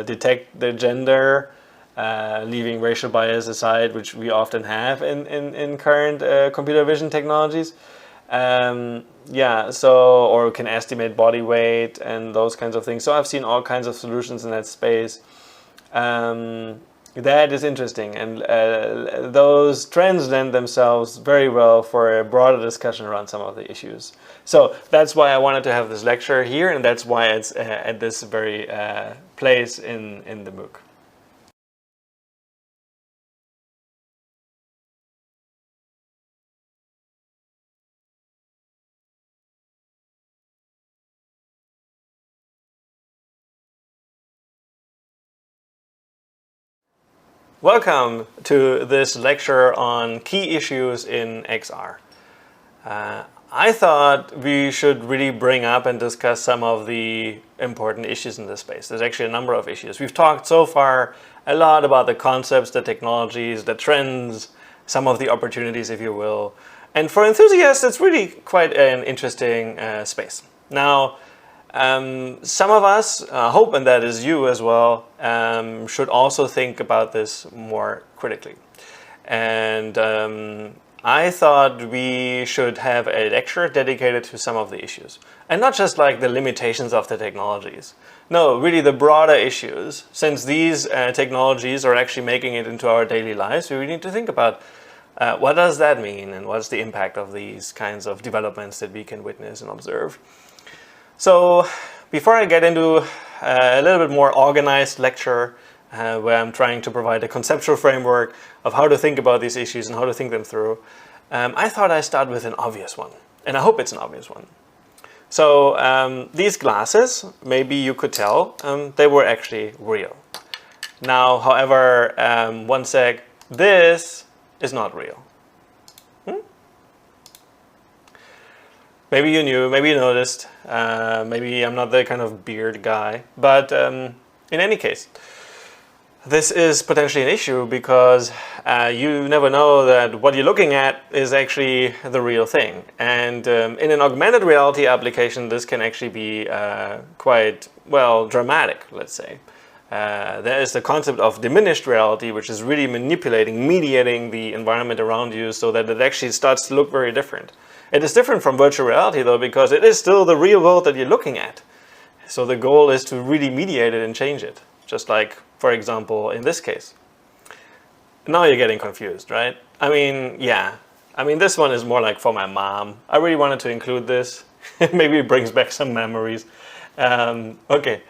detect the gender, leaving racial bias aside, which we often have in current computer vision technologies. Yeah, so, or can estimate body weight and those kinds of things. So I've seen all kinds of solutions in that space. That is interesting, and those trends lend themselves very well for a broader discussion around some of the issues. So that's why I wanted to have this lecture here, and that's why it's at this very place in the MOOC. Welcome to this lecture on key issues in XR. I thought we should really bring up and discuss some of the important issues in this space. There's actually a number of issues. We've talked so far a lot about the concepts, the technologies, the trends, some of the opportunities, if you will. And for enthusiasts, it's really quite an interesting space. Now, some of us hope, and that is you as well, should also think about this more critically. And I thought we should have a lecture dedicated to some of the issues. And not just like the limitations of the technologies. No, really the broader issues. Since these technologies are actually making it into our daily lives, we really need to think about what does that mean, and what's the impact of these kinds of developments that we can witness and observe. So before I get into a little bit more organized lecture where I'm trying to provide a conceptual framework of how to think about these issues and how to think them through, I thought I'd start with an obvious one. And I hope it's an obvious one. So these glasses, maybe you could tell, they were actually real. Now, however, one sec, this is not real. Maybe you knew, maybe you noticed, maybe I'm not the kind of beard guy, but in any case, this is potentially an issue because you never know that what you're looking at is actually the real thing. And in an augmented reality application, this can actually be quite, well, dramatic, let's say. There is the concept of diminished reality, which is really manipulating, mediating the environment around you so that it actually starts to look very different. It is different from virtual reality, though, because it is still the real world that you're looking at. So the goal is to really mediate it and change it. Just like, for example, in this case. Now you're getting confused, right? I mean, yeah. I mean, this one is more like for my mom. I really wanted to include this. Maybe it brings back some memories. Okay.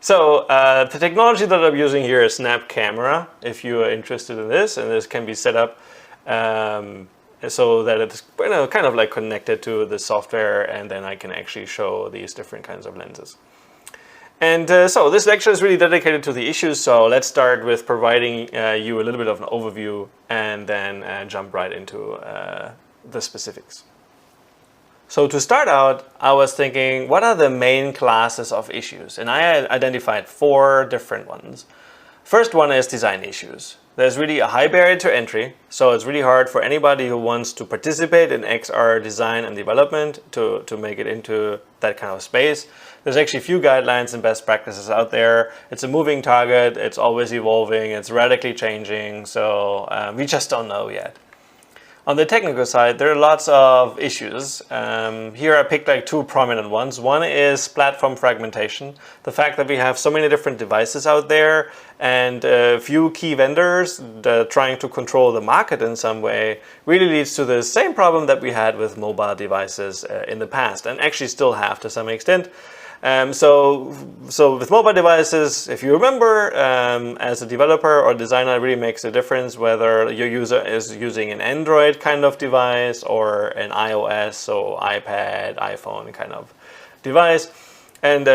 So the technology that I'm using here is Snap Camera, if you are interested in this. And this can be set up so that it's kind of like connected to the software, and then I can actually show these different kinds of lenses. And so this lecture is really dedicated to the issues, so let's start with providing you a little bit of an overview and then jump right into the specifics. So to start out, I was thinking, what are the main classes of issues? And I identified 4 different ones. First one is design issues. There's really a high barrier to entry, so it's really hard for anybody who wants to participate in XR design and development to make it into that kind of space. There's actually few guidelines and best practices out there. It's a moving target, it's always evolving, it's radically changing, so we just don't know yet. On the technical side, there are lots of issues. Here I picked like 2 prominent ones. One is platform fragmentation. The fact that we have so many different devices out there and a few key vendors trying to control the market in some way really leads to the same problem that we had with mobile devices in the past, and actually still have to some extent. So with mobile devices, if you remember, as a developer or designer, it really makes a difference whether your user is using an Android kind of device or an iOS, so iPad, iPhone kind of device. And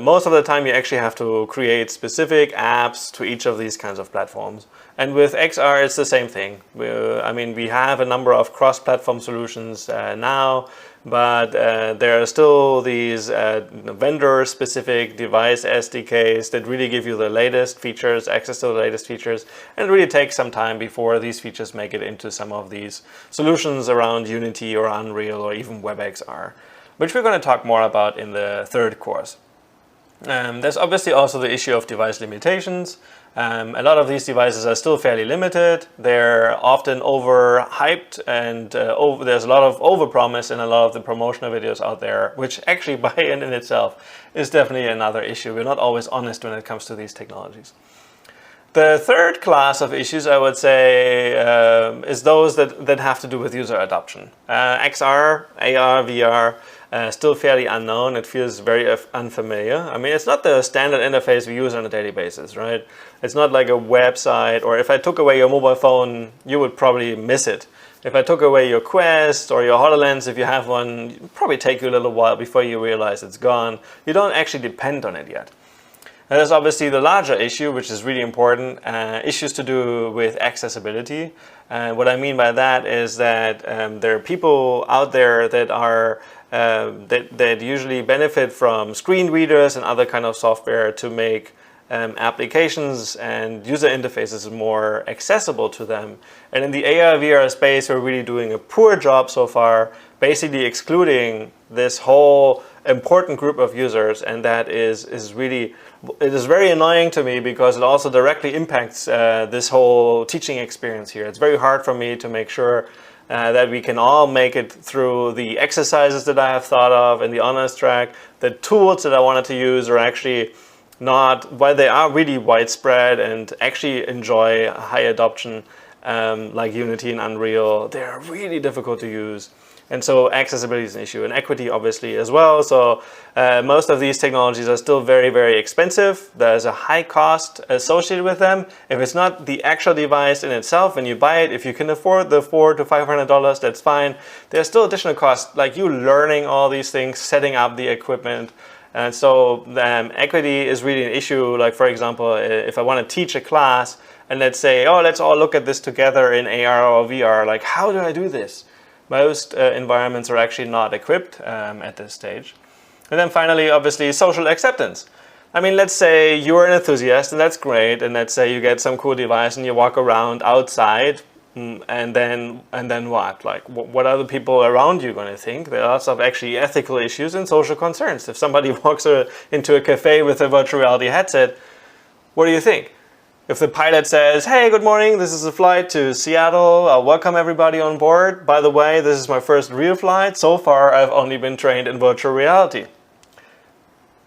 most of the time you actually have to create specific apps to each of these kinds of platforms. And with XR, it's the same thing. I mean, we have a number of cross-platform solutions now, but there are still these vendor-specific device SDKs that really give you the latest features, access to the latest features, and it really takes some time before these features make it into some of these solutions around Unity or Unreal or even WebXR, which we're going to talk more about in the 3rd course. There's obviously also the issue of device limitations. A lot of these devices are still fairly limited. They're often overhyped, and there's a lot of overpromise in a lot of the promotional videos out there, which actually by in itself is definitely another issue. We're not always honest when it comes to these technologies. The 3rd class of issues, I would say, is those that have to do with user adoption. XR, AR, VR, still fairly unknown. It feels very unfamiliar. I mean, it's not the standard interface we use on a daily basis, right? It's not like a website, or if I took away your mobile phone, you would probably miss it. If I took away your Quest or your HoloLens, if you have one, it would probably take you a little while before you realize it's gone. You don't actually depend on it yet. And there's obviously the larger issue, which is really important, issues to do with accessibility. What I mean by that is that there are people out there that are that usually benefit from screen readers and other kind of software to make applications and user interfaces more accessible to them. And in the AR VR space, we're really doing a poor job so far, basically excluding this whole important group of users, and that is really, it is very annoying to me because it also directly impacts this whole teaching experience here. It's very hard for me to make sure that we can all make it through the exercises that I have thought of in the honors track. The tools that I wanted to use are actually not, while they are really widespread and actually enjoy high adoption, like Unity and Unreal, they're really difficult to use. And so accessibility is an issue, and equity obviously as well. So most of these technologies are still very, very expensive. There's a high cost associated with them. If it's not the actual device in itself, when you buy it, if you can afford the $400 to $500, that's fine. There's still additional costs, like you learning all these things, setting up the equipment. And so equity is really an issue. Like, for example, if I want to teach a class and let's say, oh, let's all look at this together in AR or VR, like, how do I do this? Most environments are actually not equipped at this stage. And then finally, obviously, social acceptance. I mean, let's say you're an enthusiast, and that's great, and let's say you get some cool device and you walk around outside, and then what? Like, what are the people around you going to think? There are lots of actually ethical issues and social concerns. If somebody walks into a cafe with a virtual reality headset, what do you think? If the pilot says, hey, good morning, this is a flight to Seattle, I'll welcome everybody on board. By the way, this is my first real flight. So far, I've only been trained in virtual reality.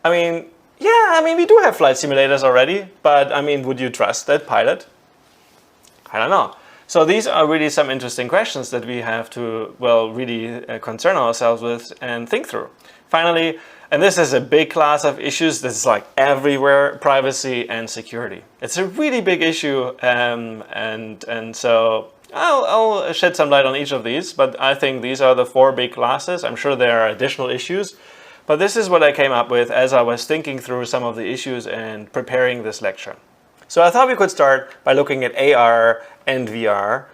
I mean, yeah, I mean, we do have flight simulators already, but I mean, would you trust that pilot? I don't know. So these are really some interesting questions that we have to, well, really concern ourselves with and think through. Finally, and this is a big class of issues that's like everywhere, privacy and security. It's a really big issue, and so I'll shed some light on each of these, but I think these are the 4 big classes. I'm sure there are additional issues, but this is what I came up with as I was thinking through some of the issues and preparing this lecture. So I thought we could start by looking at AR and VR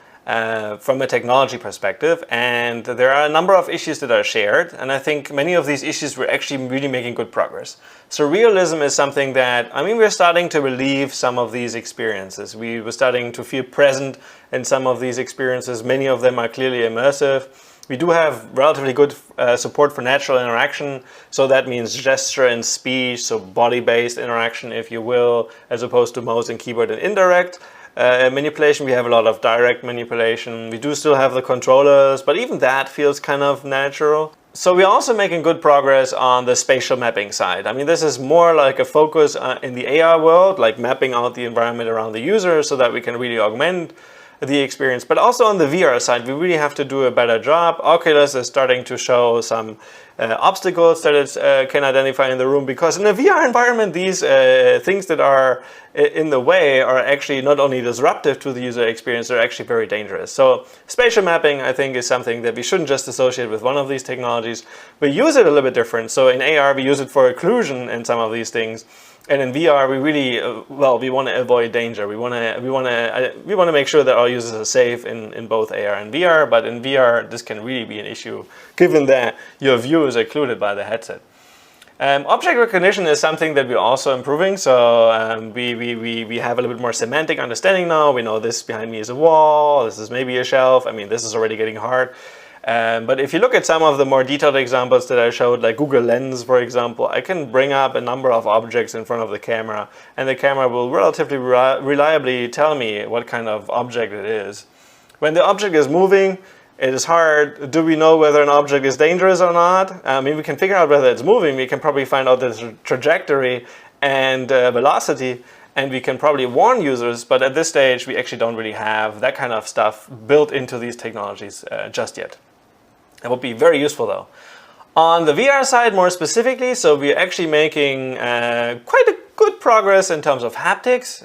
from a technology perspective, and there are a number of issues that are shared, and I think many of these issues we're actually really making good progress. So realism is something that, I mean, we're starting to relieve some of these experiences. We were starting to feel present in some of these experiences. Many of them are clearly immersive. We do have relatively good support for natural interaction, so that means gesture and speech, so body-based interaction, if you will, as opposed to mouse and keyboard and indirect. Manipulation, we have a lot of direct manipulation. We do still have the controllers, but even that feels kind of natural. So we're also making good progress on the spatial mapping side. I mean, this is more like a focus in the AR world, like mapping out the environment around the user so that we can really augment the experience. But also on the VR side, we really have to do a better job. Oculus is starting to show some obstacles that it can identify in the room, because in a VR environment, these things that are in the way are actually not only disruptive to the user experience, they're actually very dangerous. So spatial mapping, I think, is something that we shouldn't just associate with one of these technologies. We use it a little bit different. So in AR, we use it for occlusion in some of these things. And in VR, we really, we want to avoid danger. We want to make sure that our users are safe in both AR and VR. But in VR, this can really be an issue, given that your view is occluded by the headset. Object recognition is something that we're also improving. So we have a little bit more semantic understanding now. We know this behind me is a wall. This is maybe a shelf. I mean, this is already getting hard. But if you look at some of the more detailed examples that I showed, like Google Lens, for example, I can bring up a number of objects in front of the camera, and the camera will relatively reliably tell me what kind of object it is. When the object is moving, it is hard. Do we know whether an object is dangerous or not? I mean, we can figure out whether it's moving. We can probably find out the trajectory and velocity, and we can probably warn users, but at this stage, we actually don't really have that kind of stuff built into these technologies just yet. It would be very useful though. On the VR side more specifically, so we're actually making quite a good progress in terms of haptics.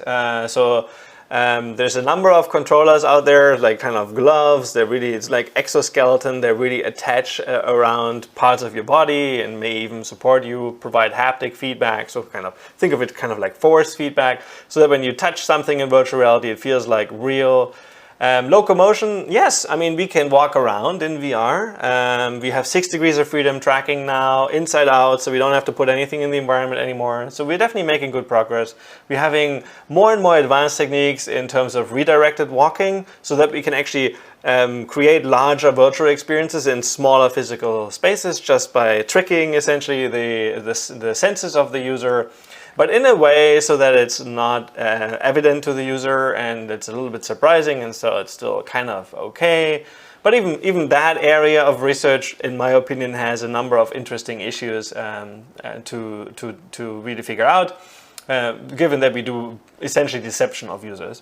There's a number of controllers out there, like kind of gloves. It's like exoskeleton. They really attach around parts of your body and may even support you, provide haptic feedback. So kind of think of it kind of like force feedback, so that when you touch something in virtual reality, it feels like real. Locomotion, yes, I mean, we can walk around in VR. We have 6 degrees of freedom tracking now, inside out, so we don't have to put anything in the environment anymore. So we're definitely making good progress. We're having more and more advanced techniques in terms of redirected walking, so that we can actually create larger virtual experiences in smaller physical spaces just by tricking essentially the senses of the user, but in a way so that it's not evident to the user and it's a little bit surprising, and so it's still kind of okay. But even that area of research, in my opinion, has a number of interesting issues to really figure out, given that we do essentially deception of users.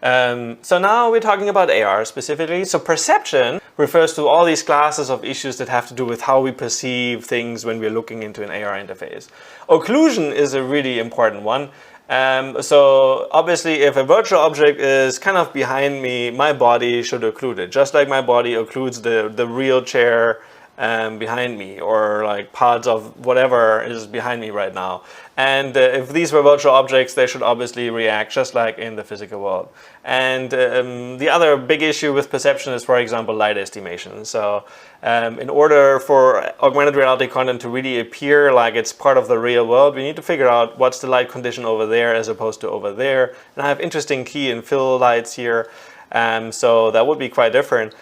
So now we're talking about AR specifically. So perception refers to all these classes of issues that have to do with how we perceive things when we're looking into an AR interface. Occlusion is a really important one. So obviously if a virtual object is kind of behind me, my body should occlude it. Just like my body occludes the real chair behind me, or like parts of whatever is behind me right now. And if these were virtual objects, they should obviously react just like in the physical world. And the other big issue with perception is, for example, light estimation. So in order for augmented reality content to really appear like it's part of the real world, we need to figure out what's the light condition over there as opposed to over there. And I have interesting key and fill lights here, so that would be quite different.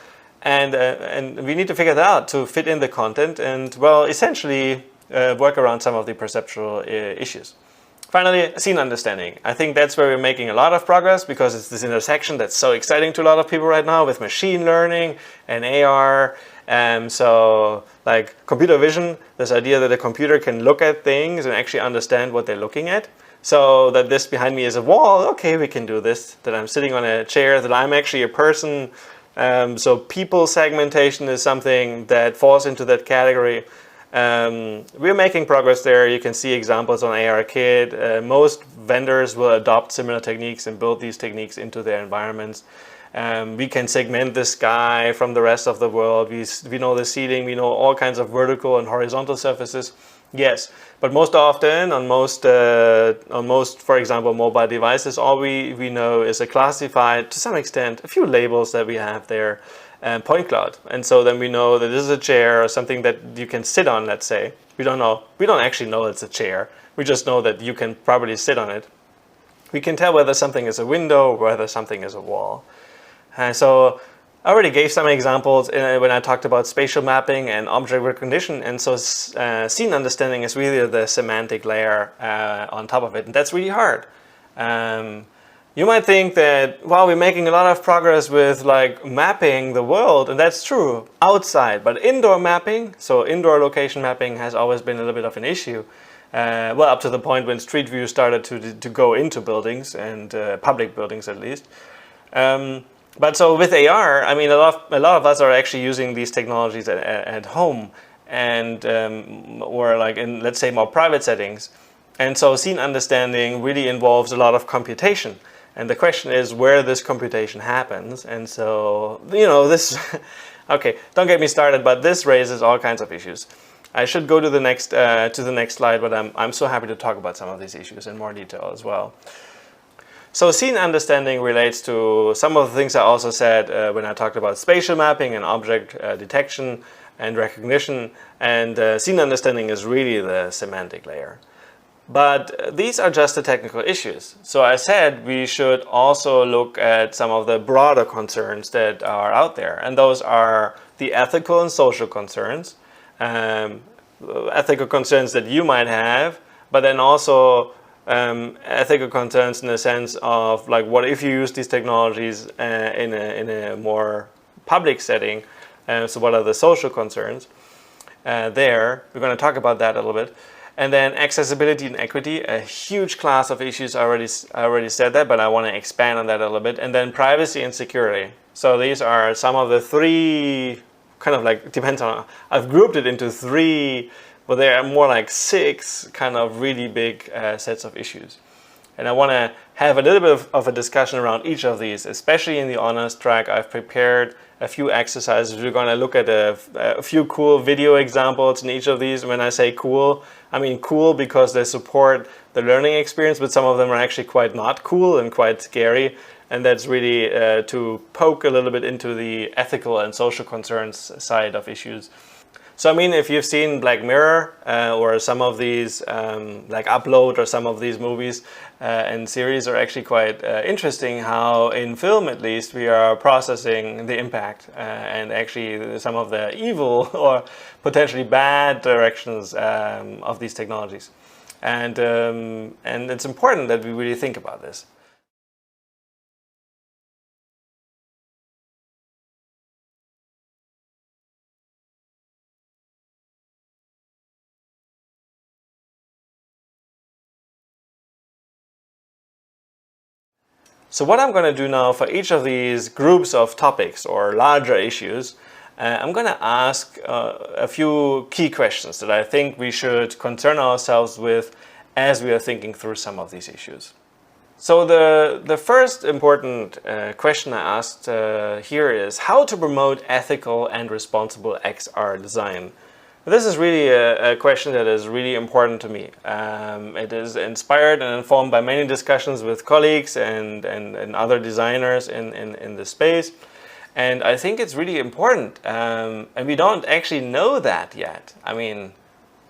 And we need to figure that out to fit in the content and, well, essentially work around some of the perceptual issues. Finally, scene understanding. I think that's where we're making a lot of progress, because it's this intersection that's so exciting to a lot of people right now with machine learning and AR. So like computer vision, this idea that a computer can look at things and actually understand what they're looking at. So that this behind me is a wall, okay, we can do this. That I'm sitting on a chair, that I'm actually a person. So people segmentation is something that falls into that category. We're making progress there. You can see examples on ARKit. Most vendors will adopt similar techniques and build these techniques into their environments. We can segment the sky from the rest of the world. We know the ceiling. We know all kinds of vertical and horizontal surfaces. Yes, but most often on most, for example, mobile devices, all we know is a classified, to some extent, a few labels that we have there, point cloud. And so then we know that this is a chair or something that you can sit on, let's say. We don't actually know it's a chair. We just know that you can probably sit on it. We can tell whether something is a window or whether something is a wall. So I already gave some examples when I talked about spatial mapping and object recognition, and so scene understanding is really the semantic layer on top of it, and that's really hard. You might think that, well, we're making a lot of progress with like mapping the world, and that's true outside, but indoor mapping, so indoor location mapping, has always been a little bit of an issue. Well, up to the point when Street View started to go into buildings, and public buildings at least. But so with AR, I mean, a lot of us are actually using these technologies at home, and or like in, let's say, more private settings. And so scene understanding really involves a lot of computation. And the question is where this computation happens. And so, you know, this, okay, don't get me started, but this raises all kinds of issues. I should go to the next slide, but I'm so happy to talk about some of these issues in more detail as well. So scene understanding relates to some of the things I also said when I talked about spatial mapping and object detection and recognition, and scene understanding is really the semantic layer. But these are just the technical issues. So I said we should also look at some of the broader concerns that are out there, and those are the ethical and social concerns, ethical concerns that you might have, but then also ethical concerns in the sense of like, what if you use these technologies in a more public setting? So what are the social concerns there? We're going to talk about that a little bit. And then accessibility and equity, a huge class of issues. I already said that, but I want to expand on that a little bit. And then privacy and security. So these are some of the three, kind of like, depends on, I've grouped it into three, but there are more like 6 kind of really big sets of issues. And I want to have a little bit of a discussion around each of these, especially in the honors track. I've prepared a few exercises. We're going to look at a few cool video examples in each of these. When I say cool, I mean cool because they support the learning experience, but some of them are actually quite not cool and quite scary. And that's really to poke a little bit into the ethical and social concerns side of issues. So I mean, if you've seen Black Mirror or some of these, like Upload or some of these movies and series are actually quite interesting, how in film at least we are processing the impact and actually some of the evil or potentially bad directions of these technologies. And it's important that we really think about this. So what I'm going to do now for each of these groups of topics or larger issues, I'm going to ask a few key questions that I think we should concern ourselves with as we are thinking through some of these issues. So the first important question I asked here is how to promote ethical and responsible XR design. This is really a question that is really important to me. It is inspired and informed by many discussions with colleagues and other designers in the space. And I think it's really important. And we don't actually know that yet. I mean,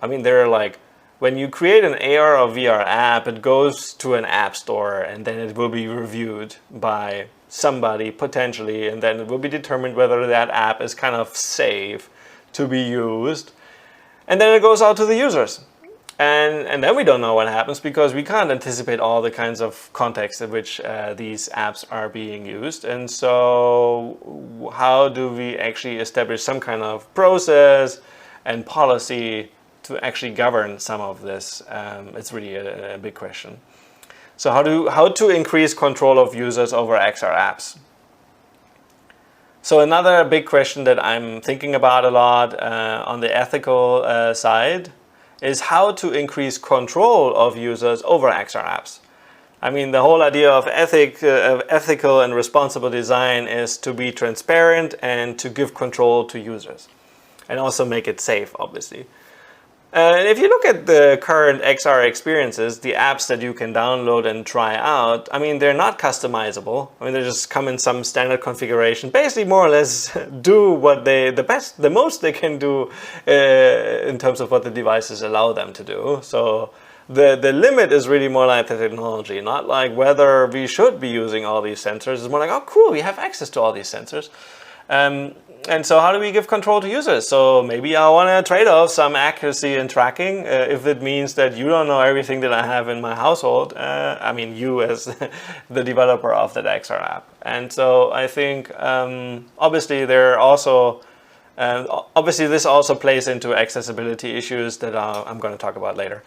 there are like, when you create an AR or VR app, it goes to an app store and then it will be reviewed by somebody potentially, and then it will be determined whether that app is kind of safe to be used. And then it goes out to the users. And then we don't know what happens because we can't anticipate all the kinds of contexts in which these apps are being used. And so how do we actually establish some kind of process and policy to actually govern some of this? It's really a big question. So how to increase control of users over XR apps? So another big question that I'm thinking about a lot on the ethical side is how to increase control of users over XR apps. I mean, the whole idea of ethical and responsible design is to be transparent and to give control to users and also make it safe, obviously. And if you look at the current XR experiences, the apps that you can download and try out, I mean, they're not customizable. I mean, they just come in some standard configuration, basically more or less do what the most they can do in terms of what the devices allow them to do. So the limit is really more like the technology, not like whether we should be using all these sensors. It's more like, oh, cool, we have access to all these sensors. And so how do we give control to users? So maybe I want to trade off some accuracy and tracking if it means that you don't know everything that I have in my household. I mean, you as the developer of that XR app. And so I think obviously this also plays into accessibility issues that I'm going to talk about later.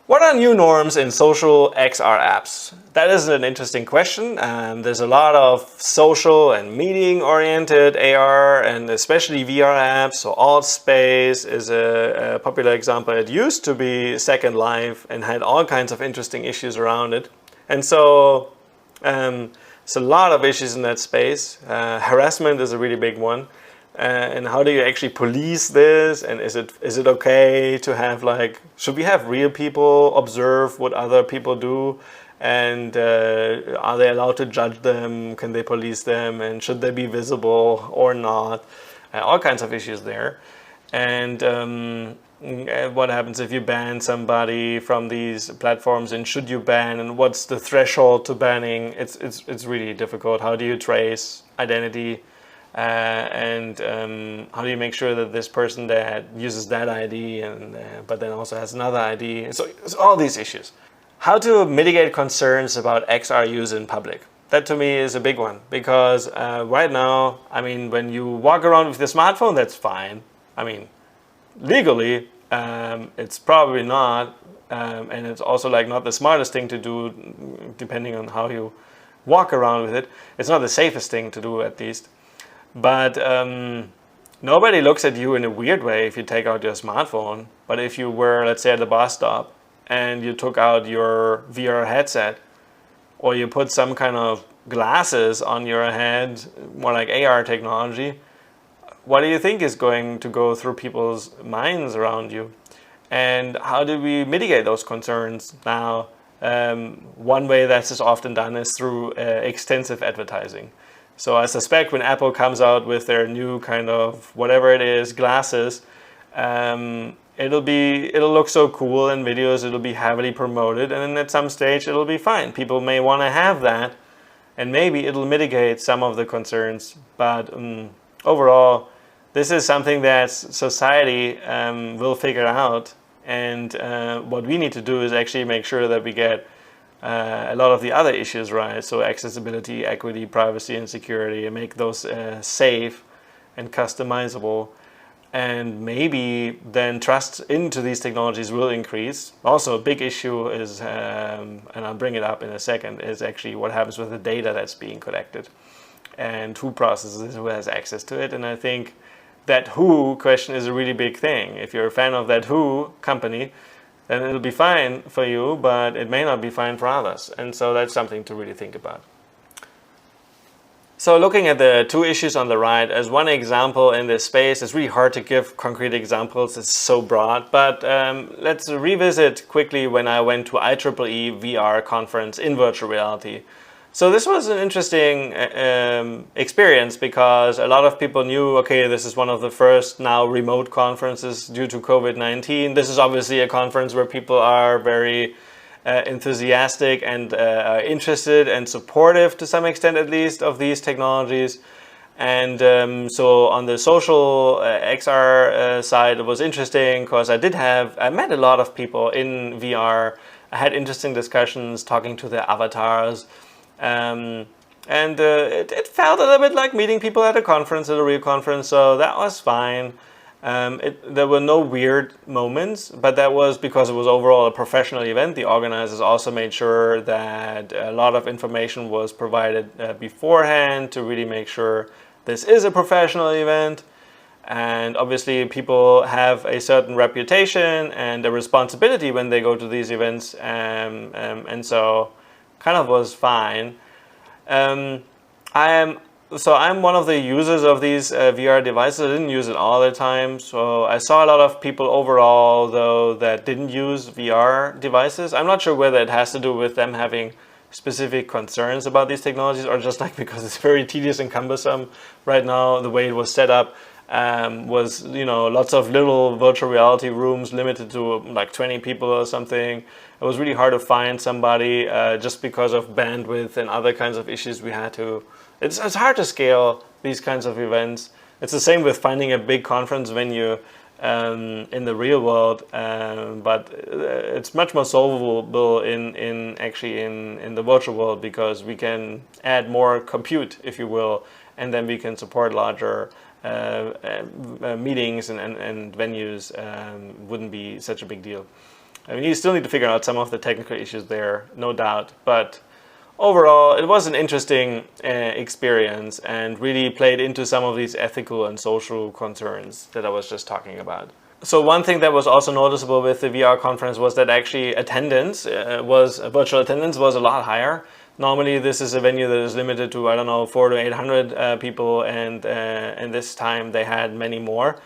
What are new norms in social XR apps? That is an interesting question. There's a lot of social and meeting-oriented AR and especially VR apps. So Altspace is a popular example. It used to be Second Life and had all kinds of interesting issues around it. And so it's a lot of issues in that space. Harassment is a really big one. And how do you actually police this? And is it okay to have, like, should we have real people observe what other people do? And are they allowed to judge them? Can they police them? And should they be visible or not? All kinds of issues there. And what happens if you ban somebody from these platforms? And should you ban? And what's the threshold to banning? It's really difficult. How do you trace identity? And how do you make sure that this person that uses that ID but then also has another ID? So it's all these issues. How to mitigate concerns about XR use in public? That to me is a big one because right now, I mean, when you walk around with your smartphone, that's fine. I mean, legally, it's probably not, and it's also like not the smartest thing to do, depending on how you walk around with it. It's not the safest thing to do, at least. But nobody looks at you in a weird way if you take out your smartphone. But if you were, let's say, at the bus stop and you took out your VR headset or you put some kind of glasses on your head, more like AR technology, what do you think is going to go through people's minds around you? And how do we mitigate those concerns now? One way that is often done is through extensive advertising. So I suspect when Apple comes out with their new kind of whatever it is, glasses, it'll look so cool in videos, it'll be heavily promoted, and then at some stage it'll be fine. People may want to have that, and maybe it'll mitigate some of the concerns. But overall, this is something that society will figure out, and what we need to do is actually make sure that we get a lot of the other issues right. So accessibility, equity, privacy, and security, and make those safe and customizable. And maybe then trust into these technologies will increase. Also, a big issue is, and I'll bring it up in a second, is actually what happens with the data that's being collected and who processes it, who has access to it. And I think that who question is a really big thing. If you're a fan of that who company, then it'll be fine for you, but it may not be fine for others. And so that's something to really think about. So looking at the two issues on the right, as one example in this space, it's really hard to give concrete examples, it's so broad, but let's revisit quickly when I went to IEEE VR conference in virtual reality. So this was an interesting experience because a lot of people knew, okay, this is one of the first now remote conferences due to COVID-19. This is obviously a conference where people are very enthusiastic and interested and supportive to some extent at least of these technologies. And so on the social XR side, it was interesting because I met a lot of people in VR. I had interesting discussions talking to their avatars. It felt a little bit like meeting people at a conference, at a real conference, so that was fine. There were no weird moments, but that was because it was overall a professional event. The organizers also made sure that a lot of information was provided beforehand to really make sure this is a professional event. And obviously people have a certain reputation and a responsibility when they go to these events, and so kind of was fine. I'm one of the users of these VR devices. I didn't use it all the time, so I saw a lot of people overall, though, that didn't use VR devices. I'm not sure whether it has to do with them having specific concerns about these technologies or just like because it's very tedious and cumbersome right now. The way it was set up was, lots of little virtual reality rooms limited to like 20 people or something. It was really hard to find somebody just because of bandwidth and other kinds of issues we had to. It's hard to scale these kinds of events. It's the same with finding a big conference venue in the real world, but it's much more solvable in the virtual world because we can add more compute, if you will, and then we can support larger meetings and venues. Wouldn't be such a big deal. I mean, you still need to figure out some of the technical issues there, no doubt, but overall, it was an interesting experience and really played into some of these ethical and social concerns that I was just talking about. So one thing that was also noticeable with the VR conference was that actually virtual attendance was a lot higher. Normally, this is a venue that is limited to, 400 to 800 people, and this time they had many more.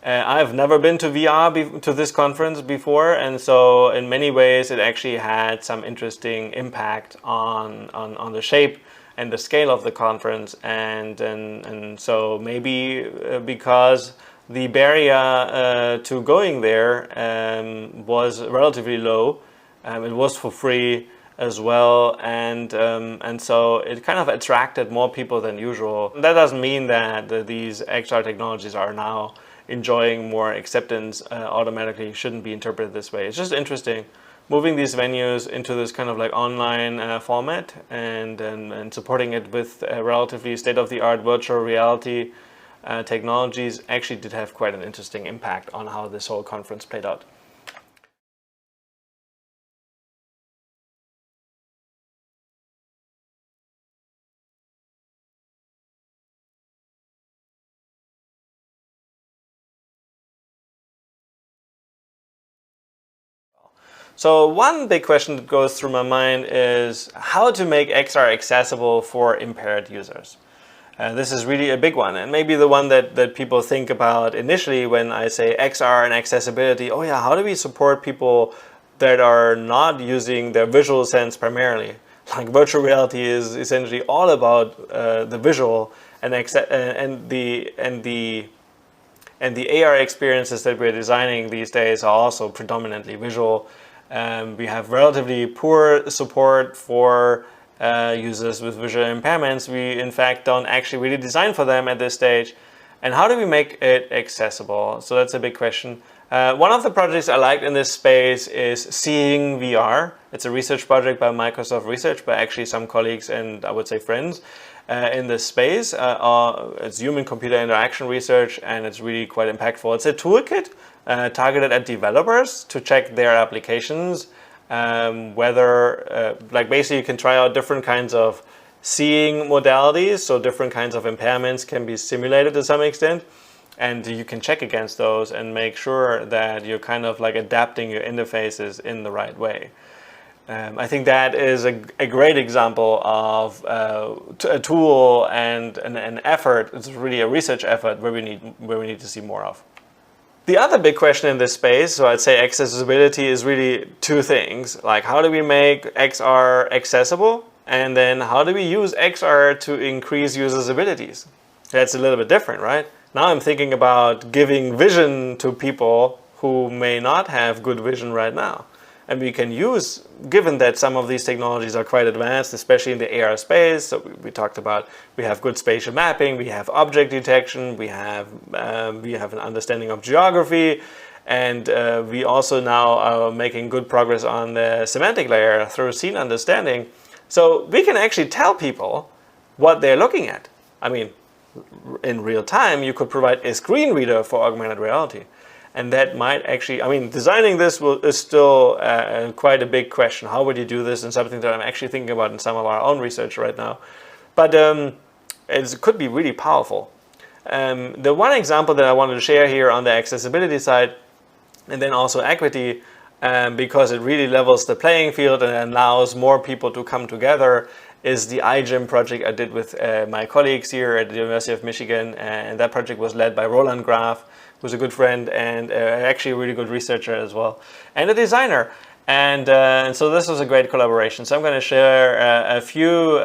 I've never been to VR to this conference before, and so in many ways it actually had some interesting impact on the shape and the scale of the conference, and so maybe because the barrier to going there was relatively low, it was for free as well, and so it kind of attracted more people than usual. That doesn't mean that these XR technologies are now enjoying more acceptance automatically. Shouldn't be interpreted this way. It's just interesting moving these venues into this kind of like online format and supporting it with relatively state-of-the-art virtual reality technologies actually did have quite an interesting impact on how this whole conference played out. So one big question that goes through my mind is how to make XR accessible for impaired users. This is really a big one, and maybe the one that people think about initially when I say XR and accessibility. Oh yeah, how do we support people that are not using their visual sense primarily? Like virtual reality is essentially all about the visual and the AR experiences that we're designing these days are also predominantly visual. We have relatively poor support for users with visual impairments. We, in fact, don't actually really design for them at this stage. And how do we make it accessible? So that's a big question. One of the projects I liked in this space is Seeing VR. It's a research project by Microsoft Research, by actually some colleagues and I would say friends in this space. It's human-computer interaction research, and it's really quite impactful. It's a toolkit targeted at developers to check their applications, whether, like basically you can try out different kinds of seeing modalities, so different kinds of impairments can be simulated to some extent. And you can check against those and make sure that you're kind of like adapting your interfaces in the right way. I think that is a great example of a tool and an effort. It's really a research effort where we need to see more of. The other big question in this space, so I'd say accessibility, is really two things. Like, how do we make XR accessible? And then how do we use XR to increase users' abilities? That's a little bit different, right? Now I'm thinking about giving vision to people who may not have good vision right now. And we can use, given that some of these technologies are quite advanced, especially in the AR space, so we talked about, we have good spatial mapping, we have object detection, we have an understanding of geography, and we also now are making good progress on the semantic layer through scene understanding. So we can actually tell people what they're looking at. I mean, in real time, you could provide a screen reader for augmented reality. And that might actually, I mean, designing this is still quite a big question. How would you do this? And something that I'm actually thinking about in some of our own research right now. But it could be really powerful. The one example that I wanted to share here on the accessibility side, and then also equity, because it really levels the playing field and allows more people to come together, is the iGym project I did with my colleagues here at the University of Michigan. And that project was led by Roland Graf, who's a good friend and actually a really good researcher as well, and a designer. And so this was a great collaboration. So I'm going to share a few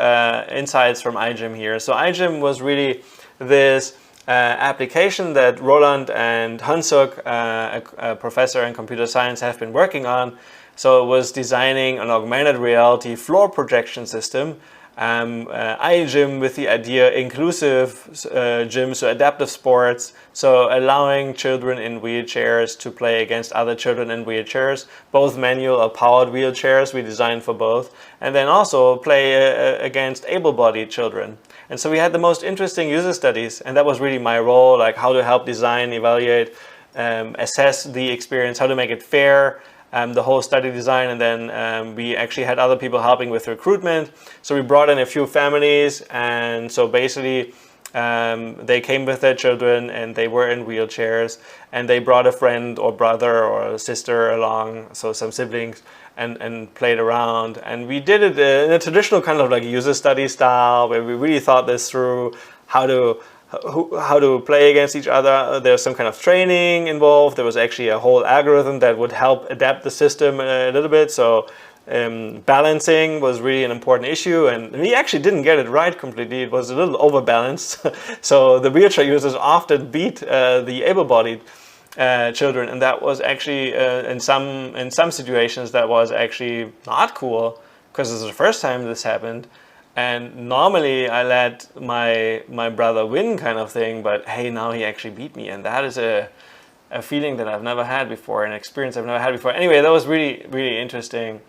insights from iGym here. So iGym was really this application that Roland and Hansuk, a professor in computer science, have been working on. So it was designing an augmented reality floor projection system. iGym with the idea inclusive gym, so adaptive sports, so allowing children in wheelchairs to play against other children in wheelchairs, both manual or powered wheelchairs, we designed for both, and then also play against able-bodied children. And so we had the most interesting user studies, and that was really my role, like how to help design, evaluate, assess the experience, how to make it fair, the whole study design, and then we actually had other people helping with recruitment. So we brought in a few families, and so basically they came with their children and they were in wheelchairs, and they brought a friend or brother or a sister along, so some siblings, and played around. And we did it in a traditional kind of like user study style, where we really thought this through, how to play against each other. There's some kind of training involved. There was actually a whole algorithm that would help adapt the system a little bit. So balancing was really an important issue, and we actually didn't get it right completely. It was a little overbalanced. So the wheelchair users often beat the able-bodied children, and that was actually in some situations that was actually not cool, because this is the first time this happened. And normally I let my brother win kind of thing, but hey, now he actually beat me. And that is a feeling that I've never had before, an experience I've never had before. Anyway, that was really, really interesting.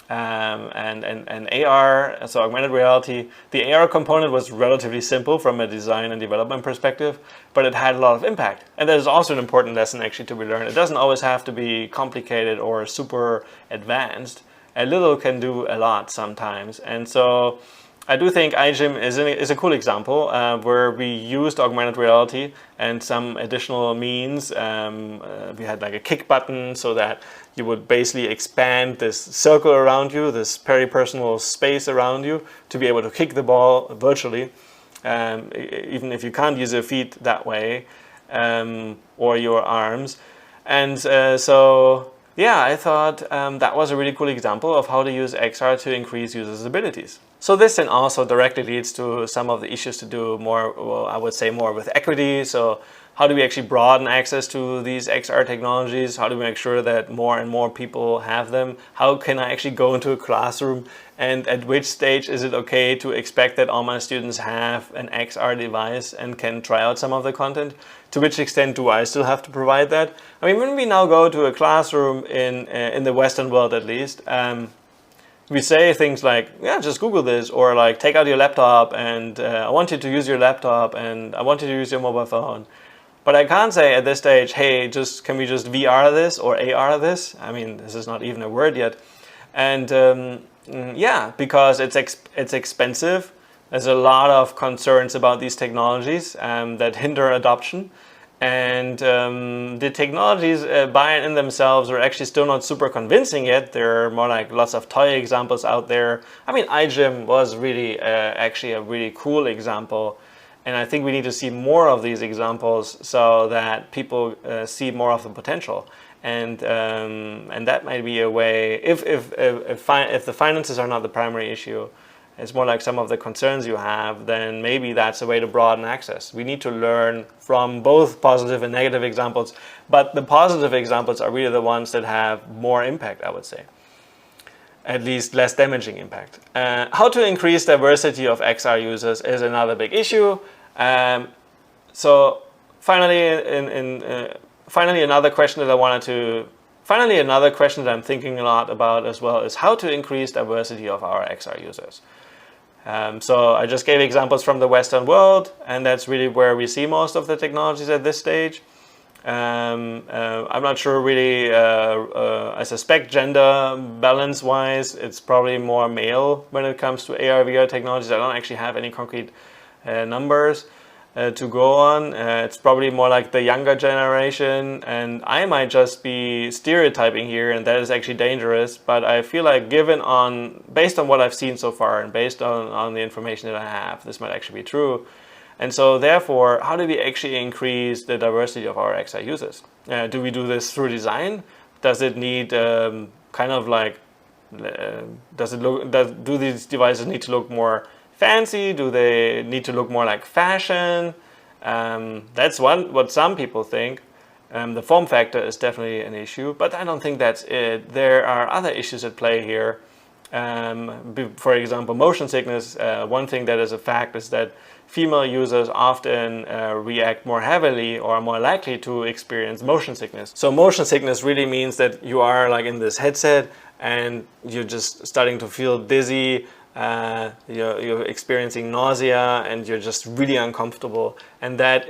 And AR, so augmented reality, the AR component was relatively simple from a design and development perspective, but it had a lot of impact. And there's also an important lesson actually to be learned. It doesn't always have to be complicated or super advanced. A little can do a lot sometimes. And so I do think iGym is a cool example where we used augmented reality and some additional means. We had like a kick button so that you would basically expand this circle around you, this peripersonal space around you, to be able to kick the ball virtually, even if you can't use your feet that way, or your arms. And so yeah, I thought that was a really cool example of how to use XR to increase users' abilities. So this then also directly leads to some of the issues to do more, well, I would say more with equity. So how do we actually broaden access to these XR technologies? How do we make sure that more and more people have them? How can I actually go into a classroom, and at which stage is it okay to expect that all my students have an XR device and can try out some of the content? To which extent do I still have to provide that? I mean, when we now go to a classroom in the Western world at least, we say things like, yeah, just Google this, or like, take out your laptop and I want you to use your laptop and I want you to use your mobile phone. But I can't say at this stage, hey, can we just VR this or AR this? I mean, this is not even a word yet. And yeah, because it's expensive. There's a lot of concerns about these technologies that hinder adoption. And the technologies by and in themselves are actually still not super convincing yet. There are more like lots of toy examples out there. I mean, iGym was really actually a really cool example. And I think we need to see more of these examples so that people see more of the potential. And that might be a way, if the finances are not the primary issue, it's more like some of the concerns you have, then maybe that's a way to broaden access. We need to learn from both positive and negative examples, but the positive examples are really the ones that have more impact, I would say. At least less damaging impact. How to increase diversity of XR users is another big issue. So finally, finally another question that I'm thinking a lot about as well is how to increase diversity of our XR users. So I just gave examples from the Western world, and that's really where we see most of the technologies at this stage. I'm not sure really, I suspect gender balance-wise, it's probably more male when it comes to AR, VR technologies. I don't actually have any concrete numbers to go on. It's probably more like the younger generation, and I might just be stereotyping here, and that is actually dangerous, but I feel like based on what I've seen so far and based on the information that I have, this might actually be true. And so therefore, how do we actually increase the diversity of our XR users? Do we do this through design? Does it need do these devices need to look more fancy? Do they need to look more like fashion? That's what some people think. The form factor is definitely an issue, but I don't think that's it. There are other issues at play here. For example, motion sickness. One thing that is a fact is that female users often react more heavily or are more likely to experience motion sickness. So motion sickness really means that you are like in this headset and you're just starting to feel dizzy, you're experiencing nausea, and you're just really uncomfortable. And that,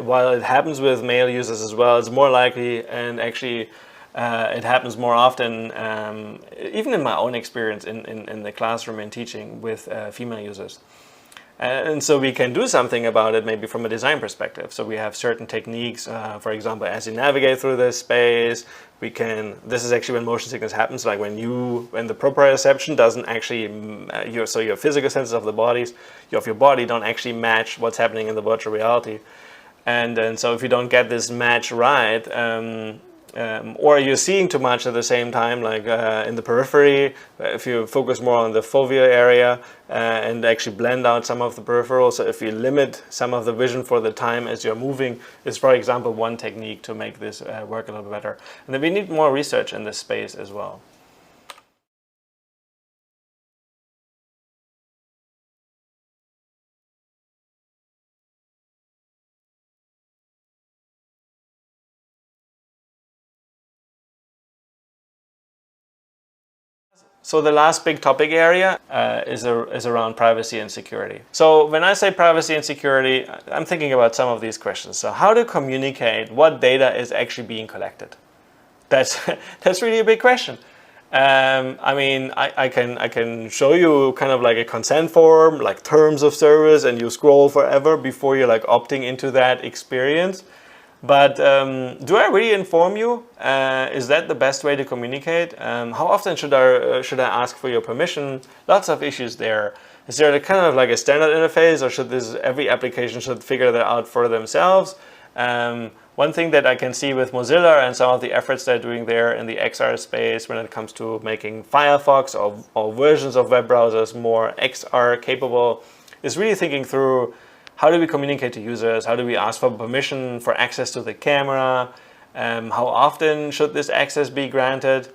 while it happens with male users as well, it's more likely, and actually it happens more often, even in my own experience in the classroom and teaching with female users. And so we can do something about it, maybe from a design perspective. So we have certain techniques, for example, as you navigate through this space, this is actually when motion sickness happens, like when the proprioception doesn't actually, your physical senses of the of your body don't actually match what's happening in the virtual reality. And so if you don't get this match right, or you're seeing too much at the same time, like in the periphery, if you focus more on the fovea area and actually blend out some of the peripheral, so if you limit some of the vision for the time as you're moving, is, for example, one technique to make this work a little better. And then we need more research in this space as well. So the last big topic area is around privacy and security. So when I say privacy and security, I'm thinking about some of these questions. So how to communicate what data is actually being collected? That's really a big question. I mean, I can show you kind of like a consent form, like terms of service, and you scroll forever before you're like opting into that experience. But do I really inform you? Is that the best way to communicate? How often should I ask for your permission? Lots of issues there. Is there kind of like a standard interface, or should every application should figure that out for themselves? One thing that I can see with Mozilla and some of the efforts they're doing there in the XR space when it comes to making Firefox or versions of web browsers more XR capable is really thinking through, how do we communicate to users? How do we ask for permission for access to the camera? How often should this access be granted?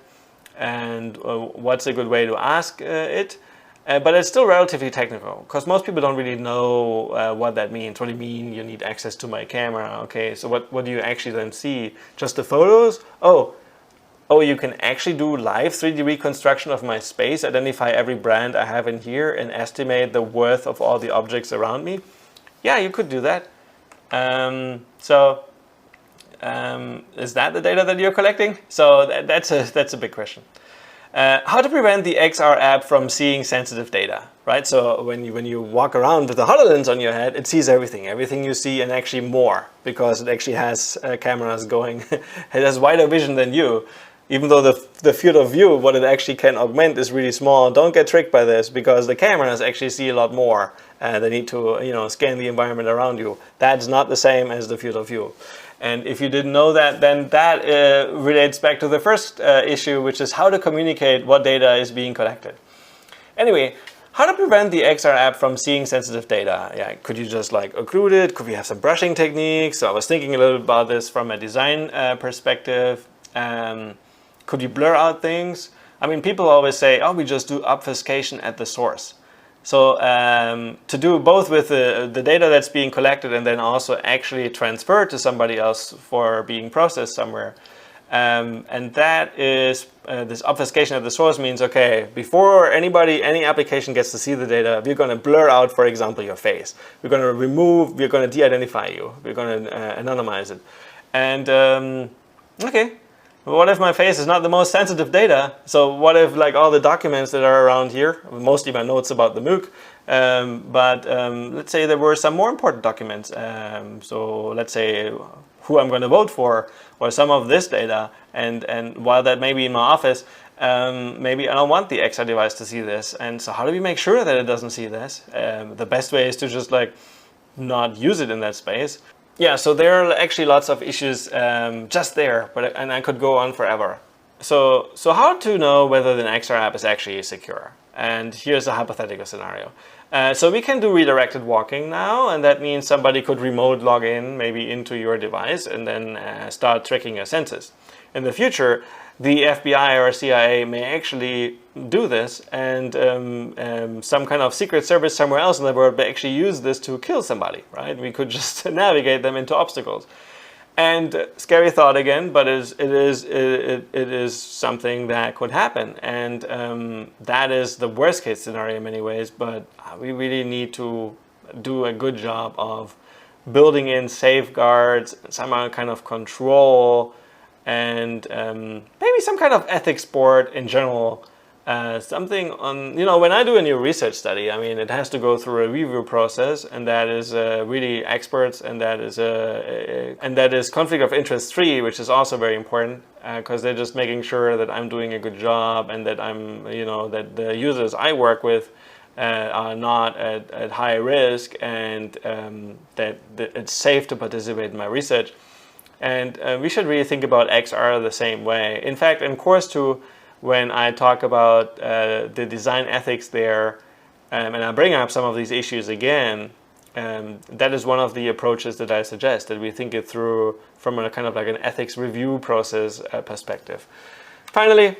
And what's a good way to ask it? But it's still relatively technical, because most people don't really know what that means. What do you mean you need access to my camera? Okay, so what do you actually then see? Just the photos? Oh, you can actually do live 3D reconstruction of my space, identify every brand I have in here, and estimate the worth of all the objects around me? Yeah, you could do that. Is that the data that you're collecting? So that's a big question. How to prevent the XR app from seeing sensitive data, right? So when you walk around with the HoloLens on your head, it sees everything you see, and actually more, because it actually has cameras going, it has wider vision than you. Even though the field of view, what it actually can augment, is really small. Don't get tricked by this, because the cameras actually see a lot more. They need to scan the environment around you. That's not the same as the field of view. And if you didn't know that, then that relates back to the first issue, which is how to communicate what data is being collected. Anyway, how to prevent the XR app from seeing sensitive data? Yeah, could you just like occlude it? Could we have some brushing techniques? So I was thinking a little about this from a design perspective. Could you blur out things? I mean, people always say, oh, we just do obfuscation at the source. So to do both with the data that's being collected and then also actually transferred to somebody else for being processed somewhere. And that is, this obfuscation at the source means, okay, before any application gets to see the data, we're going to blur out, for example, your face. We're going to de-identify you. We're going to anonymize it. And okay. What if my face is not the most sensitive data? So what if like all the documents that are around here, mostly my notes about the MOOC, but let's say there were some more important documents. So let's say who I'm going to vote for, or some of this data. And while that may be in my office, maybe I don't want the XR device to see this. And so how do we make sure that it doesn't see this? The best way is to just like not use it in that space. Yeah, so there are actually lots of issues just there, and I could go on forever. So how to know whether the XR app is actually secure? And here's a hypothetical scenario. So we can do redirected walking now, and that means somebody could remote log in maybe into your device and then start tracking your senses. In the future, the FBI or CIA may actually do this, and some kind of secret service somewhere else in the world may actually use this to kill somebody, right? We could just navigate them into obstacles. And scary thought again, but it is something that could happen, and that is the worst case scenario in many ways. But we really need to do a good job of building in safeguards, some kind of control, and maybe some kind of ethics board in general. Something on, when I do a new research study, I mean, it has to go through a review process, and that is really experts, and that is conflict of interest free, which is also very important, because they're just making sure that I'm doing a good job, and that I'm, that the users I work with are not at high risk, and that it's safe to participate in my research. And we should really think about XR the same way. In fact, in course 2, when I talk about the design ethics there, and I bring up some of these issues again, that is one of the approaches that I suggest, that we think it through from a kind of like an ethics review process perspective. Finally,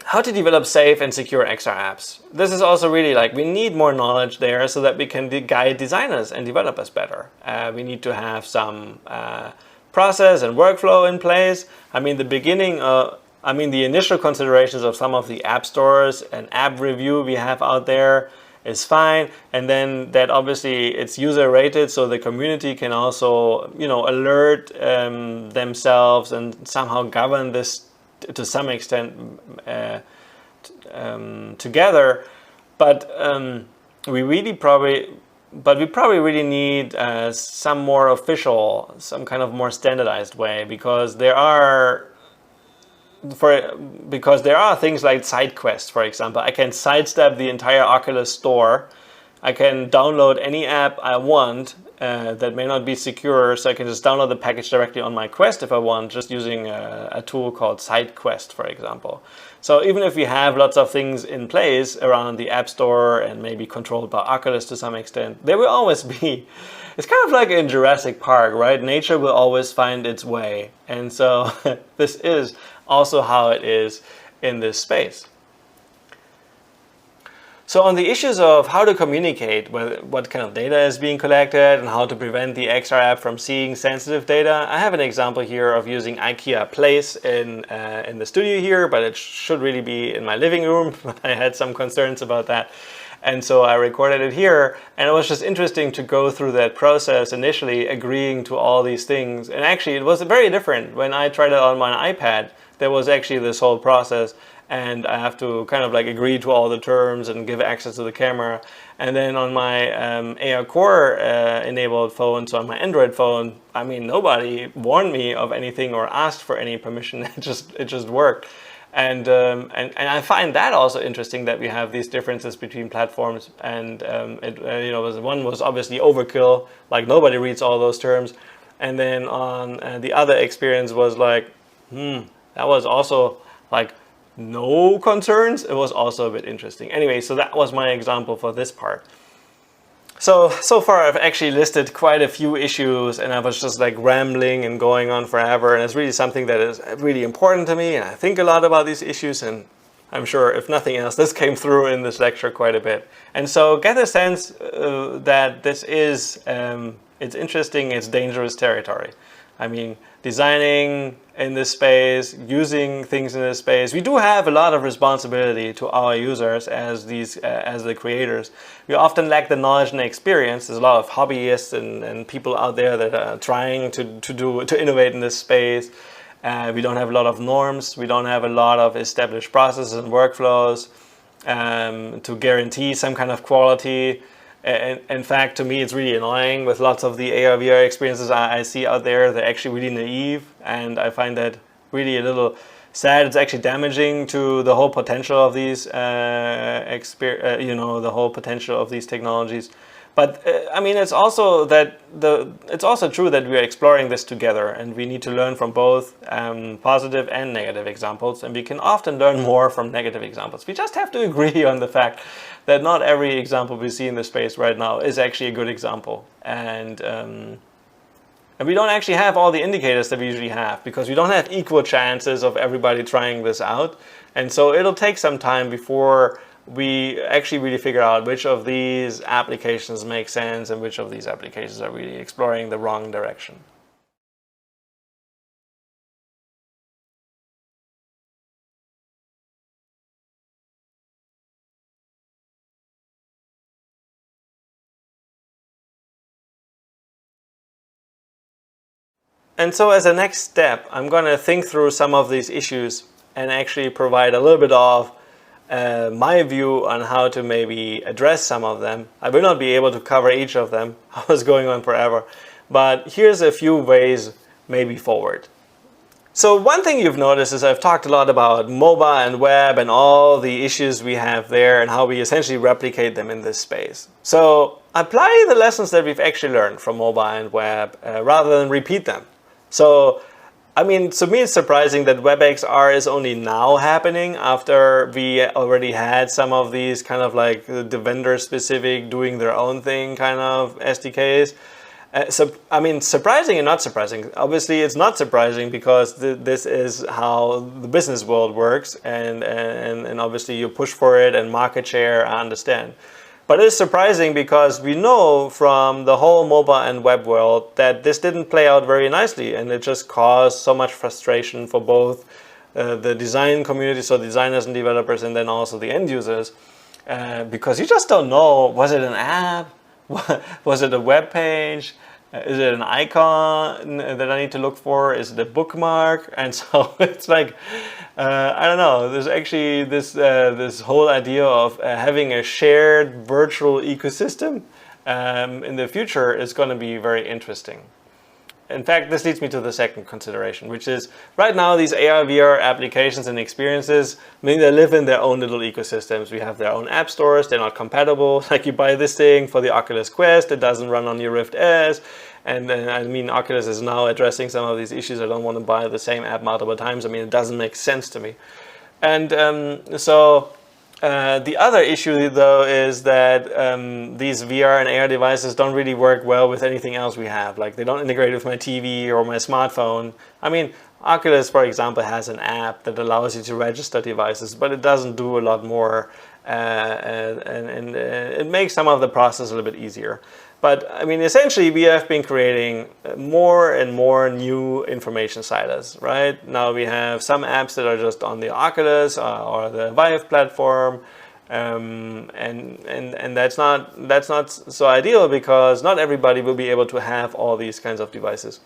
how to develop safe and secure XR apps. This is also really like, we need more knowledge there so that we can guide designers and developers better. We need to have some process and workflow in place. I mean, the initial considerations of some of the app stores and app review we have out there is fine. And then that obviously it's user rated, so the community can also, alert themselves and somehow govern this to some extent together. But we probably really need some more official, some kind of more standardized way, because there are things like side quests, for example. I can sidestep the entire Oculus store. I can download any app I want that may not be secure, so I can just download the package directly on my Quest if I want, just using a tool called SideQuest, for example. So even if we have lots of things in place around the App Store and maybe controlled by Oculus to some extent, there will always be, it's kind of like in Jurassic Park, right? Nature will always find its way. And so this is also how it is in this space. So on the issues of how to communicate what kind of data is being collected and how to prevent the XR app from seeing sensitive data, I have an example here of using IKEA Place in the studio here, but it should really be in my living room. I had some concerns about that. And so I recorded it here, and it was just interesting to go through that process, initially agreeing to all these things. And actually it was very different. When I tried it on my iPad, there was actually this whole process, and I have to kind of like agree to all the terms and give access to the camera. And then on my AR Core enabled phone, so on my Android phone, I mean, nobody warned me of anything or asked for any permission. It just worked. And I find that also interesting, that we have these differences between platforms. And one was obviously overkill, like nobody reads all those terms. And then on the other experience was like, that was also like no concerns. It was also a bit interesting. Anyway, so that was my example for this part. So far I've actually listed quite a few issues, and I was just like rambling and going on forever, and it's really something that is really important to me, and I think a lot about these issues, and I'm sure if nothing else this came through in this lecture quite a bit. And so get a sense that this is it's interesting, it's dangerous territory. I mean, designing in this space, using things in this space, we do have a lot of responsibility to our users as the creators. We often lack the knowledge and experience. There's a lot of hobbyists and people out there that are trying to innovate in this space. We don't have a lot of norms. We don't have a lot of established processes and workflows to guarantee some kind of quality. And in fact, to me, it's really annoying with lots of the AR VR experiences I see out there. They're actually really naive, and I find that really a little sad. It's actually damaging to the whole potential of these the whole potential of these technologies. But I mean, it's also true that we are exploring this together, and we need to learn from both positive and negative examples, and we can often learn more from negative examples. We just have to agree on the fact that not every example we see in the space right now is actually a good example, and we don't actually have all the indicators that we usually have, because we don't have equal chances of everybody trying this out, and so it'll take some time before we actually really figure out which of these applications make sense and which of these applications are really exploring the wrong direction. And so as a next step, I'm going to think through some of these issues and actually provide a little bit of my view on how to maybe address some of them. I will not be able to cover each of them. I was going on forever. But here's a few ways maybe forward. So one thing you've noticed is I've talked a lot about mobile and web and all the issues we have there and how we essentially replicate them in this space. So apply the lessons that we've actually learned from mobile and web rather than repeat them. So I mean, to me it's surprising that WebXR is only now happening after we already had some of these kind of like the vendor specific doing their own thing kind of SDKs. So I mean, surprising and not surprising. Obviously it's not surprising because this is how the business world works, and obviously you push for it and market share, I understand. But it's surprising because we know from the whole mobile and web world that this didn't play out very nicely, and it just caused so much frustration for both the design community, so designers and developers, and then also the end users, because you just don't know, was it an app? Was it a web page? Is it an icon that I need to look for? Is it a bookmark? And so it's like, I don't know, there's actually this whole idea of having a shared virtual ecosystem in the future is going to be very interesting. In fact, this leads me to the second consideration, which is right now these AR, VR applications and experiences, I mean, they live in their own little ecosystems. We have their own app stores, they're not compatible. Like you buy this thing for the Oculus Quest, it doesn't run on your Rift S. And I mean, Oculus is now addressing some of these issues. I don't want to buy the same app multiple times. I mean, it doesn't make sense to me. And the other issue, though, is that these VR and AR devices don't really work well with anything else we have. Like, they don't integrate with my TV or my smartphone. I mean, Oculus, for example, has an app that allows you to register devices, but it doesn't do a lot more, and it makes some of the process a little bit easier. But I mean, essentially, we have been creating more and more new information silos, right? Now we have some apps that are just on the Oculus or the Vive platform, and that's not so ideal, because not everybody will be able to have all these kinds of devices.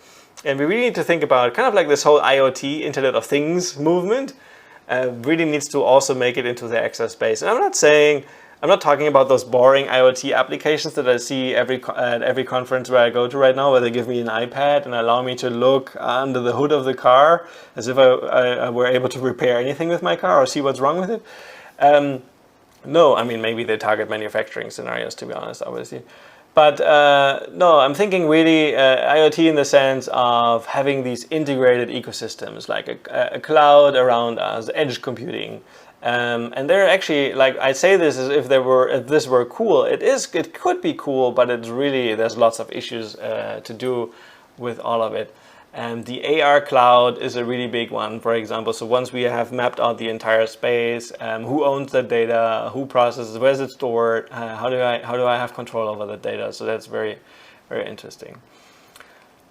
And we really need to think about kind of like this whole IoT, Internet of Things movement. really needs to also make it into the XR space. And I'm not talking about those boring IoT applications that I see at every conference where I go to right now, where they give me an iPad and allow me to look under the hood of the car as if I were able to repair anything with my car or see what's wrong with it. No, I mean, maybe they target manufacturing scenarios, to be honest, obviously. But no, I'm thinking really IoT in the sense of having these integrated ecosystems, like a cloud around us, edge computing. And they're actually, like, I say this as if this were cool. It could be cool, but it's really, there's lots of issues to do with all of it. And the AR cloud is a really big one, for example. So once we have mapped out the entire space, who owns the data, who processes, where is it stored, how do I have control over the data? So that's very, very interesting.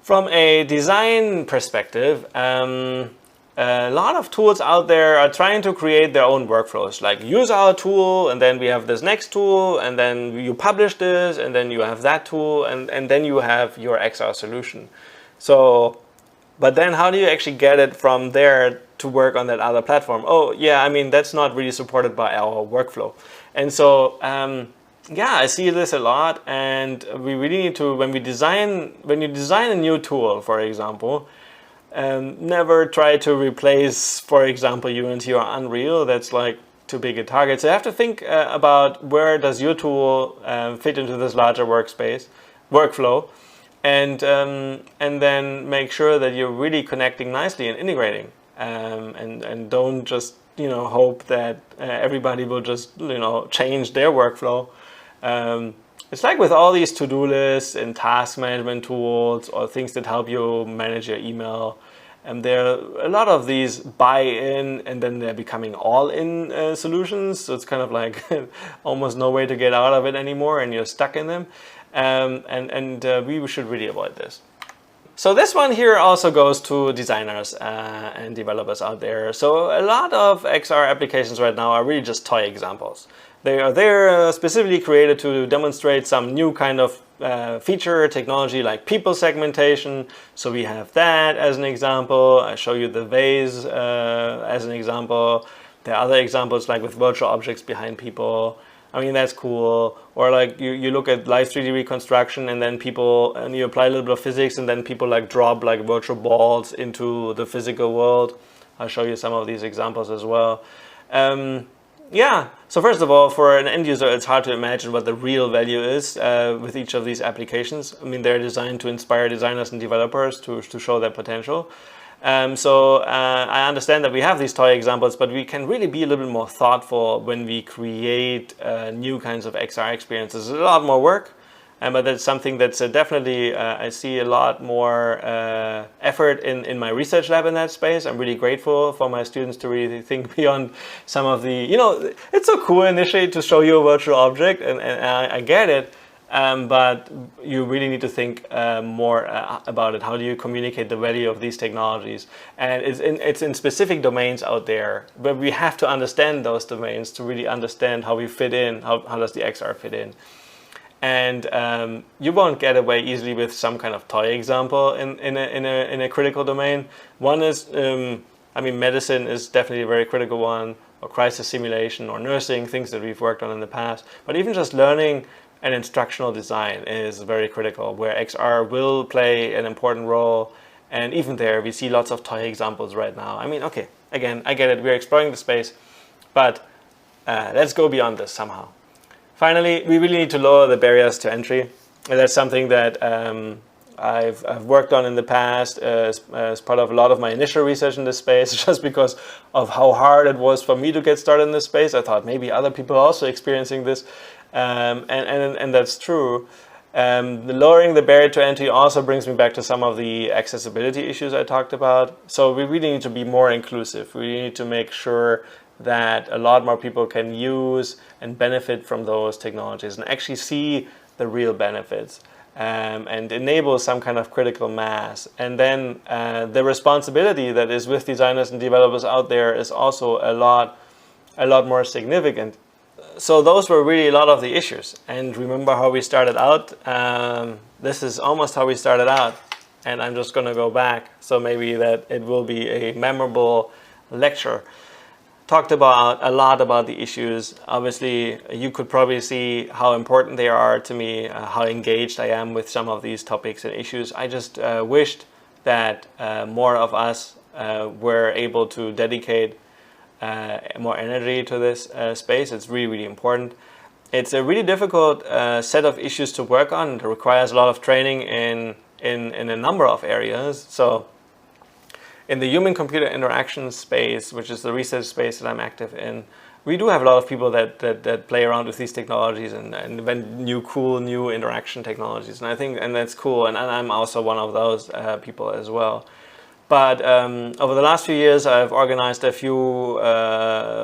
From a design perspective, a lot of tools out there are trying to create their own workflows, like use our tool, and then we have this next tool, and then you publish this, and then you have that tool, and then you have your XR solution. So, but then how do you actually get it from there to work on that other platform? Oh, yeah, I mean, that's not really supported by our workflow. And so, yeah, I see this a lot, and we really need to, when you design a new tool, for example, never try to replace, for example, Unity or Unreal. That's like too big a target. So you have to think about where does your tool fit into this larger workflow, and then make sure that you're really connecting nicely and integrating, and don't just hope that everybody will just change their workflow. It's like with all these to-do lists and task management tools or things that help you manage your email. And there are a lot of these buy-in and then they're becoming all-in solutions. So it's kind of like almost no way to get out of it anymore and you're stuck in them. We should really avoid this. So this one here also goes to designers and developers out there. So a lot of XR applications right now are really just toy examples. They are there specifically created to demonstrate some new kind of feature technology like people segmentation. So we have that as an example. I show you the vase as an example. There are other examples like with virtual objects behind people. I mean, that's cool. Or like you look at live 3D reconstruction and then you apply a little bit of physics and then people like drop like virtual balls into the physical world. I'll show you some of these examples as well. Yeah, so first of all, for an end user, it's hard to imagine what the real value is with each of these applications. I mean, they're designed to inspire designers and developers to show their potential. I understand that we have these toy examples, but we can really be a little bit more thoughtful when we create new kinds of XR experiences. It's a lot more work, but that's something that's definitely, I see a lot more effort in my research lab in that space. I'm really grateful for my students to really think beyond some of the, it's so cool initially to show you a virtual object, and I get it. But you really need to think more about it. How do you communicate the value of these technologies? And it's in specific domains out there, but we have to understand those domains to really understand how we fit in, how does the XR fit in. And you won't get away easily with some kind of toy example in a critical domain. One is, I mean, medicine is definitely a very critical one, or crisis simulation, or nursing, things that we've worked on in the past. But even just learning and instructional design is very critical, where XR will play an important role. And even there, we see lots of toy examples right now. I mean, okay, again, I get it, we're exploring the space, but let's go beyond this somehow. Finally, we really need to lower the barriers to entry. And that's something that I've worked on in the past as part of a lot of my initial research in this space, just because of how hard it was for me to get started in this space. I thought maybe other people are also experiencing this. And that's true. Lowering the barrier to entry also brings me back to some of the accessibility issues I talked about. So we really need to be more inclusive. We need to make sure that a lot more people can use and benefit from those technologies and actually see the real benefits, and enable some kind of critical mass. And then the responsibility that is with designers and developers out there is also a lot more significant. So those were really a lot of the issues. And remember how we started out? This is almost how we started out. And I'm just going to go back, so maybe that it will be a memorable lecture. talked about a lot about the issues. Obviously, you could probably see how important they are to me, how engaged I am with some of these topics and issues. I just wished that more of us were able to dedicate more energy to this space. It's really, really important. It's a really difficult set of issues to work on. It requires a lot of training in a number of areas. So in the human-computer interaction space, which is the research space that I'm active in, we do have a lot of people that play around with these technologies and invent new interaction technologies. And I think, and that's cool. And I'm also one of those people as well. But over the last few years, I've organized a few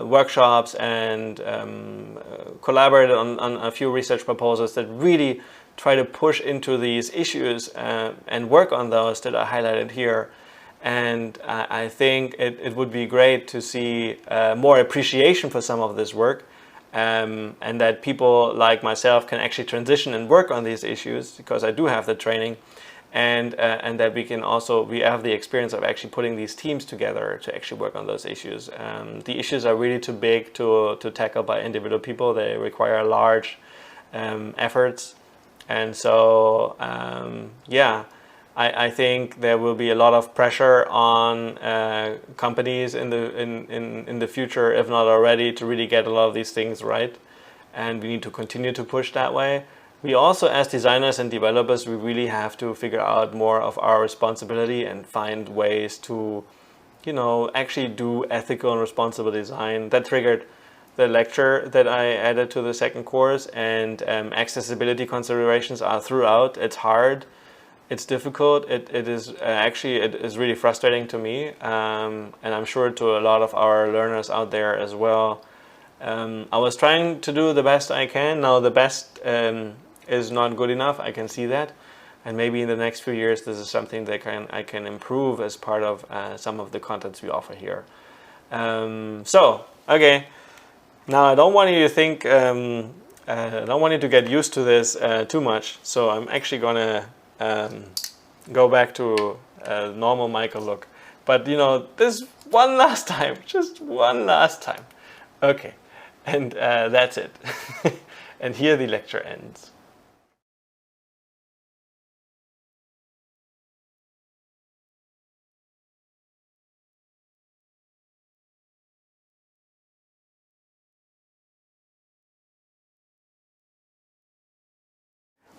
workshops and collaborated on a few research proposals that really try to push into these issues and work on those that are highlighted here. And I think it would be great to see more appreciation for some of this work, and that people like myself can actually transition and work on these issues, because I do have the training, and that we have the experience of actually putting these teams together to actually work on those issues. The issues are really too big to tackle by individual people. They require large efforts, and so yeah. I think there will be a lot of pressure on companies in the future, if not already, to really get a lot of these things right, and we need to continue to push that way. We also, as designers and developers, we really have to figure out more of our responsibility and find ways to, actually do ethical and responsible design. That triggered the lecture that I added to the second course, and accessibility considerations are throughout. It's hard. It's difficult. It is really frustrating to me, and I'm sure to a lot of our learners out there as well. I was trying to do the best I can. Now the best is not good enough. I can see that, and maybe in the next few years this is something that I can improve as part of some of the contents we offer here. So okay, now I don't want you to think. I don't want you to get used to this too much. So I'm actually gonna go back to normal Michael look, but this one last time, just one last time. Okay, and that's it. And here the lecture ends.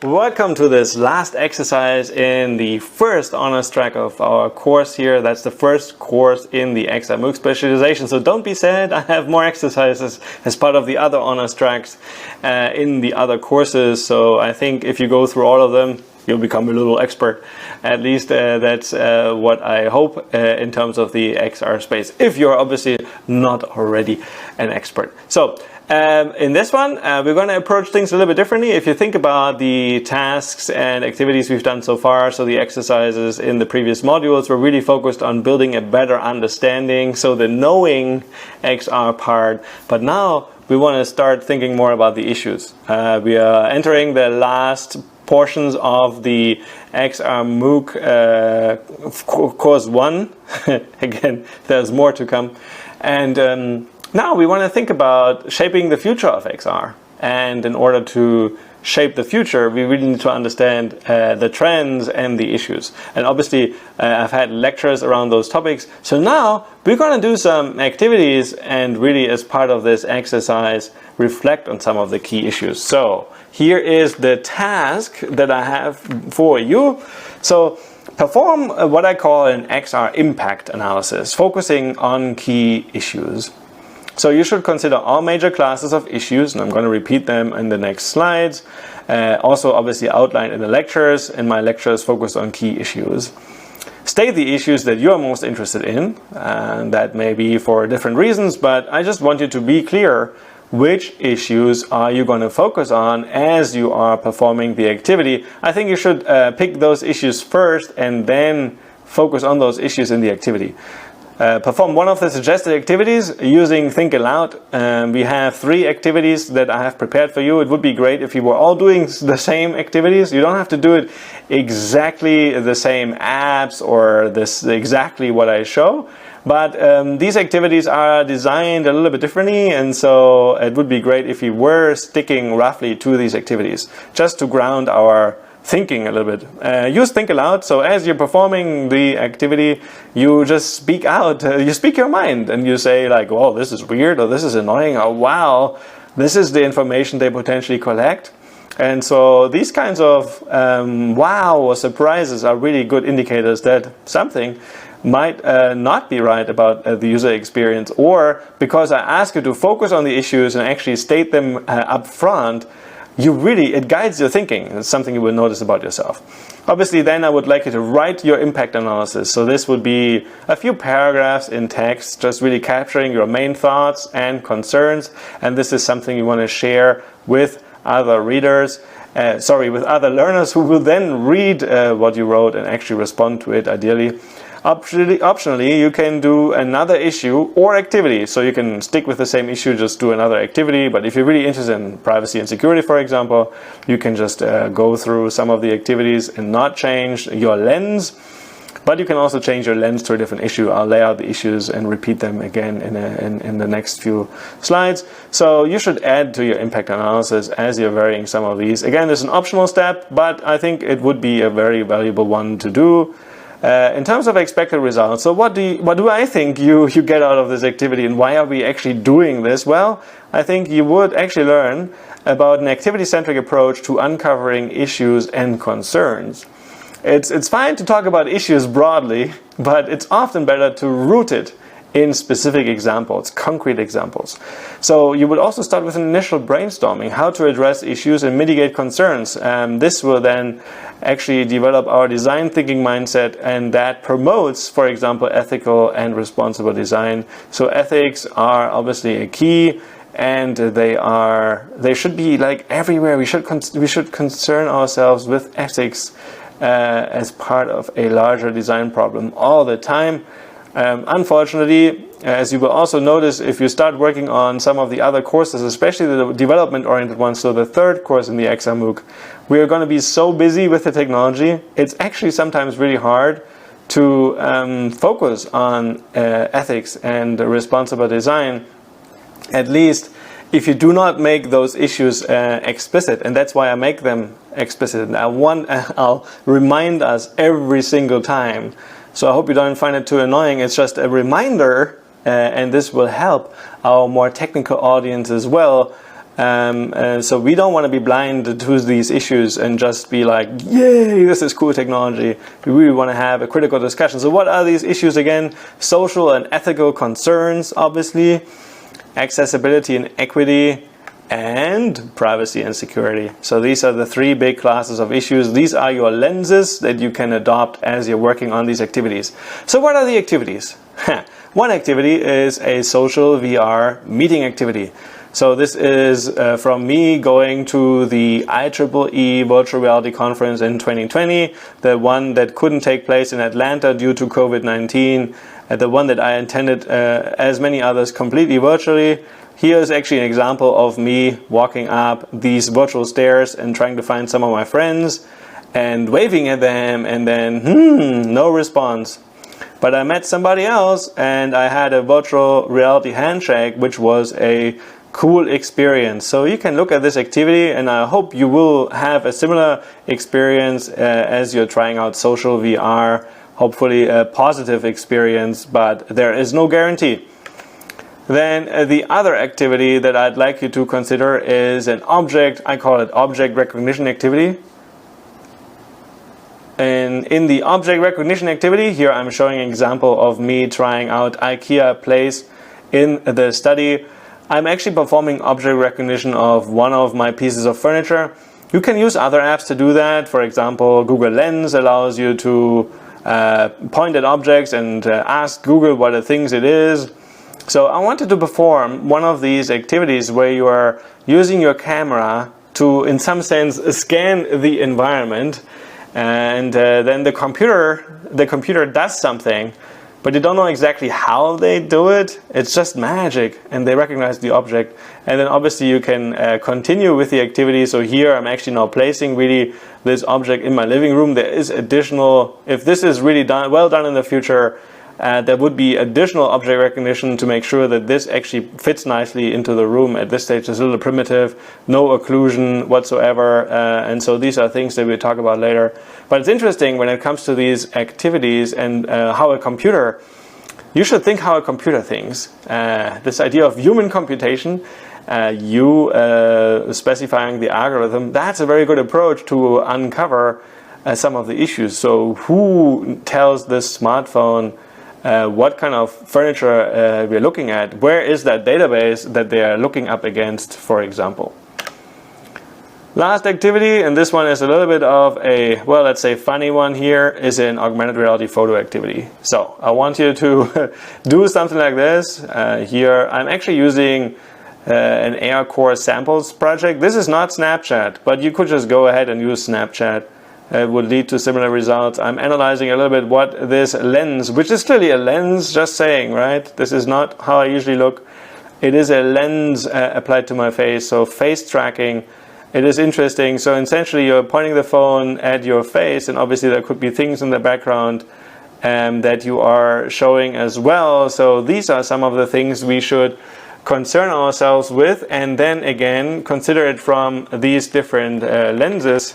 Welcome to this last exercise in the first honors track of our course here. That's the first course in the XR MOOC specialization. So don't be sad, I have more exercises as part of the other honors tracks in the other courses. So I think if you go through all of them, you'll become a little expert. At least that's what I hope in terms of the XR space, if you're obviously not already an expert. So in this one, we're going to approach things a little bit differently. If you think about the tasks and activities we've done so far, so the exercises in the previous modules were really focused on building a better understanding, so the knowing XR part. But now we want to start thinking more about the issues. We are entering the last portions of the XR MOOC course 1. Again, there's more to come. And now we want to think about shaping the future of XR. And in order to shape the future, we really need to understand the trends and the issues. And obviously, I've had lectures around those topics. So now we're going to do some activities and really, as part of this exercise, reflect on some of the key issues. So here is the task that I have for you. So perform what I call an XR impact analysis, focusing on key issues. So you should consider all major classes of issues, and I'm going to repeat them in the next slides. Also obviously outlined in the lectures, and my lectures focus on key issues. State the issues that you are most interested in, and that may be for different reasons, but I just want you to be clear which issues are you going to focus on as you are performing the activity. I think you should pick those issues first and then focus on those issues in the activity. perform one of the suggested activities using Think Aloud. We have 3 activities that I have prepared for you. It would be great if you were all doing the same activities. You don't have to do it exactly the same apps or exactly what I show. But these activities are designed a little bit differently, and so it would be great if you were sticking roughly to these activities, just to ground our thinking a little bit. Use Think Aloud, so as you're performing the activity, you just speak out, you speak your mind, and you say like, oh, this is weird, or this is annoying, or wow, this is the information they potentially collect. And so these kinds of wow or surprises are really good indicators that something might not be right about the user experience, or because I ask you to focus on the issues and actually state them up front, it guides your thinking. It's something you will notice about yourself. Obviously, then I would like you to write your impact analysis. So this would be a few paragraphs in text, just really capturing your main thoughts and concerns. And this is something you want to share with other readers, with other learners who will then read what you wrote and actually respond to it ideally. Optionally, you can do another issue or activity. So you can stick with the same issue, just do another activity. But if you're really interested in privacy and security, for example, you can just go through some of the activities and not change your lens. But you can also change your lens to a different issue. I'll lay out the issues and repeat them again in the next few slides. So you should add to your impact analysis as you're varying some of these. Again, there's an optional step, but I think it would be a very valuable one to do. In terms of expected results, so what do I think you get out of this activity, and why are we actually doing this? Well, I think you would actually learn about an activity-centric approach to uncovering issues and concerns. It's fine to talk about issues broadly, but it's often better to root it in specific examples, concrete examples. So you would also start with an initial brainstorming, how to address issues and mitigate concerns. This will then actually develop our design thinking mindset, and that promotes, for example, ethical and responsible design. So ethics are obviously a key, and they should be like everywhere. We should concern ourselves with ethics as part of a larger design problem all the time. Unfortunately, as you will also notice if you start working on some of the other courses, especially the development-oriented ones, so the 3rd course in the XR-MOOC, we are going to be so busy with the technology, it's actually sometimes really hard to focus on ethics and responsible design, at least if you do not make those issues explicit. And that's why I make them explicit. And I'll remind us every single time. So I hope you don't find it too annoying. It's just a reminder, and this will help our more technical audience as well. So we don't want to be blind to these issues and just be like, yay, this is cool technology. We really want to have a critical discussion. So what are these issues again? Social and ethical concerns, obviously, accessibility and equity, and privacy and security. So these are the 3 big classes of issues. These are your lenses that you can adopt as you're working on these activities. So what are the activities? One activity is a social VR meeting activity. So this is from me going to the IEEE Virtual Reality Conference in 2020, the one that couldn't take place in Atlanta due to COVID-19, the one that I attended, as many others, completely virtually. Here is actually an example of me walking up these virtual stairs and trying to find some of my friends and waving at them, and then no response. But I met somebody else and I had a virtual reality handshake, which was a cool experience. So you can look at this activity, and I hope you will have a similar experience as you're trying out social VR. Hopefully a positive experience, but there is no guarantee. Then the other activity that I'd like you to consider is an object, I call it object recognition activity. And in the object recognition activity, here I'm showing an example of me trying out IKEA Place in the study. I'm actually performing object recognition of one of my pieces of furniture. You can use other apps to do that. For example, Google Lens allows you to point at objects and ask Google what the things it is. So I wanted to perform one of these activities where you are using your camera to, in some sense, scan the environment, and then the computer does something but you don't know exactly how they do it. It's just magic, and they recognize the object. And then obviously you can continue with the activity. So here I'm actually now placing really this object in my living room. There is additional, if this is really well done in the future, there would be additional object recognition to make sure that this actually fits nicely into the room. At this stage, it's a little primitive, no occlusion whatsoever, and so these are things that we'll talk about later. But it's interesting when it comes to these activities and how a computer, you should think how a computer thinks. This idea of human computation, you specifying the algorithm, that's a very good approach to uncover some of the issues. So who tells this smartphone what kind of furniture we're looking at? Where is that database that they are looking up against, for example? Last activity, and this one is a little bit of a, well, let's say funny one here, is an augmented reality photo activity. So I want you to do something like this. Here I'm actually using an AR Core samples project. This is not Snapchat, but you could just go ahead and use Snapchat. It would lead to similar results. I'm analyzing a little bit what this lens, which is clearly a lens, just saying, right? This is not how I usually look. It is a lens applied to my face, so face tracking. It is interesting. So essentially you're pointing the phone at your face, and obviously there could be things in the background that you are showing as well. So these are some of the things we should concern ourselves with, and then again consider it from these different lenses.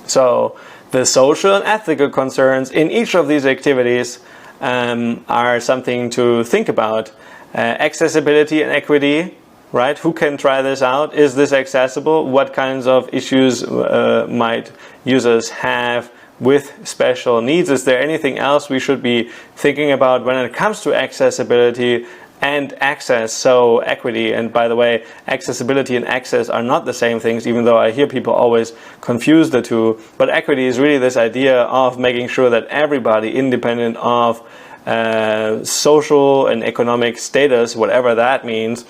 So the social and ethical concerns in each of these activities are something to think about. Accessibility and equity, right? Who can try this out? Is this accessible? What kinds of issues might users have with special needs? Is there anything else we should be thinking about when it comes to accessibility and access? So equity, and by the way, accessibility and access are not the same things, even though I hear people always confuse the two. But equity is really this idea of making sure that everybody, independent of social and economic status, whatever that means,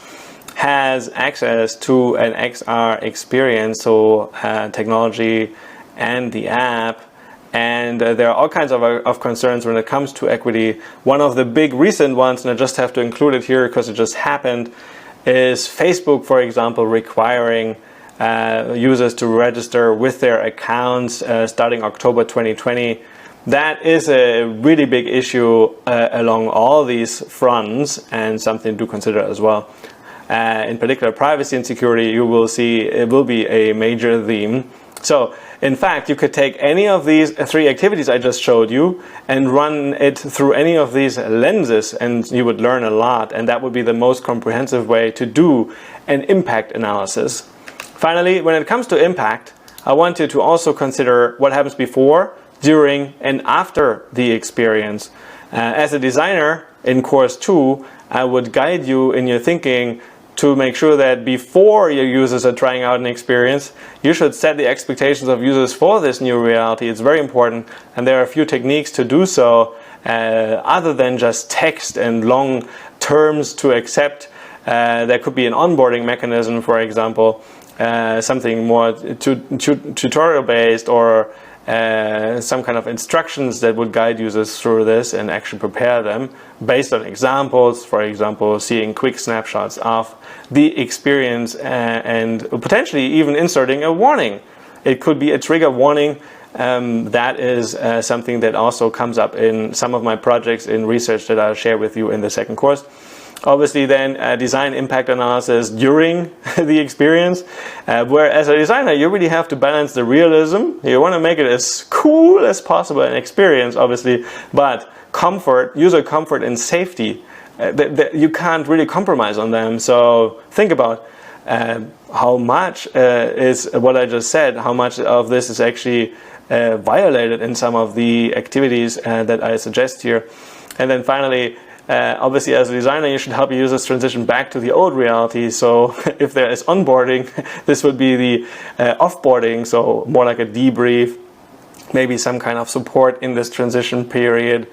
has access to an XR experience, so technology and the app. And there are all kinds of concerns when it comes to equity. One of the big recent ones, and I just have to include it here because it just happened, is Facebook, for example, requiring users to register with their accounts starting October 2020. That is a really big issue along all these fronts, and something to consider as well. In particular, privacy and security, you will see it will be a major theme. So, in fact, you could take any of these three activities I just showed you and run it through any of these lenses, and you would learn a lot, and that would be the most comprehensive way to do an impact analysis. Finally, when it comes to impact, I want you to also consider what happens before, during, and after the experience. As a designer in course 2, I would guide you in your thinking to make sure that before your users are trying out an experience, you should set the expectations of users for this new reality. It's very important, and there are a few techniques to do so, other than just text and long terms to accept. There could be an onboarding mechanism, for example, something more tutorial based, or some kind of instructions that would guide users through this and actually prepare them based on examples, for example, seeing quick snapshots of the experience and potentially even inserting a warning. It could be a trigger warning. That is something that also comes up in some of my projects in research that I'll share with you in the second course. Obviously then design impact analysis during the experience, where as a designer you really have to balance the realism. You want to make it as cool as possible an experience, obviously, but comfort, user comfort and safety, you can't really compromise on them. So think about how much is what I just said, how much of this is actually violated in some of the activities that I suggest here. And then finally, obviously, as a designer, you should help your users transition back to the old reality. So if there is onboarding, this would be the offboarding, so more like a debrief, maybe some kind of support in this transition period.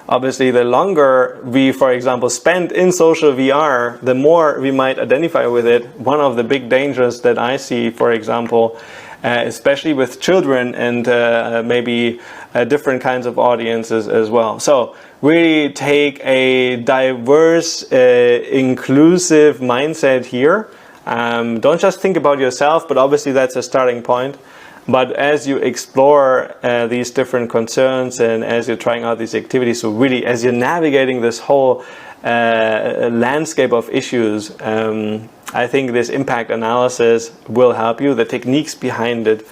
Obviously, the longer we, for example, spend in social VR, the more we might identify with it. One of the big dangers that I see, for example, especially with children and maybe different kinds of audiences as well. So really take a diverse, inclusive mindset here. Don't just think about yourself, but obviously that's a starting point. But as you explore these different concerns and as you're trying out these activities, so really as you're navigating this whole landscape of issues, I think this impact analysis will help you. The techniques behind it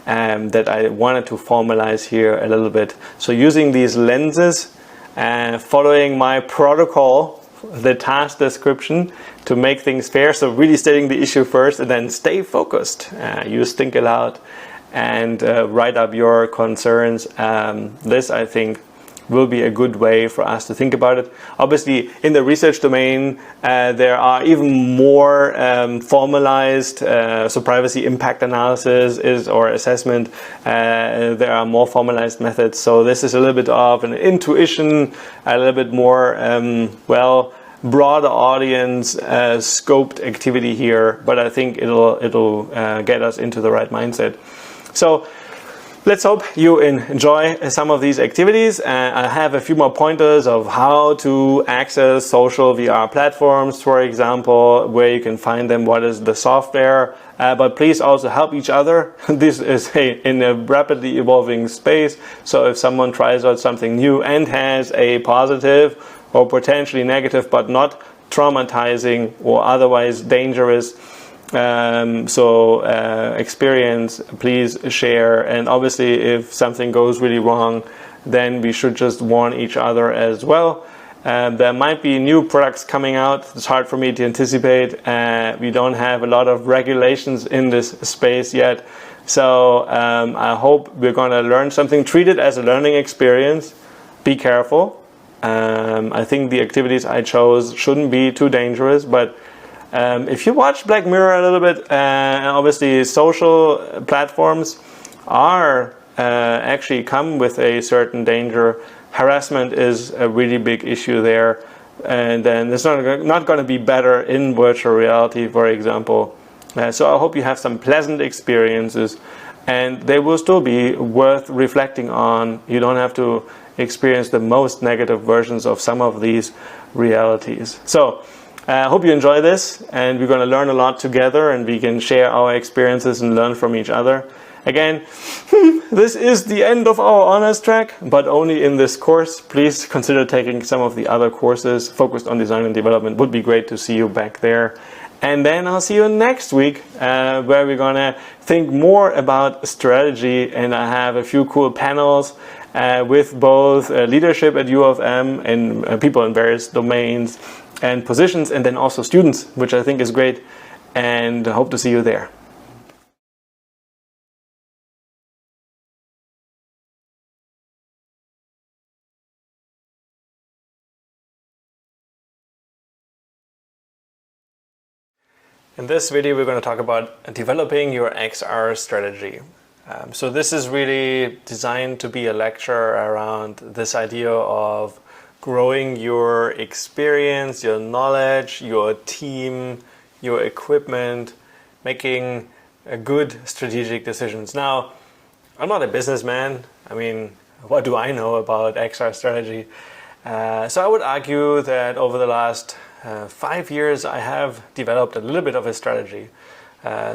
that I wanted to formalize here a little bit. So using these lenses, following my protocol, the task description to make things fair. So really stating the issue first and then stay focused. Use think aloud and write up your concerns. This, I think, will be a good way for us to think about it. Obviously, in the research domain, there are even more formalized, so privacy impact analysis or assessment. There are more formalized methods. So this is a little bit of an intuition, a little bit more, broader audience scoped activity here. But I think it'll get us into the right mindset. So let's hope you enjoy some of these activities. I have a few more pointers of how to access social VR platforms, for example, where you can find them, what is the software. But please also help each other. This is in a rapidly evolving space. So if someone tries out something new and has a positive or potentially negative, but not traumatizing or otherwise dangerous experience, please share. And obviously if something goes really wrong, then we should just warn each other as well. There might be new products coming out. It's hard for me to anticipate. We don't have a lot of regulations in this space yet. So I hope we're going to learn something. Treat it as a learning experience. Be careful. I think the activities I chose shouldn't be too dangerous, but if you watch Black Mirror a little bit, obviously social platforms are actually come with a certain danger. Harassment is a really big issue there, and then it's not going to be better in virtual reality, for example. So I hope you have some pleasant experiences, and they will still be worth reflecting on. You don't have to experience the most negative versions of some of these realities. So I hope you enjoy this, and we're going to learn a lot together, and we can share our experiences and learn from each other. Again, this is the end of our honors track, but only in this course. Please consider taking some of the other courses focused on design and development. Would be great to see you back there. And then I'll see you next week, where we're going to think more about strategy, and I have a few cool panels with both leadership at U of M and people in various domains and positions, and then also students, which I think is great, and I hope to see you there. In this video, we're going to talk about developing your XR strategy. So this is really designed to be a lecture around this idea of growing your experience, your knowledge, your team, your equipment, making good strategic decisions. Now, I'm not a businessman. I mean, what do I know about XR strategy? So I would argue that over the last 5 years, I have developed a little bit of a strategy.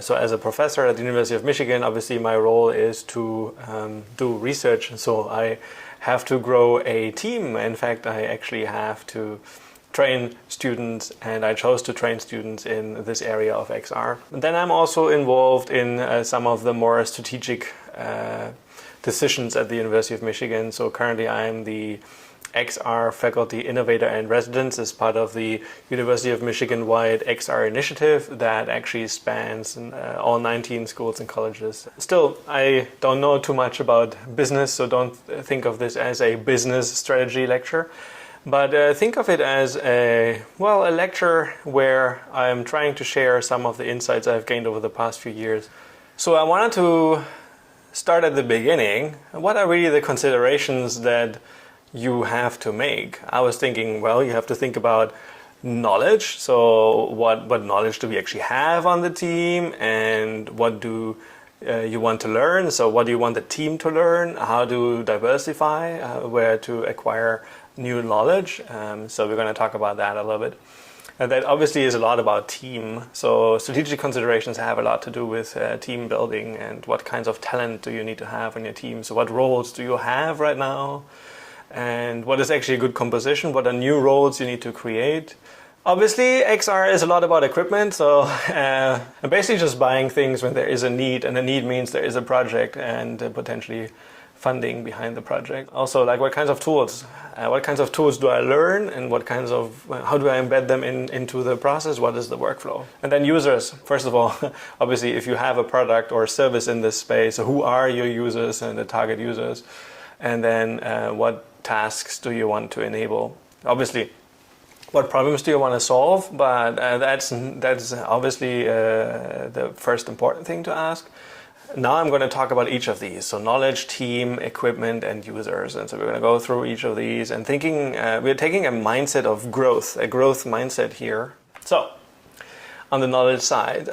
So as a professor at the University of Michigan, obviously my role is to do research. So I have to grow a team. In fact, I actually have to train students, and I chose to train students in this area of XR. And then I'm also involved in some of the more strategic decisions at the University of Michigan. So currently I'm the XR faculty innovator and residence as part of the University of Michigan-wide XR initiative that actually spans all 19 schools and colleges. Still, I don't know too much about business, so don't think of this as a business strategy lecture, but think of it as a lecture where I'm trying to share some of the insights I've gained over the past few years. So I wanted to start at the beginning. What are really the considerations that you have to make? I was thinking, well, you have to think about knowledge. So what knowledge do we actually have on the team, and what do you want to learn. So what do you want the team to learn? How to diversify, where to acquire new knowledge. So we're going to talk about that a little bit. And that obviously is a lot about team. So strategic considerations have a lot to do with team building and what kinds of talent do you need to have in your team. So what roles do you have right now? And what is actually a good composition? What are new roles you need to create? Obviously, XR is a lot about equipment, so I'm basically just buying things when there is a need, and a need means there is a project and potentially funding behind the project. Also, like what kinds of tools? What kinds of tools do I learn, and how do I embed them into the process? What is the workflow? And then users. First of all, obviously, if you have a product or service in this space, who are your users and the target users? And then what tasks do you want to enable? Obviously, what problems do you want to solve? But that's obviously the first important thing to ask. Now I'm going to talk about each of these. So knowledge, team, equipment, and users. And so we're going to go through each of these and we're taking a mindset of growth, a growth mindset here. So on the knowledge side,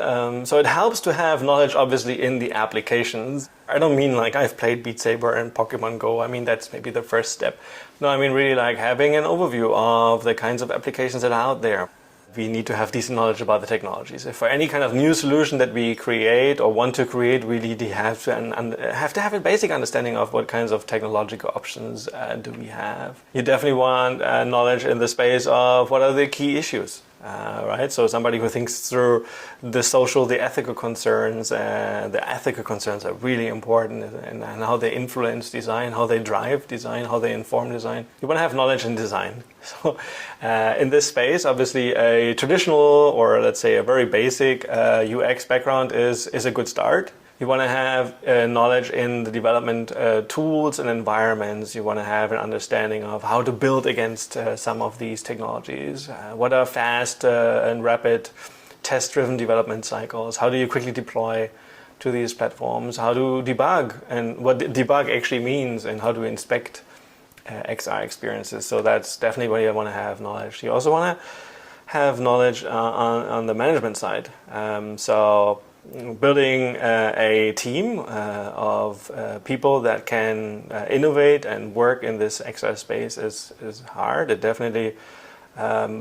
so it helps to have knowledge obviously in the applications. I don't mean like I've played Beat Saber and Pokemon Go. I mean, that's maybe the first step. No, I mean really like having an overview of the kinds of applications that are out there. We need to have decent knowledge about the technologies. If for any kind of new solution that we create or want to create, we really have to have a basic understanding of what kinds of technological options do we have. You definitely want knowledge in the space of what are the key issues. Right? So somebody who thinks through the social, the ethical concerns. The ethical concerns are really important, and how they influence design, how they drive design, how they inform design. You want to have knowledge in design. So in this space, obviously a traditional, or let's say a very basic UX background is a good start. You want to have knowledge in the development tools and environments. You want to have an understanding of how to build against some of these technologies. What are fast and rapid test-driven development cycles? How do you quickly deploy to these platforms? How to debug, and what debug actually means, and how to inspect XR experiences. So that's definitely where you want to have knowledge. You also want to have knowledge on the management side. So building a team of people that can innovate and work in this XR space is hard. It definitely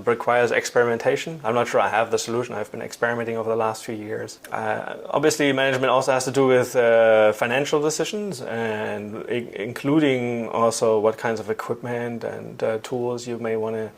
requires experimentation. I'm not sure I have the solution. I've been experimenting over the last few years. Obviously, management also has to do with financial decisions, and including also what kinds of equipment and tools you may want to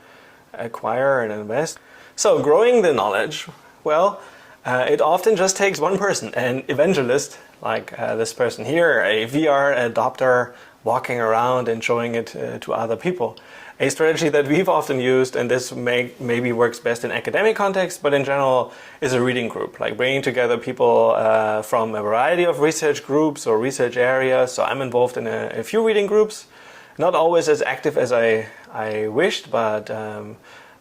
acquire and invest. So growing the knowledge, well, it often just takes one person, an evangelist, like this person here, a VR adopter walking around and showing it to other people. A strategy that we've often used, and this maybe works best in academic context, but in general is a reading group, like bringing together people from a variety of research groups or research areas. So I'm involved in a few reading groups, not always as active as I wished, but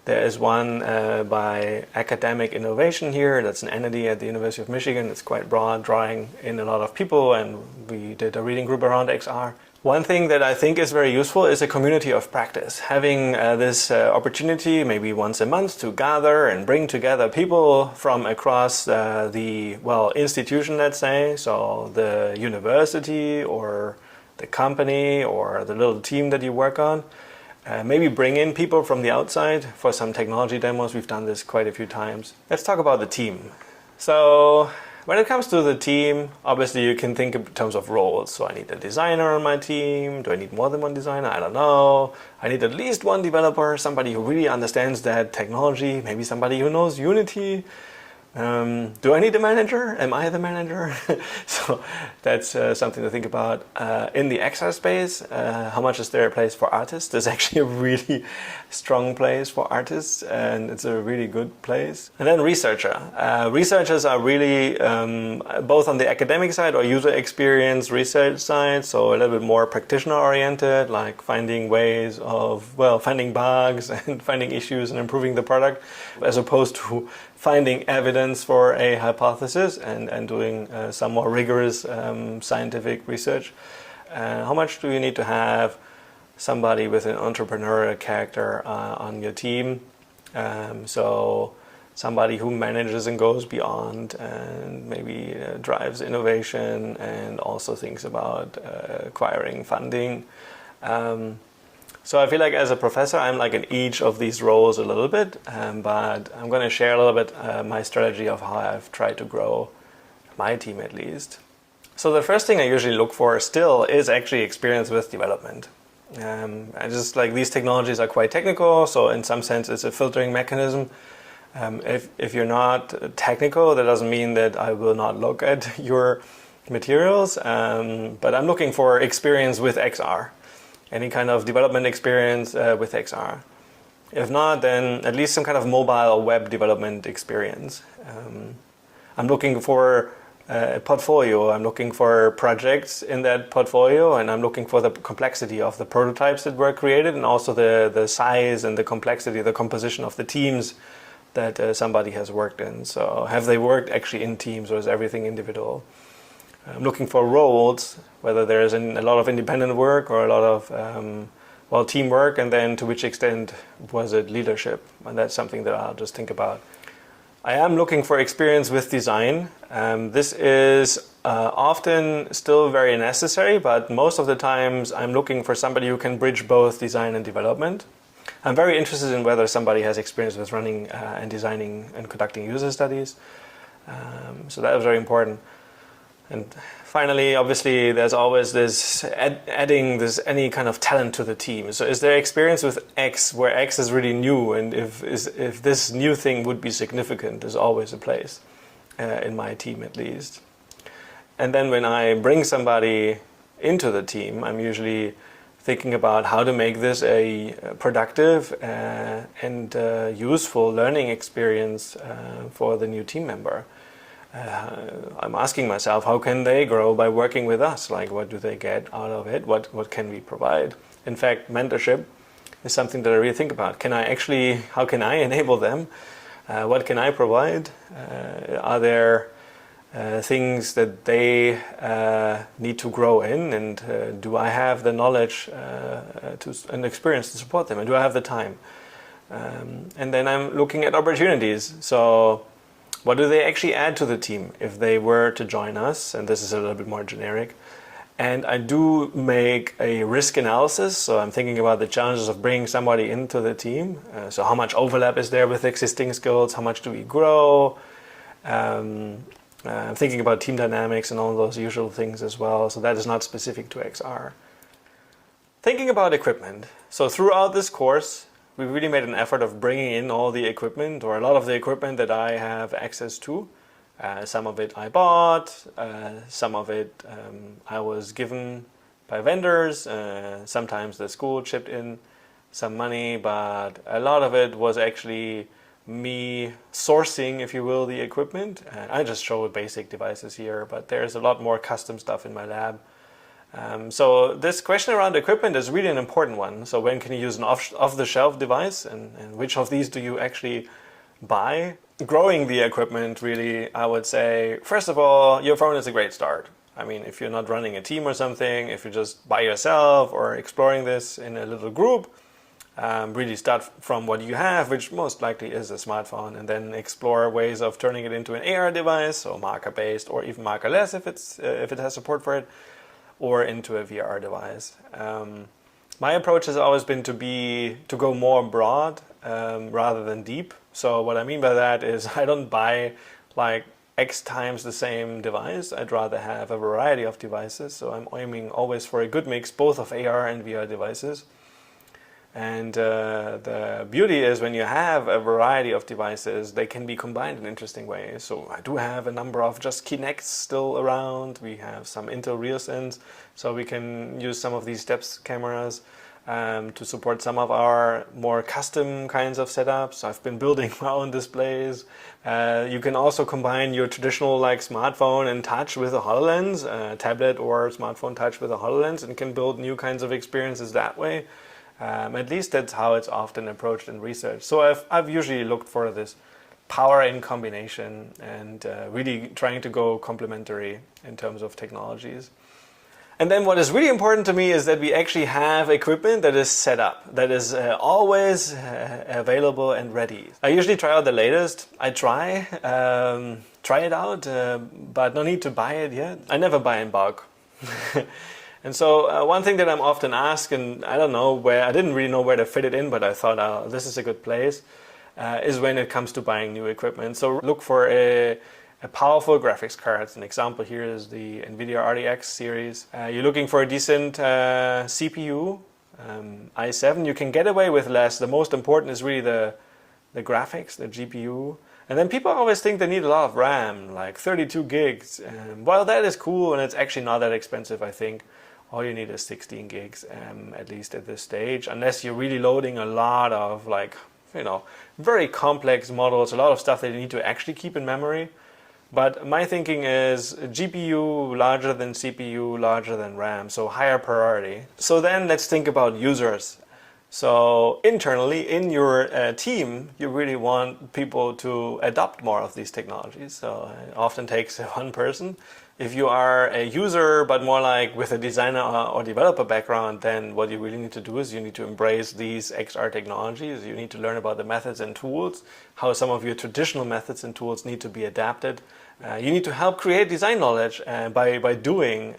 there is one by Academic Innovation here. That's an entity at the University of Michigan. It's quite broad, drawing in a lot of people, and we did a reading group around XR. One thing that I think is very useful is a community of practice. Having this opportunity, maybe once a month, to gather and bring together people from across the institution, let's say, so the university or the company or the little team that you work on. Maybe bring in people from the outside for some technology demos. We've done this quite a few times. Let's talk about the team. So when it comes to the team, obviously you can think in terms of roles. So I need a designer on my team. Do I need more than one designer? I don't know. I need at least one developer, somebody who really understands that technology, maybe somebody who knows Unity. Do I need a manager? Am I the manager? So that's something to think about. In the XR space, how much is there a place for artists? There's actually a really strong place for artists, and it's a really good place. And then researcher. Researchers are really both on the academic side or user experience research side, so a little bit more practitioner oriented, like finding ways of, finding bugs and finding issues and improving the product, as opposed to finding evidence for a hypothesis and doing some more rigorous scientific research. How much do you need to have somebody with an entrepreneurial character on your team? So somebody who manages and goes beyond and maybe drives innovation and also thinks about acquiring funding. So I feel like as a professor, I'm like in each of these roles a little bit, but I'm going to share a little bit my strategy of how I've tried to grow my team at least. So the first thing I usually look for still is actually experience with development. I just like these technologies are quite technical, so in some sense it's a filtering mechanism. If you're not technical, that doesn't mean that I will not look at your materials, but I'm looking for experience with XR. Any kind of development experience with XR. If not, then at least some kind of mobile web development experience. I'm looking for a portfolio. I'm looking for projects in that portfolio, and I'm looking for the complexity of the prototypes that were created, and also the size and the complexity, the composition of the teams that somebody has worked in. So have they worked actually in teams, or is everything individual? I'm looking for roles, whether there's a lot of independent work or a lot of teamwork, and then to which extent was it leadership, and that's something that I'll just think about. I am looking for experience with design. This is often still very necessary, but most of the times I'm looking for somebody who can bridge both design and development. I'm very interested in whether somebody has experience with running and designing and conducting user studies. So that was very important. And finally, obviously, there's always this adding this any kind of talent to the team. So is there experience with X, where X is really new, and if this new thing would be significant, is always a place in my team at least. And then when I bring somebody into the team, I'm usually thinking about how to make this a productive and useful learning experience for the new team member. I'm asking myself, how can they grow by working with us? Like, what do they get out of it? What can we provide? In fact, mentorship is something that I really think about. How can I enable them? What can I provide? Are there things that they need to grow in? And do I have the knowledge and experience to support them? And do I have the time? And then I'm looking at opportunities. So what do they actually add to the team if they were to join us? And this is a little bit more generic. And I do make a risk analysis. So I'm thinking about the challenges of bringing somebody into the team. So how much overlap is there with existing skills? How much do we grow? I'm thinking about team dynamics and all those usual things as well. So that is not specific to XR. Thinking about equipment. So throughout this course, we really made an effort of bringing in all the equipment, or a lot of the equipment that I have access to. Some of it I bought, some of it I was given by vendors. Sometimes the school chipped in some money, but a lot of it was actually me sourcing, if you will, the equipment. I just show basic devices here, but there's a lot more custom stuff in my lab. So this question around equipment is really an important one. So when can you use an off-the-shelf device, and which of these do you actually buy? Growing the equipment, really, I would say, first of all, your phone is a great start. I mean, if you're not running a team or something, if you're just by yourself or exploring this in a little group, really start from what you have, which most likely is a smartphone, and then explore ways of turning it into an AR device, so marker-based or even markerless if it has support for it, or into a VR device. My approach has always been to go more broad rather than deep. So what I mean by that is I don't buy like X times the same device. I'd rather have a variety of devices. So I'm aiming always for a good mix, both of AR and VR devices. And the beauty is when you have a variety of devices, they can be combined in interesting ways. So I do have a number of just Kinects still around. We have some Intel RealSense, so we can use some of these depth cameras to support some of our more custom kinds of setups. I've been building my own displays. You can also combine your traditional like smartphone and touch with a HoloLens, tablet or smartphone touch with a HoloLens, and can build new kinds of experiences that way. At least that's how it's often approached in research. So I've usually looked for this power in combination and really trying to go complementary in terms of technologies. And then what is really important to me is that we actually have equipment that is set up, that is always available and ready. I usually try out the latest. I try it out, but no need to buy it yet. I never buy in bulk. And so one thing that I'm often asked, and I didn't really know where to fit it in, but I thought, oh, this is a good place, is when it comes to buying new equipment. So look for a powerful graphics card. An example here is the NVIDIA RTX series. You're looking for a decent CPU, i7. You can get away with less. The most important is really the graphics, the GPU. And then people always think they need a lot of RAM, like 32 gigs. Well, that is cool, and it's actually not that expensive, I think. All you need is 16 gigs, at least at this stage, unless you're really loading a lot of very complex models, a lot of stuff that you need to actually keep in memory. But my thinking is GPU larger than CPU, larger than RAM, so higher priority. So then let's think about users. So internally in your team, you really want people to adopt more of these technologies. So it often takes one person. If you are a user, but more like with a designer or developer background, then what you really need to do is you need to embrace these XR technologies. You need to learn about the methods and tools, how some of your traditional methods and tools need to be adapted. You need to help create design knowledge by doing,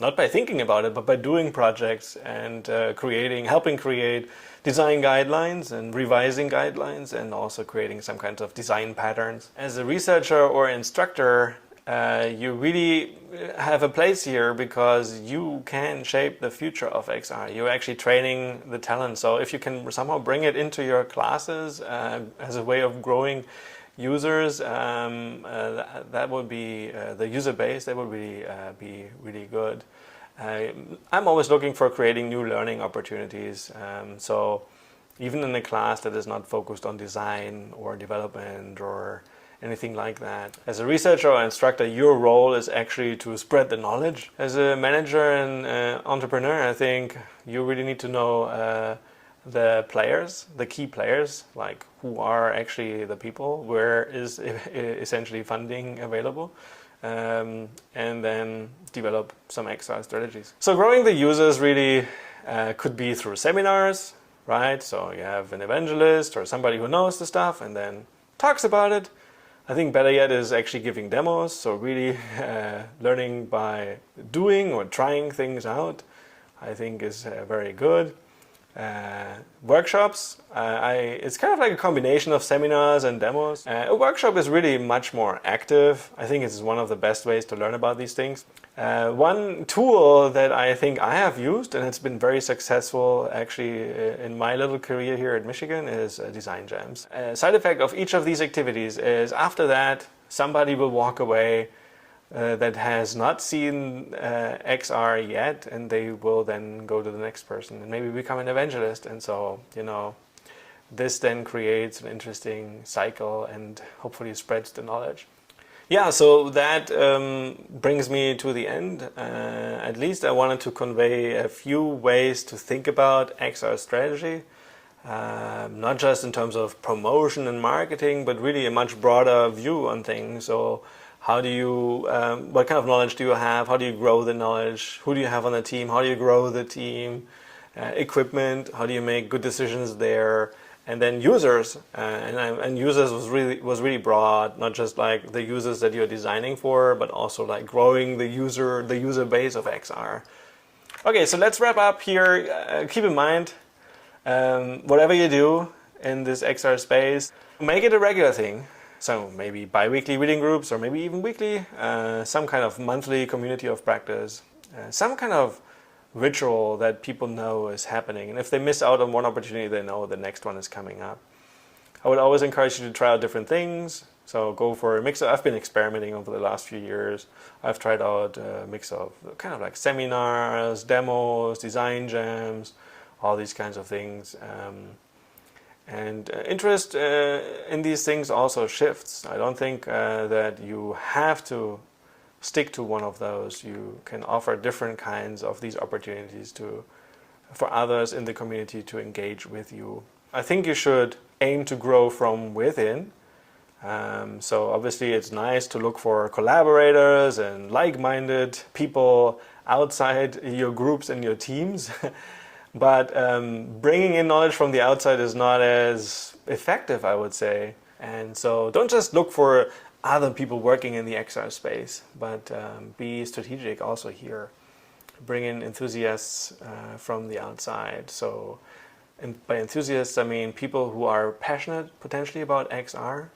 not by thinking about it, but by doing projects and helping create design guidelines and revising guidelines, and also creating some kinds of design patterns. As a researcher or instructor, you really have a place here because you can shape the future of XR. You're actually training the talent. So if you can somehow bring it into your classes as a way of growing users, that would be the user base. That would really be really good. I'm always looking for creating new learning opportunities. So even in a class that is not focused on design or development or anything like that. As a researcher or instructor, your role is actually to spread the knowledge. As a manager and entrepreneur, I think you really need to know the players, the key players, like who are actually the people, where is essentially funding available, and then develop some XR strategies. So growing the users really could be through seminars, right? So you have an evangelist or somebody who knows the stuff and then talks about it. I think better yet is actually giving demos, so really learning by doing or trying things out, I think is very good. Workshops, it's kind of like a combination of seminars and demos. A workshop is really much more active. I think it's one of the best ways to learn about these things. One tool that I think I have used, and it's been very successful actually in my little career here at Michigan, is design jams. A side effect of each of these activities is after that somebody will walk away that has not seen XR yet, and they will then go to the next person and maybe become an evangelist. And so, this then creates an interesting cycle and hopefully spreads the knowledge. Yeah, so that brings me to the end. At least I wanted to convey a few ways to think about XR strategy, not just in terms of promotion and marketing, but really a much broader view on things. So how do you, what kind of knowledge do you have? How do you grow the knowledge? Who do you have on the team? How do you grow the team? Equipment, how do you make good decisions there? And then users, and users was really broad, not just like the users that you're designing for, but also like growing the user base of XR. Okay, so let's wrap up here. Keep in mind, whatever you do in this XR space, make it a regular thing. So maybe bi-weekly reading groups, or maybe even weekly, some kind of monthly community of practice, some kind of ritual that people know is happening. And if they miss out on one opportunity, they know the next one is coming up. I would always encourage you to try out different things. So go for a mix. I've been experimenting over the last few years. I've tried out a mix of kind of like seminars, demos, design jams, all these kinds of things. And interest in these things also shifts. I don't think that you have to stick to one of those. You can offer different kinds of these opportunities for others in the community to engage with you. I think you should aim to grow from within. So obviously it's nice to look for collaborators and like-minded people outside your groups and your teams. But bringing in knowledge from the outside is not as effective, I would say. And so don't just look for other people working in the XR space, but be strategic also here. Bring in enthusiasts from the outside. So, and by enthusiasts, I mean people who are passionate potentially about XR,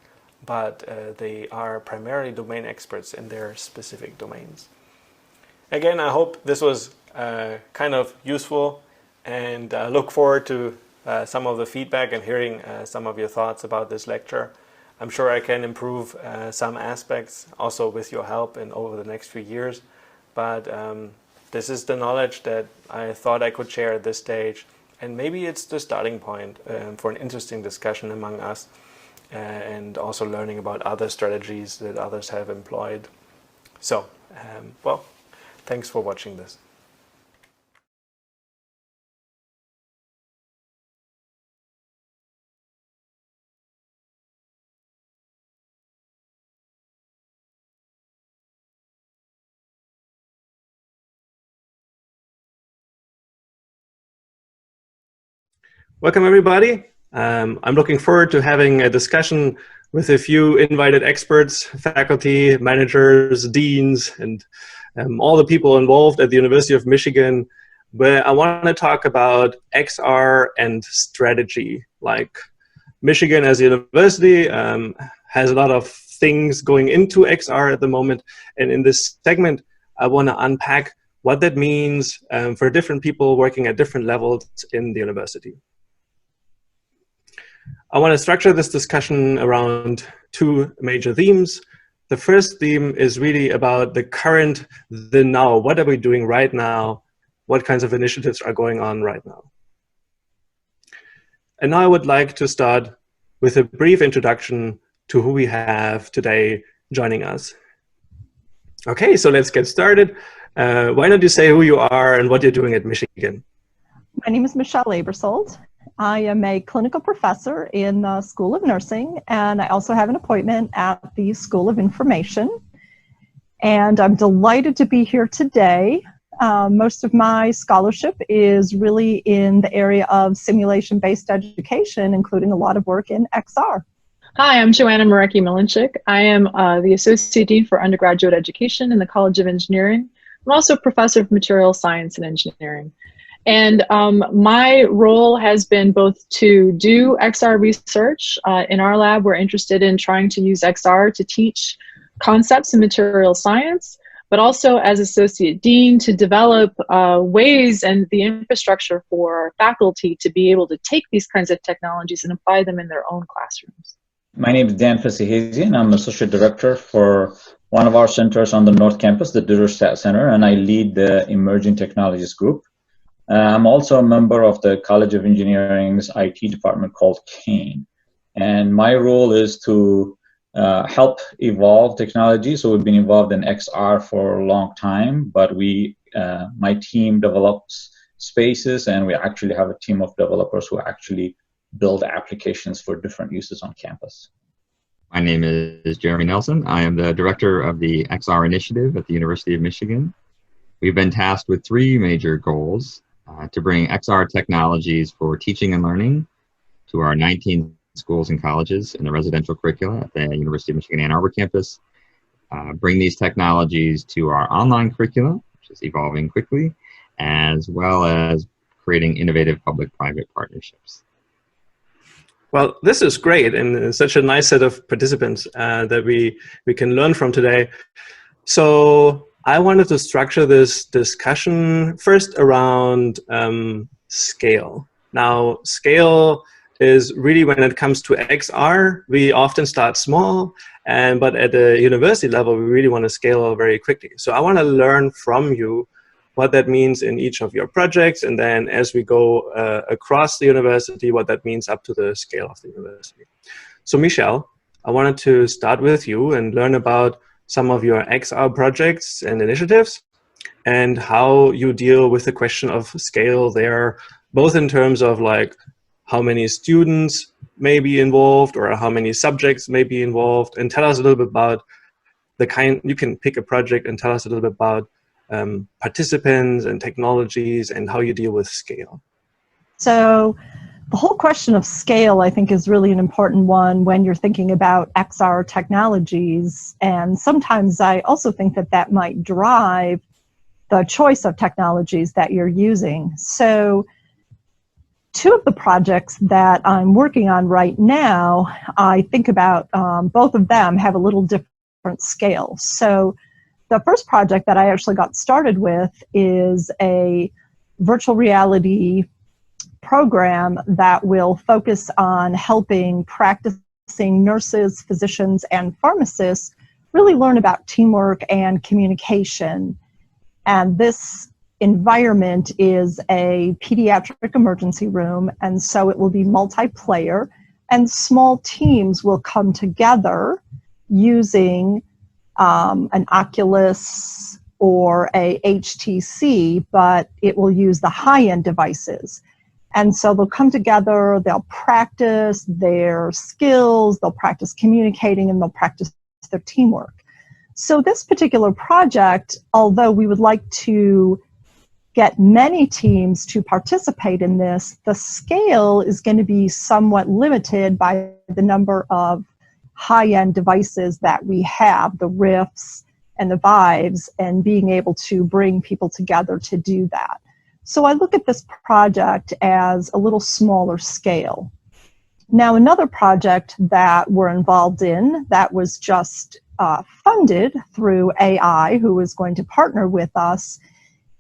but they are primarily domain experts in their specific domains. Again, I hope this was kind of useful, and look forward to some of the feedback and hearing some of your thoughts about this lecture. I'm sure I can improve some aspects also with your help and over the next few years, but this is the knowledge that I thought I could share at this stage, and maybe it's the starting point for an interesting discussion among us, and also learning about other strategies that others have employed. So, well, thanks for watching this. Welcome, everybody. I'm looking forward to having a discussion with a few invited experts, faculty, managers, deans, and all the people involved at the University of Michigan, where I want to talk about XR and strategy. Like, Michigan as a university has a lot of things going into XR at the moment, and in this segment, I want to unpack what that means for different people working at different levels in the university. I want to structure this discussion around two major themes. The first theme is really about the current, the now. What are we doing right now? What kinds of initiatives are going on right now? And now I would like to start with a brief introduction to who we have today joining us. Okay, so let's get started. Why don't you say who you are and what you're doing at Michigan? My name is Michelle Abersold. I am a clinical professor in the School of Nursing, and I also have an appointment at the School of Information. And I'm delighted to be here today. Most of my scholarship is really in the area of simulation-based education, including a lot of work in XR. Hi, I'm Joanna Marecki-Milinchik. I am the Associate Dean for Undergraduate Education in the College of Engineering. I'm also a Professor of Material Science and Engineering. And my role has been both to do XR research. In our lab, we're interested in trying to use XR to teach concepts in material science, but also as Associate Dean to develop ways and the infrastructure for faculty to be able to take these kinds of technologies and apply them in their own classrooms. My name is Dan Fasihazian. I'm Associate Director for one of our centers on the North Campus, the Ditterstadt Center, and I lead the Emerging Technologies Group. I'm also a member of the College of Engineering's IT department called CANE. And my role is to help evolve technology. So we've been involved in XR for a long time, but my team develops spaces, and we actually have a team of developers who actually build applications for different uses on campus. My name is Jeremy Nelson. I am the director of the XR initiative at the University of Michigan. We've been tasked with three major goals: to bring XR technologies for teaching and learning to our 19 schools and colleges in the residential curricula at the University of Michigan Ann Arbor campus, bring these technologies to our online curricula, which is evolving quickly, as well as creating innovative public-private partnerships. Well, this is great, and such a nice set of participants that we can learn from today. So I wanted to structure this discussion first around scale. Now, scale is really, when it comes to XR, we often start small, but at the university level, we really want to scale very quickly. So I want to learn from you what that means in each of your projects, and then as we go across the university, what that means up to the scale of the university. So Michelle, I wanted to start with you and learn about some of your XR projects and initiatives, and how you deal with the question of scale there, both in terms of like how many students may be involved or how many subjects may be involved, and tell us a little bit about the kind, you can pick a project and tell us a little bit about participants and technologies and how you deal with scale? So the whole question of scale, I think, is really an important one when you're thinking about XR technologies. And sometimes I also think that that might drive the choice of technologies that you're using. So two of the projects that I'm working on right now, I think about both of them have a little different scale. So the first project that I actually got started with is a virtual reality program that will focus on helping practicing nurses, physicians, and pharmacists really learn about teamwork and communication. And this environment is a pediatric emergency room, and so it will be multiplayer, and small teams will come together using an Oculus or a HTC, but it will use the high-end devices. And so they'll come together, they'll practice their skills, they'll practice communicating, and they'll practice their teamwork. So this particular project, although we would like to get many teams to participate in this, the scale is going to be somewhat limited by the number of high-end devices that we have, the Rifts and the Vives, and being able to bring people together to do that. So I look at this project as a little smaller scale. Now, another project that we're involved in that was just funded through AI, who is going to partner with us,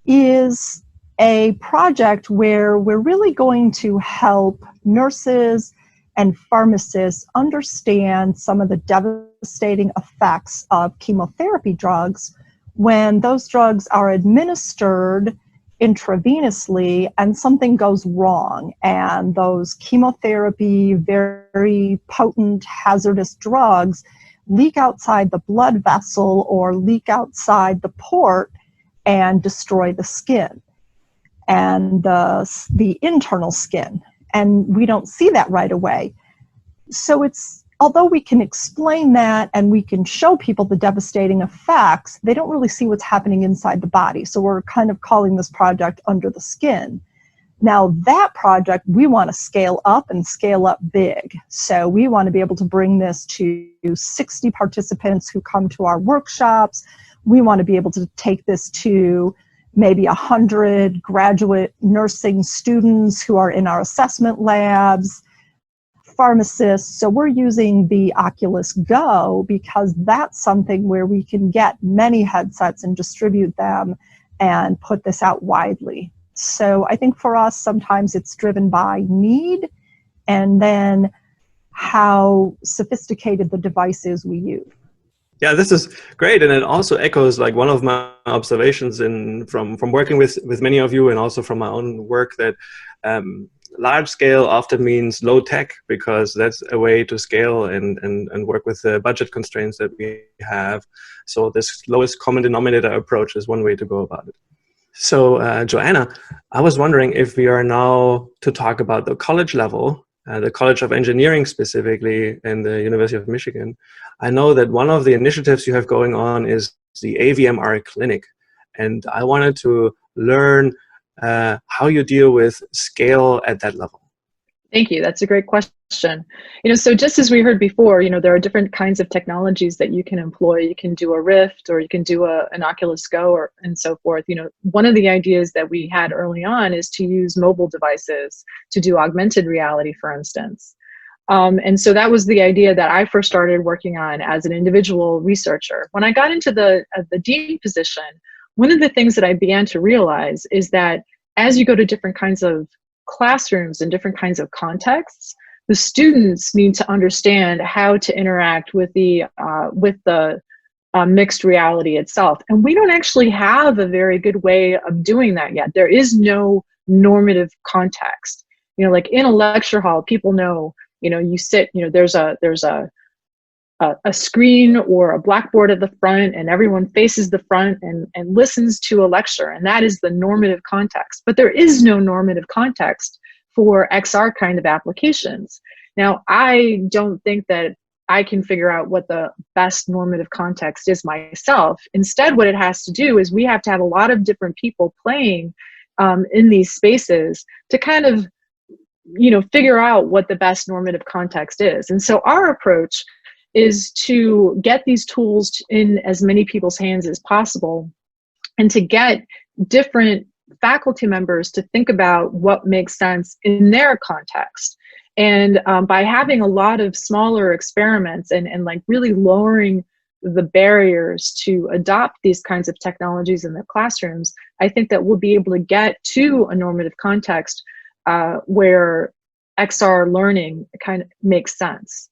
is a project where we're really going to help nurses and pharmacists understand some of the devastating effects of chemotherapy drugs when those drugs are administered intravenously and something goes wrong, and those chemotherapy, very potent, hazardous drugs leak outside the blood vessel or leak outside the port and destroy the skin and the internal skin. And we don't see that right away. So although we can explain that and we can show people the devastating effects, they don't really see what's happening inside the body. So we're kind of calling this project Under the Skin. Now that project, we want to scale up and scale up big. So we want to be able to bring this to 60 participants who come to our workshops. We want to be able to take this to maybe 100 graduate nursing students who are in our assessment labs, pharmacists. So we're using the Oculus Go because that's something where we can get many headsets and distribute them and put this out widely. So I think for us, sometimes it's driven by need and then how sophisticated the device is we use. Yeah, this is great, and it also echoes like one of my observations from working with many of you, and also from my own work, that large scale often means low tech, because that's a way to scale and work with the budget constraints that we have. So this lowest common denominator approach is one way to go about it. So Joanna, I was wondering if we are now to talk about the college level, the College of Engineering specifically, and the University of Michigan. I know that one of the initiatives you have going on is the AVMR Clinic, and I wanted to learn how you deal with scale at that level. Thank you. That's a great question. So just as we heard before, there are different kinds of technologies that you can employ. You can do a Rift, or you can do an Oculus Go, and so forth. One of the ideas that we had early on is to use mobile devices to do augmented reality, for instance. And so that was the idea that I first started working on as an individual researcher. When I got into the dean position, one of the things that I began to realize is that as you go to different kinds of classrooms and different kinds of contexts, the students need to understand how to interact with the mixed reality itself. And we don't actually have a very good way of doing that yet. There is no normative context. Like in a lecture hall, people know, you sit, there's a screen or a blackboard at the front, and everyone faces the front and listens to a lecture, and that is the normative context. But there is no normative context for XR kind of applications. Now, I don't think that I can figure out what the best normative context is myself. Instead, what it has to do is we have to have a lot of different people playing in these spaces to kind of, figure out what the best normative context is. And so our approach is to get these tools in as many people's hands as possible, and to get different faculty members to think about what makes sense in their context. And by having a lot of smaller experiments and like really lowering the barriers to adopt these kinds of technologies in their classrooms, I think that we'll be able to get to a normative context where XR learning kind of makes sense.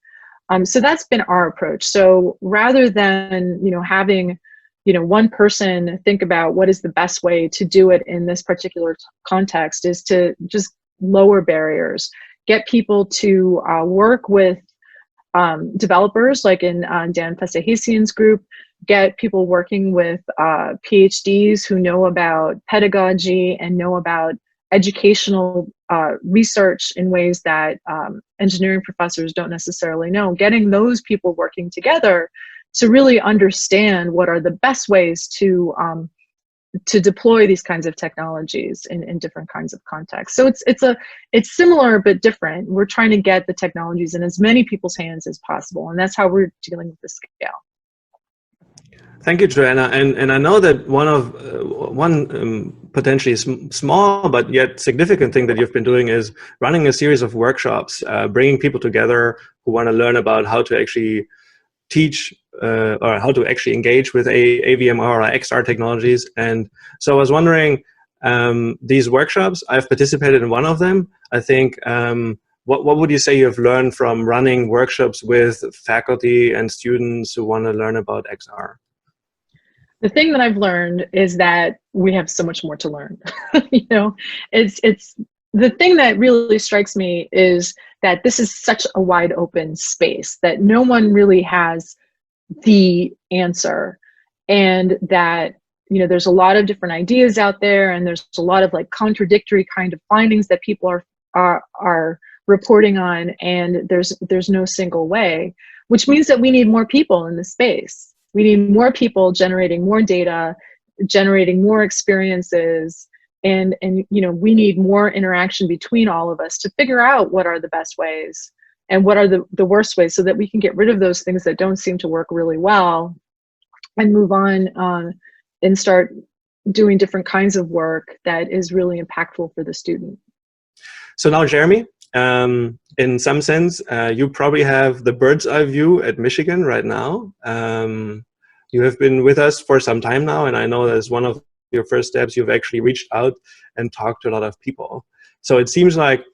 So that's been our approach. So rather than having one person think about what is the best way to do it in this particular context, is to just lower barriers, get people to work with developers, like in Dan Fesahesian's group, get people working with PhDs who know about pedagogy and know about educational research in ways that engineering professors don't necessarily know, getting those people working together to really understand what are the best ways to deploy these kinds of technologies in different kinds of contexts. So it's similar but different. We're trying to get the technologies in as many people's hands as possible, and that's how we're dealing with the scale. Thank you, Joanna. And I know that one potentially small but yet significant thing that you've been doing is running a series of workshops, bringing people together who want to learn about how to actually teach or how to actually engage with AVMR or XR technologies. And so I was wondering, these workshops, I've participated in one of them. I think, what would you say you've learned from running workshops with faculty and students who want to learn about XR? The thing that I've learned is that we have so much more to learn. It's the thing that really strikes me is that this is such a wide open space that no one really has the answer, and that there's a lot of different ideas out there, and there's a lot of like contradictory kind of findings that people are reporting on, and there's no single way, which means that we need more people in the space. We need more people generating more data, generating more experiences, and we need more interaction between all of us to figure out what are the best ways and what are the worst ways, so that we can get rid of those things that don't seem to work really well and move on and start doing different kinds of work that is really impactful for the student. So now, Jeremy, in some sense, you probably have the bird's eye view at Michigan right now. You have been with us for some time now, and I know that as one of your first steps, you've actually reached out and talked to a lot of people. So it seems like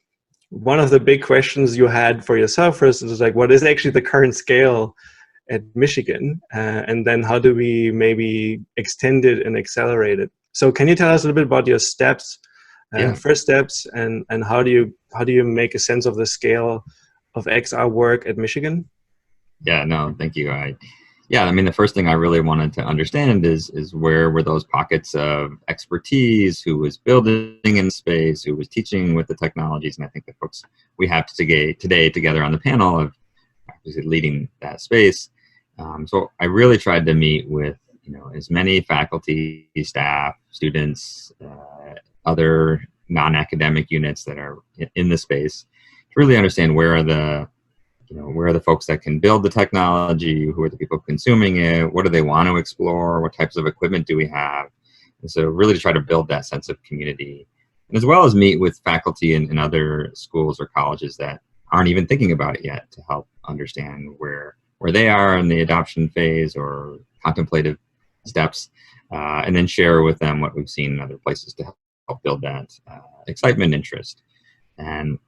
one of the big questions you had for yourself first is like, what is actually the current scale at Michigan? And then how do we maybe extend it and accelerate it? So can you tell us a little bit about your steps, first steps, and how do you make a sense of the scale of XR work at Michigan? Yeah, no, thank you. I mean, the first thing I really wanted to understand is where were those pockets of expertise, who was building in space, who was teaching with the technologies. And I think the folks we have today together on the panel of leading that space. So I really tried to meet with as many faculty, staff, students, other non-academic units that are in the space to really understand where are the folks that can build the technology, who are the people consuming it, what do they want to explore, what types of equipment do we have. And so really to try to build that sense of community, and as well as meet with faculty in other schools or colleges that aren't even thinking about it yet, to help understand where they are in the adoption phase or contemplative steps, and then share with them what we've seen in other places to help build that excitement, interest. And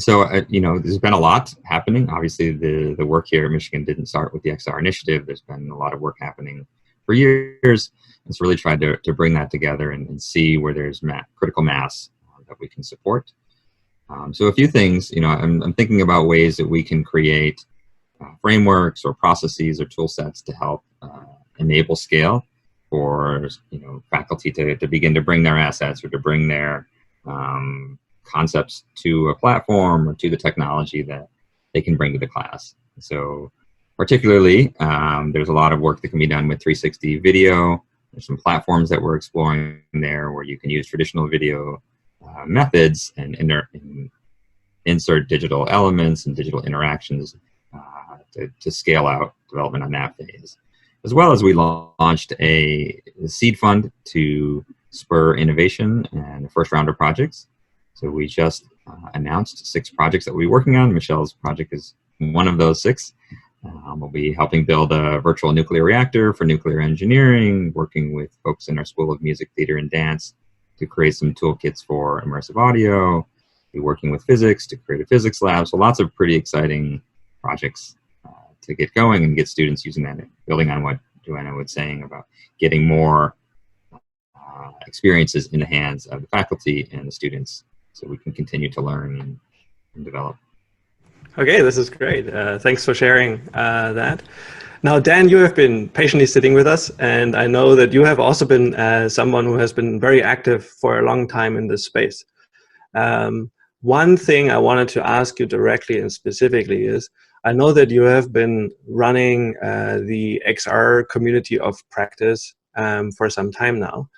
so, there's been a lot happening. Obviously, the work here at Michigan didn't start with the XR initiative. There's been a lot of work happening for years. It's really tried to bring that together and see where there's critical mass that we can support. So a few things, I'm thinking about ways that we can create frameworks or processes or tool sets to help enable scale for faculty to begin to bring their assets or to bring their concepts to a platform or to the technology that they can bring to the class. So particularly, there's a lot of work that can be done with 360 video. There's some platforms that we're exploring there where you can use traditional video methods and insert digital elements and digital interactions to scale out development on that phase. As well as we launched a seed fund to spur innovation and first rounder projects. So we just announced 6 projects that we'll be working on. Michelle's project is one of those 6. We'll be helping build a virtual nuclear reactor for nuclear engineering, working with folks in our School of Music, Theater, and Dance to create some toolkits for immersive audio, be working with physics to create a physics lab. So lots of pretty exciting projects to get going and get students using that, building on what Joanna was saying about getting more experiences in the hands of the faculty and the students so we can continue to learn and develop. Okay, this is great. Thanks for sharing that. Now, Dan, you have been patiently sitting with us, and I know that you have also been someone who has been very active for a long time in this space. One thing I wanted to ask you directly and specifically is, I know that you have been running the XR community of practice for some time now.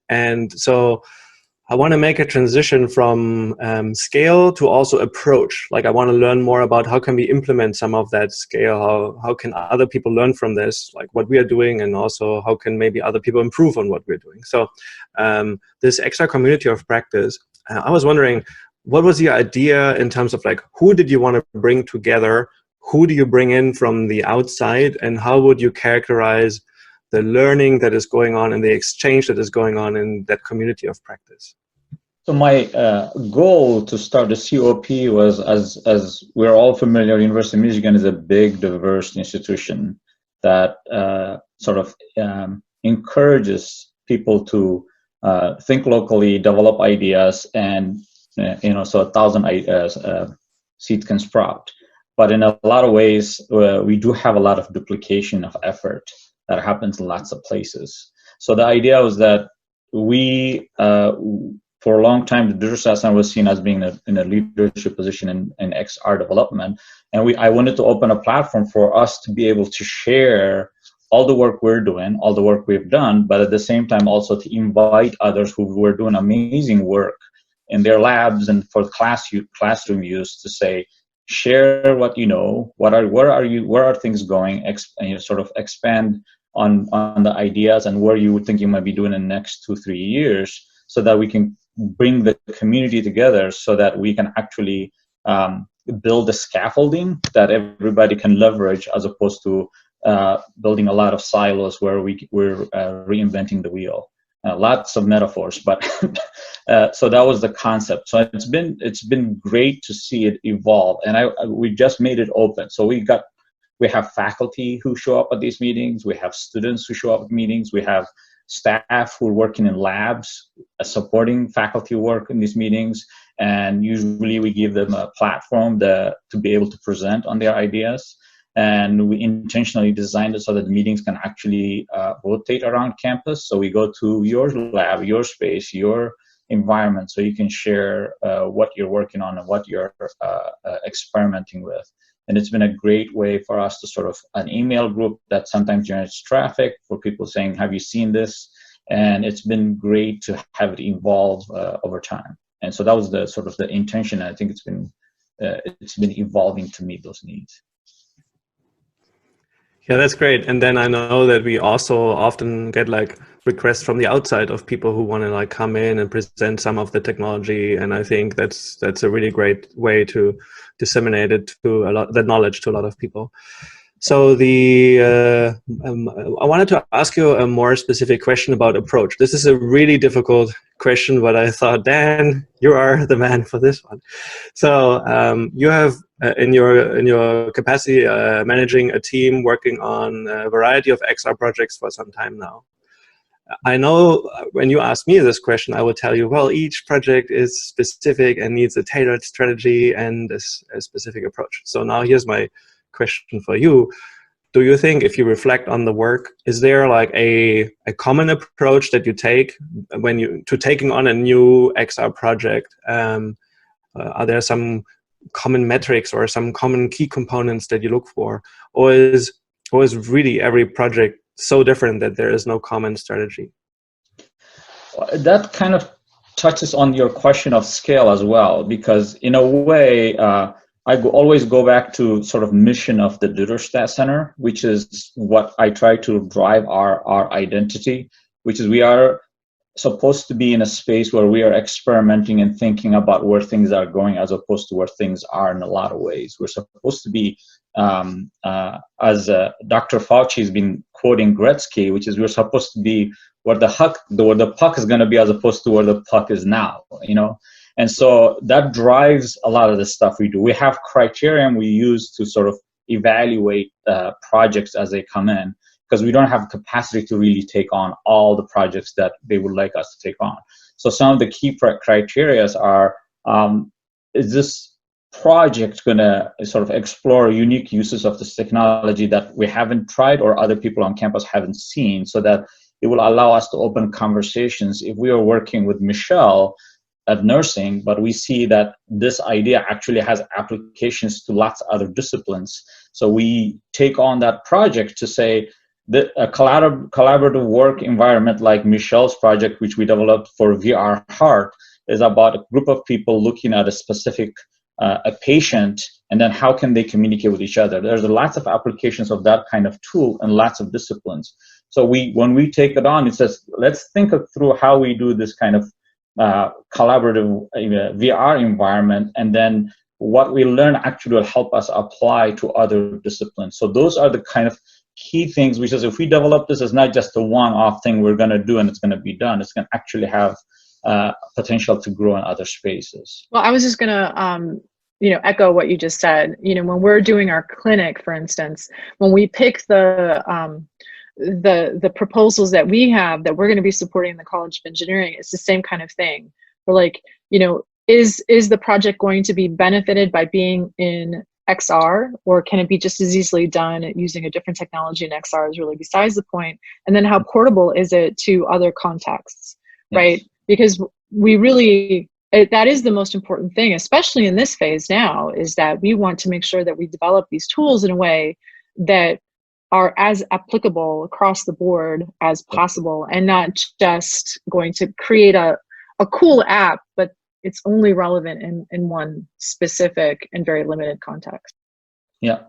And so I want to make a transition from scale to also approach. Like I want to learn more about how can we implement some of that scale, how can other people learn from this, like what we are doing, and also how can maybe other people improve on what we're doing. So this XR community of practice, I was wondering, what was your idea in terms of like, who did you want to bring together? Who do you bring in from the outside, and how would you characterize the learning that is going on and the exchange that is going on in that community of practice? So my goal to start the COP was, as we're all familiar, University of Michigan is a big, diverse institution that sort of encourages people to think locally, develop ideas, and so 1,000 seeds can sprout. But in a lot of ways, we do have a lot of duplication of effort that happens in lots of places. So the idea was that we, for a long time, the Digital Center was seen as being in a leadership position in XR development. And I wanted to open a platform for us to be able to share all the work we're doing, all the work we've done, but at the same time also to invite others who were doing amazing work in their labs and for classroom use to say, share what you know, where are things going, and sort of expand on the ideas and where you would think you might be doing in the next 2-3 years, so that we can bring the community together so that we can actually build the scaffolding that everybody can leverage, as opposed to building a lot of silos where we're reinventing the wheel. Lots of metaphors, but so that was the concept. So it's been great to see it evolve, and we just made it open. So we have faculty who show up at these meetings, we have students who show up at meetings, we have staff who are working in labs supporting faculty work in these meetings, and usually we give them a platform to be able to present on their ideas. And we intentionally designed it so that the meetings can actually rotate around campus. So we go to your lab, your space, your environment, so you can share what you're working on and what you're experimenting with. And it's been a great way for us to sort of an email group that sometimes generates traffic for people saying, have you seen this? And it's been great to have it evolve over time. And so that was the sort of the intention. I think it's been evolving to meet those needs. Yeah, that's great. And then I know that we also often get like requests from the outside of people who want to like come in and present some of the technology. And I think that's a really great way to disseminate it to the knowledge to a lot of people. So I wanted to ask you a more specific question about approach. This is a really difficult question, but I thought, Dan, you are the man for this one. So you have in your capacity managing a team working on a variety of XR projects for some time now. I know when you ask me this question, I will tell you, well, each project is specific and needs a tailored strategy and a specific approach. So now here's my question for you. Do you think, if you reflect on the work, is there like a common approach that you take to taking on a new XR project? Are there some common metrics or some common key components that you look for, or is really every project so different that there is no common strategy? That kind of touches on your question of scale as well, because in a way, always go back to sort of mission of the Duderstadt Center, which is what I try to drive our identity, which is we are supposed to be in a space where we are experimenting and thinking about where things are going as opposed to where things are in a lot of ways. We're supposed to be, as Dr. Fauci has been quoting Gretzky, which is we're supposed to be where the puck is going to be as opposed to where the puck is now, you know? And so that drives a lot of the stuff we do. We have criterion we use to sort of evaluate projects as they come in, because we don't have capacity to really take on all the projects that they would like us to take on. So some of the key criteria are, is this project going to sort of explore unique uses of this technology that we haven't tried or other people on campus haven't seen, so that it will allow us to open conversations. If we are working with Michelle at nursing, but we see that this idea actually has applications to lots of other disciplines, so we take on that project to say, that a collaborative work environment like Michelle's project, which we developed for VR Heart, is about a group of people looking at a specific a patient, and then how can they communicate with each other. There's lots of applications of that kind of tool in lots of disciplines. So when we take it on, it says, let's think through how we do this kind of collaborative VR environment, and then what we learn actually will help us apply to other disciplines. So those are the kind of key things, which is if we develop this as not just a one-off thing we're going to do and it's going to be done, it's going to actually have potential to grow in other spaces. Well, I was just going to echo what you just said. When we're doing our clinic, for instance, when we pick the proposals that we have that we're going to be supporting in the College of Engineering, it's the same kind of thing. We're like, is the project going to be benefited by being in XR, or can it be just as easily done using a different technology in XR is really besides the point. And then how portable is it to other contexts, yes. Right? Because we really, that is the most important thing, especially in this phase now, is that we want to make sure that we develop these tools in a way that are as applicable across the board as possible, and not just going to create a cool app, but it's only relevant in one specific and very limited context. Yeah.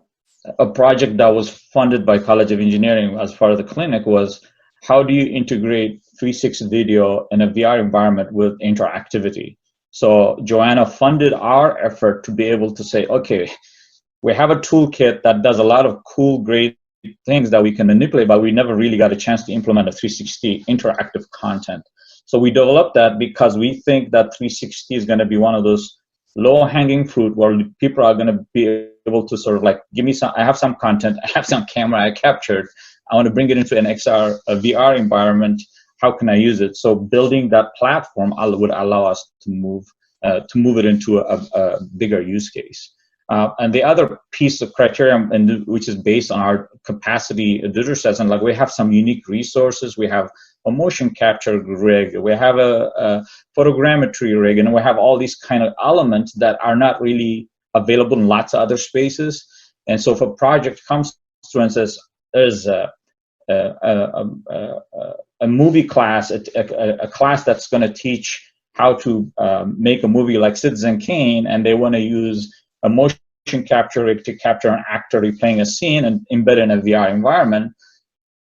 A project that was funded by College of Engineering as part of the clinic was, how do you integrate 360 video in a VR environment with interactivity? So Joanna funded our effort to be able to say, okay, we have a toolkit that does a lot of cool, great things that we can manipulate, but we never really got a chance to implement a 360 interactive content. So we developed that because we think that 360 is going to be one of those low-hanging fruit where people are going to be able to sort of like, give me some, I have some content, I have some camera I captured, I want to bring it into an XR, a VR environment, how can I use it? So building that platform would allow us to move it into a bigger use case. And the other piece of criteria, which is based on our capacity, Duderstadt, and like we have some unique resources. We have a motion capture rig, we have a photogrammetry rig, and we have all these kind of elements that are not really available in lots of other spaces. And so if a project comes through and says, there's a movie class, a class that's going to teach how to make a movie like Citizen Kane, and they want to use a motion capture rig to capture an actor replaying a scene and embed it in a VR environment,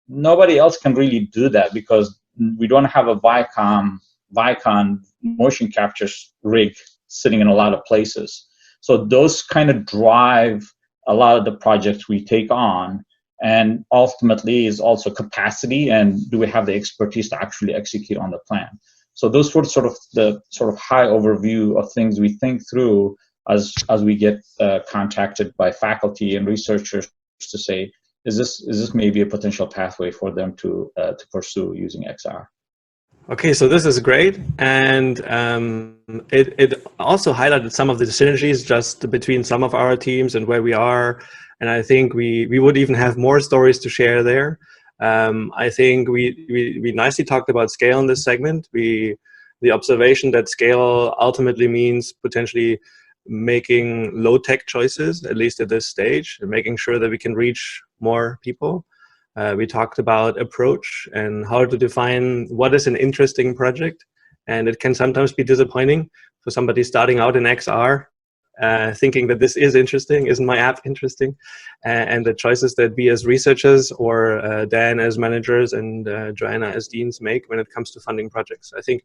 nobody else can really do that because we don't have a Vicon motion capture rig sitting in a lot of places. So those kind of drive a lot of the projects we take on, and ultimately is also capacity and do we have the expertise to actually execute on the plan. So those were sort of the high overview of things we think through as we get contacted by faculty and researchers to say, is this maybe a potential pathway for them to pursue using XR? Okay, so this is great, and it also highlighted some of the synergies just between some of our teams and where we are, and I think we would even have more stories to share there. I think we nicely talked about scale in this segment. The observation that scale ultimately means potentially making low-tech choices, at least at this stage, and making sure that we can reach more people. We talked about approach and how to define what is an interesting project. And it can sometimes be disappointing for somebody starting out in XR, thinking that this is interesting, isn't my app interesting? And the choices that we as researchers or Dan as managers and Joanna as deans make when it comes to funding projects. I think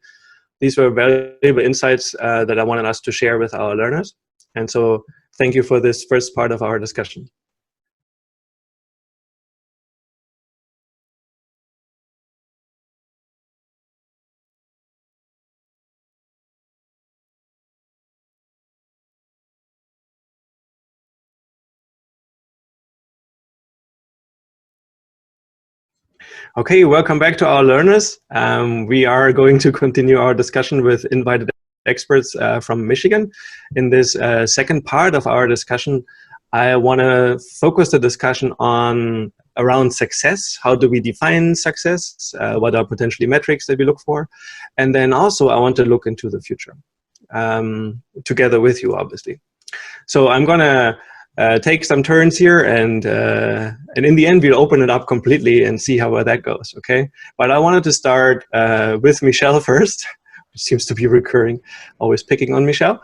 these were valuable insights that I wanted us to share with our learners. And so thank you for this first part of our discussion. Okay, welcome back to our learners. We are going to continue our discussion with invited experts from Michigan. In this second part of our discussion, I want to focus the discussion on around success. How do we define success? What are potentially metrics that we look for? And then also I want to look into the future together with you, obviously. So I'm going to take some turns here, and in the end we'll open it up completely and see how that goes, okay? But I wanted to start with Michelle first, which seems to be recurring, always picking on Michelle.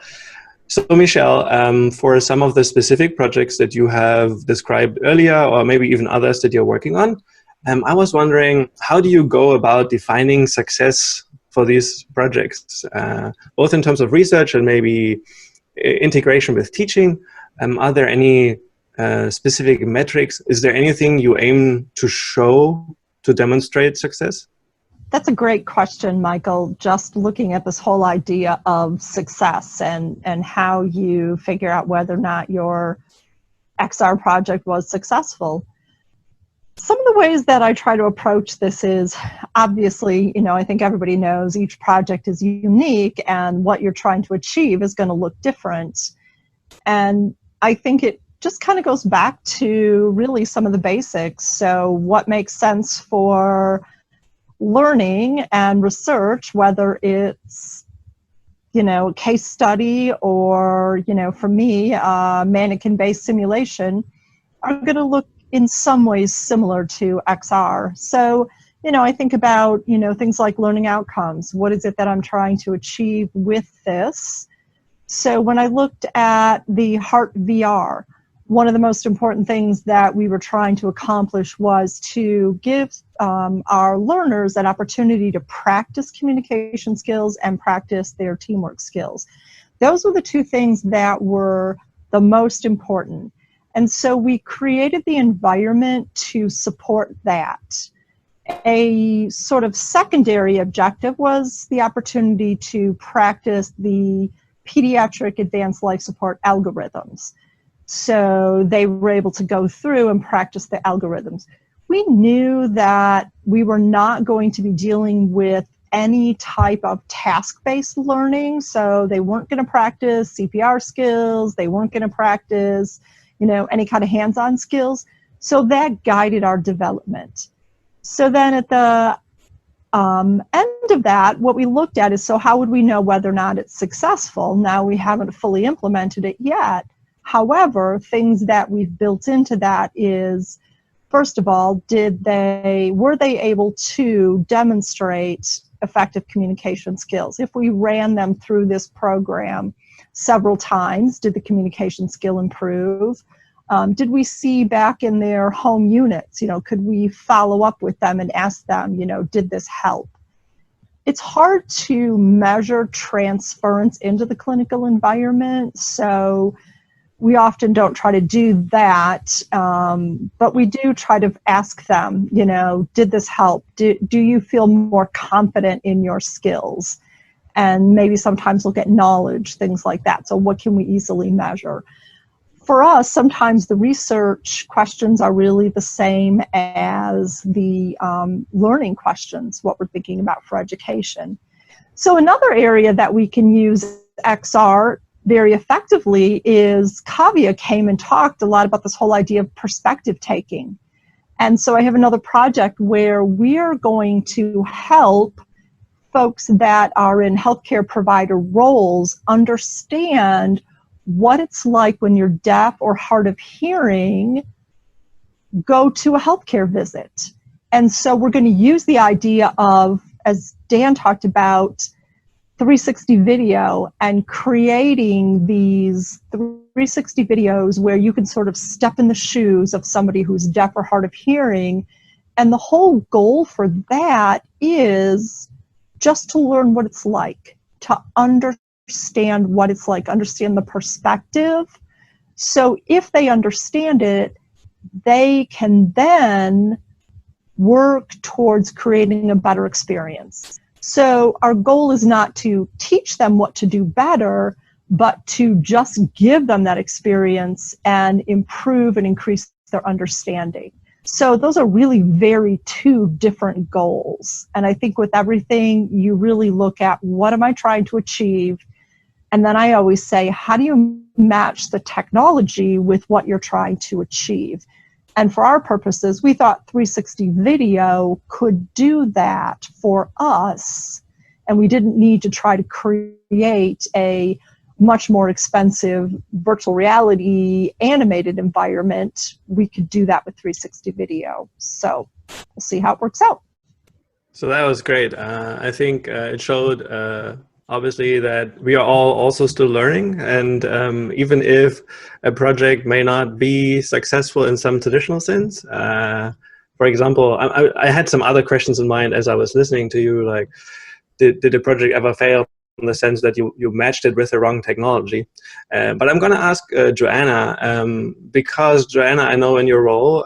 So Michelle, for some of the specific projects that you have described earlier, or maybe even others that you're working on, I was wondering, how do you go about defining success for these projects, both in terms of research and maybe integration with teaching? Are there any specific metrics? Is there anything you aim to show to demonstrate success? That's a great question, Michael. Just looking at this whole idea of success and how you figure out whether or not your XR project was successful. Some of the ways that I try to approach this is, obviously, I think everybody knows each project is unique and what you're trying to achieve is going to look different. And I think it just kind of goes back to really some of the basics. So what makes sense for learning and research, whether it's, case study or, for me, mannequin-based simulation, are going to look in some ways similar to XR. So, I think about, things like learning outcomes. What is it that I'm trying to achieve with this? So when I looked at the Heart VR, one of the most important things that we were trying to accomplish was to give our learners an opportunity to practice communication skills and practice their teamwork skills. Those were the two things that were the most important. And so we created the environment to support that. A sort of secondary objective was the opportunity to practice the pediatric advanced life support algorithms. So they were able to go through and practice the algorithms. We knew that we were not going to be dealing with any type of task-based learning, so they weren't going to practice CPR skills, they weren't going to practice, any kind of hands-on skills. So that guided our development. So then at the end of that, what we looked at is, so how would we know whether or not it's successful? Now we haven't fully implemented it yet. However, things that we've built into that is, first of all, were they able to demonstrate effective communication skills? If we ran them through this program several times, did the communication skill improve? Did we see back in their home units, could we follow up with them and ask them, did this help? It's hard to measure transference into the clinical environment, so we often don't try to do that, but we do try to ask them, did this help? Do you feel more confident in your skills? And maybe sometimes look at knowledge, things like that. So what can we easily measure? For us, sometimes the research questions are really the same as the learning questions, what we're thinking about for education. So another area that we can use XR very effectively is Kavya came and talked a lot about this whole idea of perspective taking. And so I have another project where we are going to help folks that are in healthcare provider roles understand what it's like when you're deaf or hard of hearing, go to a healthcare visit. And so we're going to use the idea of, as Dan talked about, 360 video and creating these 360 videos where you can sort of step in the shoes of somebody who's deaf or hard of hearing. And the whole goal for that is just to learn what it's like, to understand what it's like, understand the perspective. So if they understand it, they can then work towards creating a better experience. So our goal is not to teach them what to do better, but to just give them that experience and improve and increase their understanding. So those are really very two different goals. And I think with everything, you really look at what am I trying to achieve? And then I always say, how do you match the technology with what you're trying to achieve? And for our purposes, we thought 360 video could do that for us. And we didn't need to try to create a much more expensive virtual reality animated environment. We could do that with 360 video. So we'll see how it works out. So that was great. I think it showed obviously that we are all also still learning, and even if a project may not be successful in some traditional sense, for example, I had some other questions in mind as I was listening to you, like did a project ever fail in the sense that you matched it with the wrong technology? But I'm going to ask Joanna, because Joanna, I know in your role,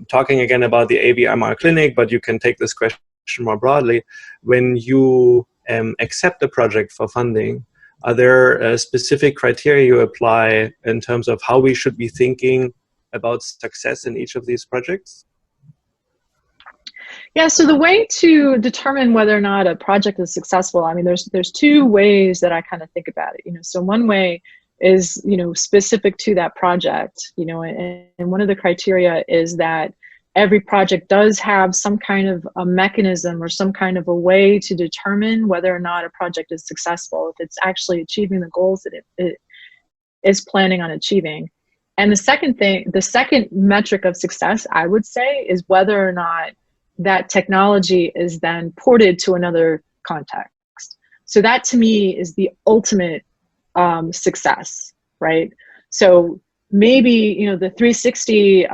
talking again about the AVMR clinic, but you can take this question more broadly. When you accept a project for funding, are there specific criteria you apply in terms of how we should be thinking about success in each of these projects? Yeah, so the way to determine whether or not a project is successful, I mean, there's two ways that I kind of think about it. So one way is, specific to that project, and one of the criteria is that every project does have some kind of a mechanism or some kind of a way to determine whether or not a project is successful, if it's actually achieving the goals that it is planning on achieving. And the second metric of success, I would say, is whether or not that technology is then ported to another context. So that to me is the ultimate success, right? So maybe, the 360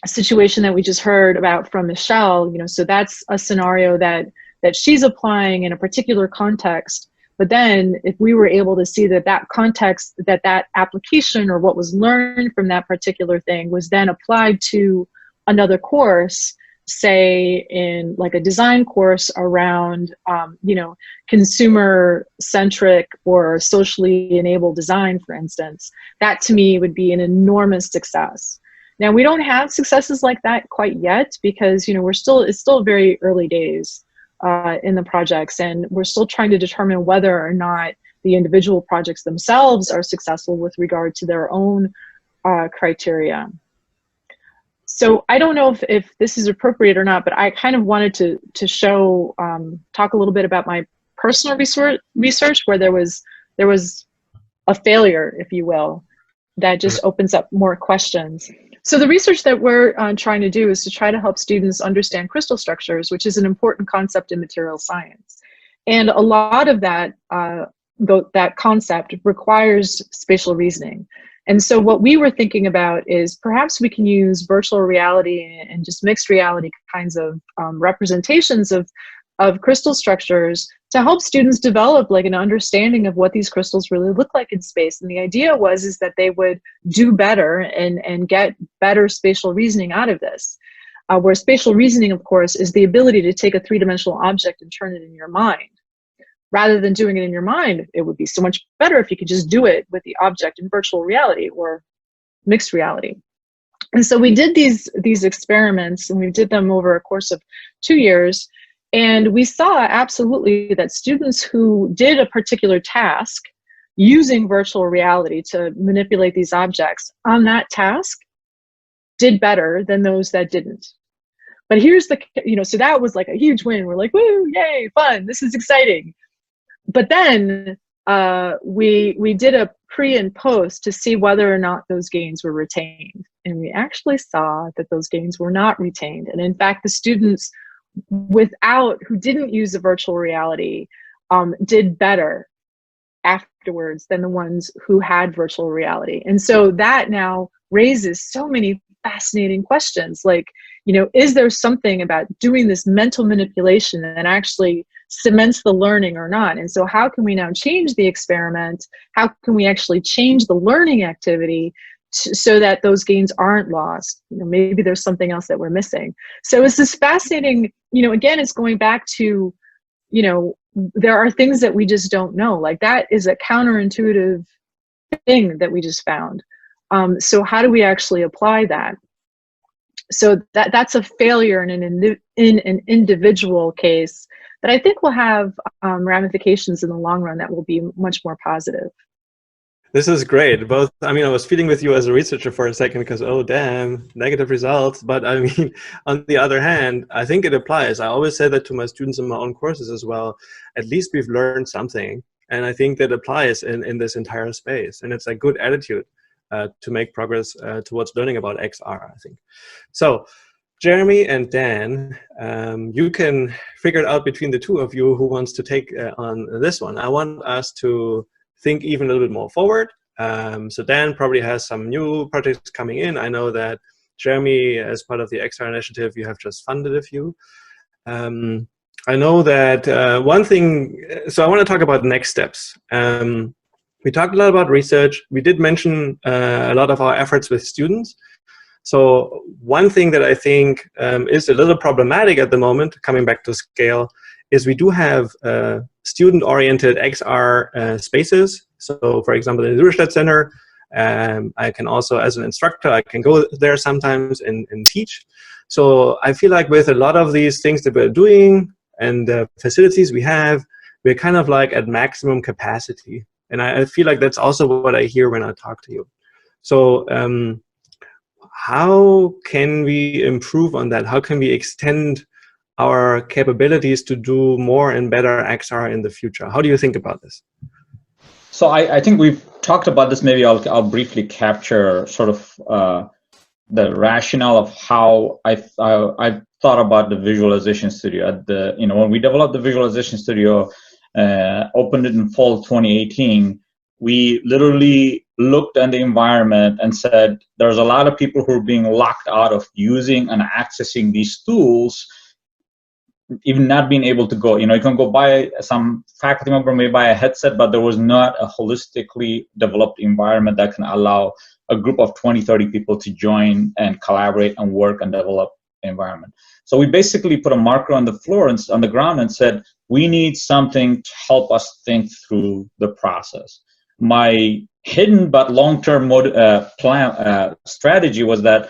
situation that we just heard about from Michelle, so that's a scenario that she's applying in a particular context. But then if we were able to see that context, that application or what was learned from that particular thing was then applied to another course, say in like a design course around, consumer centric or socially enabled design, for instance, that to me would be an enormous success. Now, we don't have successes like that quite yet because, it's still very early days in the projects, and we're still trying to determine whether or not the individual projects themselves are successful with regard to their own criteria. So I don't know if this is appropriate or not, but I kind of wanted to show, talk a little bit about my personal research where there was a failure, if you will, that just opens up more questions. So the research that we're trying to do is to try to help students understand crystal structures, which is an important concept in material science. And a lot of that concept requires spatial reasoning. And so what we were thinking about is perhaps we can use virtual reality and just mixed reality kinds of representations of crystal structures to help students develop like an understanding of what these crystals really look like in space. And the idea is that they would do better and get better spatial reasoning out of this. Where spatial reasoning, of course, is the ability to take a three-dimensional object and turn it in your mind. Rather than doing it in your mind, it would be so much better if you could just do it with the object in virtual reality or mixed reality. And so we did these experiments, and we did them over a course of 2 years. And we saw absolutely that students who did a particular task using virtual reality to manipulate these objects on that task did better than those that didn't. But here's so that was like a huge win. We're like, woo, yay, fun, this is exciting. But then we did a pre and post to see whether or not those gains were retained. And we actually saw that those gains were not retained. And in fact, the students who didn't use the virtual reality did better afterwards than the ones who had virtual reality. And so that now raises so many fascinating questions, like, is there something about doing this mental manipulation that actually cements the learning or not? And so how can we now change the experiment? How can we actually change the learning activity so that those gains aren't lost? Maybe there's something else that we're missing. So it's this fascinating, again, it's going back to, there are things that we just don't know. Like, that is a counterintuitive thing that we just found. So how do we actually apply that? So that's a failure in an individual case that I think will have ramifications in the long run that will be much more positive. This is great. I was feeling with you as a researcher for a second because, oh, damn, negative results. But on the other hand, I think it applies. I always say that to my students in my own courses as well. At least we've learned something. And I think that applies in this entire space. And it's a good attitude to make progress towards learning about XR, I think. So, Jeremy and Dan, you can figure it out between the two of you who wants to take on this one. I want us to think even a little bit more forward. So Dan probably has some new projects coming in. I know that Jeremy, as part of the XR initiative, you have just funded a few. I know that one thing, so I want to talk about next steps. We talked a lot about research. We did mention a lot of our efforts with students. So one thing that I think is a little problematic at the moment, coming back to scale, is we do have student-oriented XR spaces. So for example, in the Dürerstadt Center, I can also, as an instructor, I can go there sometimes and teach. So I feel like with a lot of these things that we're doing and the facilities we have, we're kind of like at maximum capacity. And I feel like that's also what I hear when I talk to you. So how can we improve on that? How can we extend our capabilities to do more and better XR in the future? How do you think about this? So I think we've talked about this. Maybe I'll briefly capture sort of the rationale of how I thought about the visualization studio. At the when we developed the visualization studio, opened it in fall 2018. We literally looked at the environment and said, there's a lot of people who are being locked out of using and accessing these tools, even not being able to go. You can go buy, some faculty member may buy a headset, but there was not a holistically developed environment that can allow a group of 20, 30 people to join and collaborate and work and develop an environment. So we basically put a marker on the floor and on the ground and said, we need something to help us think through the process. My hidden but long-term strategy was that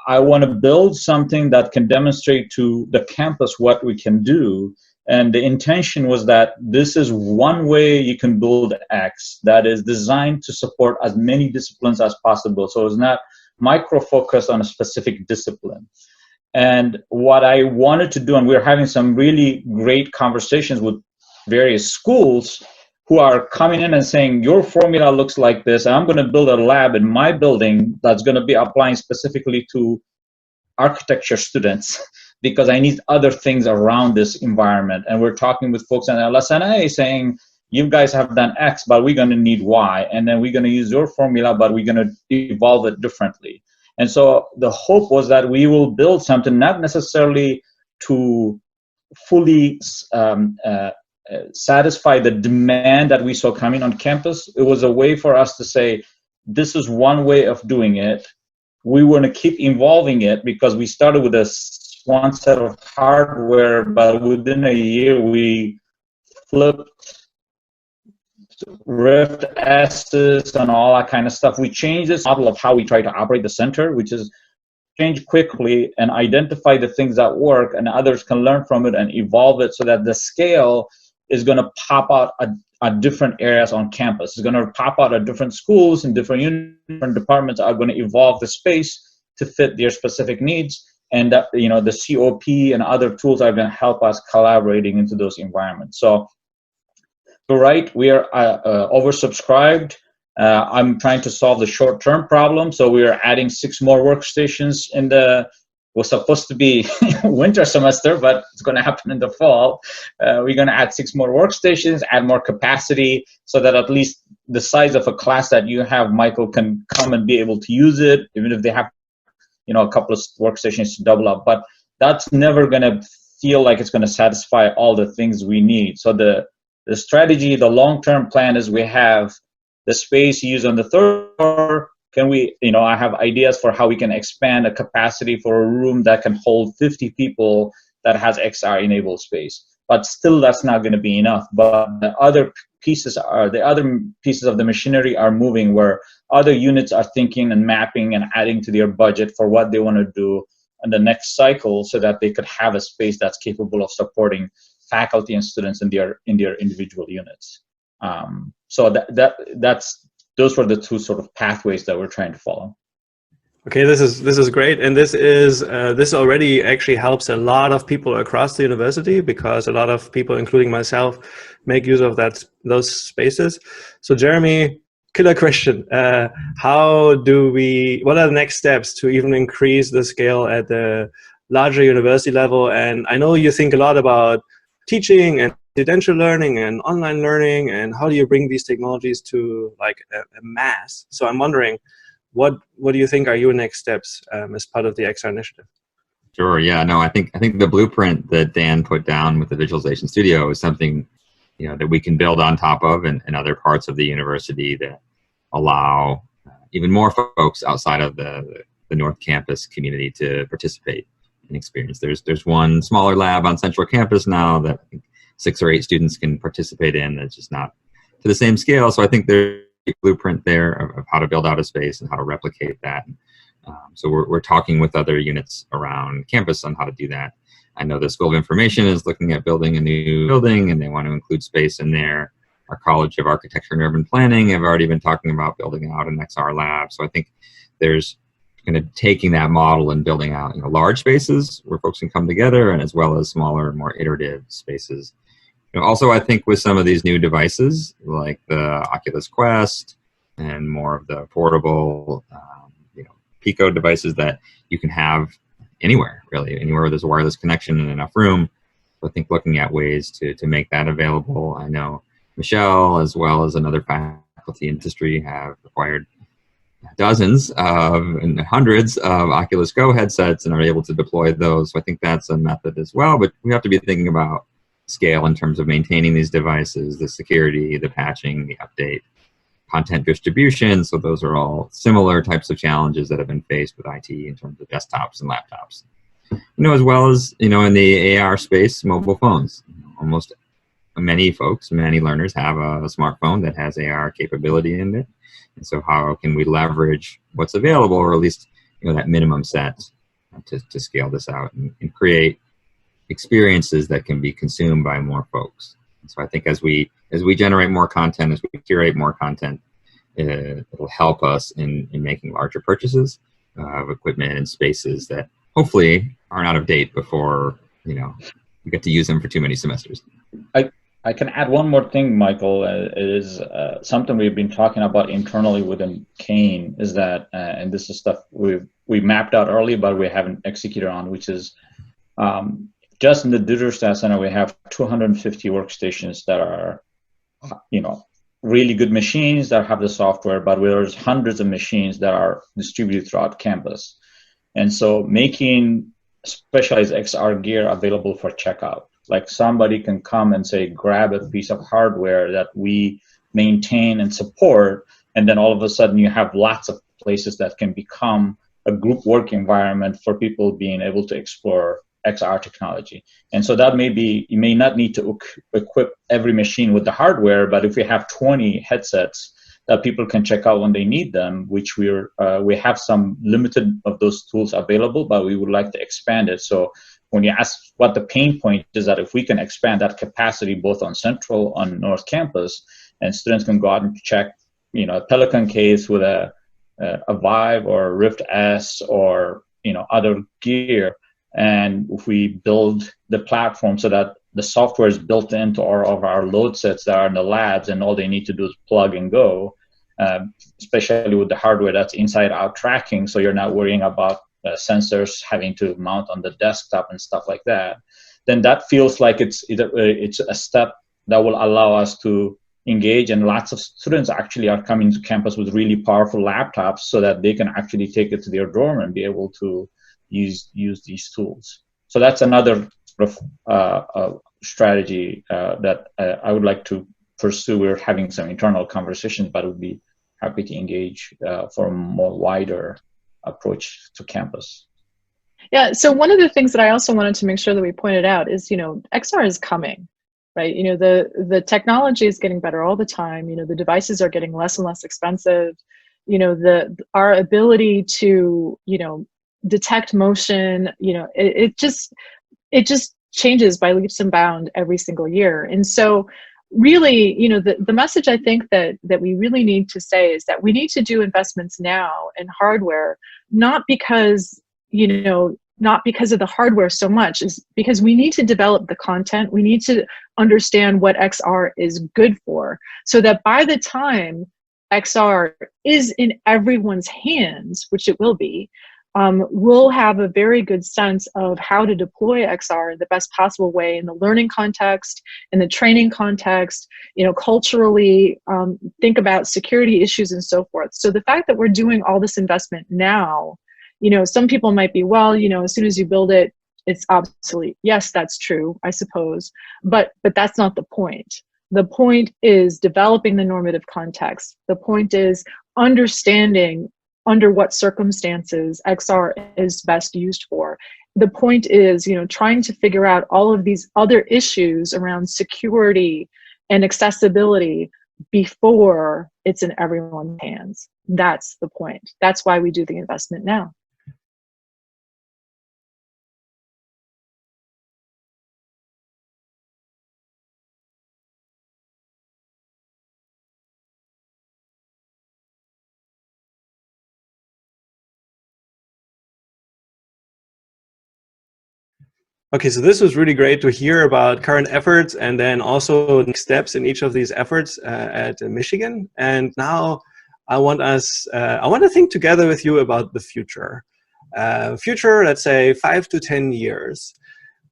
I want to build something that can demonstrate to the campus what we can do. And the intention was that this is one way you can build X that is designed to support as many disciplines as possible. So it's not micro-focused on a specific discipline. And what I wanted to do, and we're having some really great conversations with various schools who are coming in and saying, your formula looks like this, and I'm going to build a lab in my building that's going to be applying specifically to architecture students because I need other things around this environment. And we're talking with folks at LSNA saying, you guys have done X, but we're going to need Y. And then we're going to use your formula, but we're going to evolve it differently. And so the hope was that we will build something not necessarily to fully satisfy the demand that we saw coming on campus. It was a way for us to say, this is one way of doing it. We want to keep evolving it because we started with one set of hardware, but within a year we flipped Rift S's and all that kind of stuff. We changed this model of how we try to operate the center, which is change quickly and identify the things that work, and others can learn from it and evolve it so that the scale is going to pop out at different areas on campus. It's going to pop out at different schools and different departments are going to evolve the space to fit their specific needs. And that, the COP and other tools are going to help us collaborating into those environments. So you're right. We are oversubscribed. I'm trying to solve the short-term problem, so we are adding 6 more workstations in the. Was supposed to be winter semester, but it's going to happen in the fall. We're going to add 6 more workstations, add more capacity, so that at least the size of a class that you have, Michael, can come and be able to use it, even if they have, a couple of workstations to double up. But that's never going to feel like it's going to satisfy all the things we need. So the strategy, the long-term plan is we have the space used on the 3rd floor. Can we, I have ideas for how we can expand a capacity for a room that can hold 50 people that has XR enabled space. But still, that's not going to be enough. But the other pieces of the machinery are moving, where other units are thinking and mapping and adding to their budget for what they want to do in the next cycle, so that they could have a space that's capable of supporting faculty and students in their individual units. So that's. Those were the 2 sort of pathways that we're trying to follow. Okay, this is great, and this already actually helps a lot of people across the university, because a lot of people, including myself, make use of those spaces. So, Jeremy, killer question: what are the next steps to even increase the scale at the larger university level? And I know you think a lot about teaching and residential learning and online learning, and how do you bring these technologies to like a mass? So I'm wondering, what do you think are your next steps as part of the XR initiative? Sure. Yeah. No. I think the blueprint that Dan put down with the Visualization Studio is something that we can build on top of, and other parts of the university that allow even more folks outside of the North Campus community to participate and experience. There's one smaller lab on Central Campus now that I think 6 or 8 students can participate in. That's just not to the same scale. So I think there's a blueprint there of how to build out a space and how to replicate that. So we're talking with other units around campus on how to do that. I know the School of Information is looking at building a new building, and they want to include space in there. Our College of Architecture and Urban Planning have already been talking about building out an XR lab. So I think there's kind of taking that model and building out large spaces where folks can come together, and as well as smaller, more iterative spaces. Also, I think with some of these new devices like the Oculus Quest and more of the portable, Pico devices that you can have anywhere, really, anywhere where there's a wireless connection and enough room. So I think looking at ways to make that available. I know Michelle, as well as another faculty industry, have acquired dozens and hundreds of Oculus Go headsets and are able to deploy those. So I think that's a method as well. But we have to be thinking about scale in terms of maintaining these devices, the security, the patching, the update, content distribution. So those are all similar types of challenges that have been faced with IT in terms of desktops and laptops. As well as, in the AR space, mobile phones. Almost many learners have a smartphone that has AR capability in it. And so how can we leverage what's available, or at least, that minimum set to scale this out and create experiences that can be consumed by more folks. And so I think as we generate more content, as we curate more content, it'll help us in making larger purchases of equipment and spaces that hopefully aren't out of date before we get to use them for too many semesters. I can add one more thing, Michael. Is something we've been talking about internally within Kane, is that, and this is stuff we mapped out early, but we haven't executed on, which is just in the Digital Center, we have 250 workstations that are, really good machines that have the software, but there's hundreds of machines that are distributed throughout campus. And so making specialized XR gear available for checkout, like somebody can come and say, grab a piece of hardware that we maintain and support, and then all of a sudden you have lots of places that can become a group work environment for people being able to explore XR technology. And so that may be, you may not need to equip every machine with the hardware, but if we have 20 headsets that people can check out when they need them, which we have some limited of those tools available, but we would like to expand it. So when you ask what the pain point is, that if we can expand that capacity both on Central, on North Campus, and students can go out and check, a Pelican case with a Vive or Rift S or other gear, and if we build the platform so that the software is built into all of our load sets that are in the labs, and all they need to do is plug and go, especially with the hardware that's inside-out tracking, so you're not worrying about sensors having to mount on the desktop and stuff like that, then that feels like it's a step that will allow us to engage, and lots of students actually are coming to campus with really powerful laptops so that they can actually take it to their dorm and be able to use these tools. So that's another sort of strategy that I would like to pursue. We're having some internal conversations, but would be happy to engage for a more wider approach to campus. Yeah, so one of the things that I also wanted to make sure that we pointed out is, XR is coming, right? The technology is getting better all the time. The devices are getting less and less expensive. Our ability to, detect motion, it just changes by leaps and bounds every single year. And so really, the message I think that we really need to say is that we need to do investments now in hardware, not because of the hardware so much, is because we need to develop the content. We need to understand what XR is good for, so that by the time XR is in everyone's hands, which it will be, we'll have a very good sense of how to deploy XR in the best possible way in the learning context, in the training context, culturally, think about security issues and so forth. So the fact that we're doing all this investment now, some people might be, well, as soon as you build it, it's obsolete. Yes, that's true, I suppose, but that's not the point. The point is developing the normative context. The point is understanding under what circumstances XR is best used for. The point is, trying to figure out all of these other issues around security and accessibility before it's in everyone's hands. That's the point. That's why we do the investment now. Okay, so this was really great to hear about current efforts and then also next steps in each of these efforts at Michigan. And now I want to think together with you about the future. Future, let's say 5 to 10 years.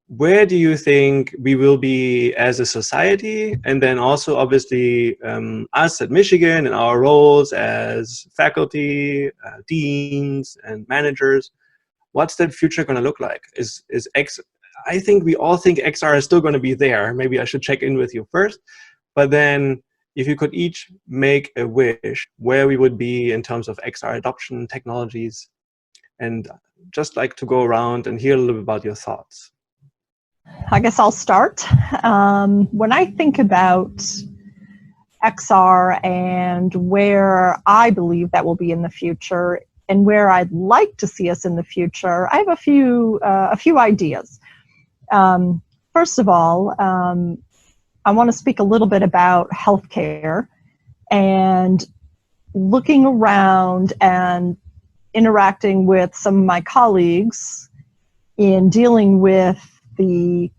Where do you think we will be as a society? And then also obviously us at Michigan and our roles as faculty, deans, and managers. What's that future going to look like? I think we all think XR is still going to be there. Maybe I should check in with you first. But then if you could each make a wish where we would be in terms of XR adoption technologies, and just like to go around and hear a little bit about your thoughts. I guess I'll start. When I think about XR and where I believe that will be in the future and where I'd like to see us in the future, I have a few ideas. First of all, I want to speak a little bit about healthcare and looking around and interacting with some of my colleagues in dealing with the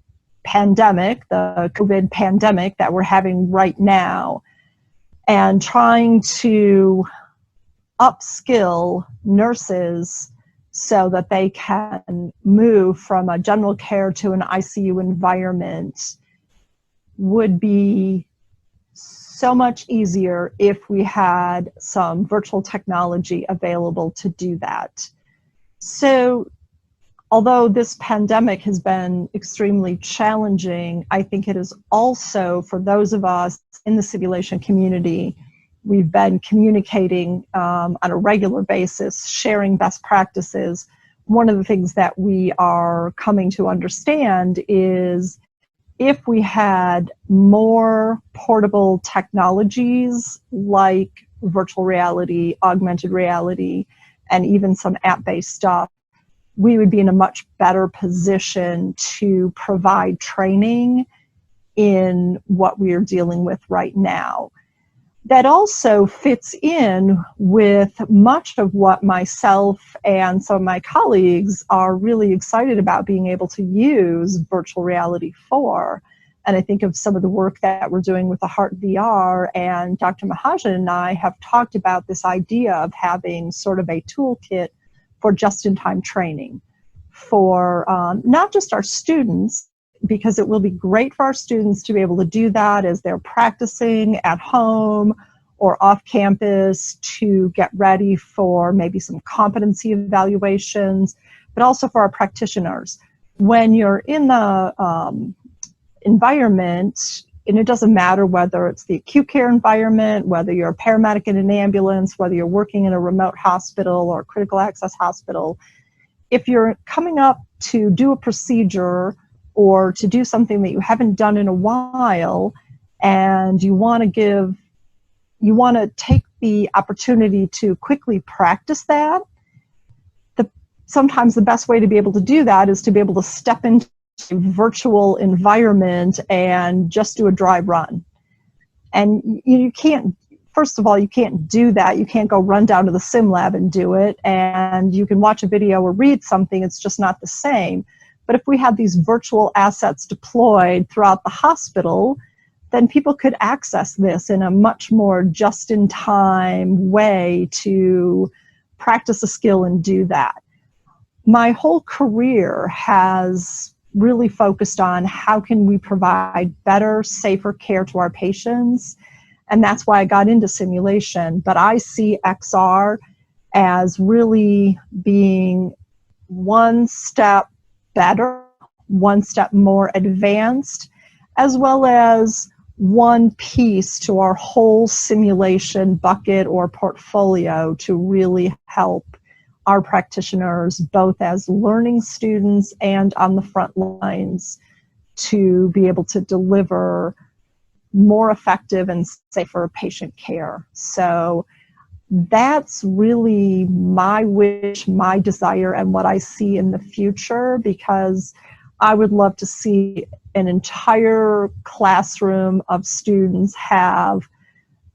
pandemic, the COVID pandemic that we're having right now, and trying to upskill nurses so that they can move from a general care to an ICU environment would be so much easier if we had some virtual technology available to do that. So although this pandemic has been extremely challenging, I think it is also, for those of us in the simulation community, we've been communicating on a regular basis, sharing best practices. One of the things that we are coming to understand is if we had more portable technologies like virtual reality, augmented reality, and even some app-based stuff, we would be in a much better position to provide training in what we are dealing with right now. That also fits in with much of what myself and some of my colleagues are really excited about being able to use virtual reality for. And I think of some of the work that we're doing with the Heart VR, and Dr. Mahajan and I have talked about this idea of having sort of a toolkit for just-in-time training for not just our students, because it will be great for our students to be able to do that as they're practicing at home or off campus to get ready for maybe some competency evaluations, but also for our practitioners. When you're in the environment, and it doesn't matter whether it's the acute care environment, whether you're a paramedic in an ambulance, whether you're working in a remote hospital or critical access hospital, if you're coming up to do a procedure or to do something that you haven't done in a while, and you want to take the opportunity to quickly practice that, sometimes the best way to be able to do that is to be able to step into a virtual environment and just do a dry run. And you can't, first of all, you can't do that. You can't go run down to the sim lab and do it. And you can watch a video or read something, it's just not the same. But if we had these virtual assets deployed throughout the hospital, then people could access this in a much more just-in-time way to practice a skill and do that. My whole career has really focused on how can we provide better, safer care to our patients, and that's why I got into simulation. But I see XR as really being one step better, one step more advanced, as well as one piece to our whole simulation bucket or portfolio to really help our practitioners, both as learning students and on the front lines, to be able to deliver more effective and safer patient care. So that's really my wish, my desire, and what I see in the future, because I would love to see an entire classroom of students have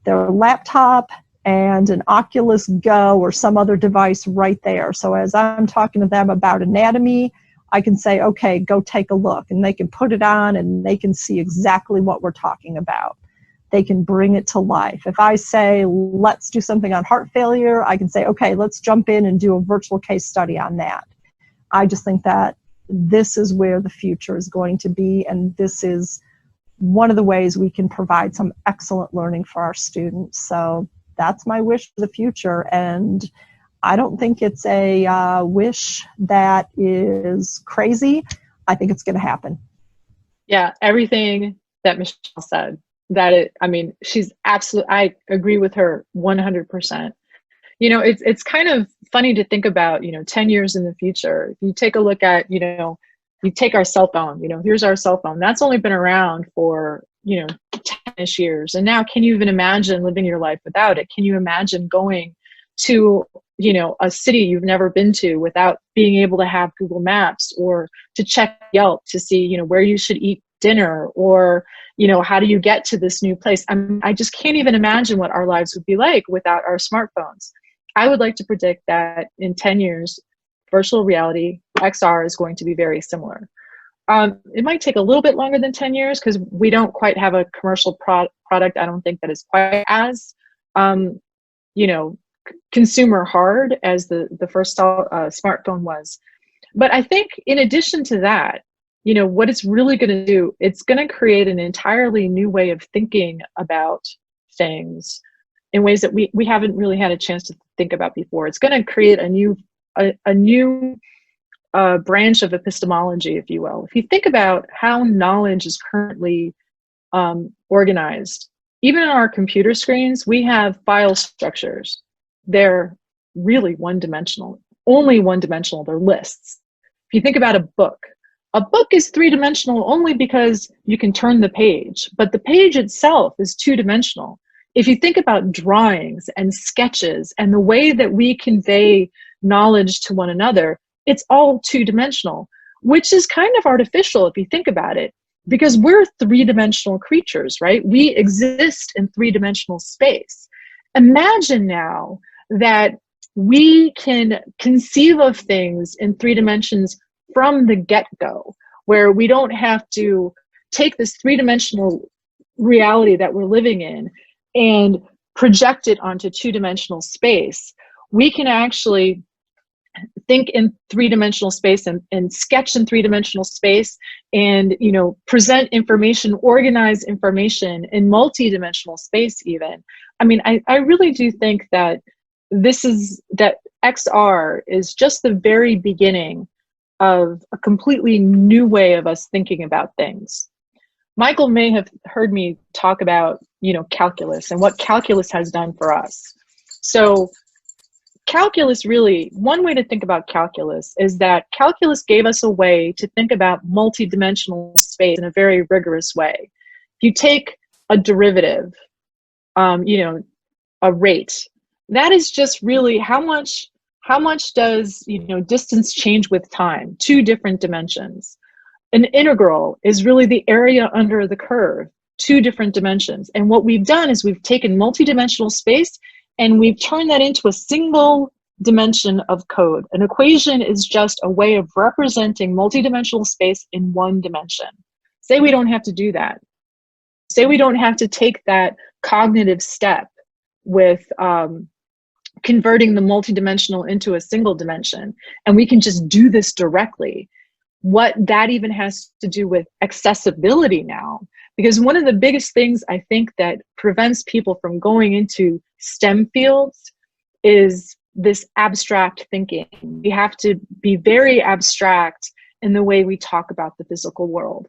their laptop and an Oculus Go or some other device right there. So as I'm talking to them about anatomy, I can say, okay, go take a look, and they can put it on and they can see exactly what we're talking about. They can bring it to life. If I say, let's do something on heart failure, I can say, okay, let's jump in and do a virtual case study on that. I just think that this is where the future is going to be, and this is one of the ways we can provide some excellent learning for our students. So that's my wish for the future, and I don't think it's a wish that is crazy. I think it's going to happen. Yeah, everything that Michelle said, I mean, she's absolutely, I agree with her 100%. You know, it's kind of funny to think about, 10 years in the future. If you take a look at, you take our cell phone, here's our cell phone. That's only been around for, 10-ish years. And now, can you even imagine living your life without it? Can you imagine going to, a city you've never been to without being able to have Google Maps, or to check Yelp to see, where you should eat dinner, or, how do you get to this new place? I just can't even imagine what our lives would be like without our smartphones. I would like to predict that in 10 years, virtual reality, XR, is going to be very similar. It might take a little bit longer than 10 years because we don't quite have a commercial product. I don't think that is quite as, consumer hard as the first smartphone was. But I think in addition to that, what it's really going to do, it's going to create an entirely new way of thinking about things in ways that we haven't really had a chance to think about before. It's going to create a new branch of epistemology, if you will. If you think about how knowledge is currently organized, even on our computer screens, we have file structures. They're really one-dimensional, only one-dimensional. They're lists. If you think about a book is three-dimensional only because you can turn the page, but the page itself is two-dimensional. If you think about drawings and sketches and the way that we convey knowledge to one another, it's all two-dimensional, which is kind of artificial if you think about it, because we're three-dimensional creatures, right? We exist in three-dimensional space. Imagine now that we can conceive of things in 3 dimensions from the get-go, where we don't have to take this three-dimensional reality that we're living in and project it onto two-dimensional space, we can actually think in three-dimensional space and sketch in three-dimensional space and, you know, present information, organize information in multi-dimensional space even. I mean, I really do think that that XR is just the very beginning of a completely new way of us thinking about things. Michael may have heard me talk about, you know, calculus and what calculus has done for us. So calculus, really, one way to think about calculus is that calculus gave us a way to think about multidimensional space in a very rigorous way. If you take a derivative, you know, a rate, that is just really how much does, you know, distance change with time, two different dimensions. An integral is really the area under the curve, two different dimensions. And what we've done is we've taken multidimensional space and we've turned that into a single dimension of code. An equation is just a way of representing multidimensional space in one dimension. Say we don't have to do that. Say we don't have to take that cognitive step with converting the multidimensional into a single dimension, and we can just do this directly. What that even has to do with accessibility now, because one of the biggest things I think that prevents people from going into STEM fields is this abstract thinking. We have to be very abstract in the way we talk about the physical world.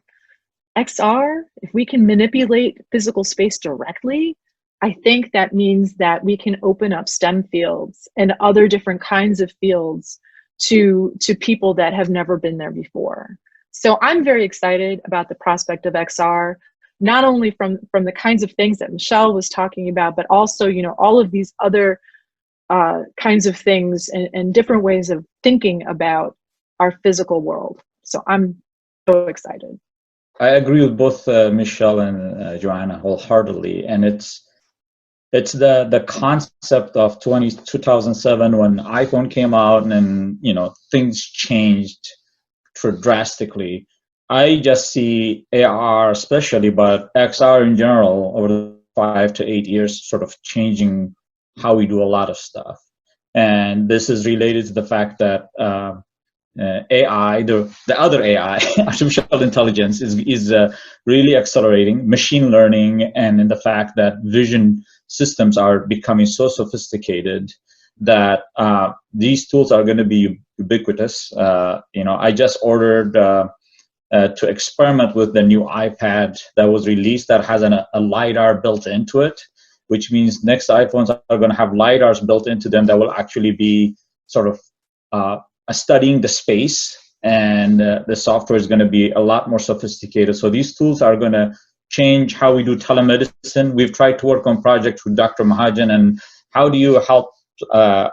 XR, if we can manipulate physical space directly, I think that means that we can open up STEM fields and other different kinds of fields to people that have never been there before. So I'm very excited about the prospect of XR, not only from the kinds of things that Michelle was talking about, but also, you know, all of these other kinds of things and different ways of thinking about our physical world. So I'm so excited. I agree with both Michelle and Joanna wholeheartedly, and it's the concept of 2007 when iPhone came out and you know things changed drastically. I just see AR especially, but XR in general over the 5 to 8 years sort of changing how we do a lot of stuff. And this is related to the fact that AI, the other AI, artificial intelligence, is really accelerating, machine learning, and in the fact that vision systems are becoming so sophisticated that these tools are going to be ubiquitous. You know, I just ordered to experiment with the new iPad that was released that has a LiDAR built into it, which means next iPhones are going to have LiDARs built into them that will actually be sort of studying the space, and the software is going to be a lot more sophisticated. So these tools are going to change how we do telemedicine. We've tried to work on projects with Dr. Mahajan, and how do you help a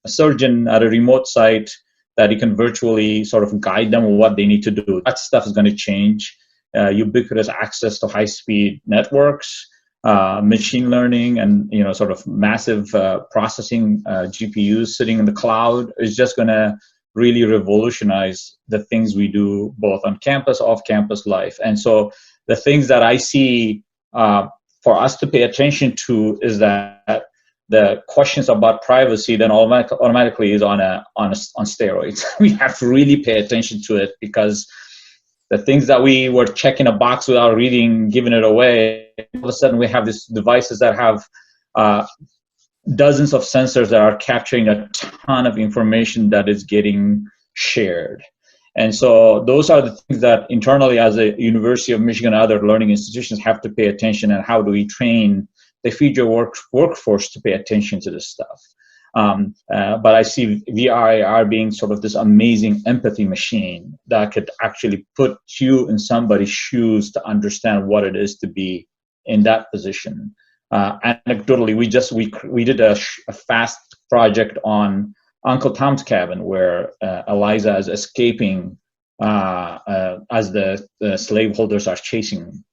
surgeon at a remote site that you can virtually sort of guide them on what they need to do. That stuff is going to change. Ubiquitous access to high-speed networks, machine learning, and you know, sort of massive processing GPUs sitting in the cloud is just going to really revolutionize the things we do both on campus, off-campus life. And so the things that I see for us to pay attention to is that the questions about privacy then automatically is on steroids. We have to really pay attention to it, because the things that we were checking a box without reading, giving it away, all of a sudden we have these devices that have dozens of sensors that are capturing a ton of information that is getting shared. And so those are the things that internally as a University of Michigan and other learning institutions have to pay attention, and how do we train the future workforce to pay attention to this stuff. But I see VR being sort of this amazing empathy machine that could actually put you in somebody's shoes to understand what it is to be in that position. Anecdotally, we did a fast project on Uncle Tom's Cabin, where Eliza is escaping as the slaveholders are chasing,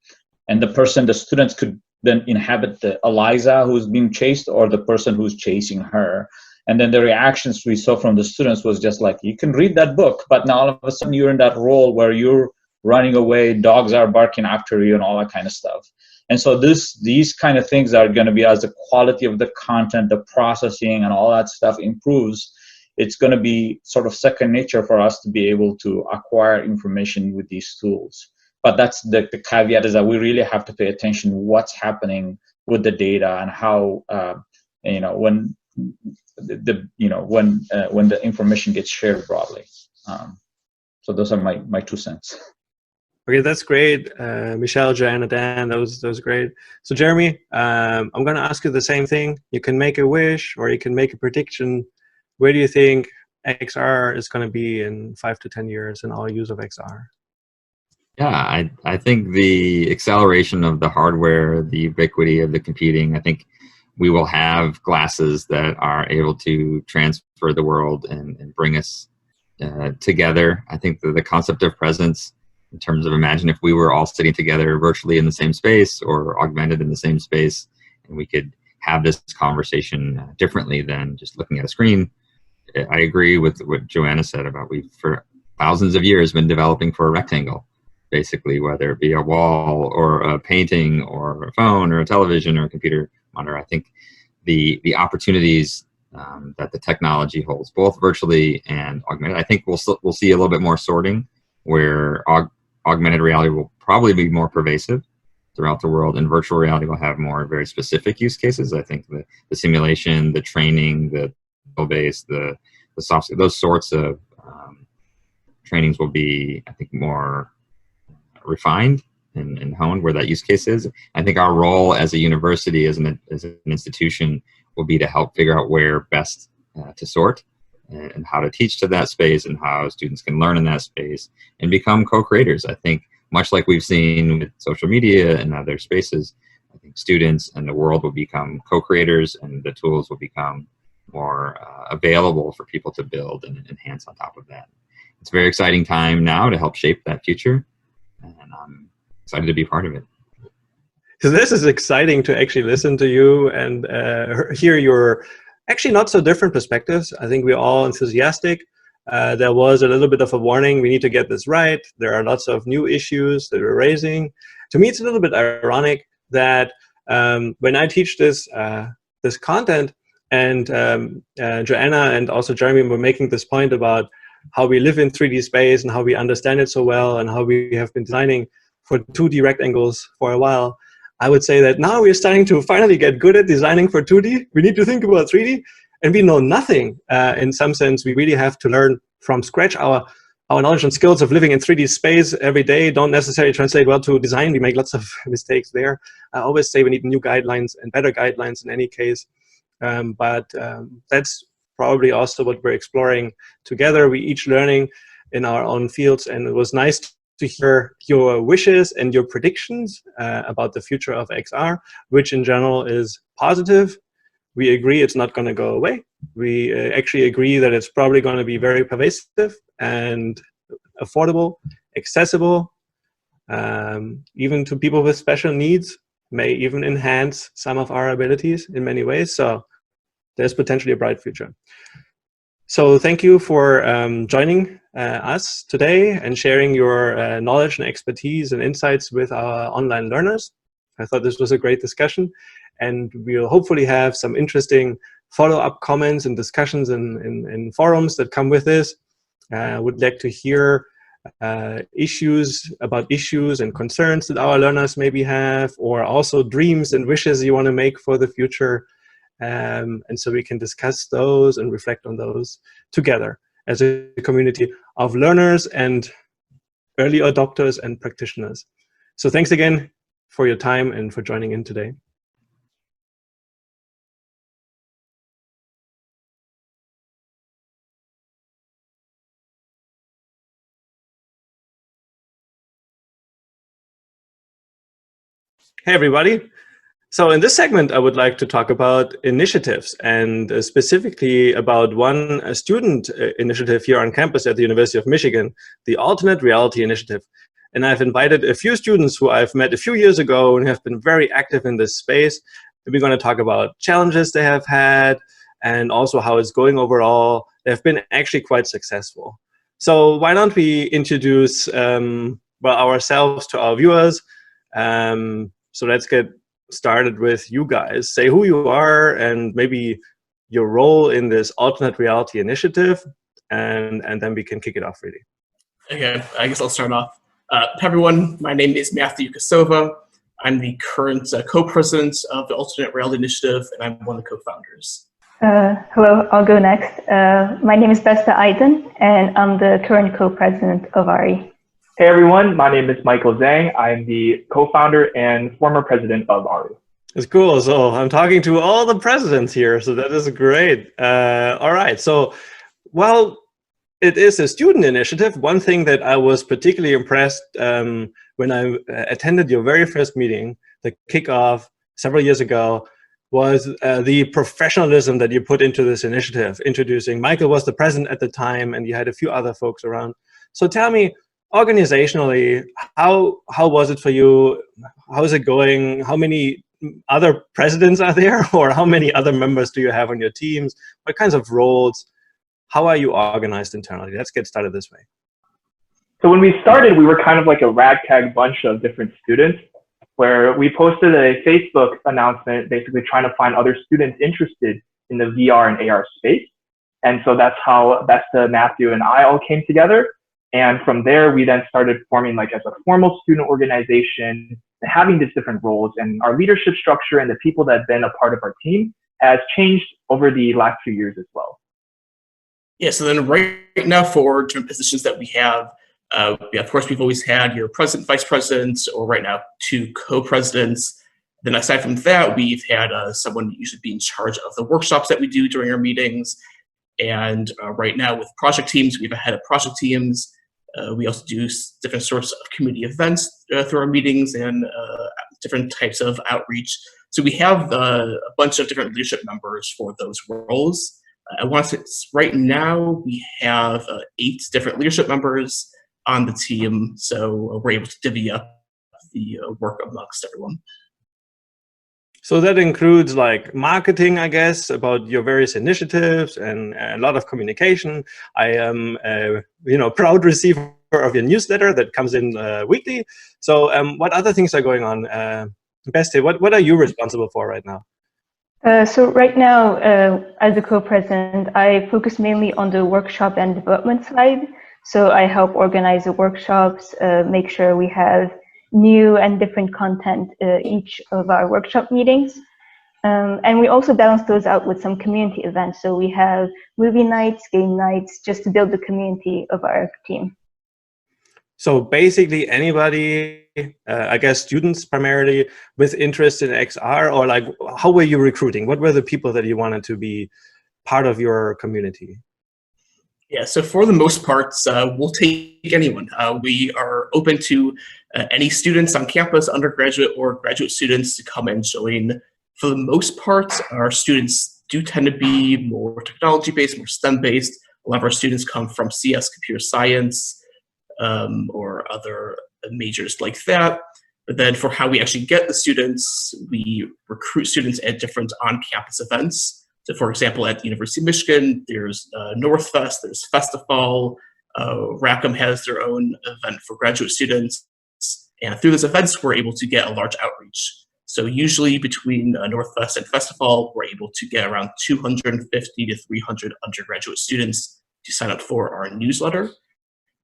and the students could then inhabit the Eliza who's being chased or the person who's chasing her. And then the reactions we saw from the students was just like, you can read that book, but now all of a sudden you're in that role where you're running away, dogs are barking after you, and all that kind of stuff. And so these kind of things are going to be, as the quality of the content, the processing, and all that stuff improves, it's going to be sort of second nature for us to be able to acquire information with these tools. But that's the caveat, is that we really have to pay attention to what's happening with the data and how when the information gets shared broadly. So those are my 2 cents. Okay, that's great. Michelle, Joanna, Dan, that was great. So Jeremy, I'm going to ask you the same thing. You can make a wish or you can make a prediction. Where do you think XR is going to be in 5 to 10 years in our use of XR? Yeah, I think the acceleration of the hardware, the ubiquity of the computing, I think we will have glasses that are able to transfer the world and bring us together. I think the concept of presence, in terms of imagine if we were all sitting together virtually in the same space or augmented in the same space, and we could have this conversation differently than just looking at a screen. I agree with what Joanna said about we've for thousands of years been developing for a rectangle, basically, whether it be a wall or a painting or a phone or a television or a computer monitor. I think the opportunities that the technology holds, both virtually and augmented, I think we'll see a little bit more sorting, where augmented reality will probably be more pervasive throughout the world, and virtual reality will have more very specific use cases. I think the simulation, the training, the base, the soft, those sorts of trainings will be, I think, more refined and honed where that use case is. I think our role as a university, as an institution, will be to help figure out where best to sort and how to teach to that space and how students can learn in that space and become co-creators. I think much like we've seen with social media and other spaces, I think students and the world will become co-creators, and the tools will become more available for people to build and enhance on top of that. It's a very exciting time now to help shape that future, and I'm excited to be part of it. So this is exciting to actually listen to you and hear your actually not so different perspectives. I think we're all enthusiastic. There was a little bit of a warning, we need to get this right. There are lots of new issues that we're raising. To me, it's a little bit ironic that when I teach this content, and Joanna and also Jeremy were making this point about how we live in 3D space and how we understand it so well and how we have been designing for 2D rectangles for a while, I would say that now we're starting to finally get good at designing for 2D. We need to think about 3D, and we know nothing. In some sense, we really have to learn from scratch. Our knowledge and skills of living in 3D space every day don't necessarily translate well to design. We make lots of mistakes there. I always say we need new guidelines and better guidelines in any case. But that's probably also what we're exploring together. We each learning in our own fields, and it was nice to hear your wishes and your predictions about the future of XR, which in general is positive. We agree it's not going to go away. We actually agree that it's probably going to be very pervasive and affordable, accessible, even to people with special needs, may even enhance some of our abilities in many ways. So there's potentially a bright future. So thank you for joining us today and sharing your knowledge and expertise and insights with our online learners. I thought this was a great discussion, and we'll hopefully have some interesting follow-up comments and discussions in forums that come with this. Would like to hear issues and concerns that our learners maybe have, or also dreams and wishes you want to make for the future. And so we can discuss those and reflect on those together as a community of learners and early adopters and practitioners. So thanks again for your time and for joining in today. Hey everybody. So in this segment, I would like to talk about initiatives, and specifically about one student initiative here on campus at the University of Michigan, the Alternate Reality Initiative. And I've invited a few students who I've met a few years ago and have been very active in this space. We're going to talk about challenges they have had and also how it's going overall. They've been actually quite successful. So why don't we introduce ourselves to our viewers. So let's get started with you guys. Say who you are and maybe your role in this alternate reality initiative, and then we can kick it off really. Okay, I guess I'll start off. Hi everyone, my name is Matthew Kosova. I'm the current co-president of the Alternate Reality Initiative, and I'm one of the co-founders. Hello, I'll go next. My name is Besta Aydin, and I'm the current co-president of ARI. Hey everyone, my name is Michael Zhang. I'm the co-founder and former president of ARI. It's cool. So I'm talking to all the presidents here, so that is great. All right, so well, it is a student initiative. One thing that I was particularly impressed when I attended your very first meeting, the kickoff several years ago, was the professionalism that you put into this initiative. Introducing, Michael was the president at the time, and you had a few other folks around. So tell me, organizationally, how was it for you? How is it going? How many other presidents are there, or how many other members do you have on your teams? What kinds of roles? How are you organized internally? Let's get started this way. So when we started, we were kind of like a ragtag bunch of different students, where we posted a Facebook announcement basically trying to find other students interested in the VR and AR space. And so that's how Besta, Matthew, and I all came together. And from there, we then started forming like as a formal student organization and having these different roles. And our leadership structure and the people that have been a part of our team has changed over the last few years as well. Yeah, so then right now for different positions that we have, of course, we've always had president, vice presidents, or right now 2 co-presidents. Then aside from that, we've had someone usually be in charge of the workshops that we do during our meetings. And right now with project teams, we have a head of project teams. We also do different sorts of community events through our meetings and different types of outreach. So we have a bunch of different leadership members for those roles. I want to say right now we have 8 different leadership members on the team, so we're able to divvy up the work amongst everyone. So that includes like marketing, I guess, about your various initiatives and a lot of communication. I am proud receiver of your newsletter that comes in weekly. So what other things are going on? Beste, what are you responsible for right now? So right now, as a co-president, I focus mainly on the workshop and development side. So I help organize the workshops, make sure we have new and different content each of our workshop meetings. And we also balance those out with some community events. So we have movie nights, game nights, just to build the community of our team. So basically anybody, I guess students primarily, with interest in XR, or like how were you recruiting? What were the people that you wanted to be part of your community? Yeah, so for the most part, we'll take anyone. We are open to any students on campus, undergraduate or graduate students, to come and join. For the most part, our students do tend to be more technology-based, more STEM-based. A lot of our students come from CS, computer science, or other majors like that. But then for how we actually get the students, we recruit students at different on-campus events. So for example, at the University of Michigan, there's Northfest, there's Festival, Rackham has their own event for graduate students. And through those events, we're able to get a large outreach. So usually between Northfest and Festival, we're able to get around 250 to 300 undergraduate students to sign up for our newsletter.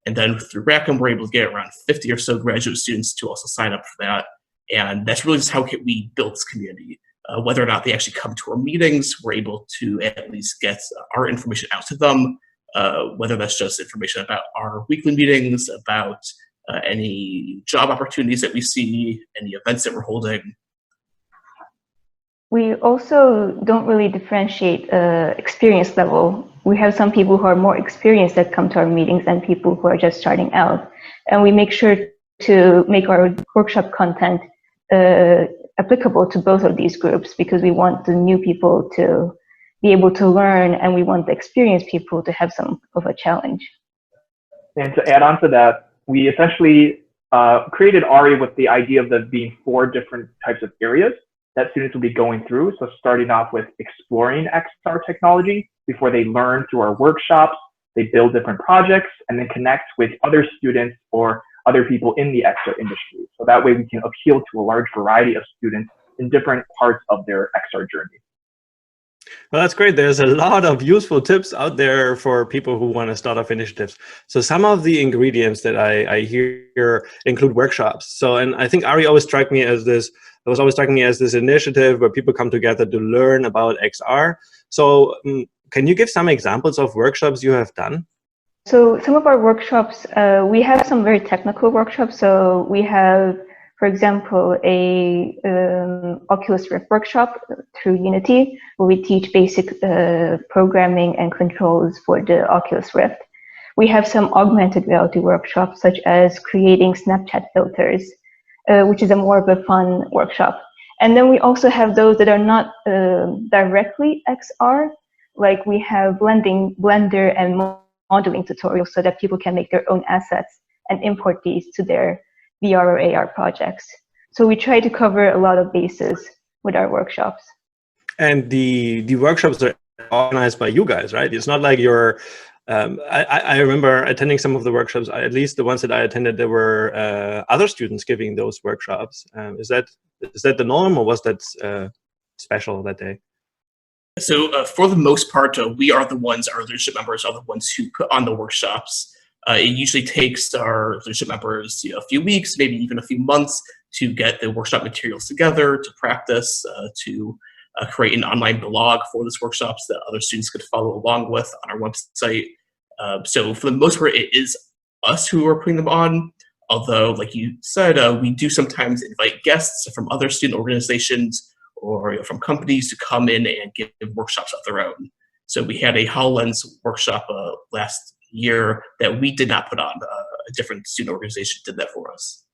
And then through Rackham, we're able to get around 50 or so graduate students to also sign up for that. And that's really just how we build this community. Whether or not they actually come to our meetings, we're able to at least get our information out to them, whether that's just information about our weekly meetings, about any job opportunities that we see, any events that we're holding. We also don't really differentiate experience level. We have some people who are more experienced that come to our meetings and people who are just starting out. And we make sure to make our workshop content applicable to both of these groups, because we want the new people to be able to learn and we want the experienced people to have some of a challenge. And to add on to that, we essentially created ARI with the idea of there being 4 different types of areas that students will be going through. So starting off with exploring XR technology before they learn through our workshops, they build different projects and then connect with other students or other people in the XR industry. So that way we can appeal to a large variety of students in different parts of their XR journey. Well, that's great. There's a lot of useful tips out there for people who want to start off initiatives. So some of the ingredients that I hear include workshops. So, and I think Ari always struck me as this, it was always striking me as this initiative where people come together to learn about XR. So can you give some examples of workshops you have done? So some of our workshops, we have some very technical workshops. So we have, for example, a Oculus Rift workshop through Unity, where we teach basic programming and controls for the Oculus Rift. We have some augmented reality workshops, such as creating Snapchat filters, which is a more of a fun workshop. And then we also have those that are not directly XR, like we have Blender and modeling tutorials so that people can make their own assets and import these to their VR or AR projects. So we try to cover a lot of bases with our workshops. And the workshops are organized by you guys, right? It's not like you're, I remember attending some of the workshops, at least the ones that I attended, there were other students giving those workshops. Is that the norm, or was that special that day? So for the most part, we are the ones, our leadership members are the ones who put on the workshops. It usually takes our leadership members a few weeks, maybe even a few months to get the workshop materials together, to practice, to create an online blog for those workshops that other students could follow along with on our website. So for the most part, it is us who are putting them on. Although, like you said, we do sometimes invite guests from other student organizations or from companies to come in and give workshops of their own. So we had a HoloLens workshop last year that we did not put on. A different student organization did that for us.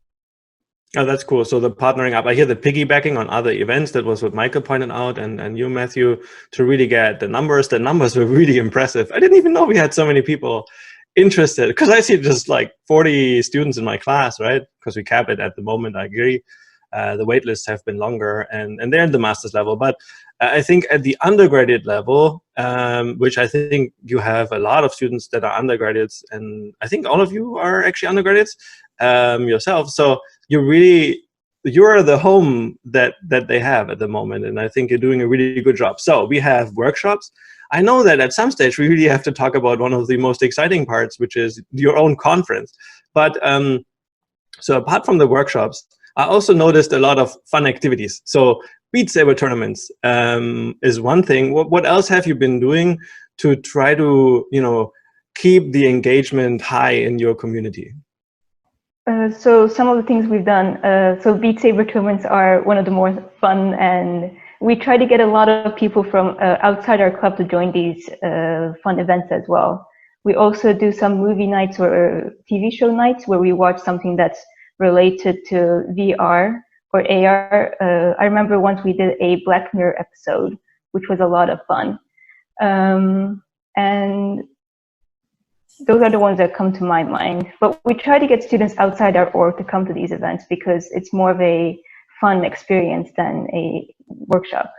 Oh, that's cool. So the partnering up, I hear the piggybacking on other events. That was what Michael pointed out, and you, Matthew, to really get the numbers. The numbers were really impressive. I didn't even know we had so many people interested, because I see just like 40 students in my class, right? Because we cap it at the moment, I agree. The wait lists have been longer, and they're in the master's level. But I think at the undergraduate level, which I think you have a lot of students that are undergraduates, and I think all of you are actually undergraduates yourself. So you're the home that they have at the moment, and I think you're doing a really good job. So we have workshops. I know that at some stage we really have to talk about one of the most exciting parts, which is your own conference. But so apart from the workshops, I also noticed a lot of fun activities. So Beat Saber tournaments is one thing. What else have you been doing to try to, keep the engagement high in your community? So some of the things we've done, so Beat Saber tournaments are one of the more fun, and we try to get a lot of people from outside our club to join these fun events as well. We also do some movie nights or TV show nights where we watch something that's related to VR or AR. I remember once we did a Black Mirror episode, which was a lot of fun. And those are the ones that come to my mind. But we try to get students outside our org to come to these events because it's more of a fun experience than a workshop.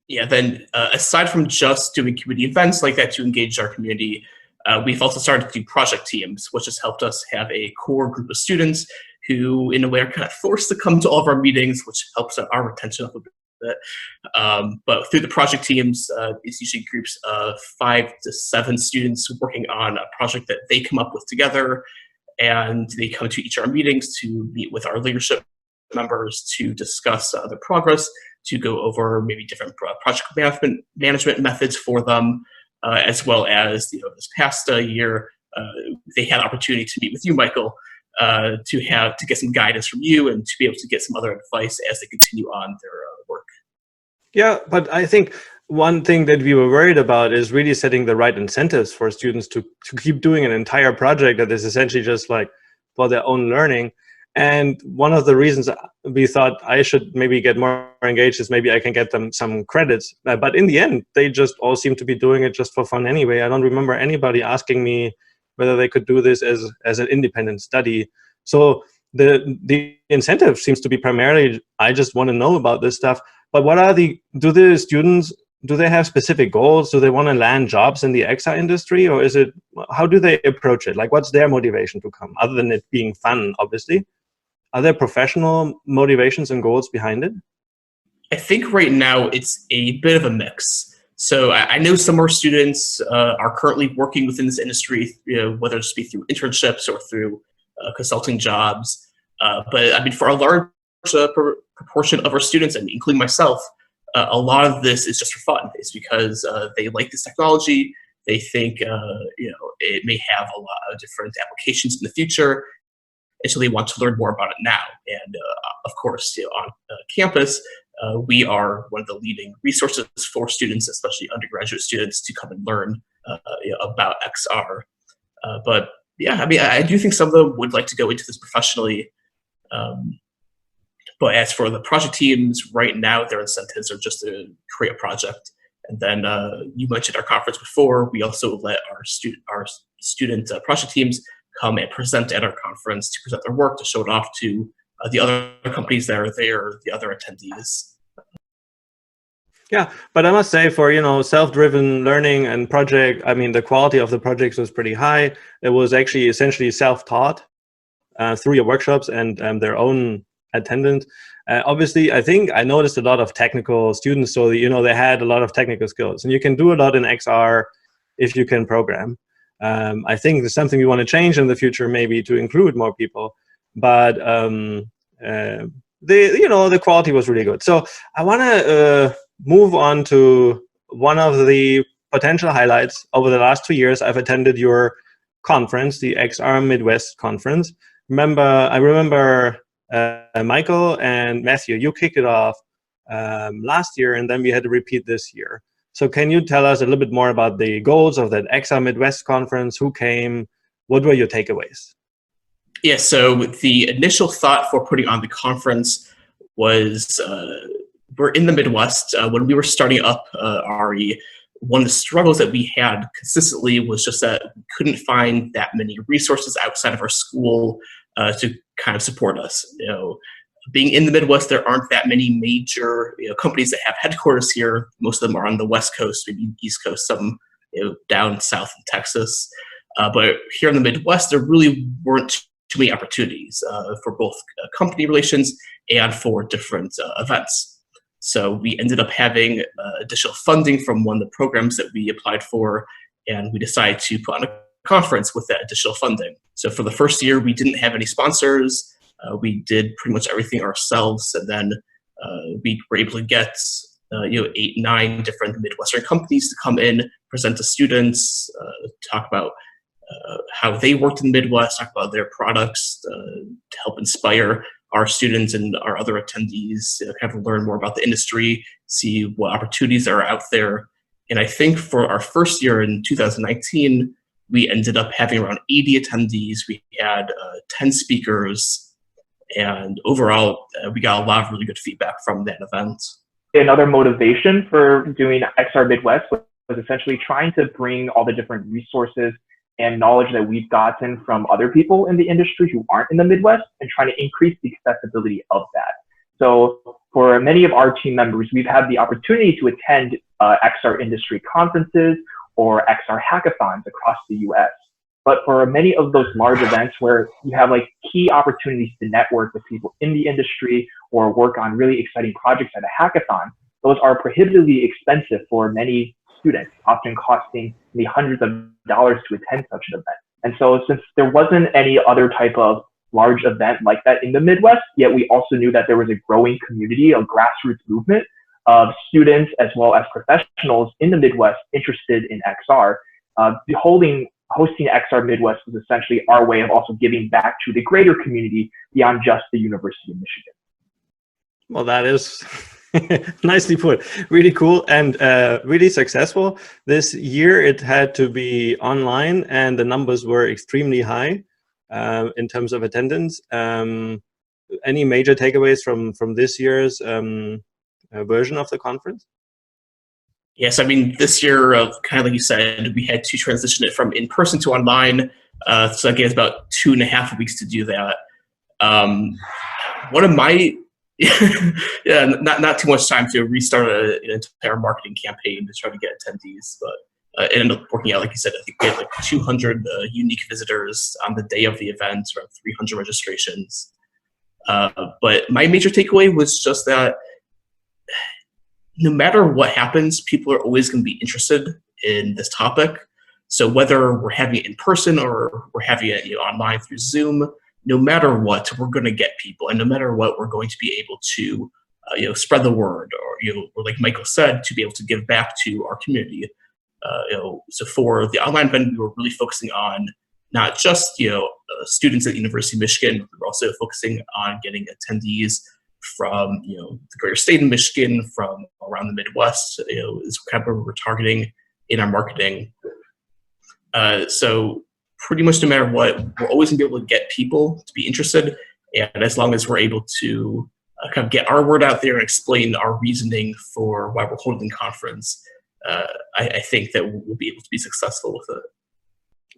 Yeah, then aside from just doing community events like that to engage our community, we've also started to do project teams, which has helped us have a core group of students who, in a way, are kind of forced to come to all of our meetings, which helps our retention up a bit. But through the project teams, it's usually groups of 5 to 7 students working on a project that they come up with together, and they come to each of our meetings to meet with our leadership members to discuss their progress, to go over maybe different project management methods for them. As well as this past year, they had opportunity to meet with you, Michael, to get some guidance from you and to be able to get some other advice as they continue on their work. Yeah, but I think one thing that we were worried about is really setting the right incentives for students to keep doing an entire project that is essentially just like for their own learning. And one of the reasons we thought I should maybe get more engaged is maybe I can get them some credits. But in the end, they just all seem to be doing it just for fun anyway. I don't remember anybody asking me whether they could do this as an independent study. So the incentive seems to be primarily, I just want to know about this stuff. But what are do the students do they have specific goals? Do they want to land jobs in the XR industry, or is it, how do they approach it? Like, what's their motivation to come, other than it being fun, obviously? Are there professional motivations and goals behind it? I think right now it's a bit of a mix. So I know some of our students are currently working within this industry, whether it be through internships or through consulting jobs. But I mean, for a large proportion of our students, and including myself, a lot of this is just for fun. It's because they like this technology. They think it may have a lot of different applications in the future, and so they want to learn more about it now. And of course, on campus, we are one of the leading resources for students, especially undergraduate students, to come and learn about XR. But yeah, I mean, I do think some of them would like to go into this professionally. But as for the project teams, right now their incentives are just to create a project. And then you mentioned our conference before. We also let our student project teams come and present at our conference to present their work, to show it off to the other companies that are there, the other attendees. Yeah, but I must say, for self-driven learning and project, I mean, the quality of the projects was pretty high. It was actually essentially self-taught through your workshops and their own attendance. Obviously, I think I noticed a lot of technical students, so they had a lot of technical skills, and you can do a lot in XR if you can program. I think there's something we want to change in the future, maybe to include more people, but the quality was really good. So I want to move on to one of the potential highlights. Over the last 2 years, I've attended your conference, the XR Midwest conference. I remember Michael and Matthew, you kicked it off last year, and then we had to repeat this year. So can you tell us a little bit more about the goals of that XR Midwest conference? Who came? What were your takeaways? Yeah, so the initial thought for putting on the conference was we're in the Midwest. When we were starting up RE, one of the struggles that we had consistently was just that we couldn't find that many resources outside of our school to kind of support us. Being in the Midwest, there aren't that many major companies that have headquarters here. Most of them are on the West Coast, maybe East Coast, some down south in Texas. But here in the Midwest, there really weren't too many opportunities for both company relations and for different events. So we ended up having additional funding from one of the programs that we applied for, and we decided to put on a conference with that additional funding. So for the first year, we didn't have any sponsors. We did pretty much everything ourselves, and then we were able to get 8, 9 different Midwestern companies to come in, present to students, talk about how they worked in the Midwest, talk about their products to help inspire our students and our other attendees, kind of learn more about the industry, see what opportunities are out there. And I think for our first year in 2019, we ended up having around 80 attendees. We had 10 speakers. And overall, we got a lot of really good feedback from that event. Another motivation for doing XR Midwest was essentially trying to bring all the different resources and knowledge that we've gotten from other people in the industry who aren't in the Midwest, and trying to increase the accessibility of that. So for many of our team members, we've had the opportunity to attend XR industry conferences or XR hackathons across the US. But for many of those large events where you have like key opportunities to network with people in the industry or work on really exciting projects at a hackathon, those are prohibitively expensive for many students, often costing the hundreds of dollars to attend such an event. And so since there wasn't any other type of large event like that in the Midwest, yet we also knew that there was a growing community, a grassroots movement of students as well as professionals in the Midwest interested in XR, hosting XR Midwest was essentially our way of also giving back to the greater community beyond just the University of Michigan. Well, that is nicely put. Really cool and really successful. This year it had to be online, and the numbers were extremely high in terms of attendance. Any major takeaways from this year's version of the conference? Yes, I mean, this year, kind of like you said, we had to transition it from in-person to online. So that gave us about 2.5 weeks to do that. One of my Yeah, not too much time to restart an entire marketing campaign to try to get attendees, but it ended up working out. Like you said, I think we had like 200 unique visitors on the day of the event, around 300 registrations. But my major takeaway was just that no matter what happens, people are always going to be interested in this topic. So whether we're having it in person or we're having it online through Zoom, no matter what, we're going to get people, and no matter what, we're going to be able to spread the word, or like Michael said, to be able to give back to our community. So for the online event, we were really focusing on not just students at the University of Michigan. We were also focusing on getting attendees from the greater state of Michigan, from around the Midwest. Is kind of what we're targeting in our marketing. So pretty much no matter what, we're always gonna be able to get people to be interested, and as long as we're able to kind of get our word out there and explain our reasoning for why we're holding the conference, I think that we'll be able to be successful with it.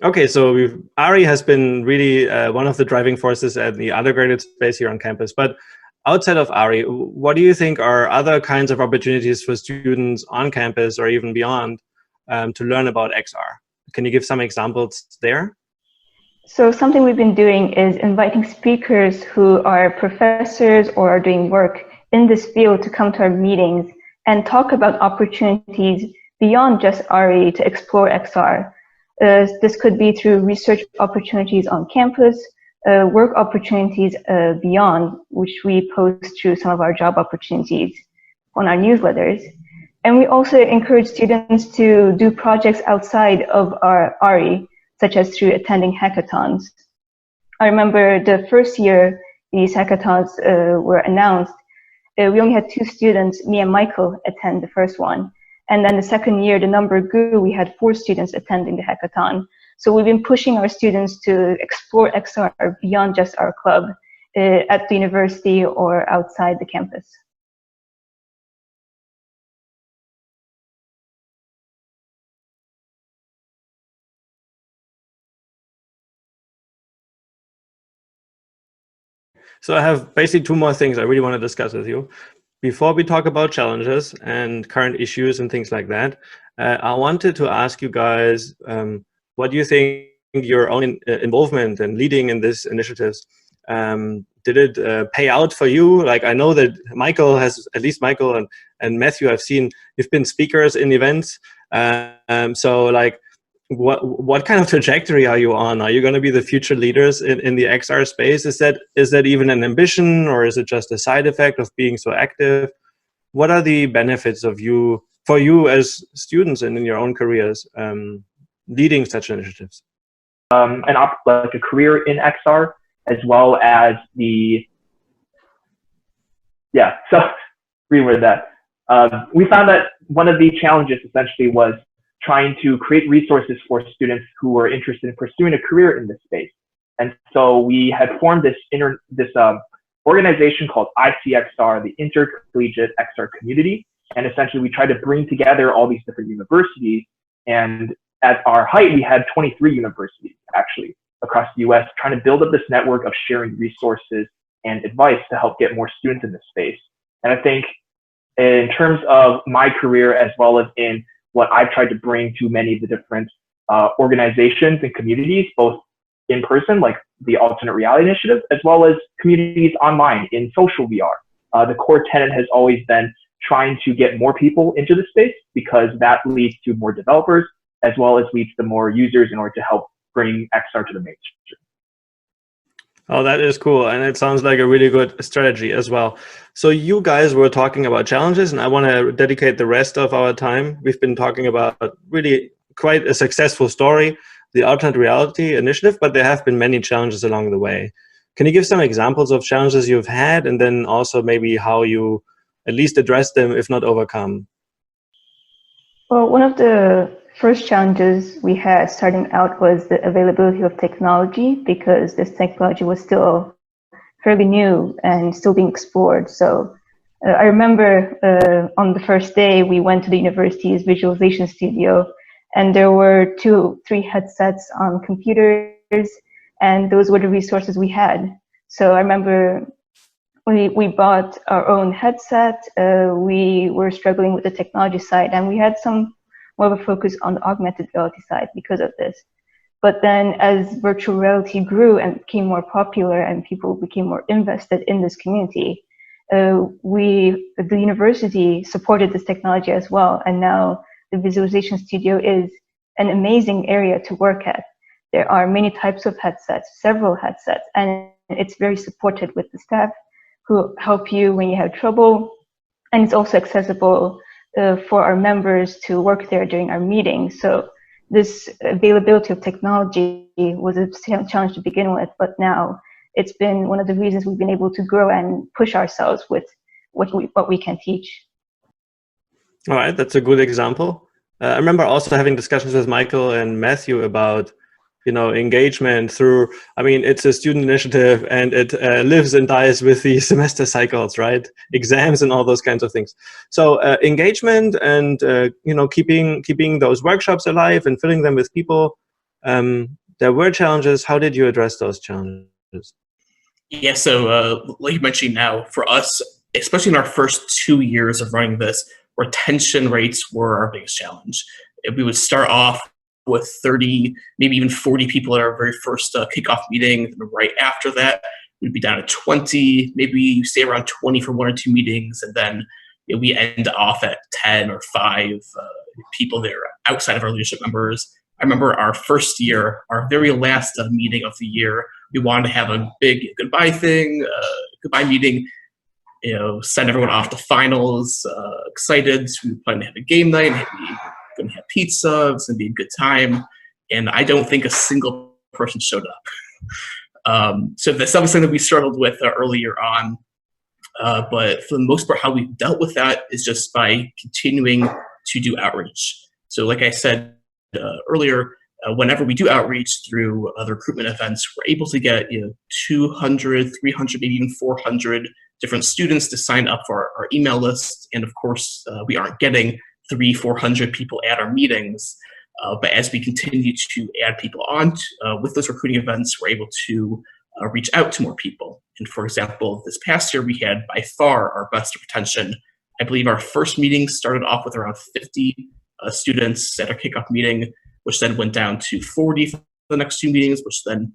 Okay, so Ari has been really one of the driving forces at the undergraduate space here on campus. But outside of Ari, what do you think are other kinds of opportunities for students on campus or even beyond to learn about XR? Can you give some examples there? So something we've been doing is inviting speakers who are professors or are doing work in this field to come to our meetings and talk about opportunities beyond just RE to explore XR. This could be through research opportunities on campus, work opportunities beyond, which we post through some of our job opportunities on our newsletters. And we also encourage students to do projects outside of our RE, such as through attending hackathons. I remember the first year these hackathons were announced, we only had 2 students, me and Michael, attend the first one. And then the second year, the number grew. We had 4 students attending the hackathon. So we've been pushing our students to explore XR beyond just our club at the university or outside the campus. So I have basically 2 more things I really want to discuss with you. Before we talk about challenges and current issues and things like that, I wanted to ask you guys, what do you think your own involvement and leading in these initiatives, did it pay out for you? Like, I know that Michael has, at least Michael and Matthew, I've seen you've been speakers in events. So like, what kind of trajectory are you on? Are you going to be the future leaders in the XR space? Is that even an ambition, or is it just a side effect of being so active? What are the benefits of for you as students and in your own careers leading such initiatives? Like a career in XR, as well as so reword that. We found that one of the challenges essentially was trying to create resources for students who were interested in pursuing a career in this space. And so we had formed this organization called ICXR, the Intercollegiate XR Community. And essentially we tried to bring together all these different universities. And at our height, we had 23 universities actually across the US, trying to build up this network of sharing resources and advice to help get more students in this space. And I think in terms of my career, as well as in what I've tried to bring to many of the different organizations and communities, both in person, like the Alternate Reality Initiative, as well as communities online in social VR. The core tenet has always been trying to get more people into the space, because that leads to more developers, as well as leads to more users in order to help bring XR to the mainstream. Oh, that is cool. And it sounds like a really good strategy as well. So you guys were talking about challenges, and I want to dedicate the rest of our time. We've been talking about really quite a successful story, the Alternate Reality Initiative, but there have been many challenges along the way. Can you give some examples of challenges you've had, and then also maybe how you at least address them, if not overcome? Well, one of the first challenges we had starting out was the availability of technology, because this technology was still fairly new and still being explored. So I remember on the first day we went to the university's visualization studio, and there were 2-3 headsets on computers, and those were the resources we had. So I remember we bought our own headset. We were struggling with the technology side, and we had some more of a focus on the augmented reality side because of this. But then as virtual reality grew and became more popular and people became more invested in this community, the university supported this technology as well. And now the visualization studio is an amazing area to work at. There are many types of headsets, several headsets, and it's very supported with the staff who help you when you have trouble. And it's also accessible for our members to work there during our meetings. So this availability of technology was a challenge to begin with, but now it's been one of the reasons we've been able to grow and push ourselves with what we can teach. All right, that's a good example. I remember also having discussions with Michael and Matthew about, engagement through, it's a student initiative and it lives and dies with the semester cycles, right? Exams and all those kinds of things. So engagement and, keeping those workshops alive and filling them with people. There were challenges. How did you address those challenges? Yeah, so like you mentioned now, for us, especially in our first 2 years of running this, retention rates were our biggest challenge. We would start off with 30, maybe even 40 people at our very first kickoff meeting. And right after that, we'd be down to 20, maybe stay around 20 for 1 or 2 meetings. And then we end off at 10 or 5 people there outside of our leadership members. I remember our first year, our very last meeting of the year, we wanted to have a big goodbye goodbye meeting, send everyone off to finals, excited. We were planning to have a game night, going to have pizza, it's going to be a good time. And I don't think a single person showed up. So that's something that we struggled with earlier on. But for the most part, how we've dealt with that is just by continuing to do outreach. So like I said earlier, whenever we do outreach through other recruitment events, we're able to get 200, 300, maybe even 400 different students to sign up for our email list. And of course, we aren't getting 300-400 people at our meetings. But as we continue to add people on with those recruiting events, we're able to reach out to more people. And for example, this past year, we had by far our best retention. I believe our first meeting started off with around 50 students at our kickoff meeting, which then went down to 40 for the next 2 meetings, which then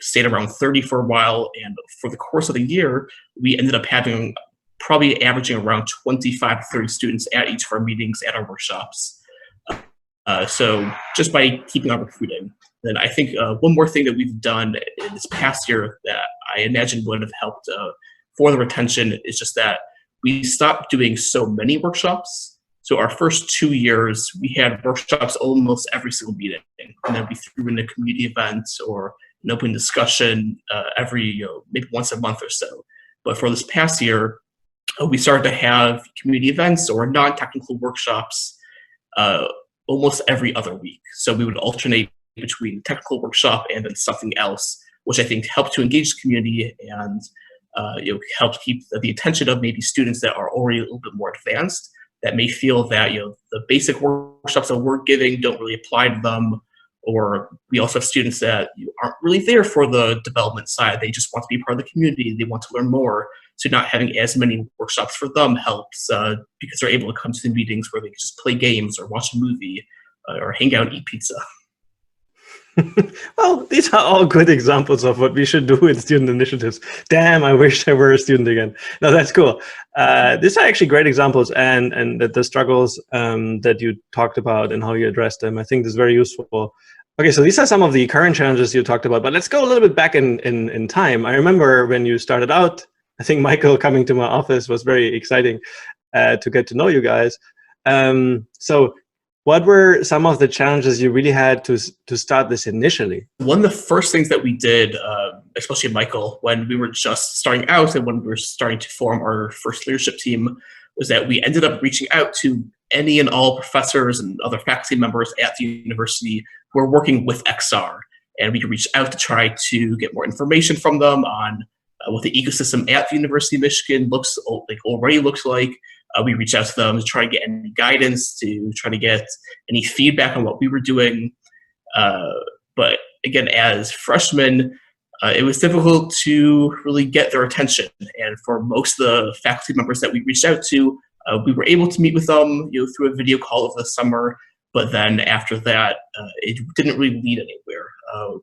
stayed around 30 for a while. And for the course of the year, we ended up having probably averaging around 25 to 30 students at each of our meetings at our workshops. So just by keeping on recruiting. Then I think one more thing that we've done in this past year that I imagine would have helped for the retention is just that we stopped doing so many workshops. So our first 2 years, we had workshops almost every single meeting. And then we threw in a community event or an open discussion every, maybe once a month or so. But for this past year, we started to have community events or non-technical workshops almost every other week. So we would alternate between technical workshop and then something else, which I think helped to engage the community and helped keep the attention of maybe students that are already a little bit more advanced that may feel that the basic workshops that we're giving don't really apply to them. Or we also have students that aren't really there for the development side. They just want to be part of the community. They want to learn more. So not having as many workshops for them helps because they're able to come to the meetings where they can just play games or watch a movie or hang out and eat pizza. Well, these are all good examples of what we should do in student initiatives. Damn, I wish I were a student again. No, that's cool. These are actually great examples, and the struggles that you talked about and how you addressed them, I think is very useful. Okay, so these are some of the current challenges you talked about, but let's go a little bit back in time. I remember when you started out, I think Michael coming to my office was very exciting to get to know you guys. So what were some of the challenges you really had to start this initially? One of the first things that we did, especially Michael, when we were just starting out and when we were starting to form our first leadership team, was that we ended up reaching out to any and all professors and other faculty members at the university who are working with XR. And we reached out to try to get more information from them on what the ecosystem at the University of Michigan already looks like. We reached out to them to try to get any guidance, to try to get any feedback on what we were doing. But again, as freshmen, it was difficult to really get their attention. And for most of the faculty members that we reached out to, we were able to meet with them, through a video call over the summer. But then after that, it didn't really lead anywhere.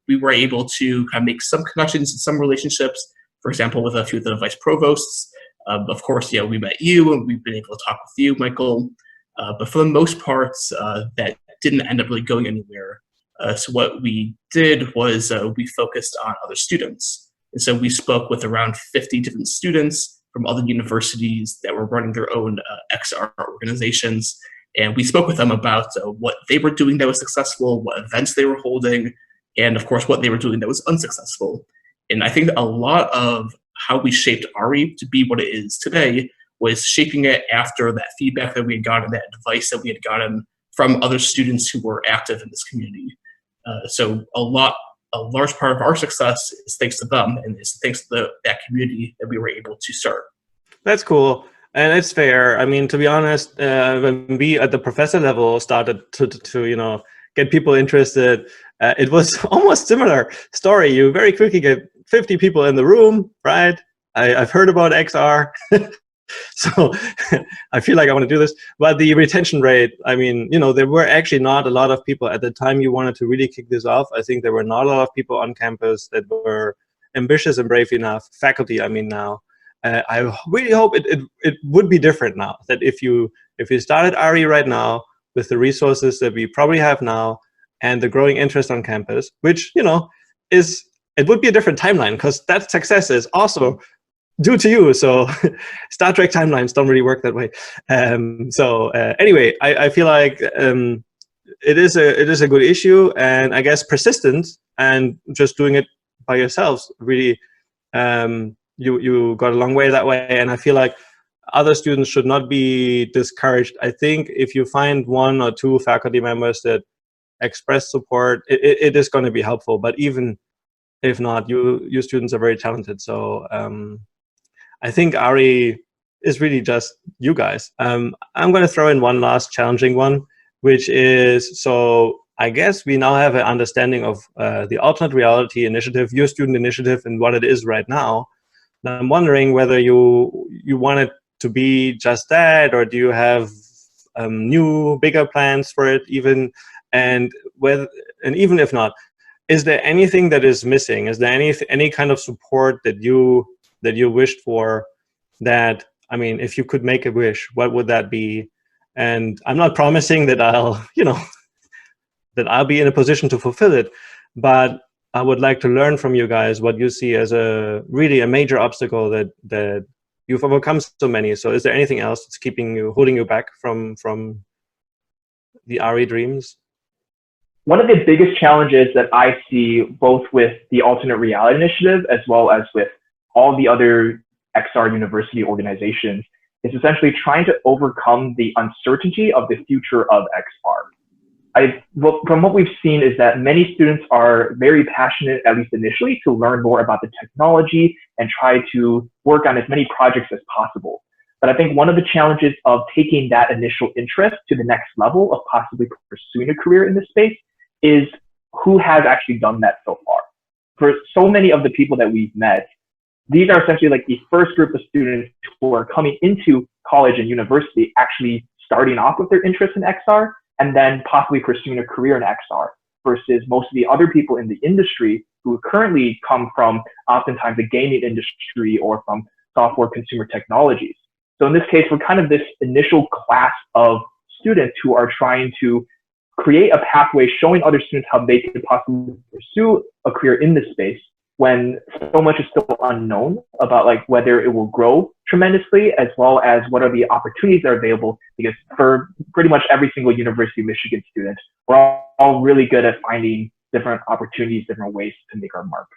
We were able to kind of make some connections and some relationships, for example, with a few of the vice provosts. Of course, we met you, and we've been able to talk with you, Michael. But for the most part, that didn't end up really going anywhere. So what we did was we focused on other students. And so we spoke with around 50 different students from other universities that were running their own XR organizations. And we spoke with them about what they were doing that was successful, what events they were holding, and of course, what they were doing that was unsuccessful. And I think that a lot of how we shaped ARI to be what it is today was shaping it after that feedback that we had gotten, that advice that we had gotten from other students who were active in this community. So a large part of our success is thanks to them, and it's thanks to that community that we were able to start. That's cool. And it's fair. I mean, to be honest, when we at the professor level started to get people interested, it was almost similar story. You very quickly get 50 people in the room, right? I've heard about XR. So I feel like I want to do this, but the retention rate, I mean, there were actually not a lot of people at the time you wanted to really kick this off. I think there were not a lot of people on campus that were ambitious and brave enough. Faculty, I mean, now. I really hope it would be different now, that if you started ARI right now with the resources that we probably have now and the growing interest on campus, which, it would be a different timeline, because that success is also due to you. So Star Trek timelines don't really work that way. Anyway, I feel like it is a good issue, and I guess persistence and just doing it by yourselves really, you got a long way that way. And I feel like other students should not be discouraged. I think if you find 1 or 2 faculty members that express support, it is going to be helpful. But even if not, you students are very talented. So I think ARI is really just you guys. I'm going to throw in one last challenging one, which is, so I guess we now have an understanding of the Alternate Reality Initiative, your student initiative, and what it is right now. And I'm wondering whether you want it to be just that, or do you have new, bigger plans for it even? And even if not, is there anything that is missing? Is there any kind of support that you wished for? That, I mean, if you could make a wish, what would that be? And I'm not promising that I'll be in a position to fulfill it, but I would like to learn from you guys what you see as a major obstacle that you've overcome so many. So is there anything else that's holding you back from the ARI dreams? One of the biggest challenges that I see, both with the Alternate Reality Initiative as well as with all the other XR university organizations, is essentially trying to overcome the uncertainty of the future of XR. From what we've seen is that many students are very passionate, at least initially, to learn more about the technology and try to work on as many projects as possible. But I think one of the challenges of taking that initial interest to the next level of possibly pursuing a career in this space is who has actually done that so far. For so many of the people that we've met, these are essentially like the first group of students who are coming into college and university actually starting off with their interest in XR and then possibly pursuing a career in XR, versus most of the other people in the industry who currently come from oftentimes the gaming industry or from software consumer technologies. So in this case, we're kind of this initial class of students who are trying to create a pathway showing other students how they could possibly pursue a career in this space, when so much is still unknown about like whether it will grow tremendously, as well as what are the opportunities that are available. Because for pretty much every single University of Michigan student, we're all really good at finding different opportunities, different ways to make our mark.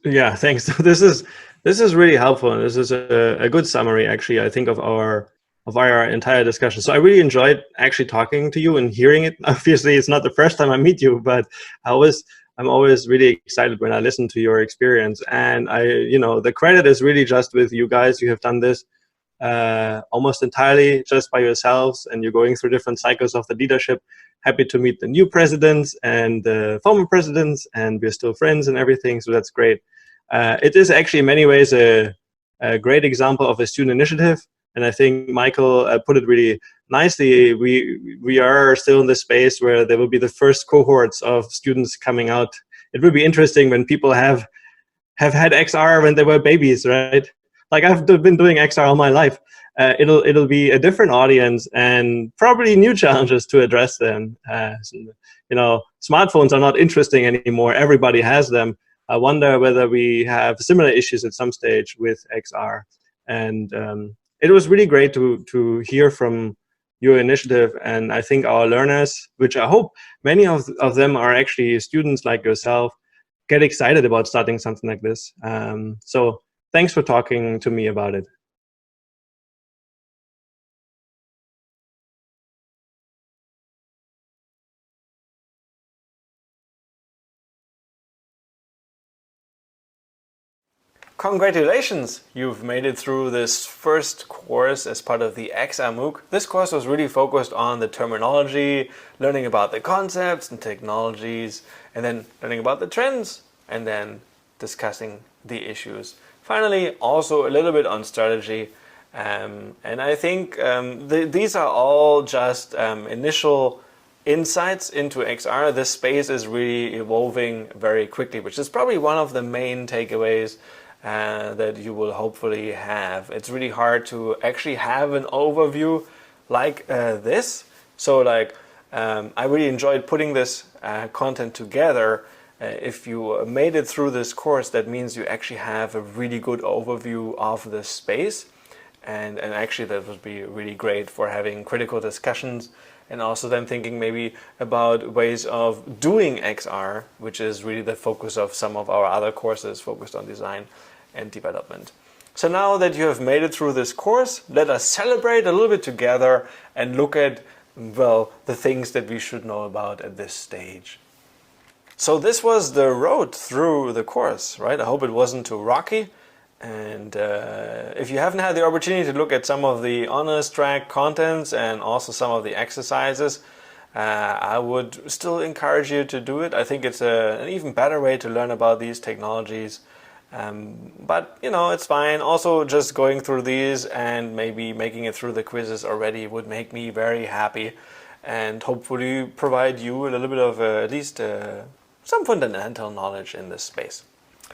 Yeah, thanks. This is really helpful, and this is a good summary, actually, I think, of our entire discussion. So I really enjoyed actually talking to you and hearing it. Obviously, it's not the first time I meet you, but I'm always really excited when I listen to your experience. And the credit is really just with you guys. You have done this almost entirely just by yourselves, and you're going through different cycles of the leadership. Happy to meet the new presidents and the former presidents, and we're still friends and everything, so that's great. It is actually in many ways a great example of a student initiative, and I think Michael put it really nicely. We are still in this space where there will be the first cohorts of students coming out. It will be interesting when people have had XR when they were babies, right? Like I've been doing XR all my life. It'll be a different audience and probably new challenges to address them. Smartphones are not interesting anymore. Everybody has them. I wonder whether we have similar issues at some stage with XR. And it was really great to hear from your initiative. And I think our learners, which I hope many of them are actually students like yourself, get excited about starting something like this. So thanks for talking to me about it. Congratulations! You've made it through this first course as part of the XR MOOC. This course was really focused on the terminology, learning about the concepts and technologies, and then learning about the trends, and then discussing the issues. Finally, also a little bit on strategy. And I think these are all just initial insights into XR. This space is really evolving very quickly, which is probably one of the main takeaways that you will hopefully have. It's really hard to actually have an overview like this. So I really enjoyed putting this content together. If you made it through this course, that means you actually have a really good overview of the space. And actually that would be really great for having critical discussions, and also then thinking maybe about ways of doing XR, which is really the focus of some of our other courses focused on design and development. So now that you have made it through this course, let us celebrate a little bit together and look at, well, the things that we should know about at this stage. So this was the road through the course, right? I hope it wasn't too rocky. And if you haven't had the opportunity to look at some of the honors track contents and also some of the exercises, I would still encourage you to do it. I think it's an even better way to learn about these technologies. But it's fine. Also, just going through these and maybe making it through the quizzes already would make me very happy, and hopefully provide you a little bit of at least some fundamental knowledge in this space.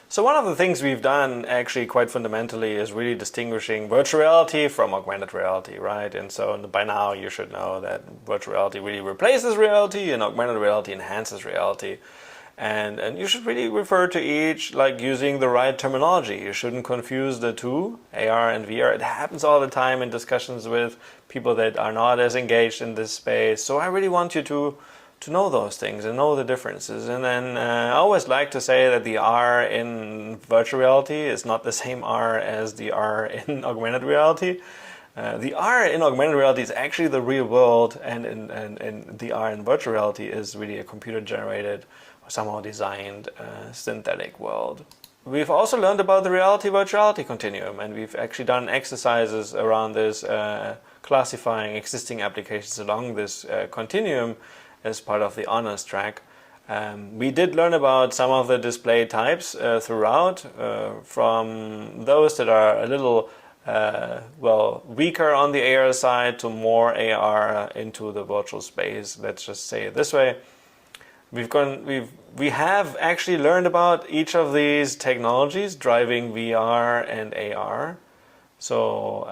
So one of the things we've done actually quite fundamentally is really distinguishing virtual reality from augmented reality, right? And so by now you should know that virtual reality really replaces reality and augmented reality enhances reality. And you should really refer to each like using the right terminology. You shouldn't confuse the two, AR and VR. It happens all the time in discussions with people that are not as engaged in this space. So I really want you to know those things and know the differences. And then I always like to say that the R in virtual reality is not the same R as the R in augmented reality. The R in augmented reality is actually the real world, and the R in virtual reality is really a computer-generated or somehow designed synthetic world. We've also learned about the reality-virtuality continuum, and we've actually done exercises around this, classifying existing applications along this continuum as part of the honors track. We did learn about some of the display types throughout, from those that are a little weaker on the AR side to more AR into the virtual space. Let's just say it this way. We have actually learned about each of these technologies driving VR and AR. So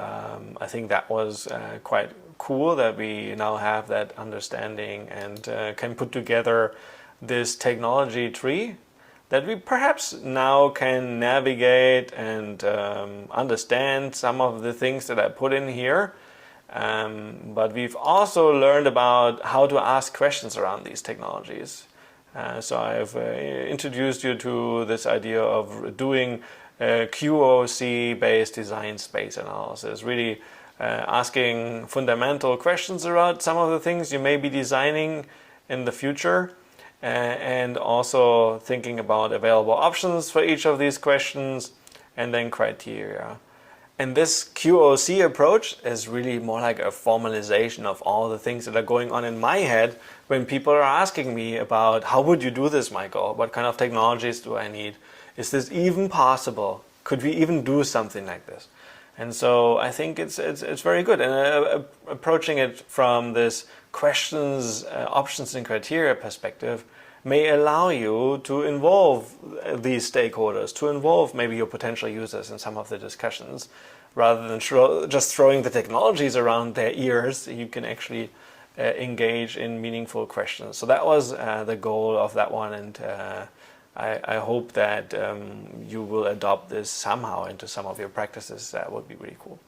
I think that was quite cool that we now have that understanding and can put together this technology tree that we perhaps now can navigate and understand some of the things that I put in here. But we've also learned about how to ask questions around these technologies. So I've introduced you to this idea of doing QOC-based design space analysis, really asking fundamental questions around some of the things you may be designing in the future, and also thinking about available options for each of these questions, and then criteria. And this QOC approach is really more like a formalization of all the things that are going on in my head when people are asking me about how would you do this, Michael? What kind of technologies do I need? Is this even possible? Could we even do something like this? And so I think it's very good. And approaching it from this questions, options and criteria perspective may allow you to involve these stakeholders, to involve maybe your potential users in some of the discussions. Rather than just throwing the technologies around their ears, you can actually engage in meaningful questions. So that was the goal of that one, and I hope that you will adopt this somehow into some of your practices. That would be really cool.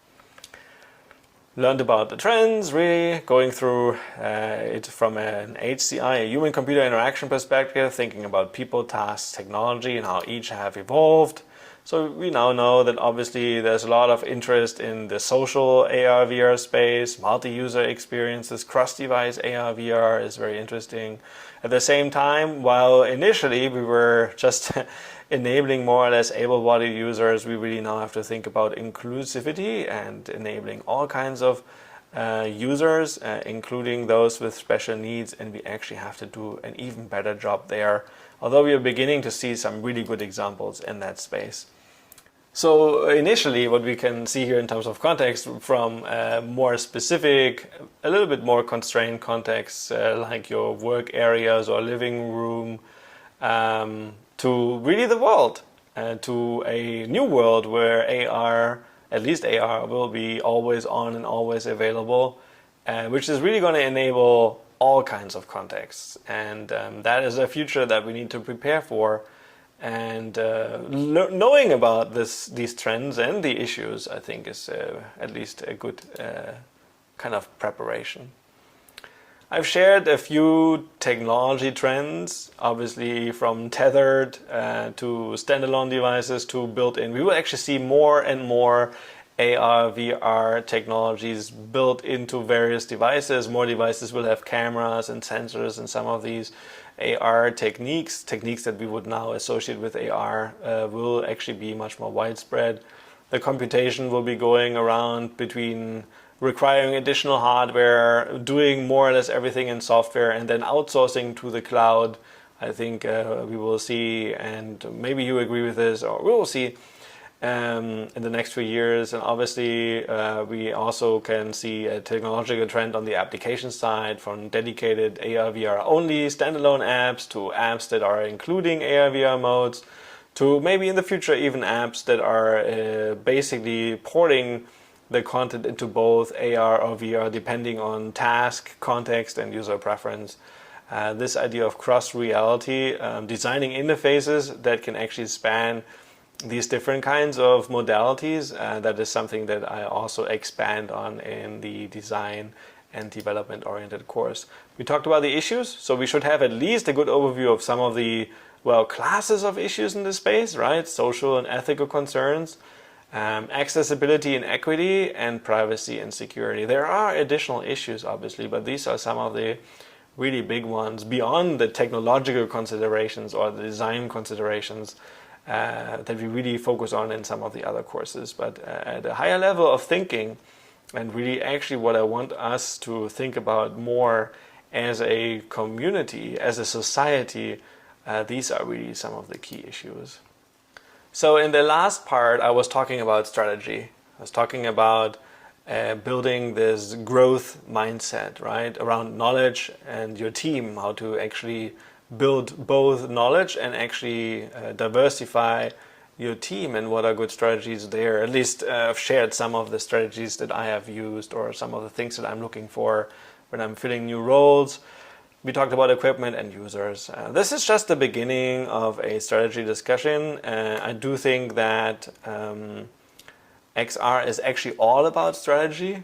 Learned about the trends, really going through it from an HCI, a human-computer interaction perspective, thinking about people, tasks, technology, and how each have evolved. So we now know that obviously there's a lot of interest in the social AR VR space, multi-user experiences, cross-device AR VR is very interesting. At the same time, while initially we were just enabling more or less able-bodied users, we really now have to think about inclusivity and enabling all kinds of users, including those with special needs, and we actually have to do an even better job there, although we are beginning to see some really good examples in that space. So initially what we can see here in terms of context from more specific, a little bit more constrained contexts like your work areas or living room, to really the world, to a new world where AR, at least AR, will be always on and always available, which is really going to enable all kinds of contexts. And that is a future that we need to prepare for. And knowing about these trends and the issues, I think, is at least a good kind of preparation. I've shared a few technology trends, obviously from tethered to standalone devices to built-in. We will actually see more and more AR, VR technologies built into various devices. More devices will have cameras and sensors, and some of these AR techniques that we would now associate with AR will actually be much more widespread. The computation will be going around between requiring additional hardware, doing more or less everything in software, and then outsourcing to the cloud. I think we will see, and maybe you agree with this, or we will see in the next few years. And obviously we also can see a technological trend on the application side, from dedicated AR VR only standalone apps to apps that are including AR VR modes, to maybe in the future even apps that are basically porting the content into both AR or VR depending on task, context, and user preference. This idea of cross reality, designing interfaces that can actually span these different kinds of modalities, that is something that I also expand on in the design and development oriented course. We talked about the issues, so we should have at least a good overview of some of the, well, classes of issues in this space, right? Social and ethical concerns, accessibility and equity, and privacy and security. There are additional issues, obviously, but these are some of the really big ones beyond the technological considerations or the design considerations that we really focus on in some of the other courses. But at a higher level of thinking, and really actually what I want us to think about more as a community, as a society, these are really some of the key issues. So in the last part, I was talking about strategy. I was talking about building this growth mindset, right, around knowledge and your team, how to actually build both knowledge and actually diversify your team, and what are good strategies there. At least I've shared some of the strategies that I have used, or some of the things that I'm looking for when I'm filling new roles. We talked about equipment and users. This is just the beginning of a strategy discussion. I do think that XR is actually all about strategy.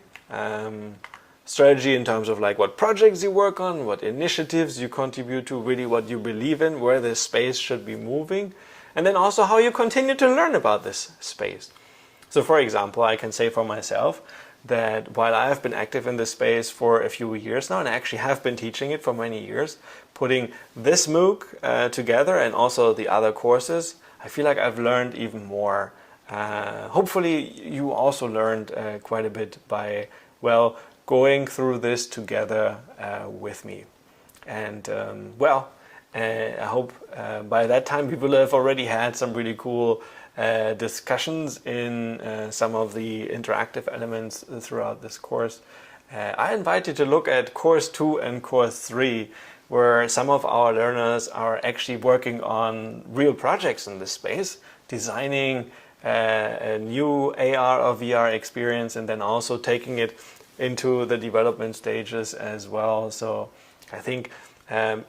Strategy in terms of like what projects you work on, what initiatives you contribute to, really what you believe in, where this space should be moving, and then also how you continue to learn about this space. So for example, I can say for myself that while I have been active in this space for a few years now, and I actually have been teaching it for many years, putting this MOOC together and also the other courses, I feel like I've learned even more hopefully you also learned quite a bit by, well, going through this together with me. And I hope by that time we will have already had some really cool discussions in some of the interactive elements throughout this course. I invite you to look at Course 2 and Course 3, where some of our learners are actually working on real projects in this space, designing a new AR or VR experience and then also taking it into the development stages as well. So I think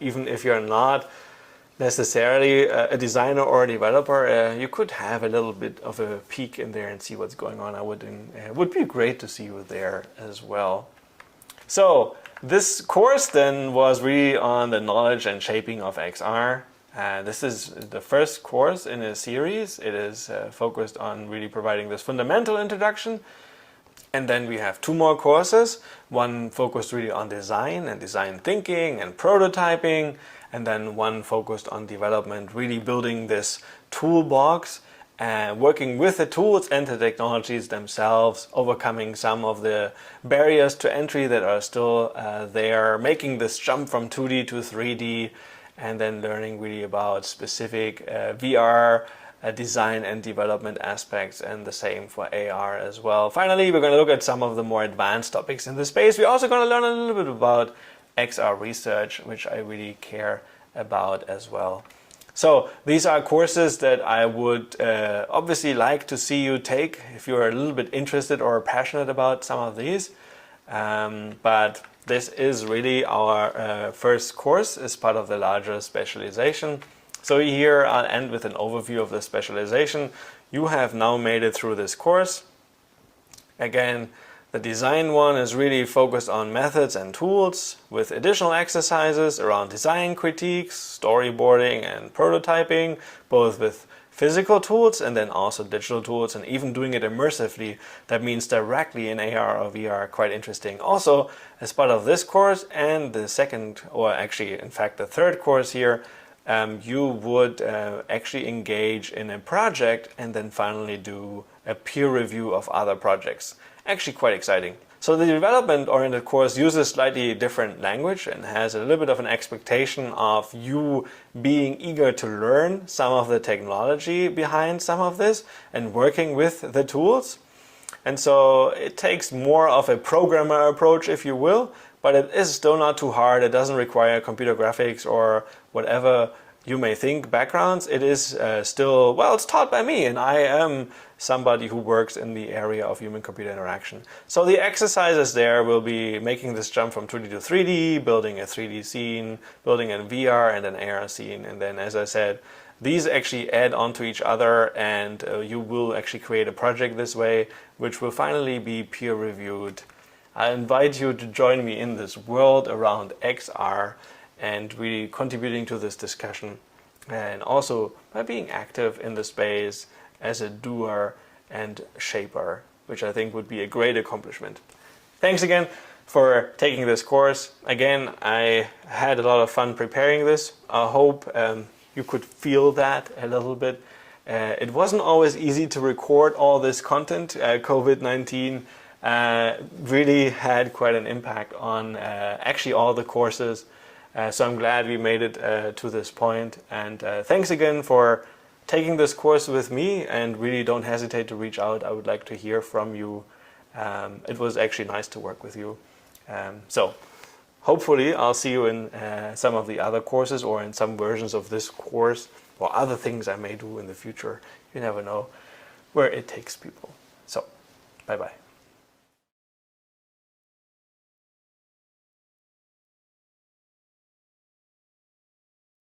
even if you're not necessarily a designer or a developer, you could have a little bit of a peek in there and see what's going on. It would be great to see you there as well. So this course then was really on the knowledge and shaping of XR. This is the first course in a series. It is focused on really providing this fundamental introduction. And then we have 2 more courses, one focused really on design and design thinking and prototyping, and then one focused on development, really building this toolbox and working with the tools and the technologies themselves, overcoming some of the barriers to entry that are still there, making this jump from 2D to 3D, and then learning really about specific VR design and development aspects, and the same for AR as well. Finally, we're going to look at some of the more advanced topics in the space. We're also going to learn a little bit about XR research, which I really care about as well. So these are courses that I would obviously like to see you take if you're a little bit interested or passionate about some of these. But this is really our first course as part of the larger specialization. So here I'll end with an overview of the specialization. You have now made it through this course. Again, the design one is really focused on methods and tools with additional exercises around design critiques, storyboarding and prototyping, both with physical tools and then also digital tools, and even doing it immersively. That means directly in AR or VR, quite interesting. Also, as part of this course and the second, or actually in fact the third course here, you would actually engage in a project and then finally do a peer review of other projects. Actually quite exciting. So the development-oriented course uses slightly different language and has a little bit of an expectation of you being eager to learn some of the technology behind some of this and working with the tools. And so it takes more of a programmer approach, if you will, but it is still not too hard. It doesn't require computer graphics or whatever you may think backgrounds. It is still, well, it's taught by me, and I am somebody who works in the area of human-computer interaction. So the exercises there will be making this jump from 2D to 3D, building a 3D scene, building a VR and an AR scene, and then, as I said, these actually add on to each other, and you will actually create a project this way, which will finally be peer-reviewed. I invite you to join me in this world around XR and really contributing to this discussion, and also by being active in the space as a doer and shaper, which I think would be a great accomplishment. Thanks again for taking this course. Again, I had a lot of fun preparing this. I hope you could feel that a little bit. It wasn't always easy to record all this content. COVID-19 really had quite an impact on actually all the courses. So I'm glad we made it to this point. And thanks again for taking this course with me, and really don't hesitate to reach out. I would like to hear from you. It was actually nice to work with you. So hopefully I'll see you in some of the other courses or in some versions of this course or other things I may do in the future. You never know where it takes people. So bye-bye.